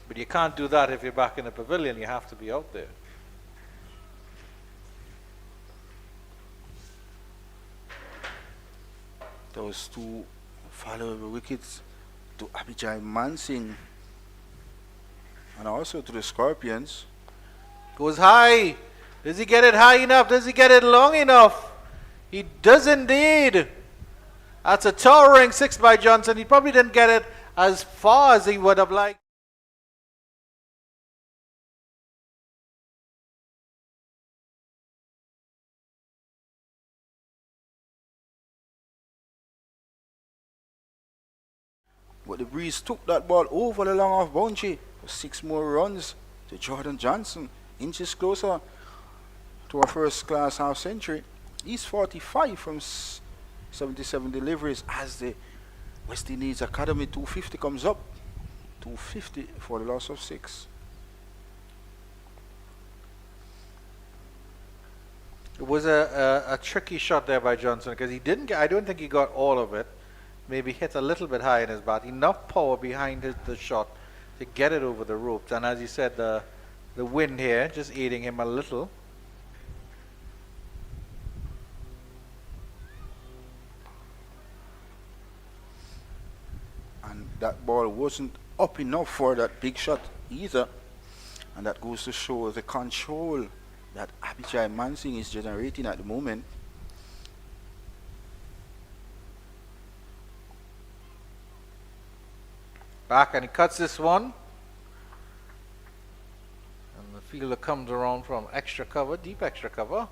S1: But you can't do that if you're back in the pavilion. You have to be out there.
S2: Those two valuable wickets to Abijay Mansing and also to the Scorpions.
S1: Goes high. Does he get it high enough? Does he get it long enough? He does indeed. That's a towering 6 by Johnson. He probably didn't get it as far as he would have liked.
S2: But the breeze took that ball over the long off boundary for 6 more runs to Jordan Johnson. Inches closer to a first class half century. He's 45 from 77 deliveries as the West Indies Academy 250 comes up. 250 for the loss of 6.
S1: It was a tricky shot there by Johnson because he didn't get, I don't think he got all of it. Maybe hit a little bit high in his bat. Enough power behind the shot to get it over the ropes. And as you said, the wind here just aiding him a little.
S2: And that ball wasn't up enough for that big shot either. And that goes to show the control that Abijay Mansing is generating at the moment.
S1: Back, and he cuts this one. And the fielder comes around from extra cover, deep extra cover.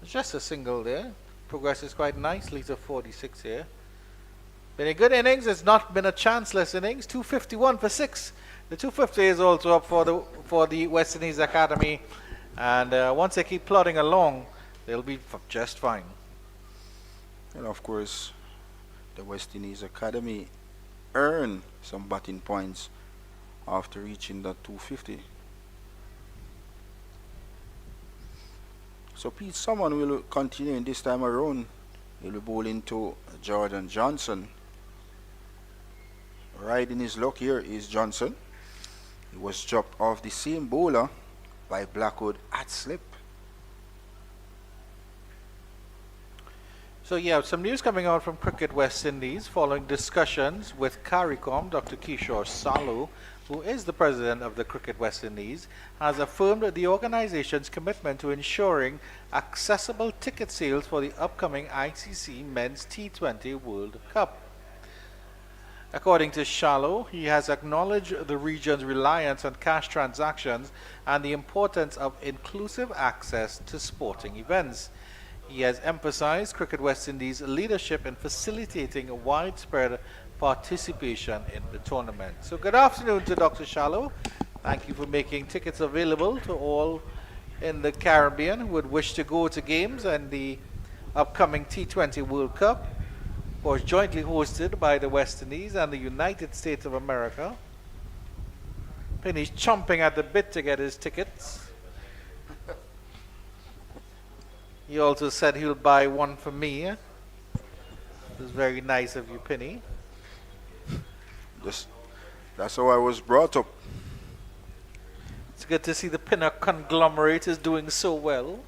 S1: It's just a single there. Progresses quite nicely to 46 here. Been a good innings. It's not been a chanceless innings. 251 for 6. The 250 is also up for the West Indies Academy. And once they keep plodding along, they'll be just fine.
S2: And of course, the West Indies Academy earn some batting points after reaching that 250. So Pete Salmon will continue in this time around. He'll be bowling to Jordan Johnson. Riding his luck here is Johnson. He was dropped off the same bowler by Blackwood at slip.
S1: So yeah, some news coming out from Cricket West Indies following discussions with CARICOM. Dr. Kishore Salu, who is the president of the Cricket West Indies, has affirmed the organization's commitment to ensuring accessible ticket sales for the upcoming ICC Men's T20 World Cup. According to Shallow, he has acknowledged the region's reliance on cash transactions and the importance of inclusive access to sporting events. He has emphasized Cricket West Indies' leadership in facilitating widespread participation in the tournament. So good afternoon to Dr. Shallow. Thank you for making tickets available to all in the Caribbean who would wish to go to games and the upcoming T20 World Cup. course, jointly hosted by the West Indies and the United States of America. Penny's chomping at the bit to get his tickets. He also said he'll buy one for me. It was very nice of you, Penny.
S2: That's how I was brought up.
S1: It's good to see the Pinnock conglomerate is doing so well.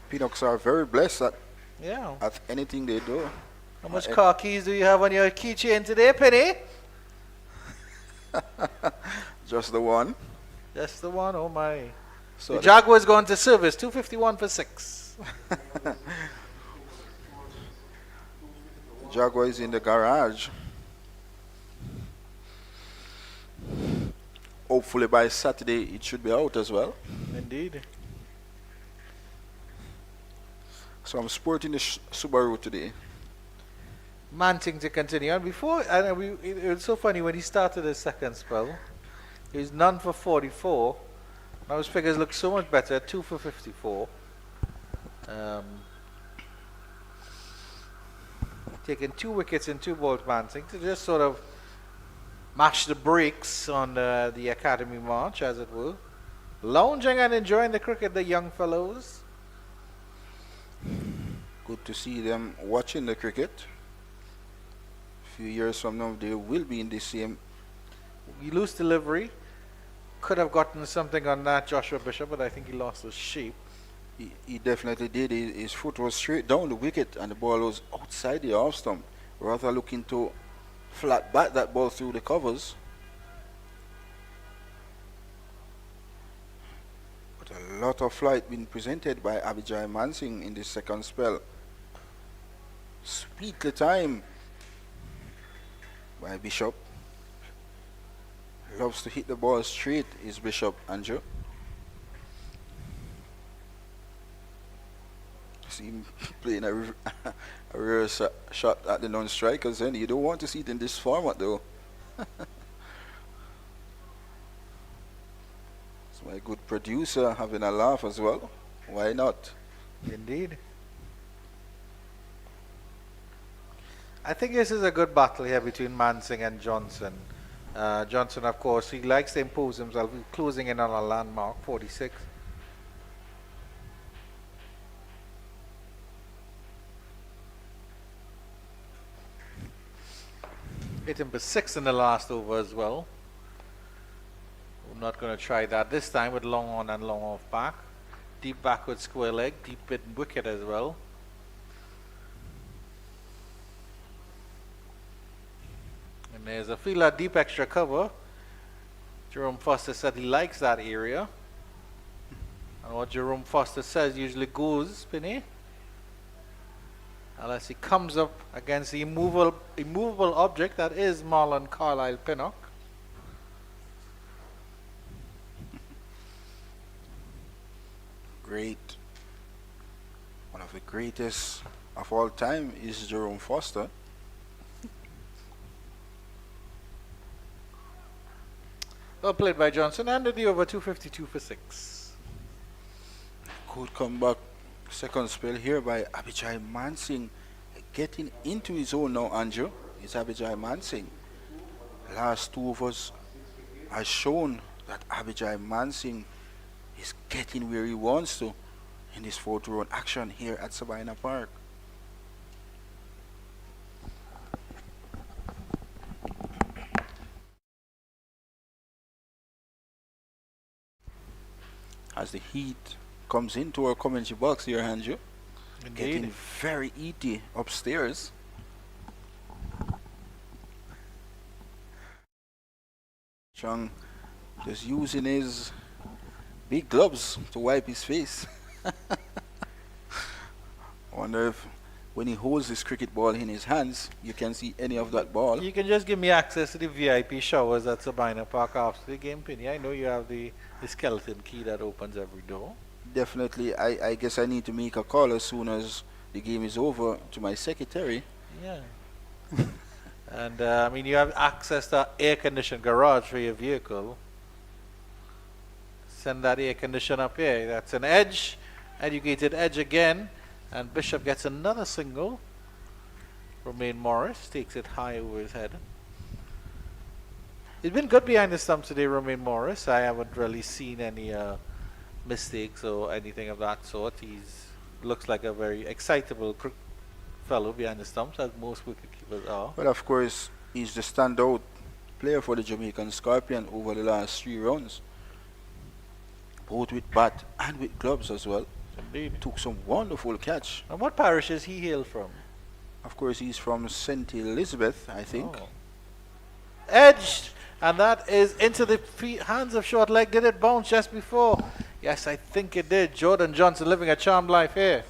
S2: Peanuts are very blessed
S1: Yeah.
S2: at anything they do.
S1: How much car keys do you have on your keychain today, Penny?
S2: Just the one.
S1: Just the one, oh my.
S2: So
S1: The Jaguar's going to service, 251 for 6.
S2: Jaguar is in the garage. Hopefully by Saturday it should be out as well.
S1: Indeed.
S2: So I'm sporting the Subaru today.
S1: Manting to continue on. Before, it was so funny when he started his second spell. He was none for 44. Now his figures look so much better. 2 for 54. Taking 2 wickets in 2 balls, Manting, to just sort of mash the brakes on the academy march, as it were. Lounging and enjoying the cricket, the young fellows.
S2: Good to see them watching the cricket. A few years from now they will be in the same.
S1: Loose delivery. Could have gotten something on that Joshua Bishop, but I think he lost his shape.
S2: He definitely did. His foot was straight down the wicket and the ball was outside the off stump. Rather looking to flat back that ball through the covers. But a lot of flight being presented by Abhijay Mansingh in this second spell. Sweetly time by Bishop. Loves to hit the ball straight is Bishop, Andrew. See him playing a reverse shot at the non-strikers, and you don't want to see it in this format though. It's my good producer having a laugh as well. Why not?
S1: Indeed. I think this is a good battle here between Mansingh and Johnson. Johnson, of course, he likes to impose himself. He's closing in on a landmark, 46. Hit him for 6 in the last over as well. I'm not going to try that this time with long on and long off back. Deep backward square leg, deep mid wicket as well. And there's a fielder deep extra cover. Jerome Foster said he likes that area. And what Jerome Foster says usually goes, Penny. Unless he comes up against the immovable object that is Marlon Carlisle Pinnock.
S2: Great. One of the greatest of all time is Jerome Foster.
S1: Well played by Johnson, ended the over 252 for 6.
S2: Good comeback. Second spell here by Abhijay Mansingh. Getting into his own now, Andrew. It's Abhijay Mansingh. Last 2 overs has shown that Abhijay Mansingh is getting where he wants to in this 4th round action here at Sabina Park. As the heat comes into our commentary box here, Andrew. Getting very eaty upstairs. Chung just using his big gloves to wipe his face. I wonder if when he holds this cricket ball in his hands, you can see any of that ball.
S1: You can just give me access to the VIP showers at Sabina Park after the game, Penny. I know you have the skeleton key that opens every door.
S2: Definitely, I guess I need to make a call as soon as the game is over to my secretary.
S1: Yeah. And I mean, you have access to air-conditioned garage for your vehicle. Send that air condition up here. That's an edge, educated edge again. And Bishop gets another single. Romain Morris takes it high over his head. He's been good behind the stumps today, Romain Morris. I haven't really seen any mistakes or anything of that sort. He's looks like a very excitable fellow behind the stumps, as most wicketkeepers are.
S2: Well, of course, he's the standout player for the Jamaican Scorpion over the last 3 rounds, both with bat and with gloves as well.
S1: Indeed.
S2: Took some wonderful catch.
S1: And what parish is he hailed from?
S2: Of course, he's from St. Elizabeth, I think.
S1: Oh. Edged, and that is into the hands of short leg. Did it bounce just before? Yes, I think it did. Jordan Johnson living a charmed life here.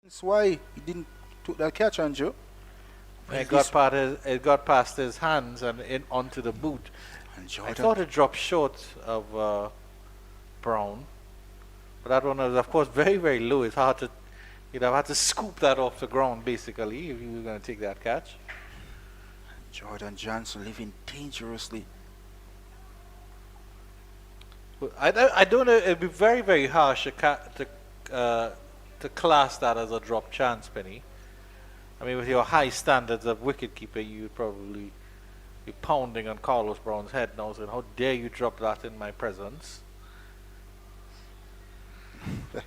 S2: That's why he didn't took that catch, Andrew.
S1: It got past his hands and in onto the boot.
S2: And
S1: I thought it dropped short of Brown, but that one was, of course, very, very low. It's hard to, you'd have had to scoop that off the ground basically if you were going to take that catch.
S2: Jordan Johnson living dangerously.
S1: I don't know. It'd be very, very harsh to class that as a drop chance, Penny. I mean, with your high standards of wicketkeeper, you would probably be pounding on Carlos Brown's head now, saying, "How dare you drop that in my presence?"
S2: And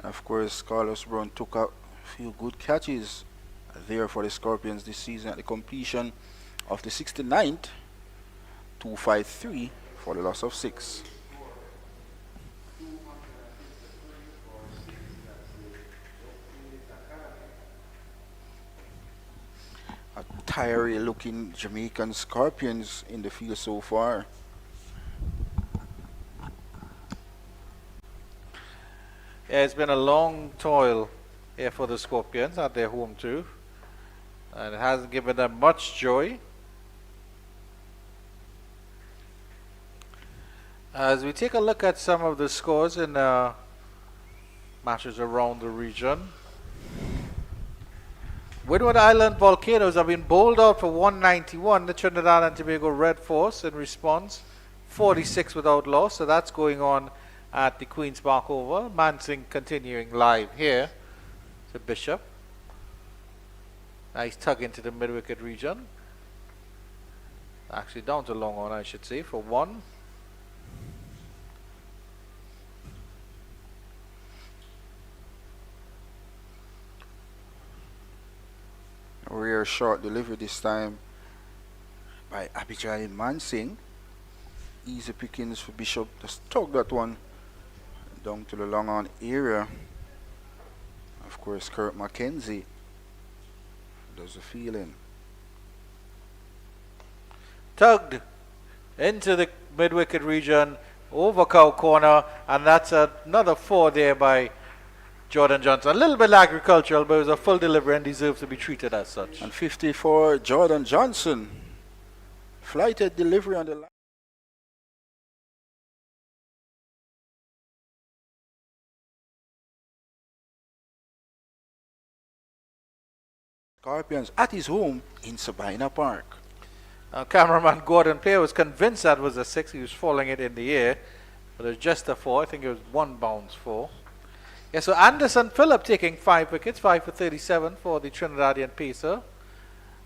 S2: of course, Carlos Brown took a few good catches there for the Scorpions this season at the completion of the 69th, 253 for the loss of 6. A tired looking Jamaican Scorpions in the field so far.
S1: Yeah, it's been a long toil here for the Scorpions at their home too, and it hasn't given them much joy. As we take a look at some of the scores in matches around the region, Windward Island Volcanoes have been bowled out for 191. The Trinidad and Tobago Red Force in response, 46 without loss. So that's going on at the Queen's Park Oval. Mansing continuing live here to Bishop. Nice tug into the mid-wicket region. Actually down to long on, I should say, for 1.
S2: Rare short delivery this time by Abijay Mansing. Easy pickings for Bishop. Just tug that one down to the long on area. Of course, Kurt McKenzie does the feeling.
S1: Tugged into the mid-wicket region, over cow corner, and that's another 4 there by Jordan Johnson. A little bit agricultural, but it was a full delivery and deserves to be treated as such.
S2: And 50 for Jordan Johnson. Flighted delivery on the line. Scorpions at his home in Sabina Park.
S1: Cameraman Gordon Player was convinced that was a 6. He was falling it in the air, but it was just a 4. I think it was 1 bounce 4. Yeah, so Anderson Phillip taking 5 wickets, 5 for 37 for the Trinidadian pacer,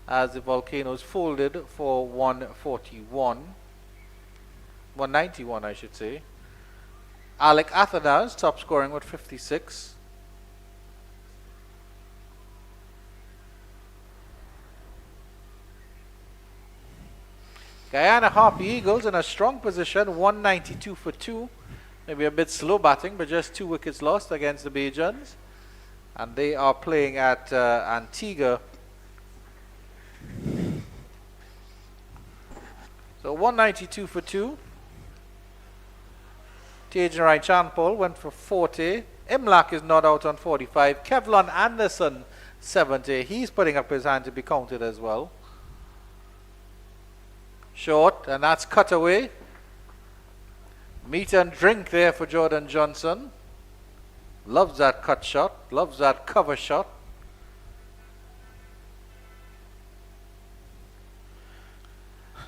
S1: as the Volcanoes folded for 191, I should say. Alec Athanas top scoring with 56. Guyana Harpy Eagles in a strong position, 192 for 2. Maybe a bit slow batting, but just 2 wickets lost against the Bajans. And they are playing at Antigua. So 192 for 2. Tejan Champol went for 40. Imlak is not out on 45. Kevlon Anderson 70. He's putting up his hand to be counted as well. Short, and that's cut away. Meat and drink there for Jordan Johnson. Loves that cut shot, loves that cover shot.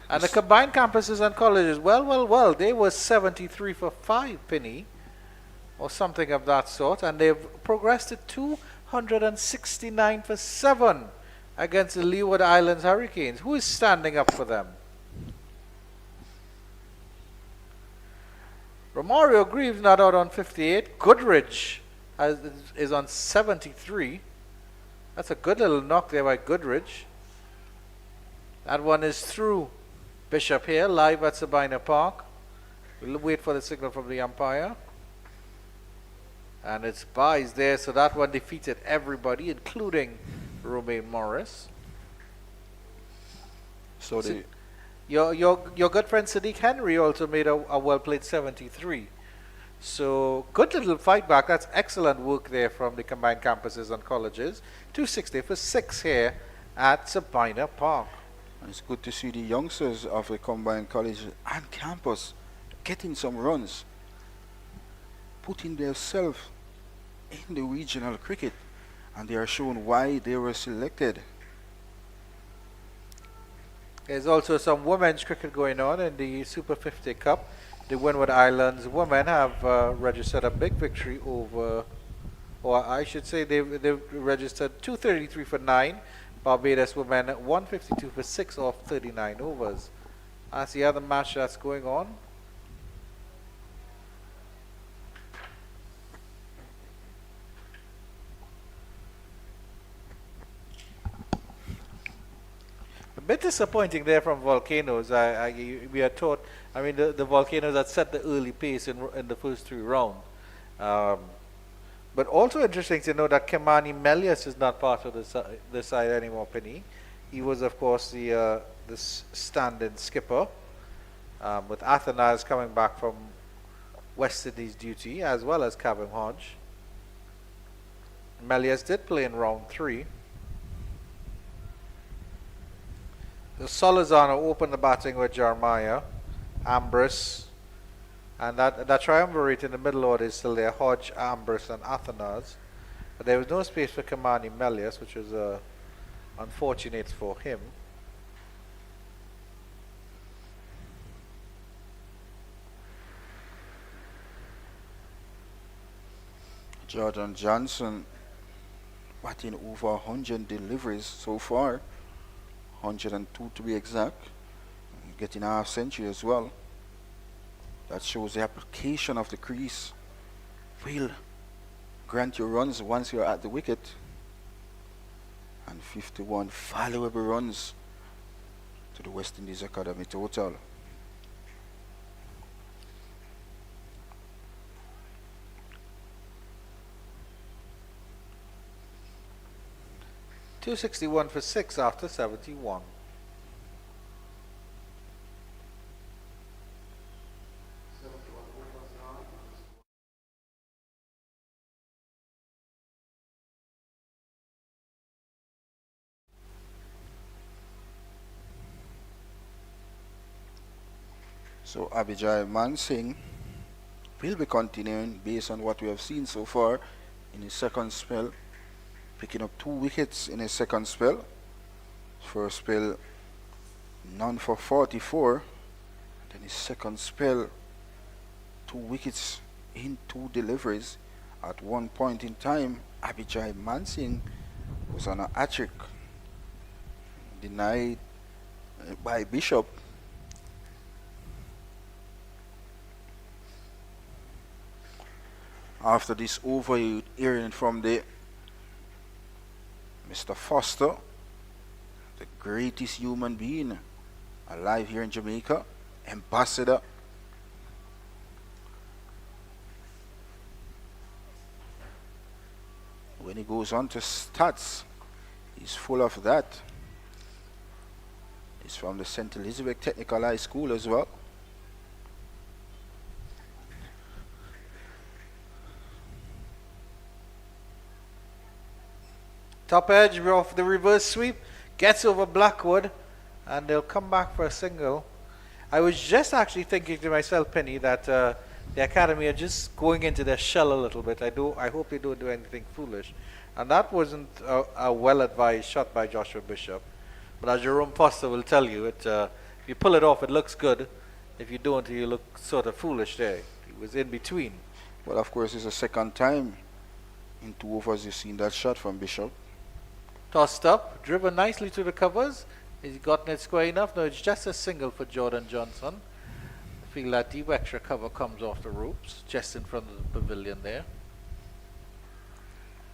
S1: And the combined campuses and colleges, well, they were 73 for 5, Penny, or something of that sort, and they've progressed to 269 for 7 against the Leeward Islands Hurricanes. Who is standing up for them? Romario Greaves not out on 58. Goodrich is on 73. That's a good little knock there by Goodrich. That one is through. Bishop here, live at Sabina Park. We'll wait for the signal from the umpire. And it's buys there, so that one defeated everybody, including Romain Morris.
S2: So
S1: your good friend Sadiq Henry also made a well-played 73. So good little fight back. That's excellent work there from the combined campuses and colleges. 260 for 6 here at Sabina Park.
S2: And it's good to see the youngsters of the combined college and campus getting some runs, putting themselves in the regional cricket, and they are shown why they were selected.
S1: There's also some women's cricket going on in the Super 50 Cup. The Windward Islands women have registered a big victory over, or I should say they've registered 233 for 9. Barbados women 152 for 6 off 39 overs. That's the other match that's going on. A bit disappointing there from Volcanoes. We are taught, I mean, the Volcanoes had set the early pace in the first 3 rounds. But also interesting to know that Kemani Melius is not part of the side anymore, Penny. He was, of course, the stand-in skipper, with Athanas coming back from West Indies duty, as well as Kevin Hodge. Melius did play in round 3. The Solizano opened the batting with Jeremiah, Ambrose, and that triumvirate in the middle order is still there, Hodge, Ambrose, and Athanas. But there was no space for Kamani Melius, which was unfortunate for him.
S2: Jordan Johnson batting over 100 deliveries so far, 102 to be exact, getting a half century as well. That shows the application of the crease will grant you runs once you're at the wicket. And 51 valuable runs to the West Indies Academy total.
S1: .261 for 6 after 71.
S2: So Abhijay Mansingh will be continuing based on what we have seen so far in his second spell, picking up 2 wickets in his second spell. First spell, none for 44. Then his second spell, 2 wickets in 2 deliveries. At one point in time, Abhijay Mansingh was on a hat-trick, denied by Bishop. After this over, you're hearing from the Mr. Foster, the greatest human being alive here in Jamaica, ambassador. When he goes on to stats, he's full of that. He's from the St. Elizabeth Technical High School as well.
S1: Top edge of the reverse sweep. Gets over Blackwood. And they'll come back for a single. I was just actually thinking to myself, Penny, that the Academy are just going into their shell a little bit. I hope they don't do anything foolish. And that wasn't a well-advised shot by Joshua Bishop. But as Jerome Foster will tell you, if you pull it off, it looks good. If you don't, you look sort of foolish there. He was in between.
S2: Well, of course, it's the second time in 2 overs you've seen that shot from Bishop.
S1: Tossed up, driven nicely to the covers. He's gotten it square enough. No, it's just a single for Jordan Johnson. I feel that deep extra cover comes off the ropes, just in front of the pavilion there.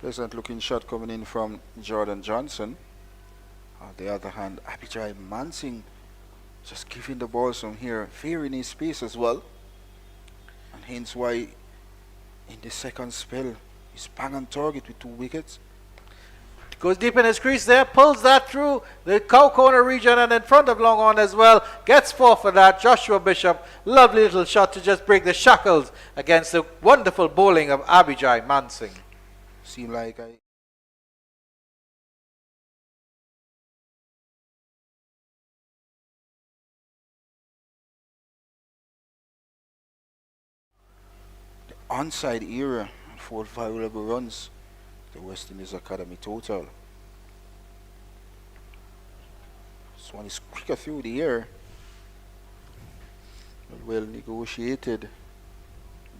S2: Pleasant looking shot coming in from Jordan Johnson. On the other hand, Abijay Mansing just giving the ball some here, fearing his pace as well. And hence why in the second spell, he's bang on target with 2 wickets.
S1: Goes deep in his crease there, pulls that through the cow corner region and in front of long on as well. Gets 4 for that. Joshua Bishop, lovely little shot to just break the shackles against the wonderful bowling of Abijay Mansing.
S2: Seem like the onside era for valuable runs. The West Indies Academy total. This one is quicker through the air. Well negotiated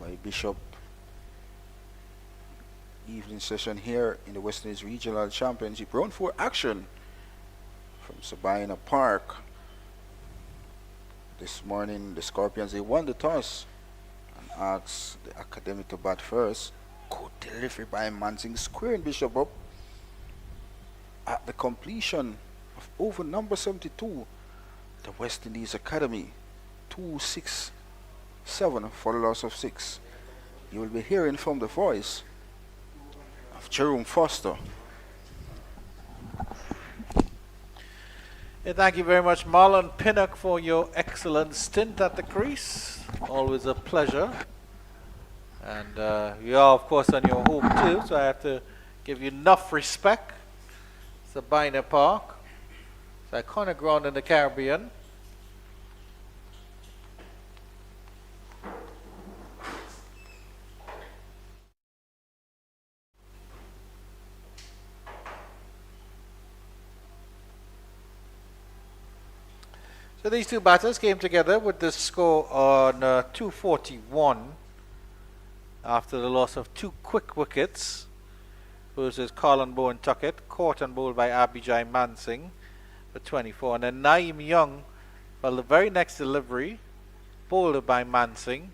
S2: by Bishop. Evening session here in the West Indies Regional Championship. Round 4 action from Sabina Park. This morning the Scorpions, they won the toss and asked the Academy to bat first. Good delivery by Mansing, squaring Bishop up at the completion of over number 72. The West Indies Academy 2-6-7 for the loss of 6. You will be hearing from the voice of Jerome Foster.
S1: Thank you very much, Marlon Pinnock, for your excellent stint at the crease. Always a pleasure. And you are, of course, on your home too, so I have to give you enough respect. Sabina Park. It's iconic ground in the Caribbean. So these two batters came together with the score on 241 after the loss of 2 quick wickets versus Colin Bowen Tuckett, caught and bowled by Abijay Mansing for 24. And then Naeem Young, well, the very next delivery, bowled by Mansing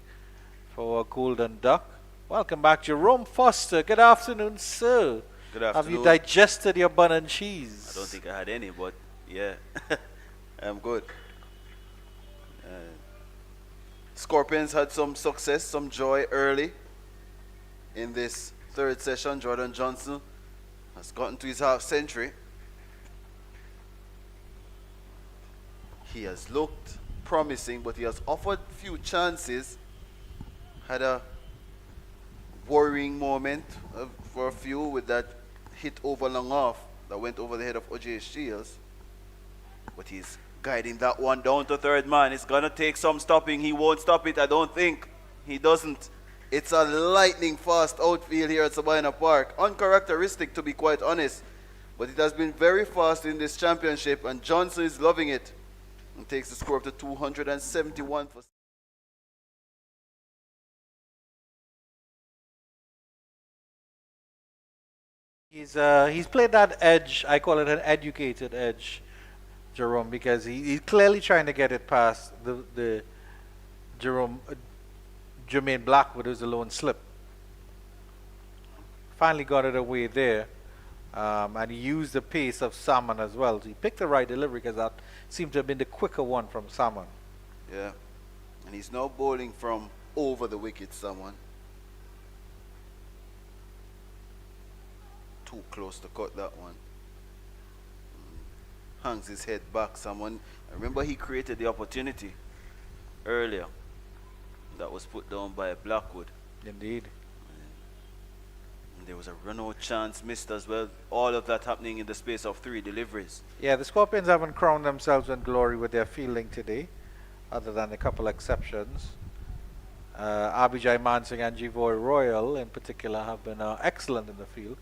S1: for a golden duck. Welcome back, Jerome Foster. Good afternoon, sir.
S3: Good afternoon.
S1: Have you digested your bun and cheese?
S3: I don't think I had any, but yeah, I'm good. Scorpions had some success, some joy early in this 3rd session. Jordan Johnson has gotten to his half century. He has looked promising, but he has offered few chances. Had a worrying moment for a few with that hit over long off that went over the head of O.J. Shields. But he's guiding that one down to 3rd man. It's going to take some stopping. He won't stop it, I don't think. He doesn't. It's a lightning fast outfield here at Sabina Park. Uncharacteristic, to be quite honest. But it has been very fast in this championship, and Johnson is loving it. And takes the score up to 271 for...
S1: He's played that edge. I call it an educated edge, Jerome, because he's clearly trying to get it past the Jermaine Blackwood, who's a lone slip. Finally got it away there, and he used the pace of Salmon as well. So he picked the right delivery because that seemed to have been the quicker one from Salmon.
S3: Yeah, and he's now bowling from over the wicket, Salmon. Too close to cut that one. Hangs his head back, Salmon. Remember, he created the opportunity earlier that was put down by Blackwood.
S1: Indeed.
S3: There was a run-out chance missed as well. All of that happening in the space of 3 deliveries.
S1: Yeah, the Scorpions haven't crowned themselves in glory with their fielding today, other than a couple exceptions. Abijay Mansingh and Jivoy Royal in particular have been excellent in the field.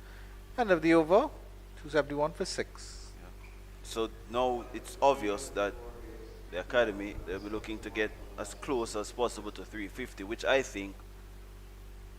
S1: End of the over, 271 for 6.
S3: So now it's obvious that the academy, they'll be looking to get as close as possible to 350, which I think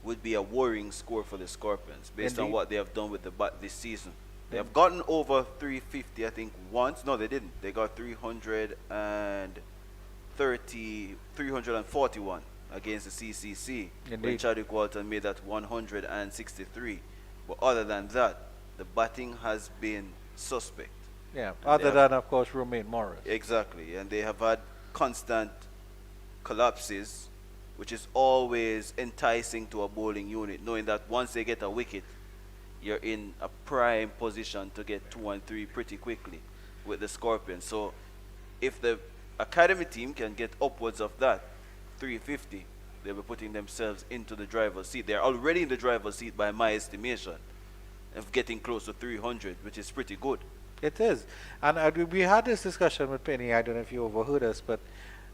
S3: would be a worrying score for the Scorpions based on
S1: Indeed.
S3: what they have done with the bat this season. They have gotten over 350, I think, once. No, they didn't. They got 341 against the CCC when
S1: Indeed.
S3: Chadwick Walton made that 163. But other than that, the batting has been suspect.
S1: Yeah,
S3: And
S1: other
S3: they have-
S1: than, of course, Romain Morris.
S3: Exactly, and they have had constant collapses, which is always enticing to a bowling unit, knowing that once they get a wicket, you're in a prime position to get 2 and 3 pretty quickly with the Scorpions. So if the academy team can get upwards of that, 350, they'll be putting themselves into the driver's seat. They're already in the driver's seat by my estimation of getting close to 300, which is pretty good.
S1: It is. And we had this discussion with Penny. I don't know if you overheard us, but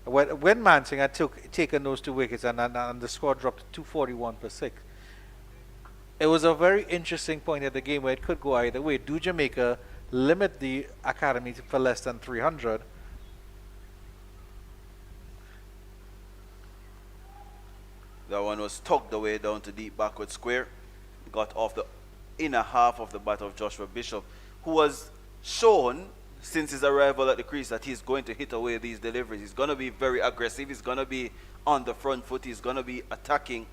S1: when Mansingh had taken those 2 wickets and the score dropped to 241 for 6, it was a very interesting point at the game where it could go either way. Do Jamaica limit the academy for less than 300?
S3: That one was tugged away down to deep backward square. Got off the inner half of the bat of Joshua Bishop, who was shown since his arrival at the crease that he's going to hit away these deliveries. He's going to be very aggressive. He's going to be on the front foot. He's going to be attacking.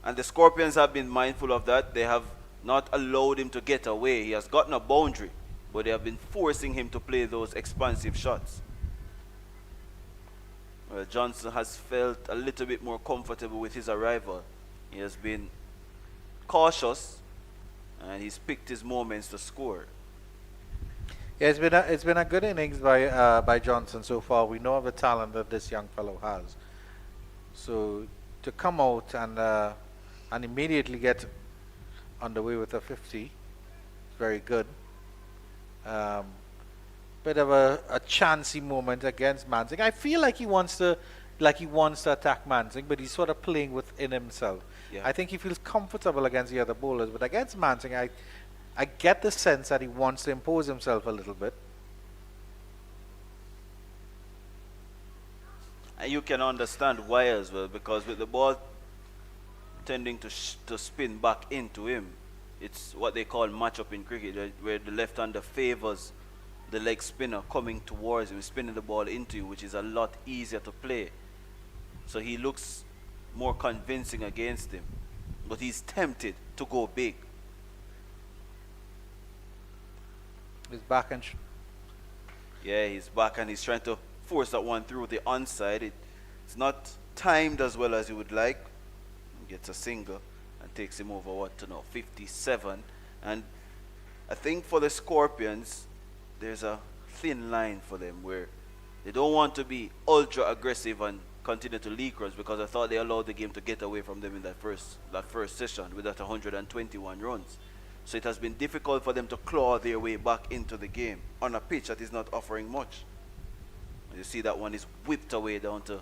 S3: And the Scorpions have been mindful of that. They have not allowed him to get away. He has gotten a boundary, but they have been forcing him to play those expansive shots. Well, Johnson has felt a little bit more comfortable with his arrival. He has been cautious, and he's picked his moments to score.
S1: Yeah, it's been a good innings by Johnson so far. We know of the talent that this young fellow has. So to come out and immediately get underway with a 50 is very good. Bit of a chancy moment against Mansingh. I feel like he wants to attack Mansingh, but he's sort of playing within himself.
S3: Yeah.
S1: I think he feels comfortable against the other bowlers, but against Mansingh, I get the sense that he wants to impose himself a little bit.
S3: And you can understand why as well, because with the ball tending to spin back into him, it's what they call match-up in cricket, where the left-hander favors the leg spinner coming towards him, spinning the ball into you, which is a lot easier to play. So he looks more convincing against him, but he's tempted to go big.
S1: He's back and
S3: Yeah, he's back and he's trying to force that one through the onside. It's not timed as well as he would like. He gets a single and takes him over, what to know, 57. And I think for the Scorpions, there's a thin line for them where they don't want to be ultra aggressive and continue to leak runs, because I thought they allowed the game to get away from them in that first session with that 121 runs. So it has been difficult for them to claw their way back into the game on a pitch that is not offering much. You see that one is whipped away down to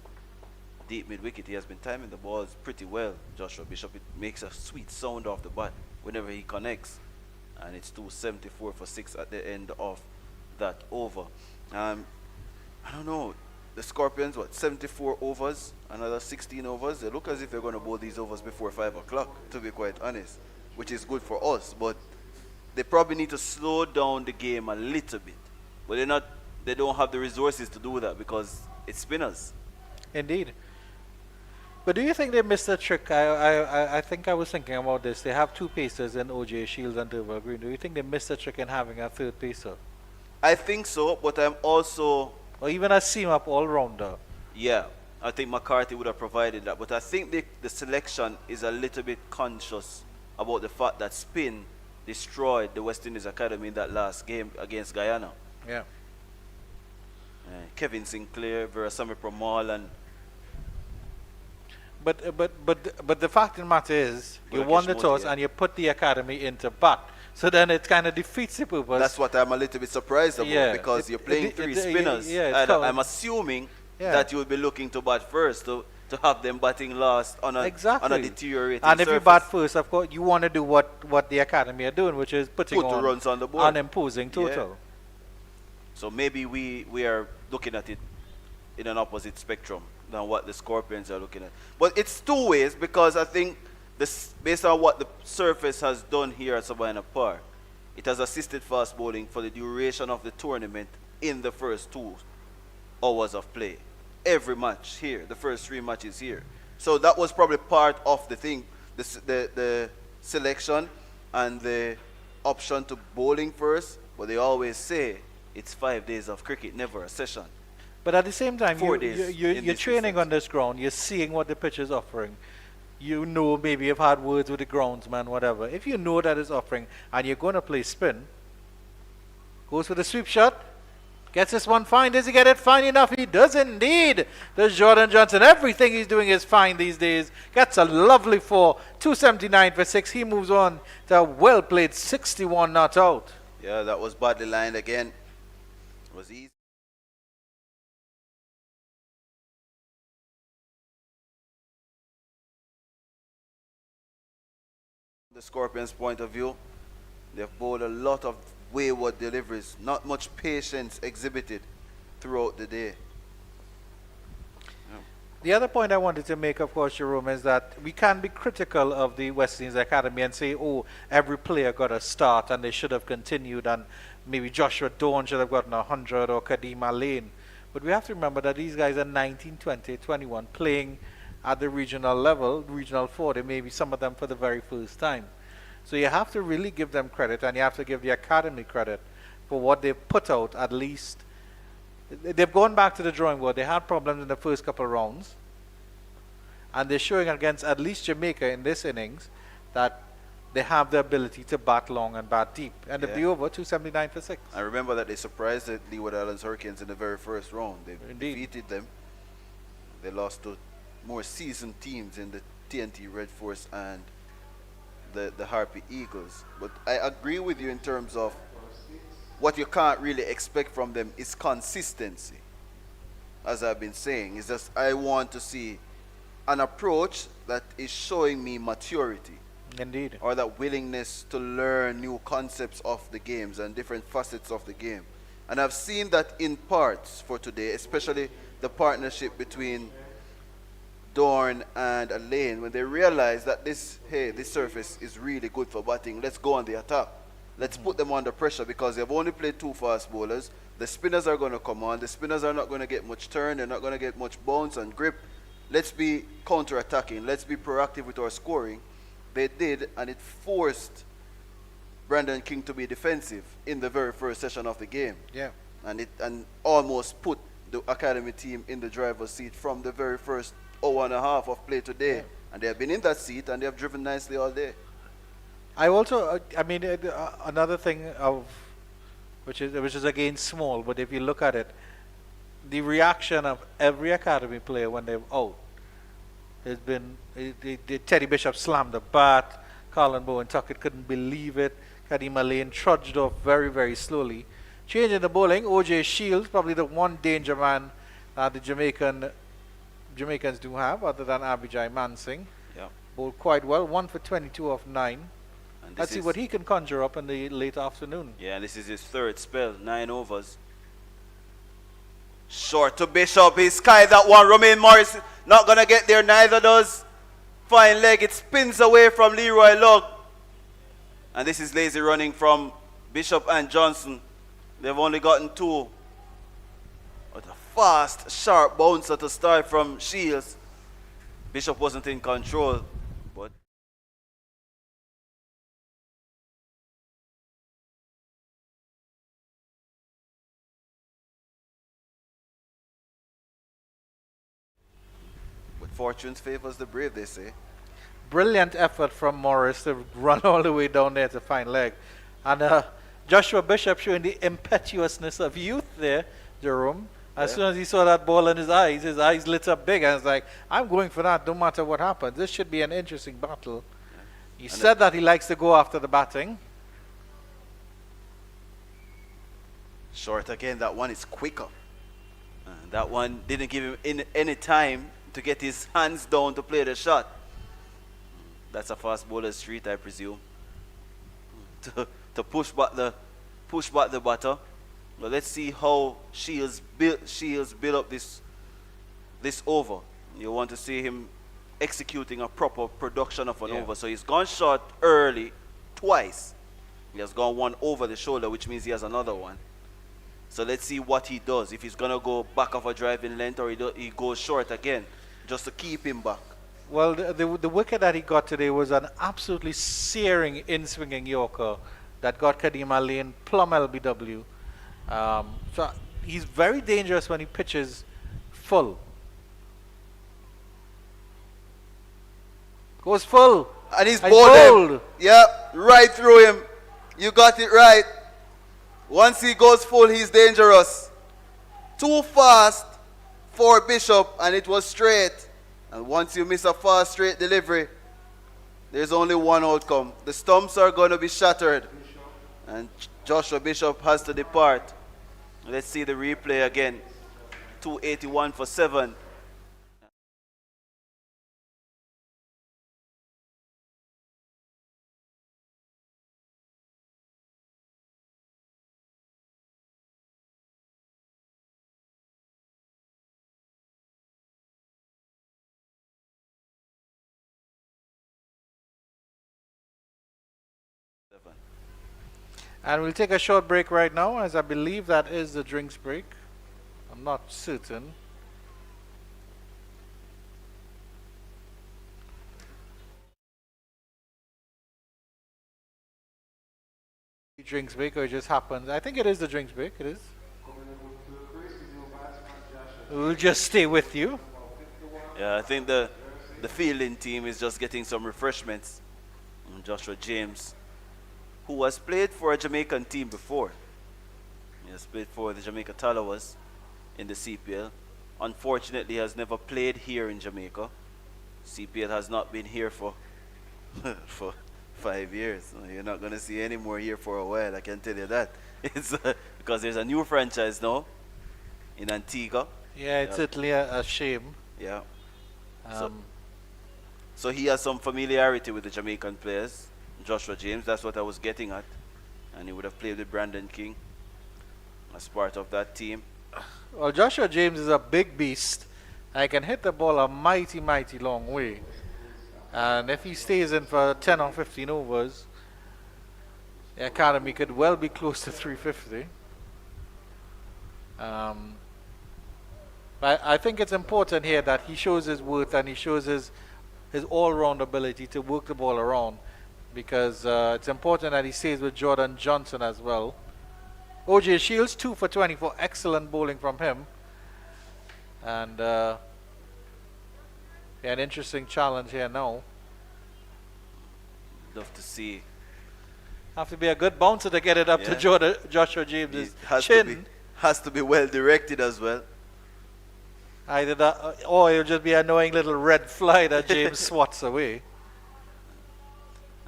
S3: deep mid-wicket. He has been timing the balls pretty well, Joshua Bishop. It makes a sweet sound off the bat whenever he connects. And it's 274 for 6 at the end of that over. I don't know. The Scorpions, 74 overs, another 16 overs. They look as if they're going to bowl these overs before 5 o'clock, to be quite honest, which is good for us. But they probably need to slow down the game a little bit. But they don't have the resources to do that because it's spinners.
S1: indeed. But do you think they missed a trick? I think I was thinking about this. They have 2 pacers in OJ Shields and Durval Green. Do you think they missed a trick in having a 3rd pacer?
S3: I think so, but I'm also,
S1: Or even a seam-up all-rounder?
S3: yeah, I think McCarthy would have provided that. But I think the selection is a little bit conscious about the fact that spin destroyed the West Indies Academy in that last game against Guyana.
S1: Yeah.
S3: Kevin Sinclair, Verasamy Pramal, and
S1: But the fact of the matter is, you
S3: Well,
S1: won the
S3: Kishimoto,
S1: toss
S3: yeah.
S1: and you put the academy into bat. So then it kind of defeats the purpose.
S4: That's what I'm a little bit surprised about,
S1: Yeah,
S4: because you're playing three
S3: Spinners.
S1: yeah,
S3: I'm assuming
S1: Yeah.
S3: that you will be looking to bat first to have them batting last on a
S1: exactly.
S3: deteriorating
S1: And if you
S3: surface.
S1: bat first, of course, you want to do what the academy are doing, which is putting
S4: Put the
S1: on
S4: runs on the board.
S1: an imposing total.
S3: So maybe we are looking at it in an opposite spectrum than what the Scorpions are looking at. But it's two ways, because I think this, based on what the surface has done here at Savannah Park, it has assisted fast bowling for the duration of the tournament in the first 2 hours of play. Every match here, the first 3 matches here. So that was probably part of the thing, the selection and the option to bowling first. But they always say it's 5 days of cricket, never a session.
S1: But at the same time,
S3: 4 days in
S1: you're
S3: this
S1: training
S3: instance.
S1: on this ground. You're seeing what the pitch is offering. You know, maybe you've had words with the groundsman, whatever. If you know that it's offering and you're going to play spin, goes for the sweep shot, gets this one fine. Does he get it fine enough? He does indeed. There's Jordan Johnson. Everything he's doing is fine these days. Gets a lovely 4, 279 for 6. He moves on to a well played 61 not out.
S4: Yeah, that was badly lined again. It was easy. The Scorpions' point of view, they've bowled a lot of wayward deliveries, not much patience exhibited throughout the day.
S1: The other point I wanted to make, of course, Jerome, is that we can be critical of the West Indies Academy and say, oh, every player got a start and they should have continued, and maybe Joshua Dawn should have gotten 100 or Kadima Lane. But we have to remember that these guys are 19, 20, 21 playing at the regional level, regional 40, maybe some of them for the very first time. So you have to really give them credit, and you have to give the academy credit for what they've put out. At least they've gone back to the drawing board. They had problems in the first couple of rounds, and they're showing against at least Jamaica in this innings that they have the ability to bat long and bat deep. And they'll be over 279 for 6.
S4: I remember that they surprised the Leeward Islands Hurricanes in the very first round. They
S1: Indeed.
S4: defeated them. They lost to more seasoned teams in the TNT Red Force and the Harpy Eagles. But I agree with you in terms of what you can't really expect from them is consistency. As I've been saying, it's just I want to see an approach that is showing me maturity,
S1: Indeed.
S4: or that willingness to learn new concepts of the games and different facets of the game. And I've seen that in parts for today, especially the partnership between Dorn and Elaine, when they realize that this surface is really good for batting, let's go on the attack. Let's put them under pressure, because they've only played 2 fast bowlers. The spinners are going to come on. The spinners are not going to get much turn. They're not going to get much bounce and grip. Let's be counter-attacking. Let's be proactive with our scoring. They did, and it forced Brandon King to be defensive in the very first session of the game.
S1: Yeah.
S4: And almost put the academy team in the driver's seat from the very first hour and a half of play today.
S1: Yeah.
S4: And they have been in that seat, and they have driven nicely all day.
S1: I also, another thing of which is again small, but if you look at it, the reaction of every academy player when they're out has been Teddy Bishop slammed the bat, Colin Bowen Tuckett couldn't believe it, Kadima Lane trudged off very, very slowly. Changing the bowling, OJ Shields, probably the one danger man the Jamaicans do have, other than Abhijay Mansingh.
S3: Yeah.
S1: Bowled quite well, 1 for 22 of 9.
S3: And
S1: Let's see what he can conjure up in the late afternoon.
S3: Yeah, and this is his 3rd spell, 9 overs. Short to Bishop, he skied that one. Romain Morris not gonna get there, neither does fine leg. It spins away from Leroy Lugg. And this is lazy running from Bishop and Johnson. They've only gotten 2. But a fast, sharp bouncer to start from Shields. Bishop wasn't in control, but
S4: Fortune favors the brave, they say.
S1: Brilliant effort from Morris to run all the way down there to find leg. And Joshua Bishop showing the impetuousness of youth there, Jerome. As soon as he saw that ball in his eyes lit up big, and it's like, I'm going for that no matter what happens. This should be an interesting battle. He said that he likes to go after the batting.
S4: Short again. That one is quicker.
S3: That one didn't give him any time to get his hands down to play the shot. That's a fast bowler's street, I presume. To push back the batter. But let's see how Shields build up this over. You want to see him executing a proper production of an over. So he's gone short early twice. He has gone one over the shoulder, which means he has another one. So let's see what he does. If he's going to go back of a driving length or he goes short again, just to keep him back.
S1: Well, the wicket that he got today was an absolutely searing in-swinging Yorker that got Kadima Lane plumb LBW. So he's very dangerous when he pitches full. Goes full.
S4: And he's
S1: I
S4: bowled him.
S1: bowled.
S4: Yeah, right through him. You got it right. Once he goes full, he's dangerous. Too fast for Bishop, and it was straight. And once you miss a fast, straight delivery, there's only one outcome. The stumps are going to be shattered. And Joshua Bishop has to depart. Let's see the replay again. 281 for 7.
S1: And we'll take a short break right now, as I believe that is the drinks break. I'm not certain. Drinks break, or it just happens. I think it is the drinks break. It is. We'll just stay with you.
S3: Yeah, I think the fielding team is just getting some refreshments. And Joshua James, who has played for a Jamaican team before. He has played for the Jamaica Talawas in the CPL. Unfortunately, has never played here in Jamaica. CPL has not been here for for 5 years. You're not going to see any more here for a while, I can tell you that. It's because there's a new franchise now in Antigua.
S1: Yeah, it's certainly a shame.
S3: Yeah. So he has some familiarity with the Jamaican players. Joshua James, that's what I was getting at. And he would have played with Brandon King as part of that team.
S1: Well, Joshua James is a big beast. I can hit the ball a mighty, mighty long way. And if he stays in for 10 or 15 overs, the academy could well be close to 350. But I think it's important here that he shows his worth and he shows his all-round ability to work the ball around, because it's important that he stays with Jordan Johnson as well. OJ Shields 2 for 24, excellent bowling from him, and an interesting challenge here now.
S3: Love to see.
S1: Have to be a good bouncer to get it up to Joshua James's chin.
S4: Has to be well directed as well.
S1: Either that, or it'll just be a annoying little red fly that James swats away.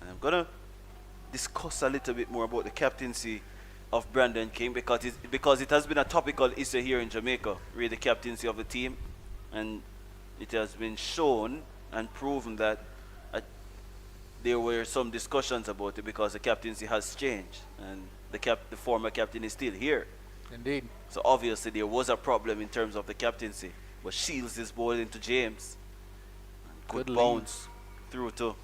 S3: I'm going to discuss a little bit more about the captaincy of Brandon King, because it has been a topical issue here in Jamaica, really, the captaincy of the team. And it has been shown and proven that there were some discussions about it, because the captaincy has changed and the former captain is still here.
S1: Indeed.
S3: So obviously there was a problem in terms of the captaincy. But Shields is bowled into James. Good bounce through to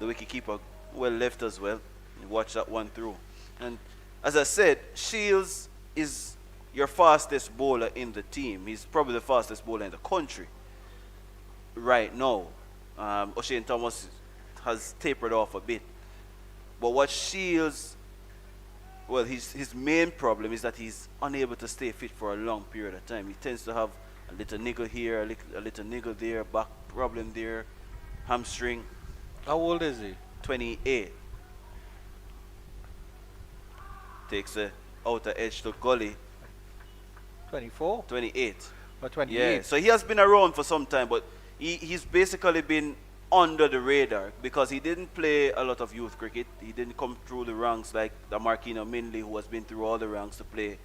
S3: the wicketkeeper. Well left as well. You watch that one through. And as I said, Shields is your fastest bowler in the team. He's probably the fastest bowler in the country right now. O'Shane Thomas has tapered off a bit. But what Shields, well, his main problem is that he's unable to stay fit for a long period of time. He tends to have a little niggle here, a little niggle there, back problem there, hamstring.
S1: How old is he?
S3: 28. Takes the outer edge to gully.
S1: 24
S3: 28.
S1: or
S3: Yeah,
S1: 28.
S3: so he has been around for some time, but he's basically been under the radar because he didn't play a lot of youth cricket. He didn't come through the ranks like the Marquino Minley, who has been through all the ranks to play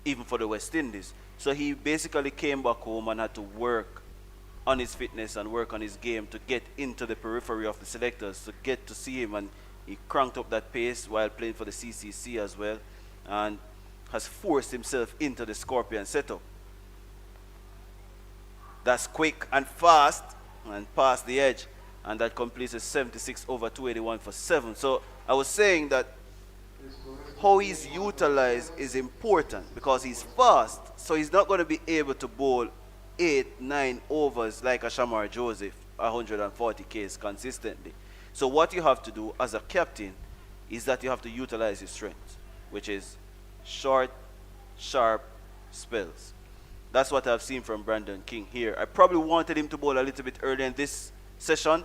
S3: even for the West Indies. So he basically came back home and had to work on his fitness and work on his game to get into the periphery of the selectors, to get to see him, and he cranked up that pace while playing for the CCC as well, and has forced himself into the Scorpion setup. That's quick and fast and past the edge, and that completes a 76 over 281 for 7. So I was saying that how he's utilized is important because he's fast, so he's not going to be able to bowl 8-9 overs like a Shamar Joseph, 140 Ks consistently. So what you have to do as a captain is that you have to utilize his strengths, which is short, sharp spells. That's what I've seen from Brandon King here. I probably wanted him to bowl a little bit early in this session,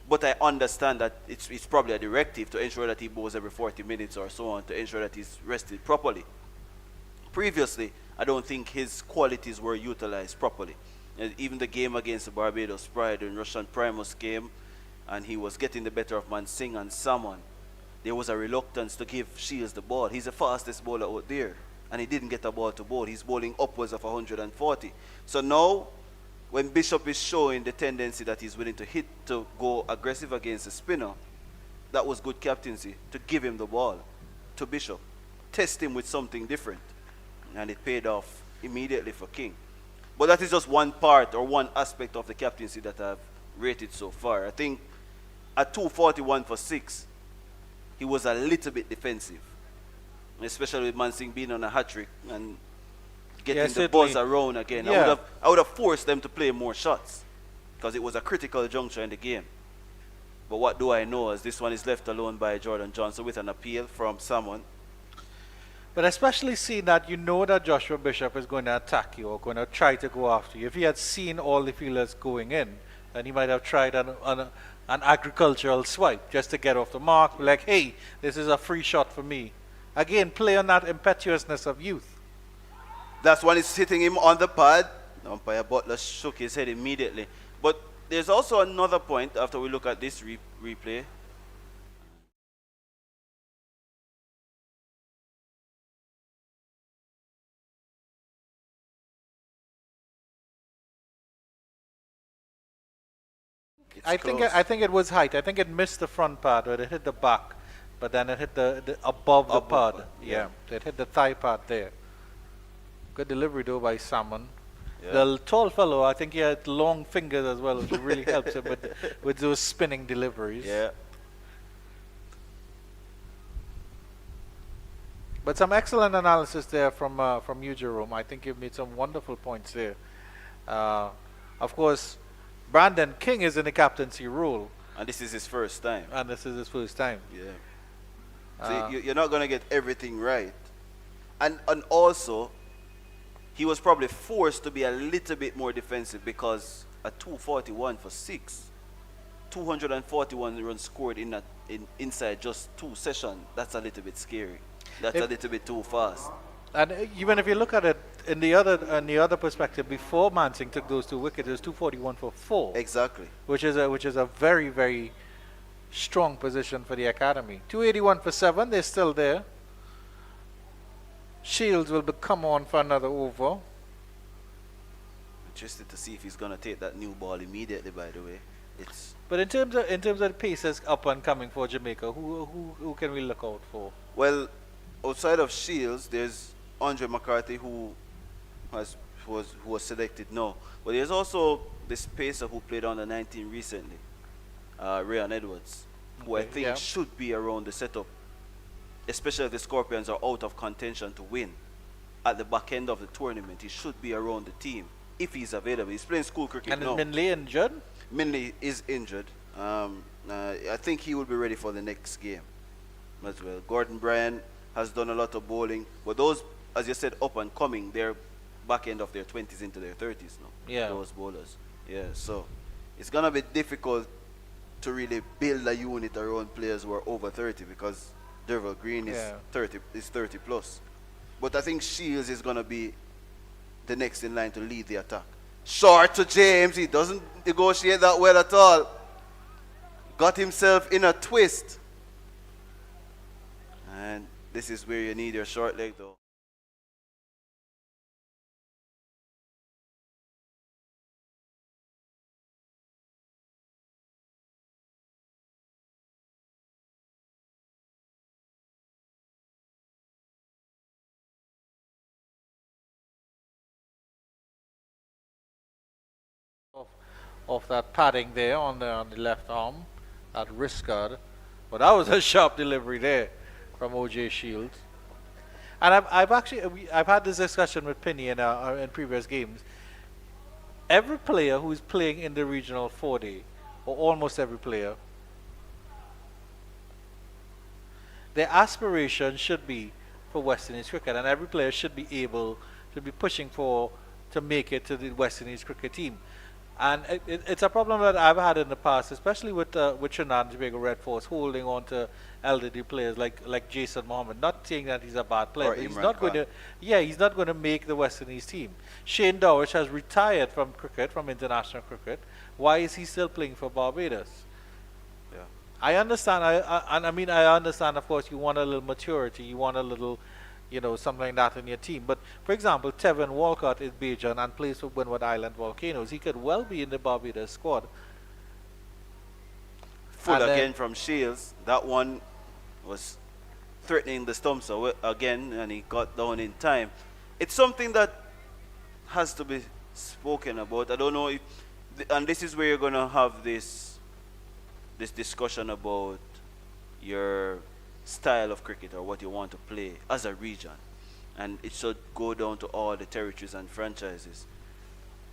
S3: but I understand that it's probably a directive to ensure that he bowls every 40 minutes or so on, to ensure that he's rested properly. Previously, I don't think his qualities were utilized properly. And even the game against the Barbados Pride, when Russian Primus came and he was getting the better of Mansingh and Salmon, there was a reluctance to give Shields the ball. He's the fastest bowler out there, and he didn't get a ball to bowl. He's bowling upwards of 140. So now, when Bishop is showing the tendency that he's willing to hit, to go aggressive against the spinner, that was good captaincy, to give him the ball to Bishop. Test him with something different. And it paid off immediately for King. But that is just one part or one aspect of the captaincy that I've rated so far. I think at 241 for 6, he was a little bit defensive, especially with Mansingh being on a hat-trick and getting the buzz around again.
S1: Yeah.
S3: I would have forced them to play more shots because it was a critical juncture in the game. But what do I know, as this one is left alone by Jordan Johnson with an appeal from someone.
S1: But especially seeing that you know that Joshua Bishop is going to attack you or going to try to go after you. If he had seen all the fielders going in, then he might have tried an agricultural swipe just to get off the mark. Like, hey, this is a free shot for me. Again, play on that impetuousness of youth.
S3: That's when it's hitting him on the pad. Umpire Butler shook his head immediately. But there's also another point after we look at this replay.
S1: I think it was height. I think it missed the front part, or it hit the back, but then it hit the above the pad. Yeah, it hit the thigh part there. Good delivery though by Salmon.
S3: Yeah.
S1: The tall fellow, I think he had long fingers as well, which really helps him with those spinning deliveries.
S3: Yeah.
S1: But some excellent analysis there from you, Jerome. I think you've made some wonderful points there. Of course, Brandon King is in the captaincy role.
S3: And this is his first time.
S1: And this is his first time.
S3: Yeah. So you're not going to get everything right. And also, he was probably forced to be a little bit more defensive because at 241 for 6, 241 runs scored inside just 2 sessions. That's a little bit scary. That's a little bit too fast.
S1: And even if you look at it in the other perspective, before Mansingh took those 2 wickets, it was 241 for 4.
S3: Exactly.
S1: Which is a very, very strong position for the academy. 281 for 7, they're still there. Shields will come on for another over.
S3: Interested to see if he's going to take that new ball immediately, by the way.
S1: But in terms of the paces up and coming for Jamaica, who can we look out for?
S3: Well, outside of Shields, there's Andre McCarthy who was selected now. But there's also this pacer who played under 19 recently, Ryan Edwards, who I think should be around the setup, especially if the Scorpions are out of contention to win at the back end of the tournament. He should be around the team if he's available. He's playing school cricket now.
S1: And is Minley injured?
S3: Minley is injured. I think he will be ready for the next game as well. Gordon Bryan has done a lot of bowling, but those, as you said, up and coming, they're back end of their 20s into their 30s now.
S1: Yeah.
S3: Those bowlers. Yeah, so it's going to be difficult to really build a unit around players who are over 30 because Derval Green is 30 plus. But I think Shields is going to be
S4: the next in line to lead the attack. Short to James. He doesn't negotiate that well at all. Got himself in a twist. And this is where you need your short leg, though.
S1: Of, of that padding there on the left arm, that wrist guard. But that was a sharp delivery there from OJ Shields. And I've had this discussion with Penny in previous games. Every player who's playing in the regional 4-day, or almost every player, their aspiration should be for West Indies cricket, and every player should be pushing for to make it to the West Indies cricket team. And it's a problem that I've had in the past, especially with Trinidad and Tobago Red Force holding on to elderly players like Jason Mohammed. Not saying that he's a bad player,
S4: Or
S1: but he's
S4: Imran
S1: not going
S4: Khan.
S1: to. Yeah, he's not going to make the West Indies team. Shane Dowich has retired from cricket, from international cricket. Why is he still playing for Barbados?
S4: Yeah.
S1: I understand. I understand. Of course, you want a little maturity. You want a little, something like that in your team. But for example, Tevin Walcott is Bajan and plays for Windward Island Volcanoes. He could well be in the Barbados squad.
S4: Full
S1: And then-
S4: again from Shields. That one was threatening the stumps again, and he got down in time. It's something that has to be spoken about. I don't know if, and this is where you're gonna have this discussion about your style of cricket or what you want to play as a region, and it should go down to all the territories and franchises.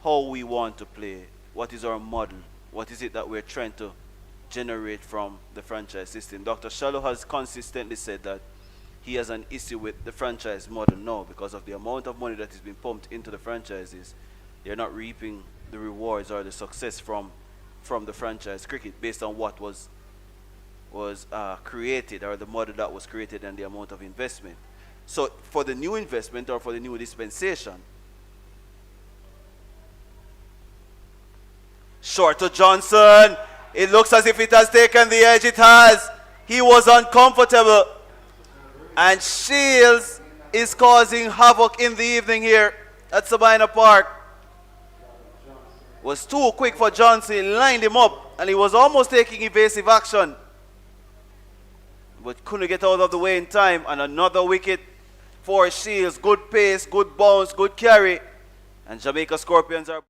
S4: How we want to play, what is our model, what is it that we're trying to generate from the franchise system. Dr. Shallow has consistently said that he has an issue with the franchise model now because of the amount of money that is being pumped into the franchises. They're not reaping the rewards or the success from the franchise cricket based on what was created, or the model that was created, and the amount of investment. So for the new investment or for the new dispensation, short to Johnson. It looks as if it has taken the edge. It has. He was uncomfortable. And Shields is causing havoc in the evening here at Sabina Park. Was too quick for Johnson. He lined him up, and he was almost taking evasive action, but couldn't get out of the way in time. And another wicket for Shields. Good pace, good bounce, good carry. And Jamaica Scorpions are...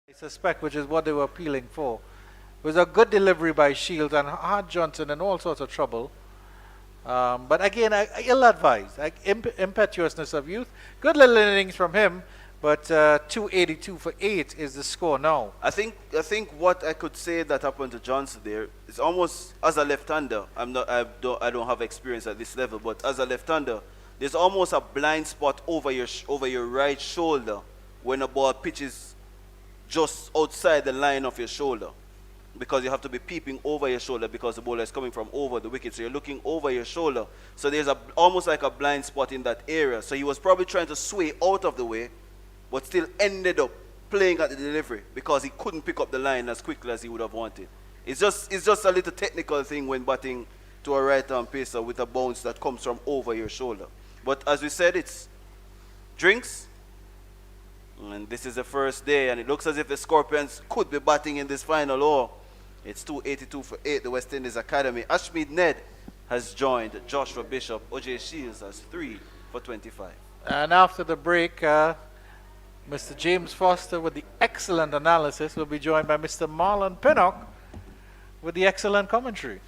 S1: I suspect, which is what they were appealing for. It was a good delivery by Shields and had Johnson in all sorts of trouble. But again, ill-advised, impetuousness of youth. Good little innings from him, but 282 for 8 is the score now.
S4: I think what I could say that happened to Johnson there is almost as a left-hander. I don't have experience at this level, but as a left-hander, there's almost a blind spot over your right shoulder when a ball pitches just outside the line of your shoulder, because you have to be peeping over your shoulder because the bowler is coming from over the wicket, so you're looking over your shoulder. So there's almost like a blind spot in that area. So he was probably trying to sway out of the way, but still ended up playing at the delivery because he couldn't pick up the line as quickly as he would have wanted. It's just a little technical thing when batting to a right-arm pacer with a bounce that comes from over your shoulder. But as we said, it's drinks. And this is the first day, and it looks as if the Scorpions could be batting in this final over. It's 282 for 8, the West Indies Academy. Ashmead Ned has joined Joshua Bishop. OJ Shields has 3 for 25.
S1: And after the break, Mr. James Foster with the excellent analysis will be joined by Mr. Marlon Pinnock with the excellent commentary.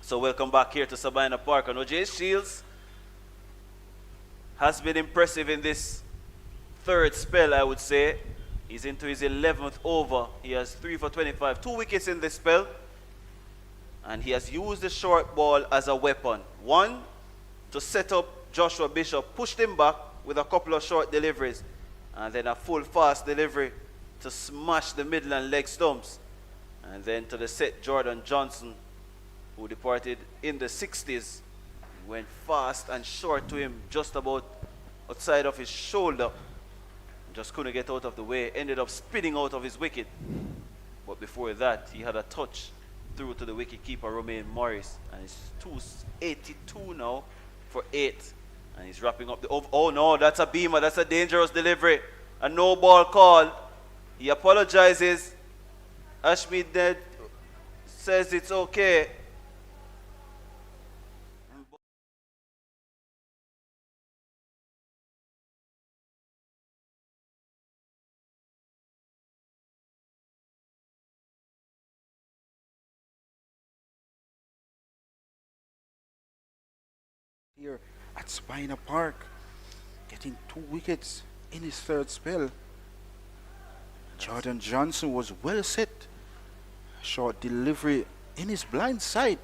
S3: So welcome back here to Sabina Park. And OJ Shields has been impressive in this third spell, I would say. He's into his 11th over. He has 3 for 25, 2 wickets in this spell. And he has used the short ball as a weapon. One, to set up Joshua Bishop, pushed him back with a couple of short deliveries. And then a full fast delivery to smash the middle and leg stumps. And then to the set Jordan Johnson, who departed in the 60s. Went fast and short to him, just about outside of his shoulder. Just couldn't get out of the way. Ended up spinning out of his wicket. But before that, he had a touch through to the wicket keeper, Romain Morris. And it's 282 now for 8. And he's wrapping up the over. Oh no, that's a beamer. That's a dangerous delivery. A no ball called. He apologizes. Ashmead Ned says it's okay.
S2: Here at Sabina Park, getting 2 wickets in his third spell. Jordan Johnson was well set. Short delivery in his blind side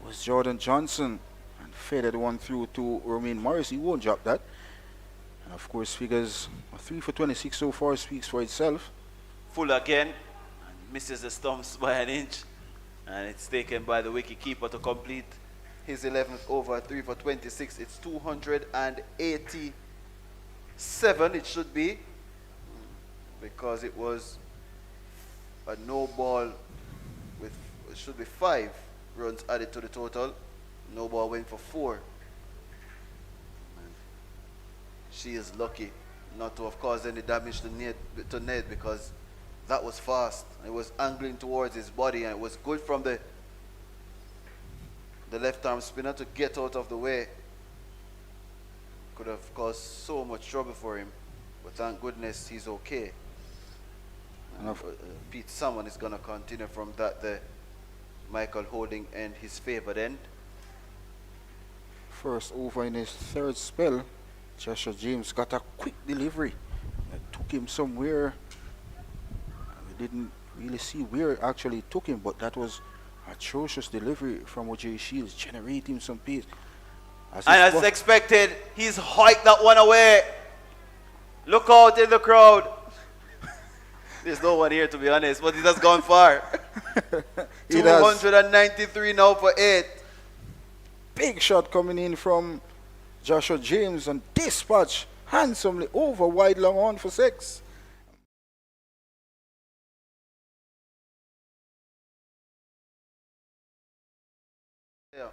S2: was Jordan Johnson, and faded one through to Romain Morris. He won't drop that. And of course, figures 3 for 26 so far speaks for itself.
S3: Full again, and misses the stumps by an inch, and it's taken by the wicket keeper to complete his 11th over. 3 for 26. It's 287 it should be, because it was a no ball with, it should be 5 runs added to the total. No ball went for 4. And she is lucky not to have caused any damage to Ned, because that was fast. It was angling towards his body, and it was good from the left arm spinner to get out of the way. Could have caused so much trouble for him, but thank goodness he's okay. And Pete Salmon is going to continue from that, the Michael Holding end, his favored end.
S2: First over in his third spell, Joshua James got a quick delivery that took him somewhere. We didn't really see where it actually took him, but that was atrocious delivery from OJ Shields, generating some pace.
S3: And as expected, he's hiked that one away. Look out in the crowd. There's no one here, to be honest, but it has gone far. 293 now for 8.
S2: Big shot coming in from Joshua James, and dispatch handsomely over wide long on for 6.
S3: Yeah,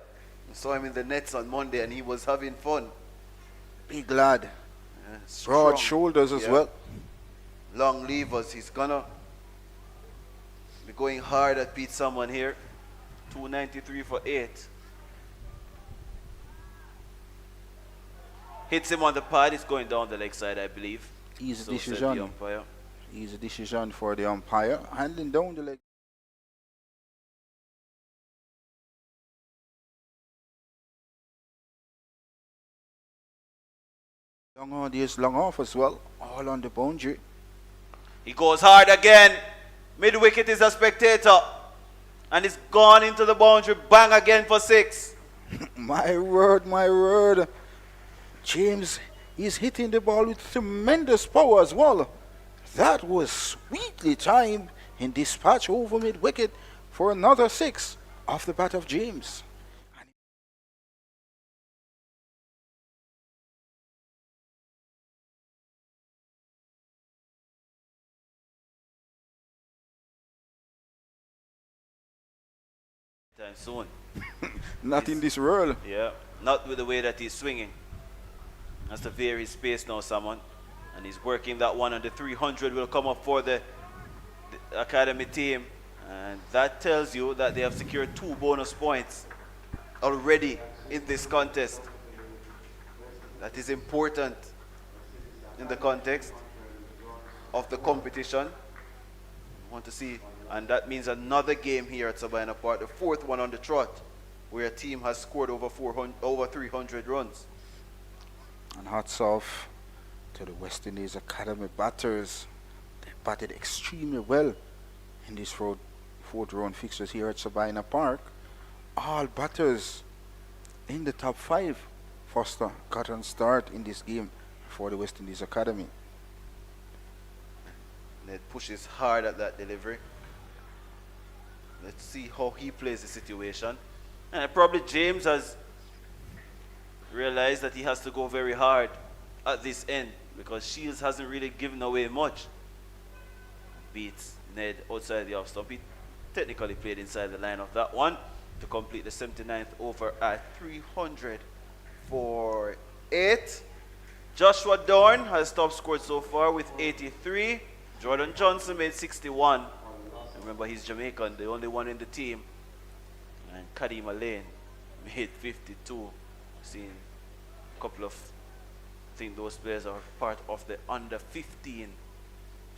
S3: I saw him in the nets on Monday, and he was having fun.
S2: Big lad.
S3: Yeah,
S2: Broad
S3: strong.
S2: shoulders as
S3: Yeah.
S2: well.
S3: Long levers. He's gonna be going hard at Pete Salmon here. 293 for 8. Hits him on the pad. It's going down the leg side, I believe.
S2: Easy
S3: So said the
S2: decision.
S3: umpire.
S2: Easy decision for the umpire. Handling down the leg. Long on, there's long off as well. All on the boundary.
S3: He goes hard again. Mid wicket is a spectator. And it's gone into the boundary. Bang again for 6.
S2: My word, my word. James is hitting the ball with tremendous power as well. That was sweetly timed in dispatch over mid wicket for another 6 off the bat of James.
S3: Time soon.
S2: Not in this world.
S3: Yeah. Not with the way that he's swinging. Has to vary his pace now, someone. And he's working that one, and the 300 will come up for the academy team. And that tells you that they have secured 2 bonus points already in this contest. That is important in the context of the competition. Want to see, and that means another game here at Sabina Park, the 4th one on the trot.
S4: where a team has scored over 300 runs.
S2: And hats off to the West Indies Academy batters. They batted extremely well in these fourth round fixtures here at Sabina Park. All batters in the top 5. Foster got on start in this game for the West Indies Academy.
S4: Ned pushes hard at that delivery. Let's see how he plays the situation. And probably James has realized that he has to go very hard at this end because Shields hasn't really given away much. Beats Ned outside the off stump. He technically played inside the line of that one to complete the 79th over at 300 for 8. Joshua Dorn has top scored so far with 83. Jordan Johnson made 61. Remember, he's Jamaican, the only one in the team. And Kadeem Alain made 52. Seen a couple of, I think those players are part of the under 15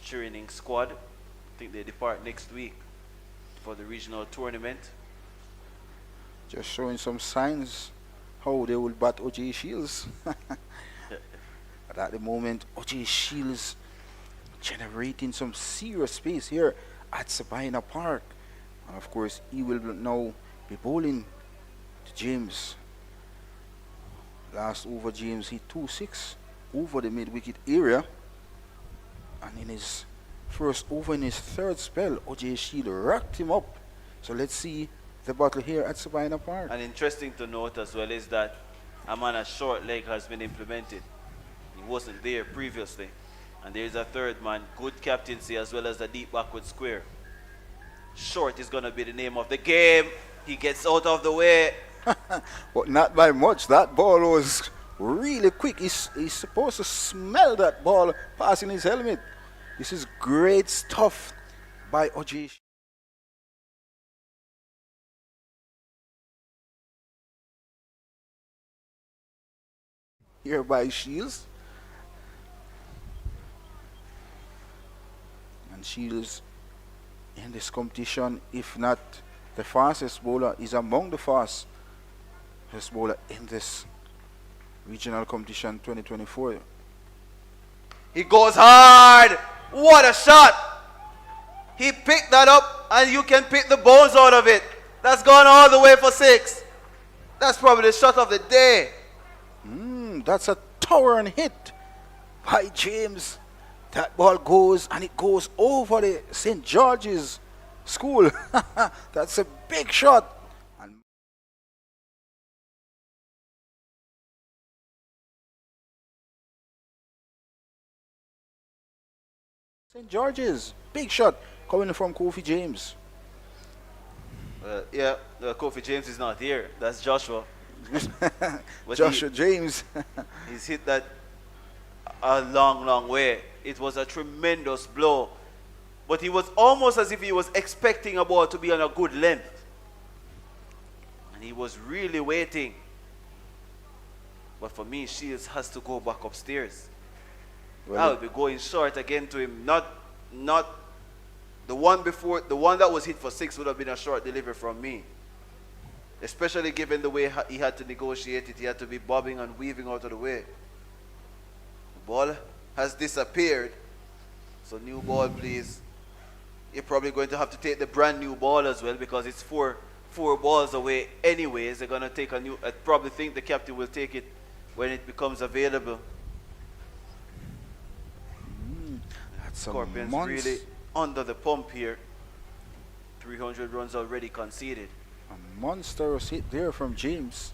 S4: training squad. I think they depart next week for the regional tournament.
S2: Just showing some signs how they will bat O.J. Shields. But at the moment, O.J. Shields generating some serious space here at Sabina Park. And of course, he will now be bowling to James. Last over, James hit 2-6 over the mid-wicket area. And in his first over in his third spell, O.J. Shields rocked him up. So let's see the battle here at Sabina Park.
S3: And interesting to note as well is that a man a short leg has been implemented. He wasn't there previously. And there's a third man, good captaincy as well as the deep backward square. Short is going to be the name of the game. He gets out of the way.
S2: But not by much. That ball was really quick. He's supposed to smell that ball passing his helmet. This is great stuff by O.J. Here by Shields. And Shields in this competition, if not the fastest bowler, is among the fastest bowler in this regional competition 2024.
S4: He goes hard. What a shot. He picked that up and you can pick the bones out of it. That's gone all the way for 6. That's probably the shot of the day.
S2: That's a towering hit by James. That ball goes and it goes over the St. George's School. That's a big shot. And St. George's, big shot coming from Kofi James.
S3: Kofi James is not here. That's Joshua.
S2: Joshua James.
S3: He's hit that a long, long way. It was a tremendous blow. But he was almost as if he was expecting a ball to be on a good length. And he was really waiting. But for me, Shields has to go back upstairs. I'll be going short again to him. Not the one before, the one that was hit for 6 would have been a short delivery from me. Especially given the way he had to negotiate it. He had to be bobbing and weaving out of the way. The ball has disappeared. So new ball, please. You're probably going to have to take the brand new ball as well because it's four balls away anyways. They're going to take a new, I probably think the captain will take it when it becomes available.
S2: That's
S3: Scorpions really under the pump here. 300 runs already conceded.
S2: A monstrous hit there from James.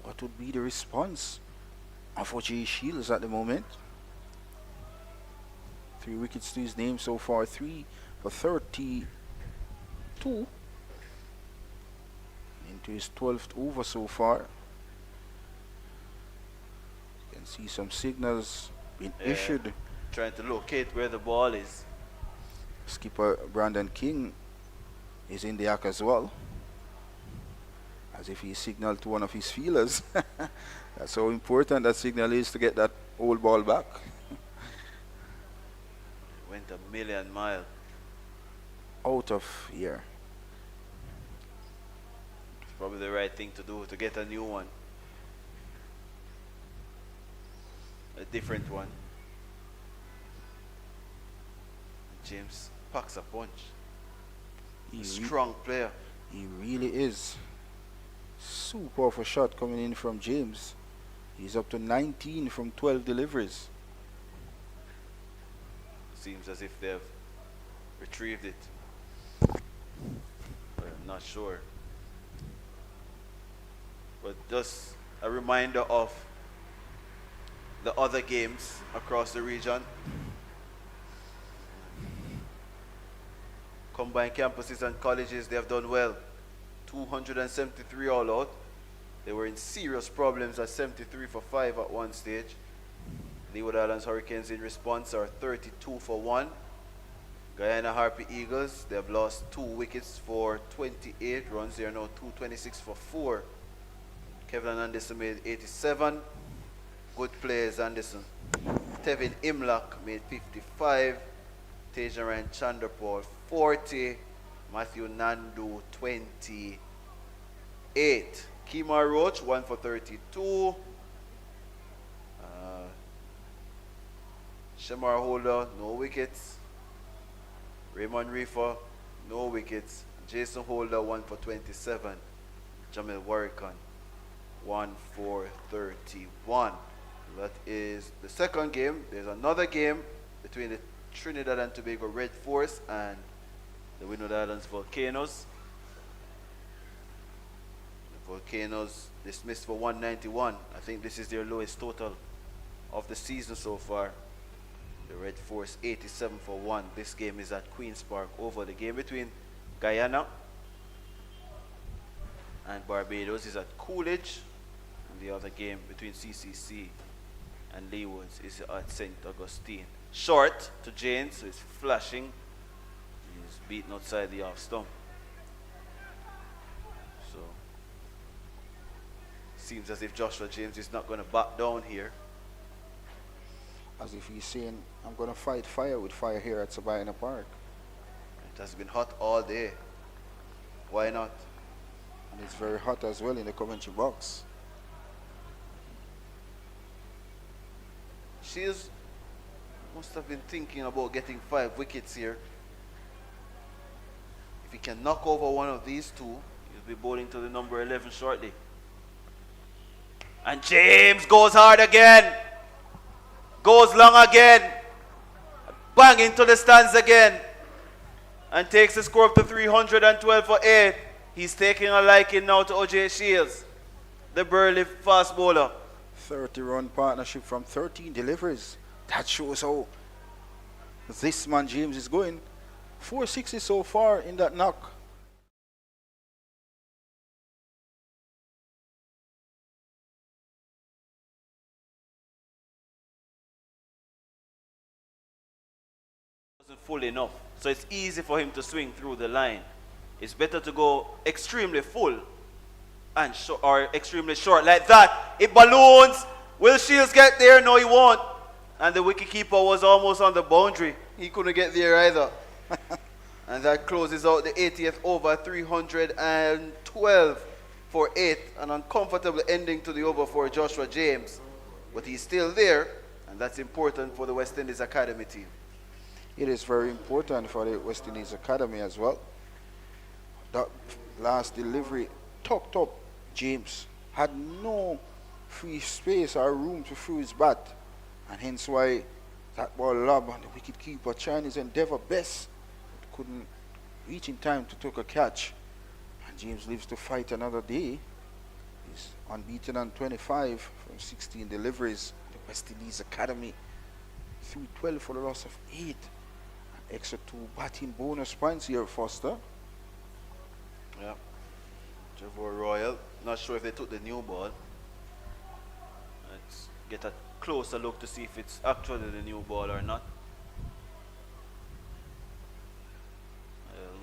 S2: What would be the response of O.J. Shields at the moment? 3 wickets to his name so far, 3 for 32. Into his 12th over so far. You can see some signals being issued.
S3: Trying to locate where the ball is.
S2: Skipper Brandon King is in the act as well. As if he signaled to one of his fielders. That's how important that signal is to get that old ball back.
S3: Went a million miles.
S2: Out of here.
S3: probably the right thing to do to get a new one. A different one. James packs a punch.
S2: He, re-
S3: Strong player.
S2: he really is. Super of a shot coming in from James. He's up to 19 from 12 deliveries.
S3: Seems as if they've retrieved it. But I'm not sure. But just a reminder of the other games across the region. Combined campuses and colleges, they have done well. 273 all out. They were in serious problems at 73 for 5 at one stage. Leeward Islands Hurricanes in response are 32 for 1. Guyana Harpy Eagles, they have lost 2 wickets for 28 runs. They are now 226 for 4. Kevin Anderson made 87. Good players, Anderson. Tevin Imlak made 55. Tejaran Chandrapal 40. Matthew Nandu 28. Kemar Roach 1 for 32. Shamar Holder, no wickets. Raymond Reefer, no wickets. Jason Holder 1 for 27. Jamil Warrican 1 for 31. That is the second game. There's another game between the Trinidad and Tobago Red Force and the Windward Islands Volcanoes. The Volcanoes dismissed for 191. I think this is their lowest total of the season so far. The Red Force 87 for 1. This game is at Queen's Park over. The game between Guyana and Barbados is at Coolidge. And the other game between CCC and Leewards is at St. Augustine. Short to James, so he's flashing. He's beaten outside the off stump. So, seems as if Joshua James is not going to back down here.
S2: As if he's saying, I'm going to fight fire with fire here at Sabina Park.
S3: It has been hot all day. Why not?
S2: And it's very hot as well in the Coventry box.
S3: Shields must have been thinking about getting 5 wickets here. If he can knock over one of these two, he'll be bowling to the number 11 shortly. And James goes hard again. Goes long again. Bang into the stands again. And takes the score up to 312 for 8. He's taking a liking now to O.J. Shields, the Burley fast bowler.
S2: 30-run partnership from 13 deliveries. That shows how this man James is going. 4 sixes so far in that knock.
S3: Wasn't full enough, so it's easy for him to swing through the line. It's better to go extremely full and or extremely short like that. It balloons. Will Shields get there? No, he won't. And the wicketkeeper was almost on the boundary. He couldn't get there either. And that closes out the 80th over, 312 for 8. An uncomfortable ending to the over for Joshua James. But he's still there, and that's important for the West Indies Academy team.
S2: It is very important for the West Indies Academy as well. That last delivery tucked up James. Had no free space or room to throw his bat. And hence why that ball lob and the wicketkeeper trying his endeavor best. But couldn't reach in time to take a catch. And James lives to fight another day. He's unbeaten on 25 from 16 deliveries. The West Indies Academy threw 12 for the loss of 8. An extra 2 batting bonus points here, Foster.
S3: Yeah. Trevor Royal. Not sure if they took the new ball. Let's get a closer look to see if it's actually the new ball or not.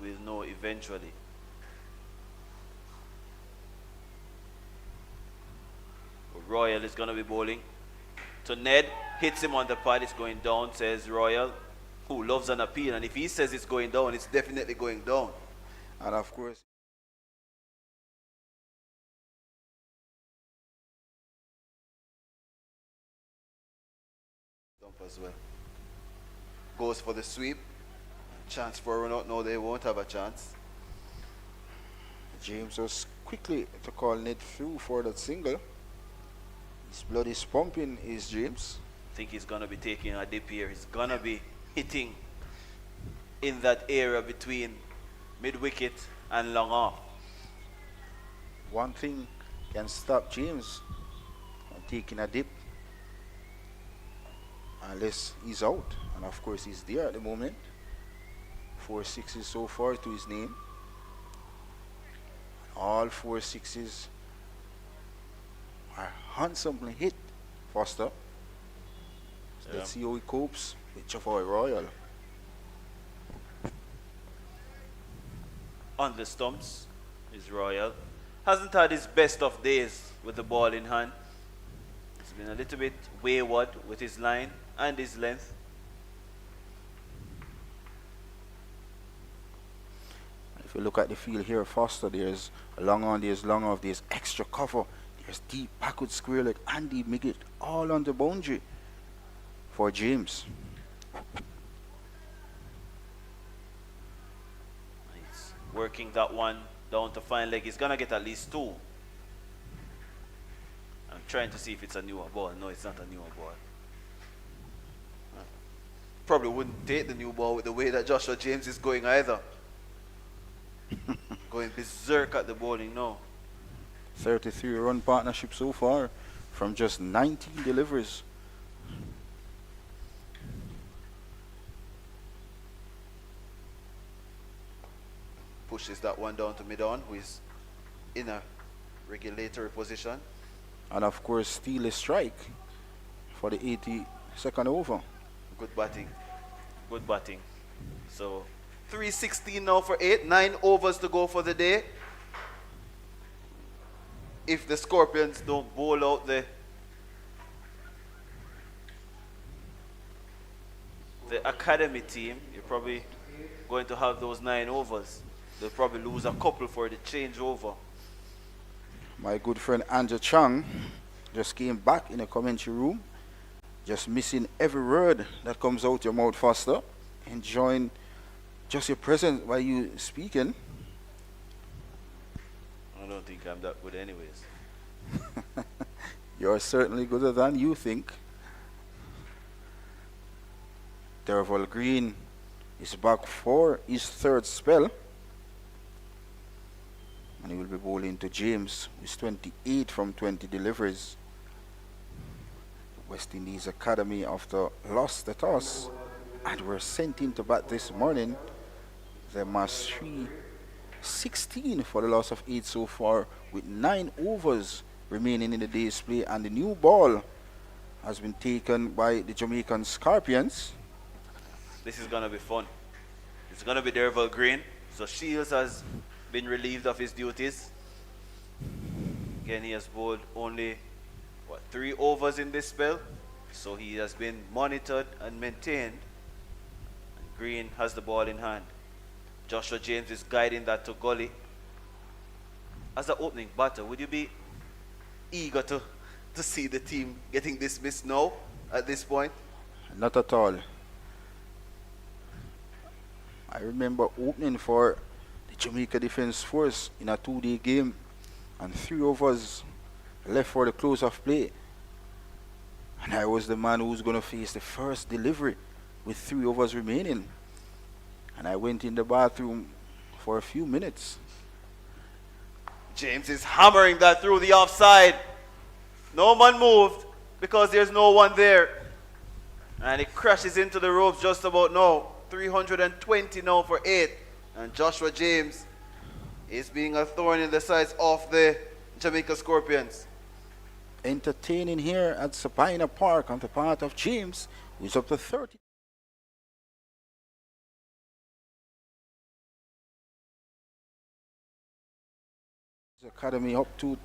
S3: We'll know eventually. Royal is going to be bowling to Ned. Hits him on the pad. It's going down, says Royal, who loves an appeal. And if he says it's going down, it's definitely going down.
S2: And of course,
S4: as well. Goes for the sweep. Chance for a run out. No, they won't have a chance.
S2: James was quickly to call Ned through for that single. His blood is pumping, is James.
S3: I think he's going to be taking a dip here. He's going to be hitting in that area between mid-wicket and long off.
S2: One thing can stop James from taking a dip, unless he's out. And of course he's there at the moment. 4 sixes so far to his name. All 4 sixes are handsomely hit, Foster. So let's see how he copes with Jafar Royal.
S3: On the stumps is Royal. Hasn't had his best of days with the ball in hand. He's been a little bit wayward with his line and his length.
S2: If you look at the field here, Foster, there's long on, there's long off, there's extra cover, there's deep backward square leg, Andy Miggett, all on the boundary for James.
S3: He's working that one down to fine leg. He's going to get at least 2. I'm trying to see if it's a newer ball. No, it's not a newer ball.
S4: Probably wouldn't take the new ball with the way that Joshua James is going either. Going berserk at the bowling now.
S2: 33 run partnership so far from just 19 deliveries.
S4: Pushes that one down to mid-on, who is in a regulatory position.
S2: And of course, steal a strike for the 82nd over.
S4: Good batting.
S3: Good batting. So
S4: 316 now for 8. 9 overs to go for the day. If the Scorpions don't bowl out the
S3: academy team, you're probably going to have those 9 overs. They'll probably lose a couple for the changeover.
S2: My good friend Andrew Chang just came back in the commentary room, just missing every word that comes out your mouth, Foster, enjoying just your presence while you speaking.
S3: I don't think I'm that good anyways.
S2: You're certainly gooder than you think. Derval Green is back for his 3rd spell. And he will be bowling to James, who is 28 from 20 deliveries. West Indies Academy, after lost the toss and were sent in to bat this morning, they must 316 for the loss of 8 so far, with 9 overs remaining in the day's play. And the new ball has been taken by the Jamaican Scorpions.
S3: This is going to be fun. It's going to be Derval Green. So Shields has been relieved of his duties. Again, he has bowled only 3 overs in this spell, so he has been monitored and maintained. And Green has the ball in hand. Joshua James is guiding that to Gully. As an opening batter, would you be eager to see the team getting dismissed now at this point?
S2: Not at all. I remember opening for the Jamaica Defence Force in a 2-day game, and 3 overs left for the close of play. And I was the man who was going to face the first delivery with 3 overs remaining. And I went in the bathroom for a few minutes.
S3: James is hammering that through the offside. No man moved because there's no one there. And it crashes into the ropes just about now. 320 now for 8. And Joshua James is being a thorn in the sides of the Jamaica Scorpions.
S2: Entertaining here at Sabina Park on the part of James, who is up to 30. Academy up to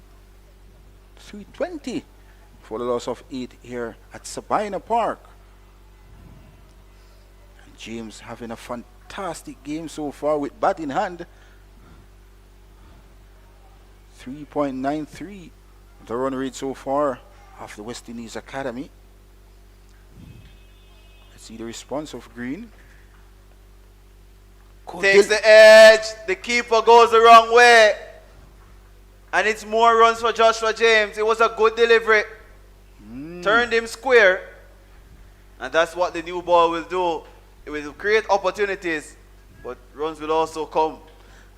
S2: 320 for the loss of 8 here at Sabina Park. And James having a fantastic game so far with bat in hand. 3.93 the run rate so far of the West Indies Academy. See the response of Green.
S4: Takes the edge. The keeper goes the wrong way. And it's more runs for Joshua James. It was a good delivery. Turned him square. And that's what the new ball will do. It will create opportunities. But runs will also come.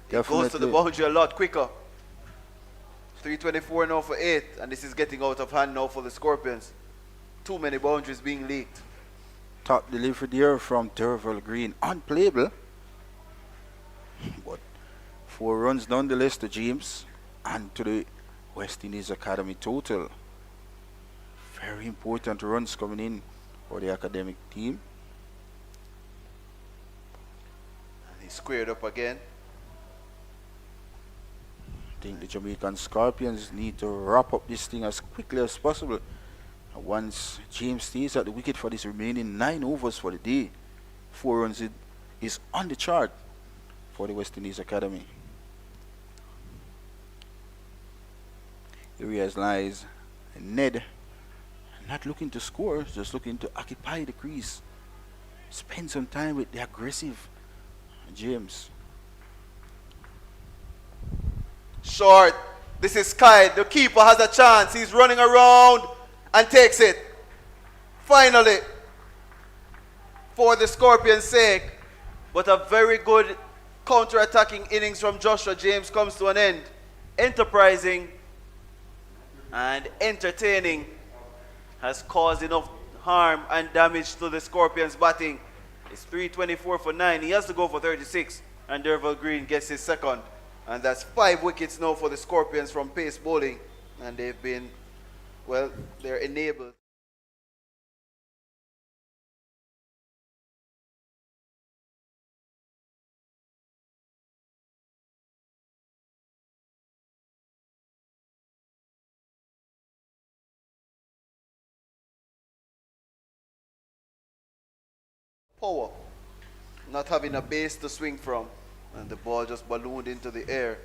S4: It goes to the boundary a lot quicker. 3:24 now for 8. And this is getting out of hand now for the Scorpions. Too many boundaries being leaked.
S2: Top delivery there from Derval Green. Unplayable. But 4 runs nonetheless to James and to the West Indies Academy total. Very important runs coming in for the academic team.
S4: And he squared up again.
S2: I think the Jamaican Scorpions need to wrap up this thing as quickly as possible. Once James stays at the wicket for these remaining 9 overs for the day, 4 runs is on the chart for the West Indies Academy. Here lies Ned, not looking to score, just looking to occupy the crease. Spend some time with the aggressive James.
S4: Short. This is Sky. The keeper has a chance. He's running around and takes it. Finally. For the Scorpions' sake. But a very good counter-attacking innings from Joshua James comes to an end. Enterprising and entertaining has caused enough harm and damage to the Scorpions' batting. It's 3:24 for 9. He has to go for 36. And Derval Green gets his second. And that's 5 wickets now for the Scorpions from pace bowling. And they've been, well, they're enabled. Power. Not having a base to swing from. And the ball just ballooned into the air.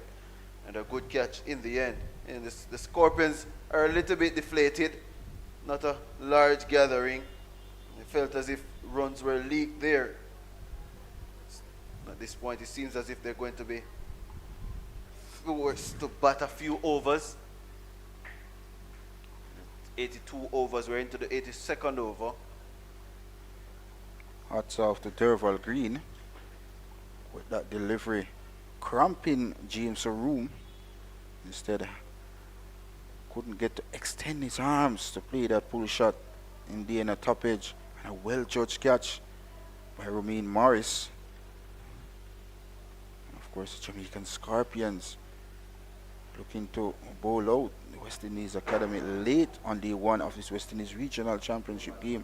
S4: And a good catch in the end. And the Scorpions are a little bit deflated. Not a large gathering. It felt as if runs were leaked there. At this point, it seems as if they're going to be forced to bat a few overs. 82 overs. We're into the 82nd over.
S2: Hats off to Derval Green with that delivery, cramping James a room. Instead, couldn't get to extend his arms to play that pull shot in the inner top edge. And a well-judged catch by Romain Morris. And of course, the Jamaican Scorpions looking to bowl out the West Indies Academy late on day 1 of this West Indies Regional Championship game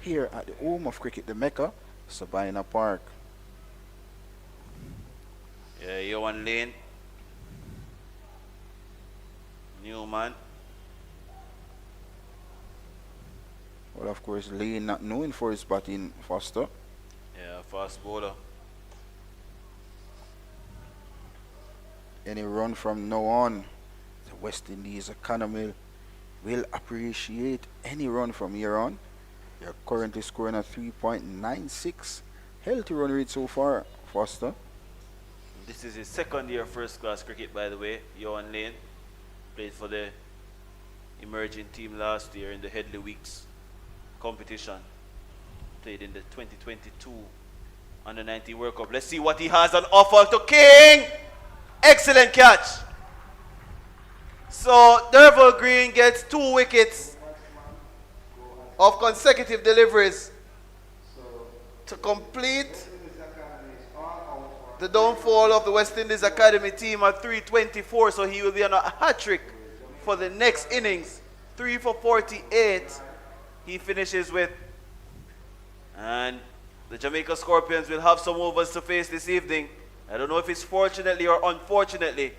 S2: here at the home of cricket, the Mecca, Sabina Park.
S4: Yeah, Yohan Lane. Newman.
S2: Well, of course, Lane not known for his batting, Foster.
S4: Yeah, fast bowler.
S2: Any run from now on, the West Indies Academy will appreciate any run from here on. They're currently scoring at 3.96. Healthy run rate so far, Foster.
S3: This is his second year first-class cricket, by the way. Yohan Lane played for the emerging team last year in the Headley Weeks competition. Played in the 2022 Under-19 World Cup. Let's see what he has on offer to King. Excellent catch. So Derval Green gets 2 wickets of consecutive deliveries to complete the downfall of the West Indies Academy team at 3:24. So he will be on a hat-trick for the next innings. 3 for 48 he finishes with. And the Jamaica Scorpions will have some overs to face this evening. I don't know if it's fortunately or unfortunately,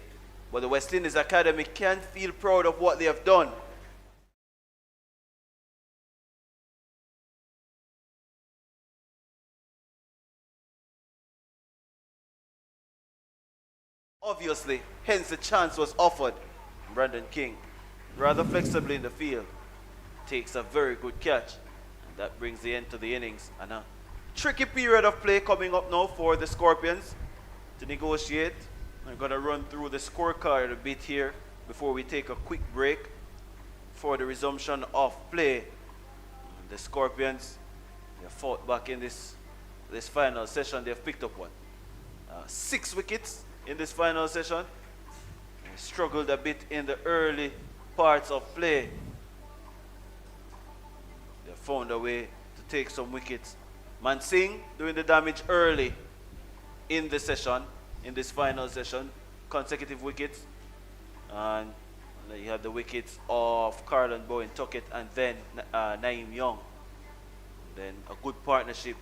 S3: but the West Indies Academy can feel proud of what they have done. Obviously, hence the chance was offered. Brandon King, rather flexibly in the field, takes a very good catch. That brings the end to the innings. And a tricky period of play coming up now for the Scorpions to negotiate. I'm going to run through the scorecard a bit here before we take a quick break for the resumption of play. The Scorpions, they fought back in this final session. They've picked up 6 wickets in this final session. They struggled a bit in the early parts of play. They found a way to take some wickets. Mansingh doing the damage early in the session, in this final session, consecutive wickets. And you have the wickets of Carlin Bowen Tuckett and then Naeem Young. Then a good partnership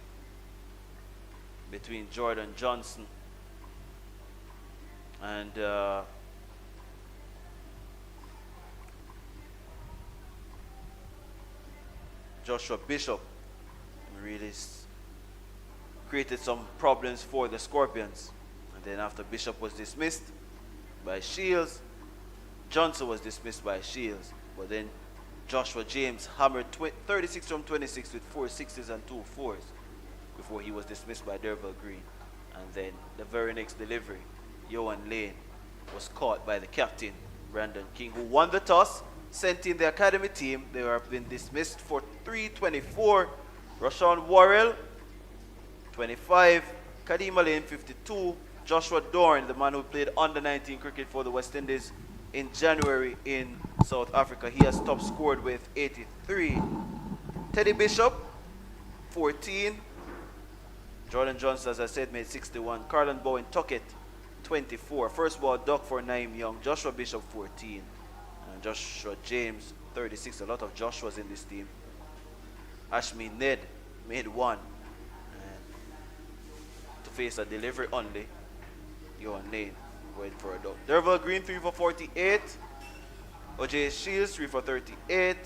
S3: between Jordan Johnson and Joshua Bishop really created some problems for the Scorpions. And then after Bishop was dismissed by Shields, Johnson was dismissed by Shields. But then Joshua James hammered 36 from 26 with 4 sixes and 2 fours before he was dismissed by Derval Green. And then the very next delivery, Yohan Lane was caught by the captain, Brandon King, who won the toss, sent in the academy team. They have been dismissed for 324. Rashawn Worrell, 25. Kadeem Lane, 52. Joshua Dorn, the man who played under 19 cricket for the West Indies in January in South Africa. He has top scored with 83. Teddy Bishop, 14. Jordan Johnson, as I said, made 61. Carlin Bowen Tuckett, 24. First ball duck for Naeem Young. Joshua Bishop, 14. And Joshua James, 36. A lot of Joshuas in this team. Ashmi Ned made 1. And to face a delivery only, Yohan Lane went for a duck. Derval Green, 3 for 48. OJ Shields, 3 for 38.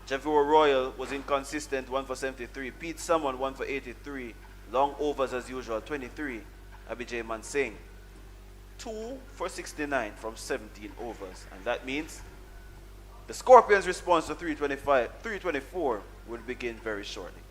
S3: Javor Royal was inconsistent, 1 for 73. Pete Salmon, 1 for 83. Long overs as usual, 23. Abhijay Mansingh, 2 for 69 from 17 overs. And that means the Scorpions' response to 324 will begin very shortly.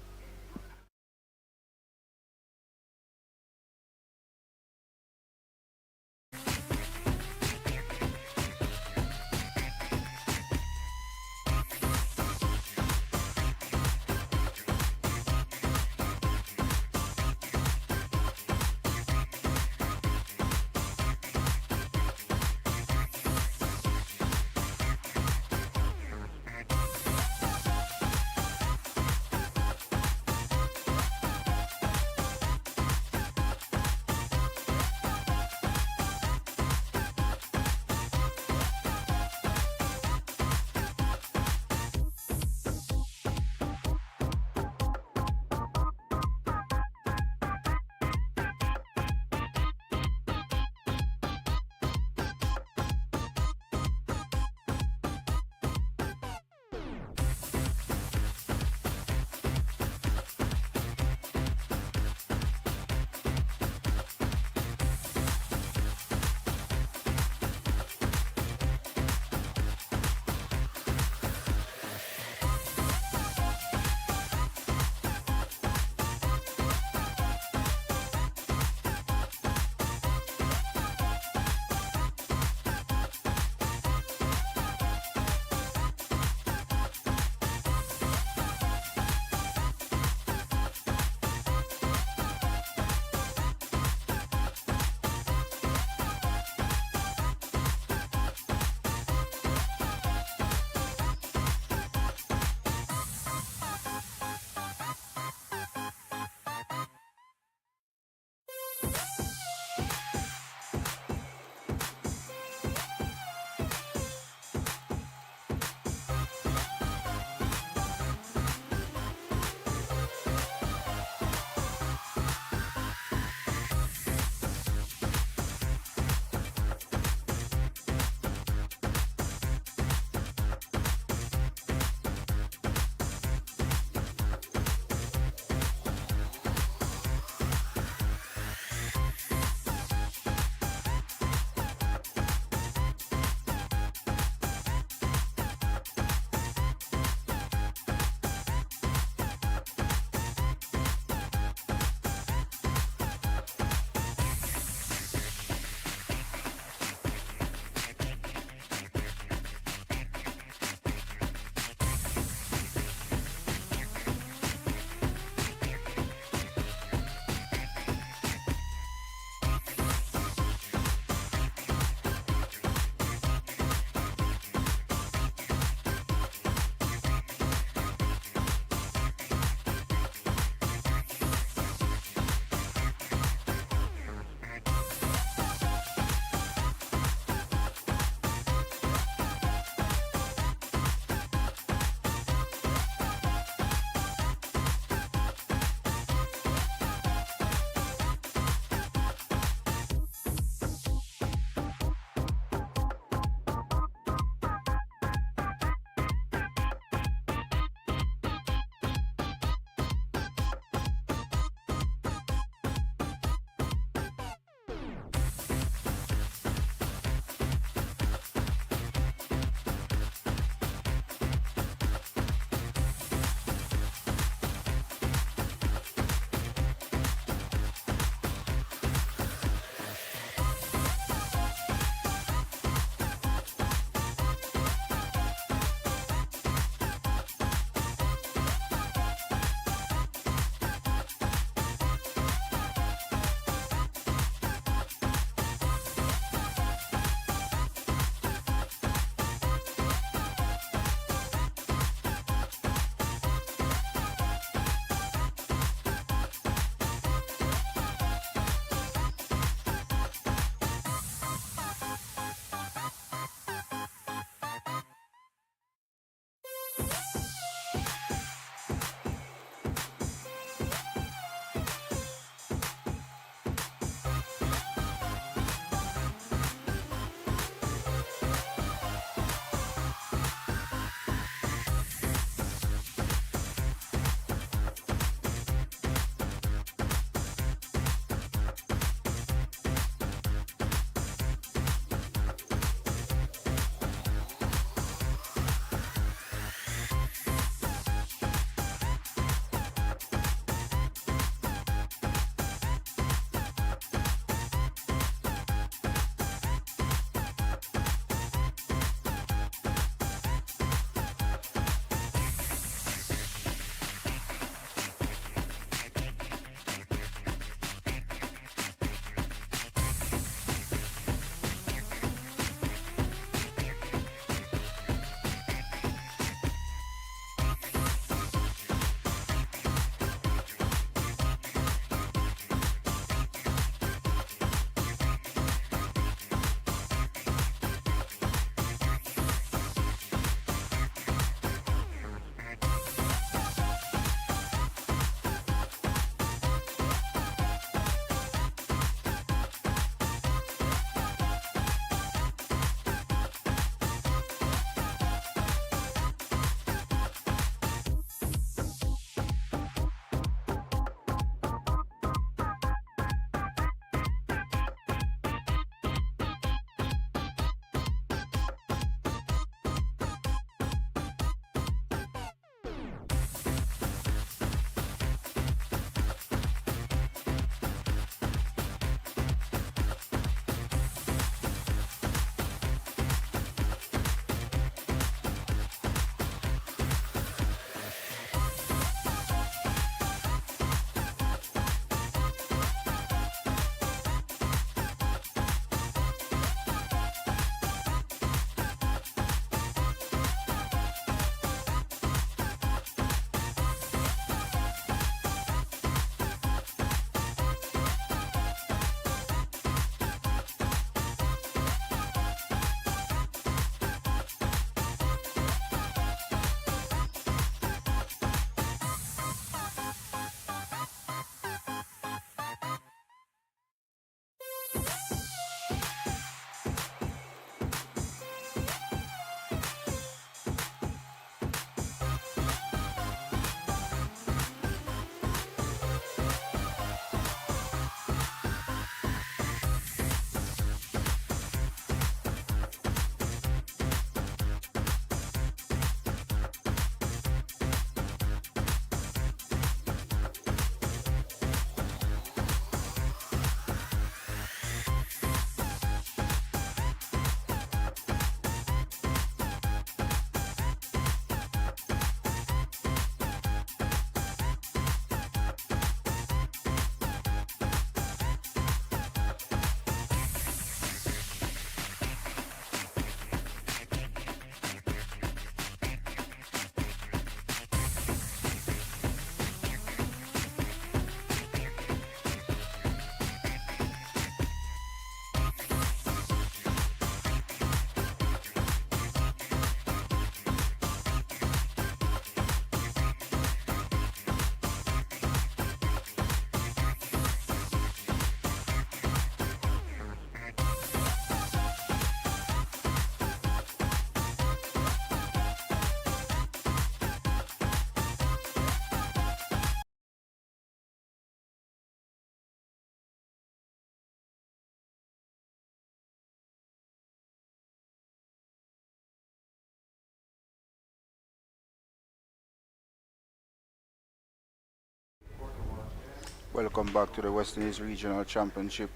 S2: Welcome back to the West Indies Regional Championship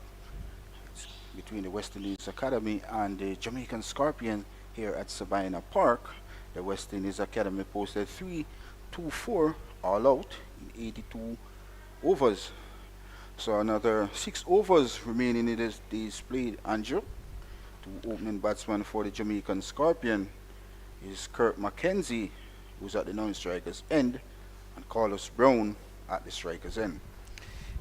S2: between the West Indies Academy and the Jamaican Scorpion here at Sabina Park. The West Indies Academy posted 3-2-4 all out in 82 overs. So another 6 overs remaining in this day's played, Andrew. Two opening batsmen for the Jamaican Scorpion is Kurt Mackenzie, who's at the non-striker's end, and Carlos Brown at the striker's end.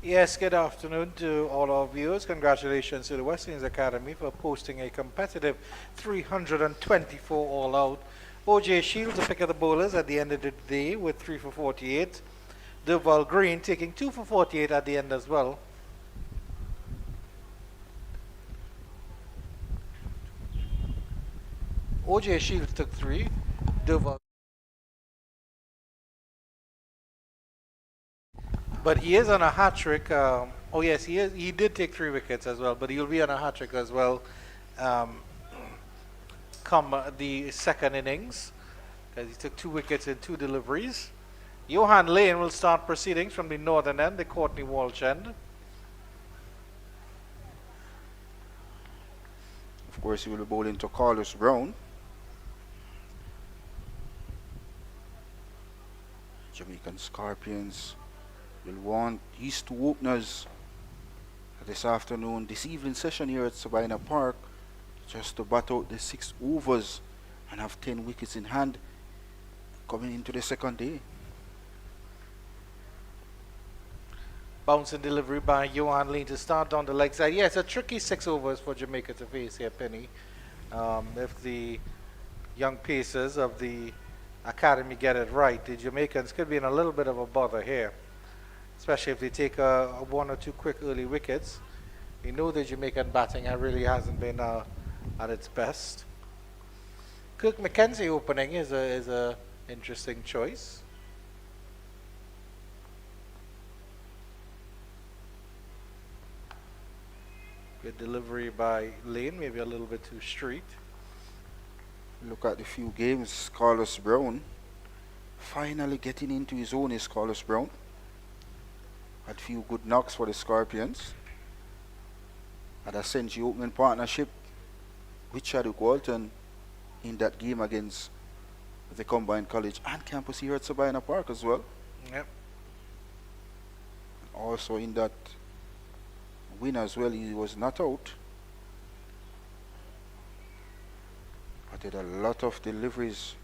S1: Yes, good afternoon to all our viewers. Congratulations to the West Indies Academy for posting a competitive 324 all out. O.J. Shields, the pick of the bowlers at the end of the day with 3 for 48. Durval Green taking 2 for 48 at the end as well. O.J. Shields took 3. Durval. But he is on a hat trick. Oh yes, he is. He did take 3 wickets as well, but he'll be on a hat trick as well. Come the second innings, because he took 2 wickets in 2 deliveries. Johan Lane will start proceedings from the northern end, the Courtney Walsh end.
S2: Of course, he will be bowling to Carlos Brown. Jamaican Scorpions will want these 2 openers this afternoon, this evening session here at Sabina Park, just to bat out the 6 overs and have 10 wickets in hand coming into the second day.
S1: Bouncing delivery by Johan Lane to start down the leg side. Yeah, it's a tricky 6 overs for Jamaica to face here, Penny. If the young pacers of the academy get it right, the Jamaicans could be in a little bit of a bother here, especially if they take a 1 or 2 quick early wickets. We know the Jamaican batting really hasn't been at its best. Kirk McKenzie opening is a interesting choice. Good delivery by Lane, maybe a little bit too straight.
S2: Look at the few games. Carlos Brown finally getting into his own is Carlos Brown. Had few good knocks for the Scorpions. Had a century opening partnership with Chadwick Walton in that game against the Combined College and campus here at Sabina Park as well.
S1: Yep.
S2: Also in that win as well, he was not out. But did a lot of deliveries,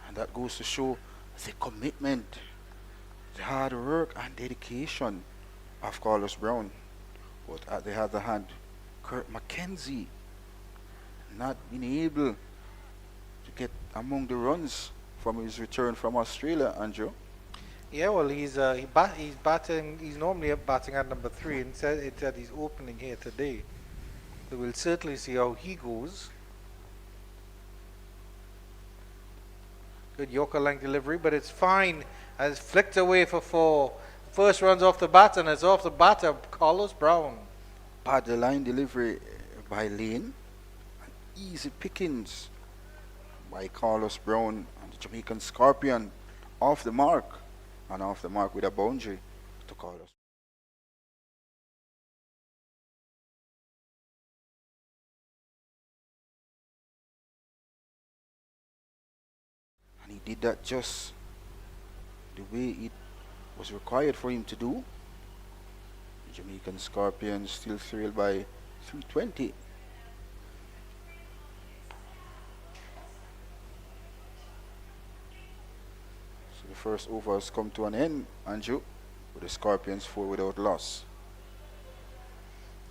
S2: and that goes to show the commitment, the hard work and dedication of Carlos Brown. But at the other hand, Kurt Mackenzie not being able to get among the runs from his return from Australia, Andrew.
S1: Yeah, well, he's batting. He's normally batting at number 3, and said he's opening here today. So we'll certainly see how he goes. Good Yorker length delivery, but it's fine. Has flicked away for 4. First runs off the bat, and it's off the batter, Carlos Brown.
S2: Bad the line delivery by Lane. And easy pickings by Carlos Brown and the Jamaican Scorpion off the mark. And off the mark with a boundary to Carlos. And he did that just the way it was required for him to do. The Jamaican Scorpions still thrilled by 320. So the first over has come to an end, Andrew, with the Scorpions 4 without loss.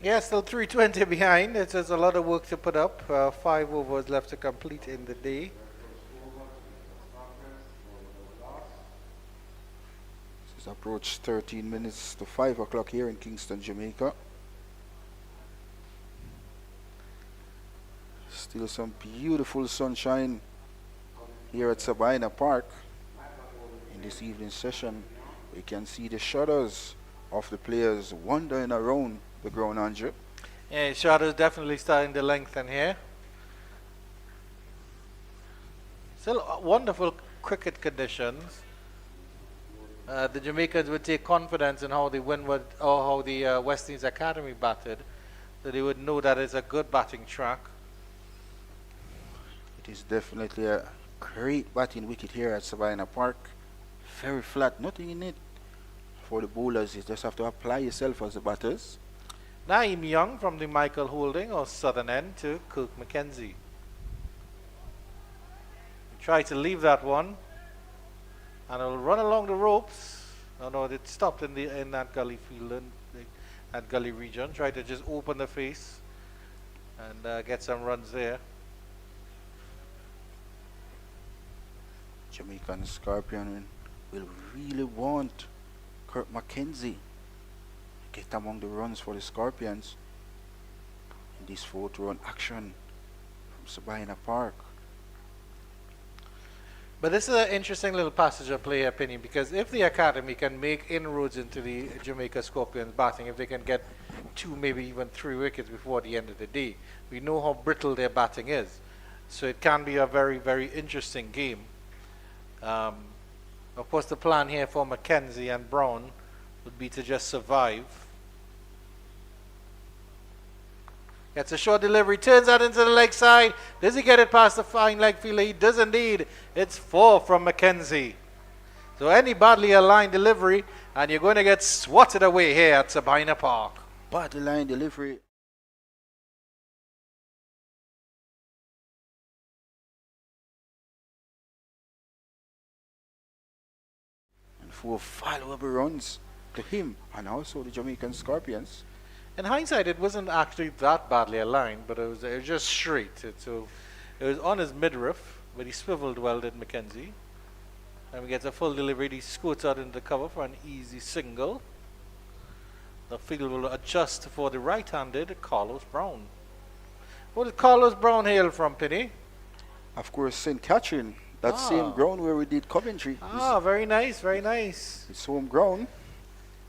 S1: Yeah, still 320 behind. It's a lot of work to put up. 5 overs left to complete in the day.
S2: This is approached 13 minutes to 5 o'clock here in Kingston, Jamaica. Still some beautiful sunshine here at Sabina Park. In this evening session, we can see the shadows of the players wandering around the ground, Andrew.
S1: Yeah, shadows definitely starting to lengthen here. Still wonderful cricket conditions. The Jamaicans would take confidence in how the Windward or how the West Indies Academy batted, so they would know that it's a good batting track.
S2: It is definitely a great batting wicket here at Sabina Park. Very flat, nothing in it. For the bowlers, you just have to apply yourself as the batters.
S1: Naeem Young from the Michael Holding or Southern End to Kirk McKenzie. Try to leave that one, and it'll run along the ropes. Oh no, it stopped in that gully field, that gully region. Try to just open the face and get some runs there.
S2: Jamaican Scorpion will really want Kirk McKenzie get among the runs for the Scorpions in this fourth run action from Sabina Park.
S1: But this is an interesting little passage of play opinion, because if the Academy can make inroads into the Jamaica Scorpions batting, if they can get 2, maybe even 3 wickets before the end of the day, we know how brittle their batting is. So it can be a very, very interesting game. Of course, the plan here for McKenzie and Brown would be to just survive. Gets a short delivery, turns that into the leg side. Does he get it past the fine leg fielder? He does indeed. It's 4 from McKenzie. So any badly aligned delivery, and you're going to get swatted away here at Sabina Park.
S2: Badly aligned delivery. And 4 valuable runs to him and also the Jamaican Scorpions.
S1: In hindsight, it wasn't actually that badly aligned, but it was just straight. It was on his midriff, but he swiveled well, did McKenzie. And he gets a full delivery. He scoots out into the cover for an easy single. The field will adjust for the right-handed Carlos Brown. Where did Carlos Brown hail from, Penny?
S2: Of course, St. Catherine, that same ground where we did Coventry.
S1: Very nice, very nice.
S2: It's home ground.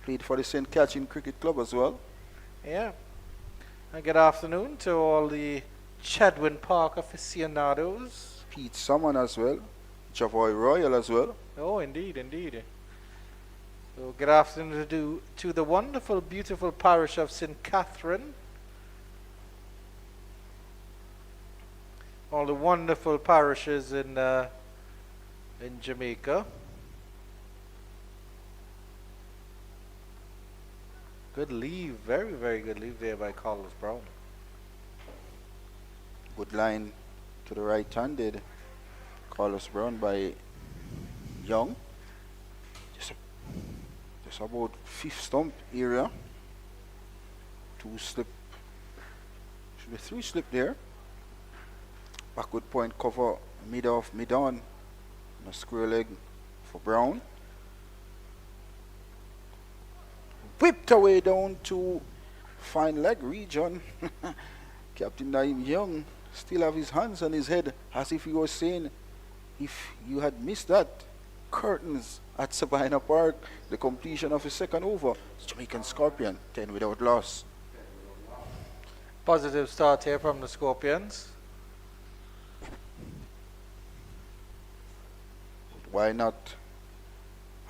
S2: Played for the St. Catherine Cricket Club as well.
S1: Yeah. And good afternoon to all the Chadwin Park aficionados.
S2: Pete Salmon as well. Javoy Royal as well.
S1: Oh, indeed, indeed. So good afternoon to the wonderful, beautiful parish of St. Catherine. All the wonderful parishes in Jamaica. Good leave, very, very good leave there by Carlos Brown.
S2: Good line to the right-handed Carlos Brown by Young. Just about 5th stump area. 2 slip. Should be 3 slip there. Backward point cover mid-off, mid-on. And a square leg for Brown. Whipped away down to fine leg region. Captain Naeem Young still have his hands on his head as if he was saying, if you had missed that, curtains at Sabina Park, the completion of the second over. Jamaican Scorpion, 10 without loss.
S1: Positive start here from the Scorpions.
S2: Why not?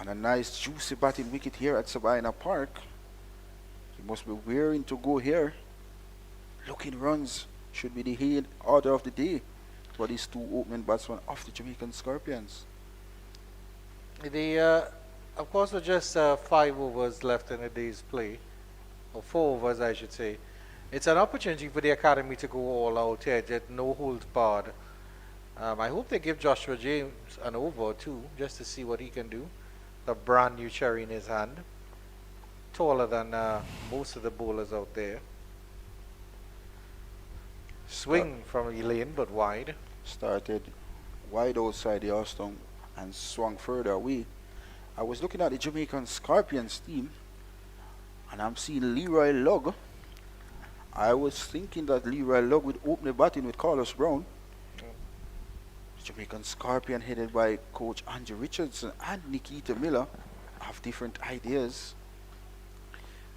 S2: And a nice juicy batting wicket here at Sabina Park. He must be wearing to go here. Looking runs should be the order of the day for these 2 opening batsmen of the Jamaican Scorpions.
S1: Of course, with just 5 overs left in the day's play, or 4 overs, I should say, it's an opportunity for the Academy to go all out here, just no holds barred. I hope they give Joshua James an over or 2 just to see what he can do. A brand new cherry in his hand, taller than most of the bowlers out there. Swing from Elaine, but wide.
S2: Started wide outside the off stump and swung further away. I was looking at the Jamaican Scorpions team and I'm seeing Leroy Lugg. I was thinking that Leroy Lugg would open the batting with Carlos Brown. Jamaican Scorpion headed by Coach Andrew Richardson and Nikita Miller have different ideas.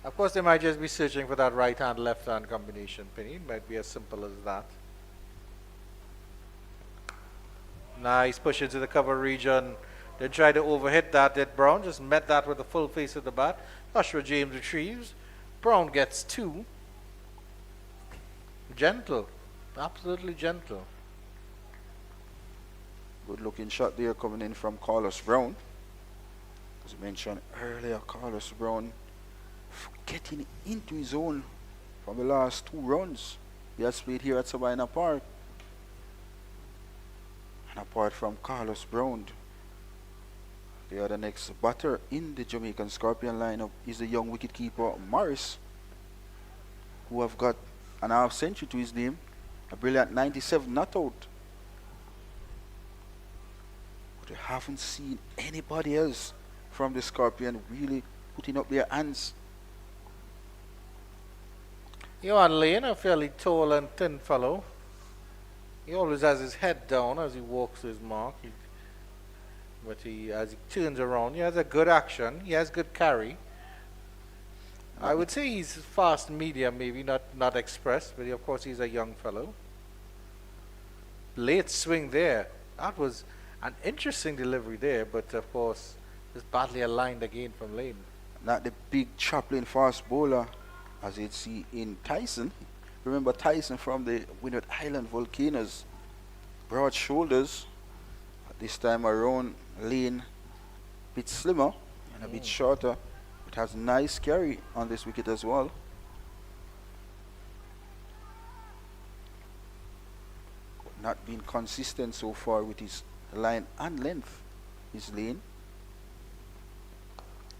S1: Of course, they might just be searching for that right-hand, left-hand combination, Penny. It might be as simple as that. Nice push into the cover region. They tried to overhit that. Did Brown just met that with the full face of the bat. Joshua James retrieves. Brown gets 2. Gentle. Absolutely gentle.
S2: Good looking shot there coming in from Carlos Brown. As mentioned earlier, Carlos Brown getting into his own from the last 2 runs he has played here at Sabina Park. And apart from Carlos Brown, the other next batter in the Jamaican Scorpion lineup is the young wicketkeeper Morris, who have got an half century to his name, a brilliant 97 not out. But we haven't seen anybody else from the Scorpion really putting up their hands.
S1: Johan Lane, a fairly tall and thin fellow. He always has his head down as he walks to his mark. But as he turns around, he has a good action. He has good carry. I would say he's fast medium, maybe not express, but of course he's a young fellow. Late swing there. That was an interesting delivery there, but of course just badly aligned again from Lane.
S2: Not the big Chaplin fast bowler as you'd see in Tyson. Remember Tyson from the Windward Island Volcanoes. Broad shoulders. This time around, Lane a bit slimmer and a bit shorter. It has nice carry on this wicket as well. Not been consistent so far with his line and length, his Lane.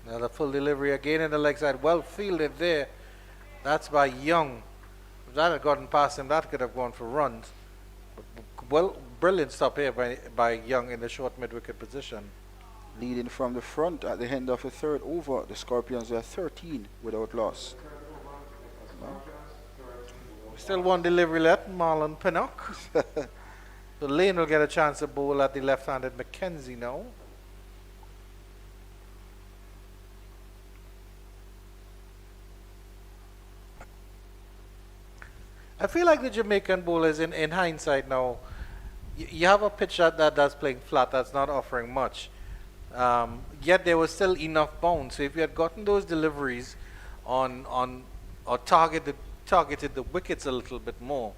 S1: Another full delivery again in the leg side. Well fielded there. That's by Young. If that had gotten past him, that could have gone for runs. Well, brilliant stop here by Young in the short mid-wicket position.
S2: Leading from the front at the end of the 3rd over, the Scorpions are 13 without loss.
S1: Still one delivery left, Marlon Pinnock. So Lane will get a chance to bowl at the left-handed Mackenzie now. I feel like the Jamaican bowlers in hindsight now, you have a pitch that's playing flat, that's not offering much. Yet there was still enough bounce. So if you had gotten those deliveries on or targeted the wickets a little bit more.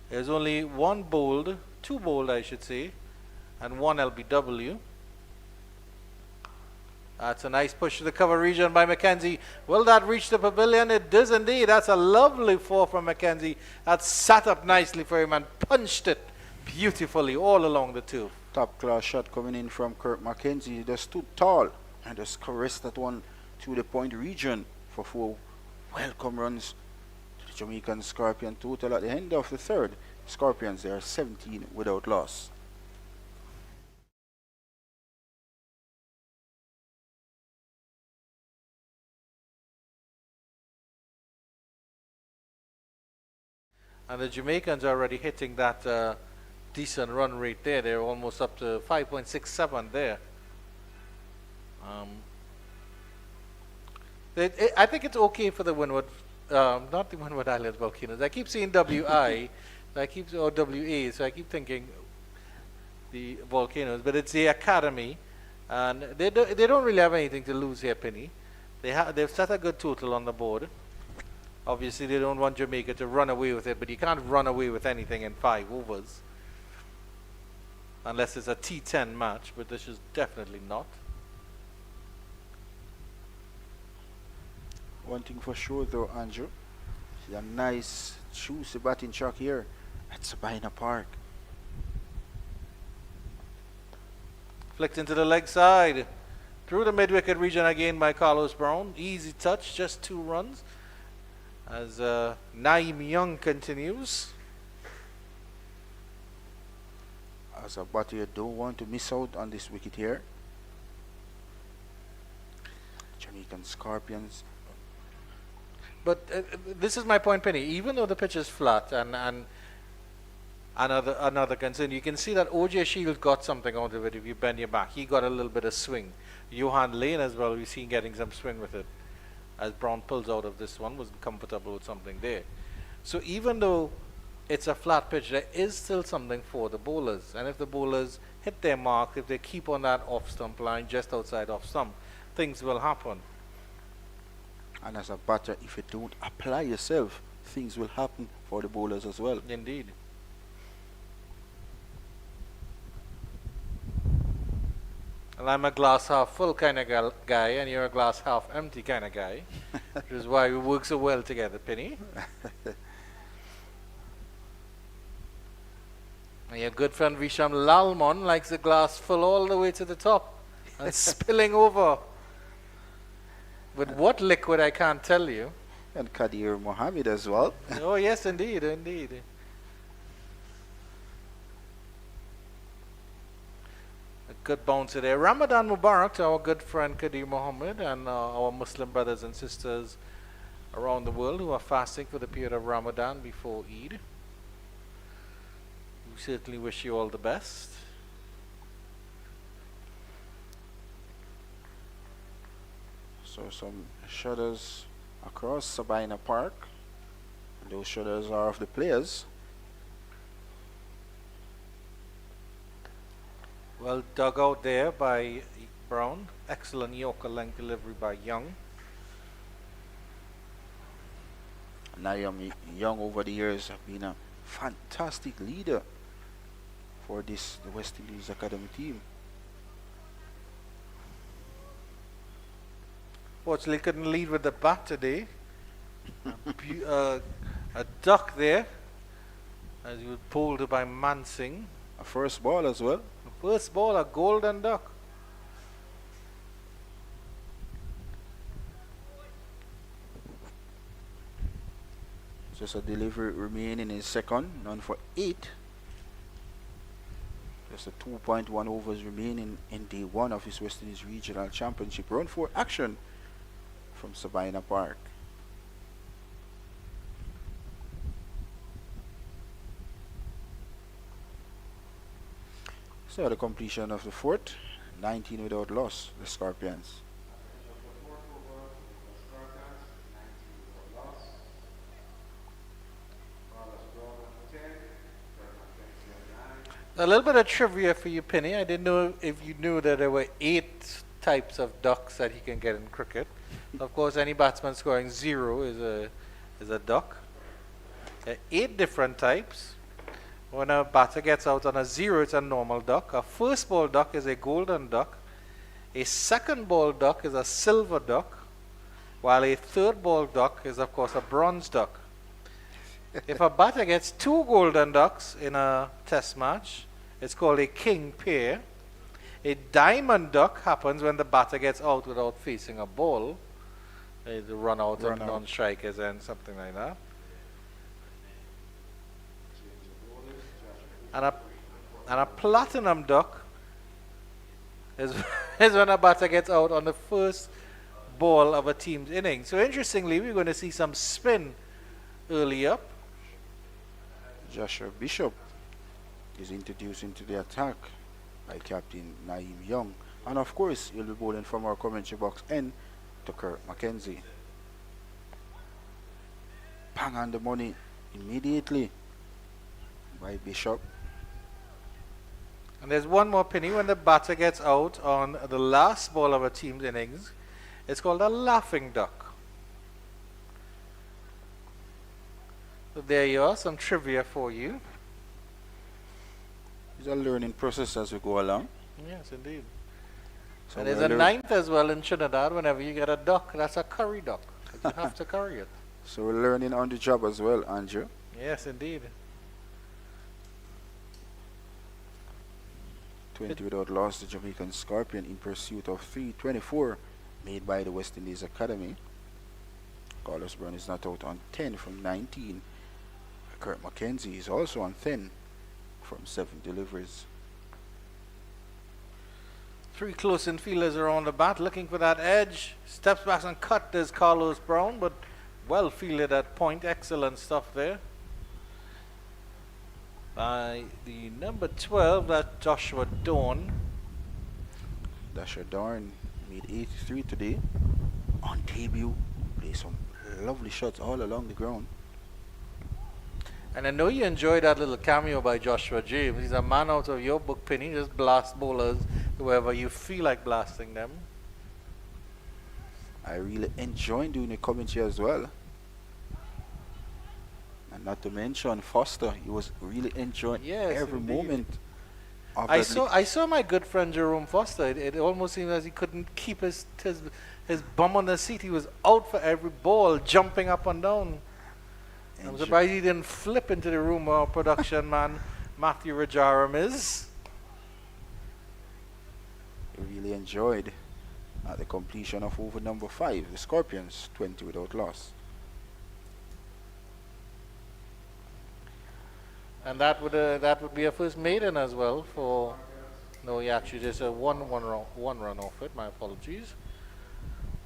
S1: There's only 2 bowled I should say, and 1 LBW. That's a nice push to the cover region by Mackenzie. Will that reach the pavilion? It does indeed. That's a lovely 4 from Mackenzie. That sat up nicely for him and punched it beautifully all along the tube.
S2: Top class shot coming in from Kirk Mackenzie. He just stood tall and just caressed that one to the point region for 4 welcome runs to the Jamaican Scorpion total at the end of the 3rd. Scorpions, they are 17 without loss.
S1: And the Jamaicans are already hitting that decent run rate there. They're almost up to 5.67 there. I think it's okay for the Windward, not the Windward Island Volcanoes. I keep seeing WI, or WA, so I keep thinking the Volcanoes, but it's the Academy, and they don't really have anything to lose here, Penny. They've set a good total on the board. Obviously, they don't want Jamaica to run away with it, but you can't run away with anything in 5 overs. Unless it's a T10 match, but this is definitely not.
S2: One thing for sure though, Andrew, is a nice juicy batting track here at Sabina Park.
S1: Flicked into the leg side. Through the mid-wicket region again by Carlos Brown. Easy touch, just 2 runs. As Naeem Young continues.
S2: As a batter, you don't want to miss out on this wicket here. Jamaican Scorpions.
S1: But this is my point, Penny. Even though the pitch is flat and another concern, you can see that OJ Shields got something out of it if you bend your back. He got a little bit of swing. Johan Lane as well, we've seen getting some swing with it. As Brown pulls out of this one, was comfortable with something there. So even though it's a flat pitch, there is still something for the bowlers. And if the bowlers hit their mark, if they keep on that off stump line, just outside off stump, things will happen.
S2: And as a batter, if you don't apply yourself, things will happen for the bowlers as well.
S1: Indeed. And I'm a glass half full kind of guy, and you're a glass half empty kind of guy, which is why we work so well together, Penny. And your good friend Visham Lalmon likes the glass full all the way to the top and spilling over. With what liquid, I can't tell you.
S2: And Kadir Mohammed as well.
S1: Oh, yes, indeed, indeed. A good bouncer there. Ramadan Mubarak to our good friend Kadir Mohammed and our Muslim brothers and sisters around the world who are fasting for the period of Ramadan before Eid. We certainly wish you all the best.
S2: So some shutters across Sabina Park. Those shutters are of the players.
S1: Well dug out there by Brown. Excellent Yorker length delivery by Young.
S2: Naomi Young over the years have been a fantastic leader for the West Indies Academy team.
S1: Fortunately, couldn't lead with the bat today. A duck there, as he was pulled by Mansingh.
S2: A first ball as well.
S1: First ball, a golden duck.
S2: Just a delivery remaining in second, none for 8. Just a 2.1 overs remaining in day 1 of his West Indies Regional Championship. Run for action from Sabina Park. So the completion of the 4th, 19 without loss, the Scorpions.
S1: A little bit of trivia for you, Penny. I didn't know if you knew that there were 8 types of ducks that he can get in cricket. Of course, any batsman scoring 0 is a duck. 8 different types. When a batter gets out on a 0, it's a normal duck. A first ball duck is a golden duck. A second ball duck is a silver duck, while a third ball duck is, of course, a bronze duck. If a batter gets 2 golden ducks in a test match, it's called a king pair. A diamond duck happens when the batter gets out without facing a ball. They run out of non-strikers and something like that. And a platinum duck is when a batter gets out on the first ball of a team's innings. So interestingly, we're going to see some spin early up.
S2: Joshua Bishop is introduced into the attack by Captain Naeem Young. And of course, he'll be bowling from our commentary box end to Kirk Mackenzie. Bang on the money immediately by Bishop.
S1: And there's one more, Penny. When the batter gets out on the last ball of a team's innings, it's called a laughing duck. So there you are, some trivia for you.
S2: It's a learning process as we go along.
S1: Yes, indeed.
S2: So
S1: And there's a 9th as well in Trinidad. Whenever you get a duck, that's a curry duck. You have to curry it.
S2: So we're learning on the job as well, Andrew.
S1: Yes, indeed.
S2: 20 without loss, the Jamaican Scorpion in pursuit of 324 made by the West Indies Academy. Carlos Brown is not out on 10 from 19. Kurt Mackenzie is also on 10 from 7 deliveries.
S1: 3 close infielders are on the bat looking for that edge. Steps back and cut. There's Carlos Brown, but well fielded at point. Excellent stuff there. By the number 12, that's Joshua Dawn.
S2: Joshua Dawn made 83 today. On debut, played some lovely shots all along the ground.
S1: And I know you enjoyed that little cameo by Joshua James. He's a man out of your book, Penny. Just blast bowlers whoever you feel like blasting them.
S2: I really enjoy doing the commentary as well. And not to mention Foster, he was really enjoying every
S1: indeed.
S2: moment of
S1: I
S2: that
S1: saw my good friend Jerome Foster. It almost seemed as he couldn't keep his bum on the seat. He was out for every ball, jumping up and down. I'm surprised he didn't flip into the room where our production man Matthew Rajaram is.
S2: He really enjoyed at the completion of over number 5, the Scorpions, 20 without loss.
S1: And that would be a first maiden as well for. No, he actually just a one run off it. My apologies.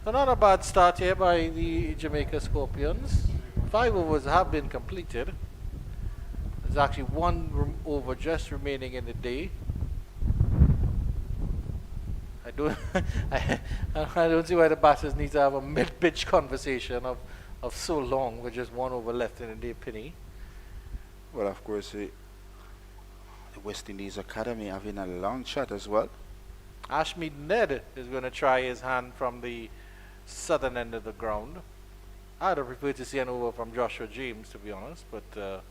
S1: So not a bad start here by the Jamaica Scorpions. 5 overs have been completed. There's actually 1 over just remaining in the day. I don't I don't see why the batters need to have a mid-pitch conversation of so long with just 1 over left in the day, Penny.
S2: Well, of course, the West Indies Academy having a long shot as well.
S1: Ashmead Ned is going to try his hand from the southern end of the ground. I'd have preferred to see an over from Joshua James, to be honest, but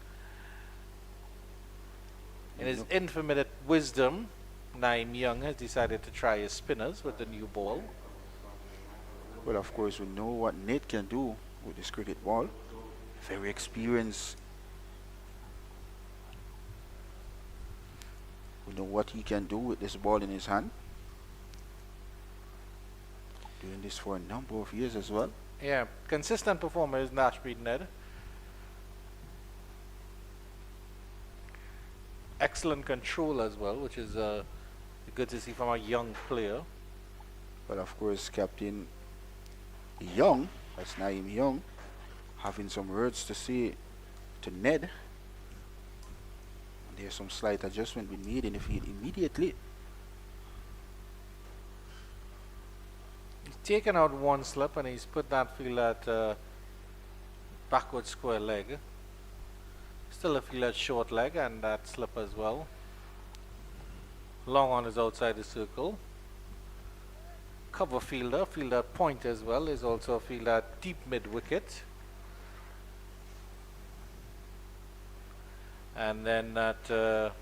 S1: in his infinite wisdom, Naeem Young has decided to try his spinners with the new ball.
S2: Well, of course, we know what Nate can do with this cricket ball. Very experienced. We know what he can do with this ball in his hand. Doing this for a number of years as well.
S1: Yeah, consistent performer is Ashmead Ned. Excellent control as well, which is good to see from a young player.
S2: But of course, Captain Young, that's Naeem Young, having some words to say to Ned. And there's some slight adjustment being made in the field immediately.
S1: He's taken out 1 slip and he's put that field at backward square leg. Still a field at short leg and that slip as well. Long on is outside the circle. Cover fielder, fielder point as well, is also a fielder at deep mid wicket. And then at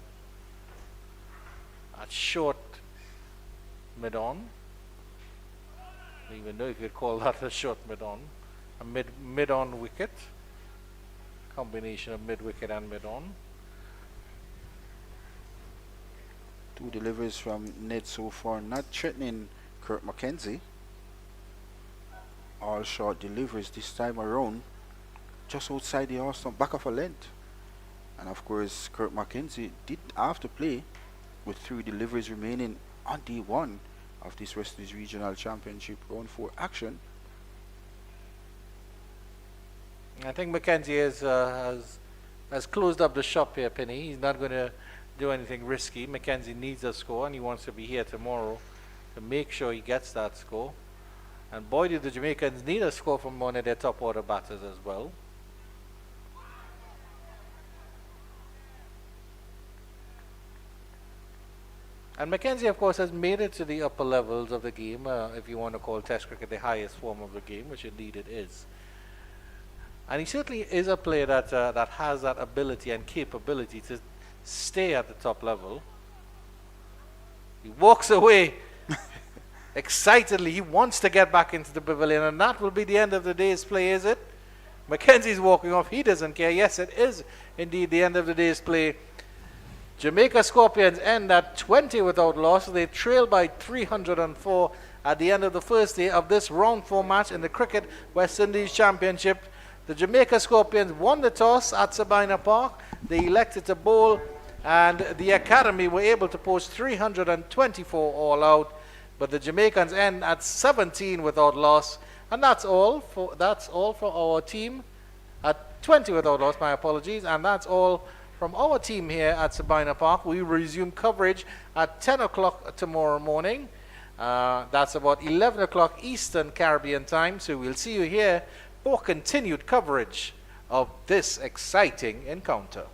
S1: short mid on. I don't even know if you'd call that a short mid on. A mid on wicket. Combination of mid wicket and mid on.
S2: 2 deliveries from Ned so far, not threatening Kurt McKenzie. All short deliveries this time around, just outside the Austin, back of a length. And of course, Kurt McKenzie did have to play with 3 deliveries remaining on day 1 of this West Indies Regional Championship round 4 action.
S1: I think McKenzie has closed up the shop here, Penny. He's not going to do anything risky. McKenzie needs a score and he wants to be here tomorrow to make sure he gets that score. And boy, do the Jamaicans need a score from one of their top order batters as well. And McKenzie, of course, has made it to the upper levels of the game, if you want to call Test cricket the highest form of the game, which indeed it is. And he certainly is a player that has that ability and capability to stay at the top level. He walks away excitedly. He wants to get back into the pavilion, and that will be the end of the day's play, is it? Mackenzie's walking off. He doesn't care. Yes, it is indeed the end of the day's play. Jamaica Scorpions end at 20 without loss. They trail by 304 at the end of the first day of this round 4 match in the Cricket West Indies Championship. The Jamaica Scorpions won the toss at Sabina Park. They elected to bowl, and the Academy were able to post 324 all out. But the Jamaicans end at 17 without loss, and that's all for our team at 20 without loss. My apologies, and that's all from our team here at Sabina Park. We resume coverage at 10 o'clock tomorrow morning. That's about 11 o'clock Eastern Caribbean time. So we'll see you here for continued coverage
S5: of this exciting encounter.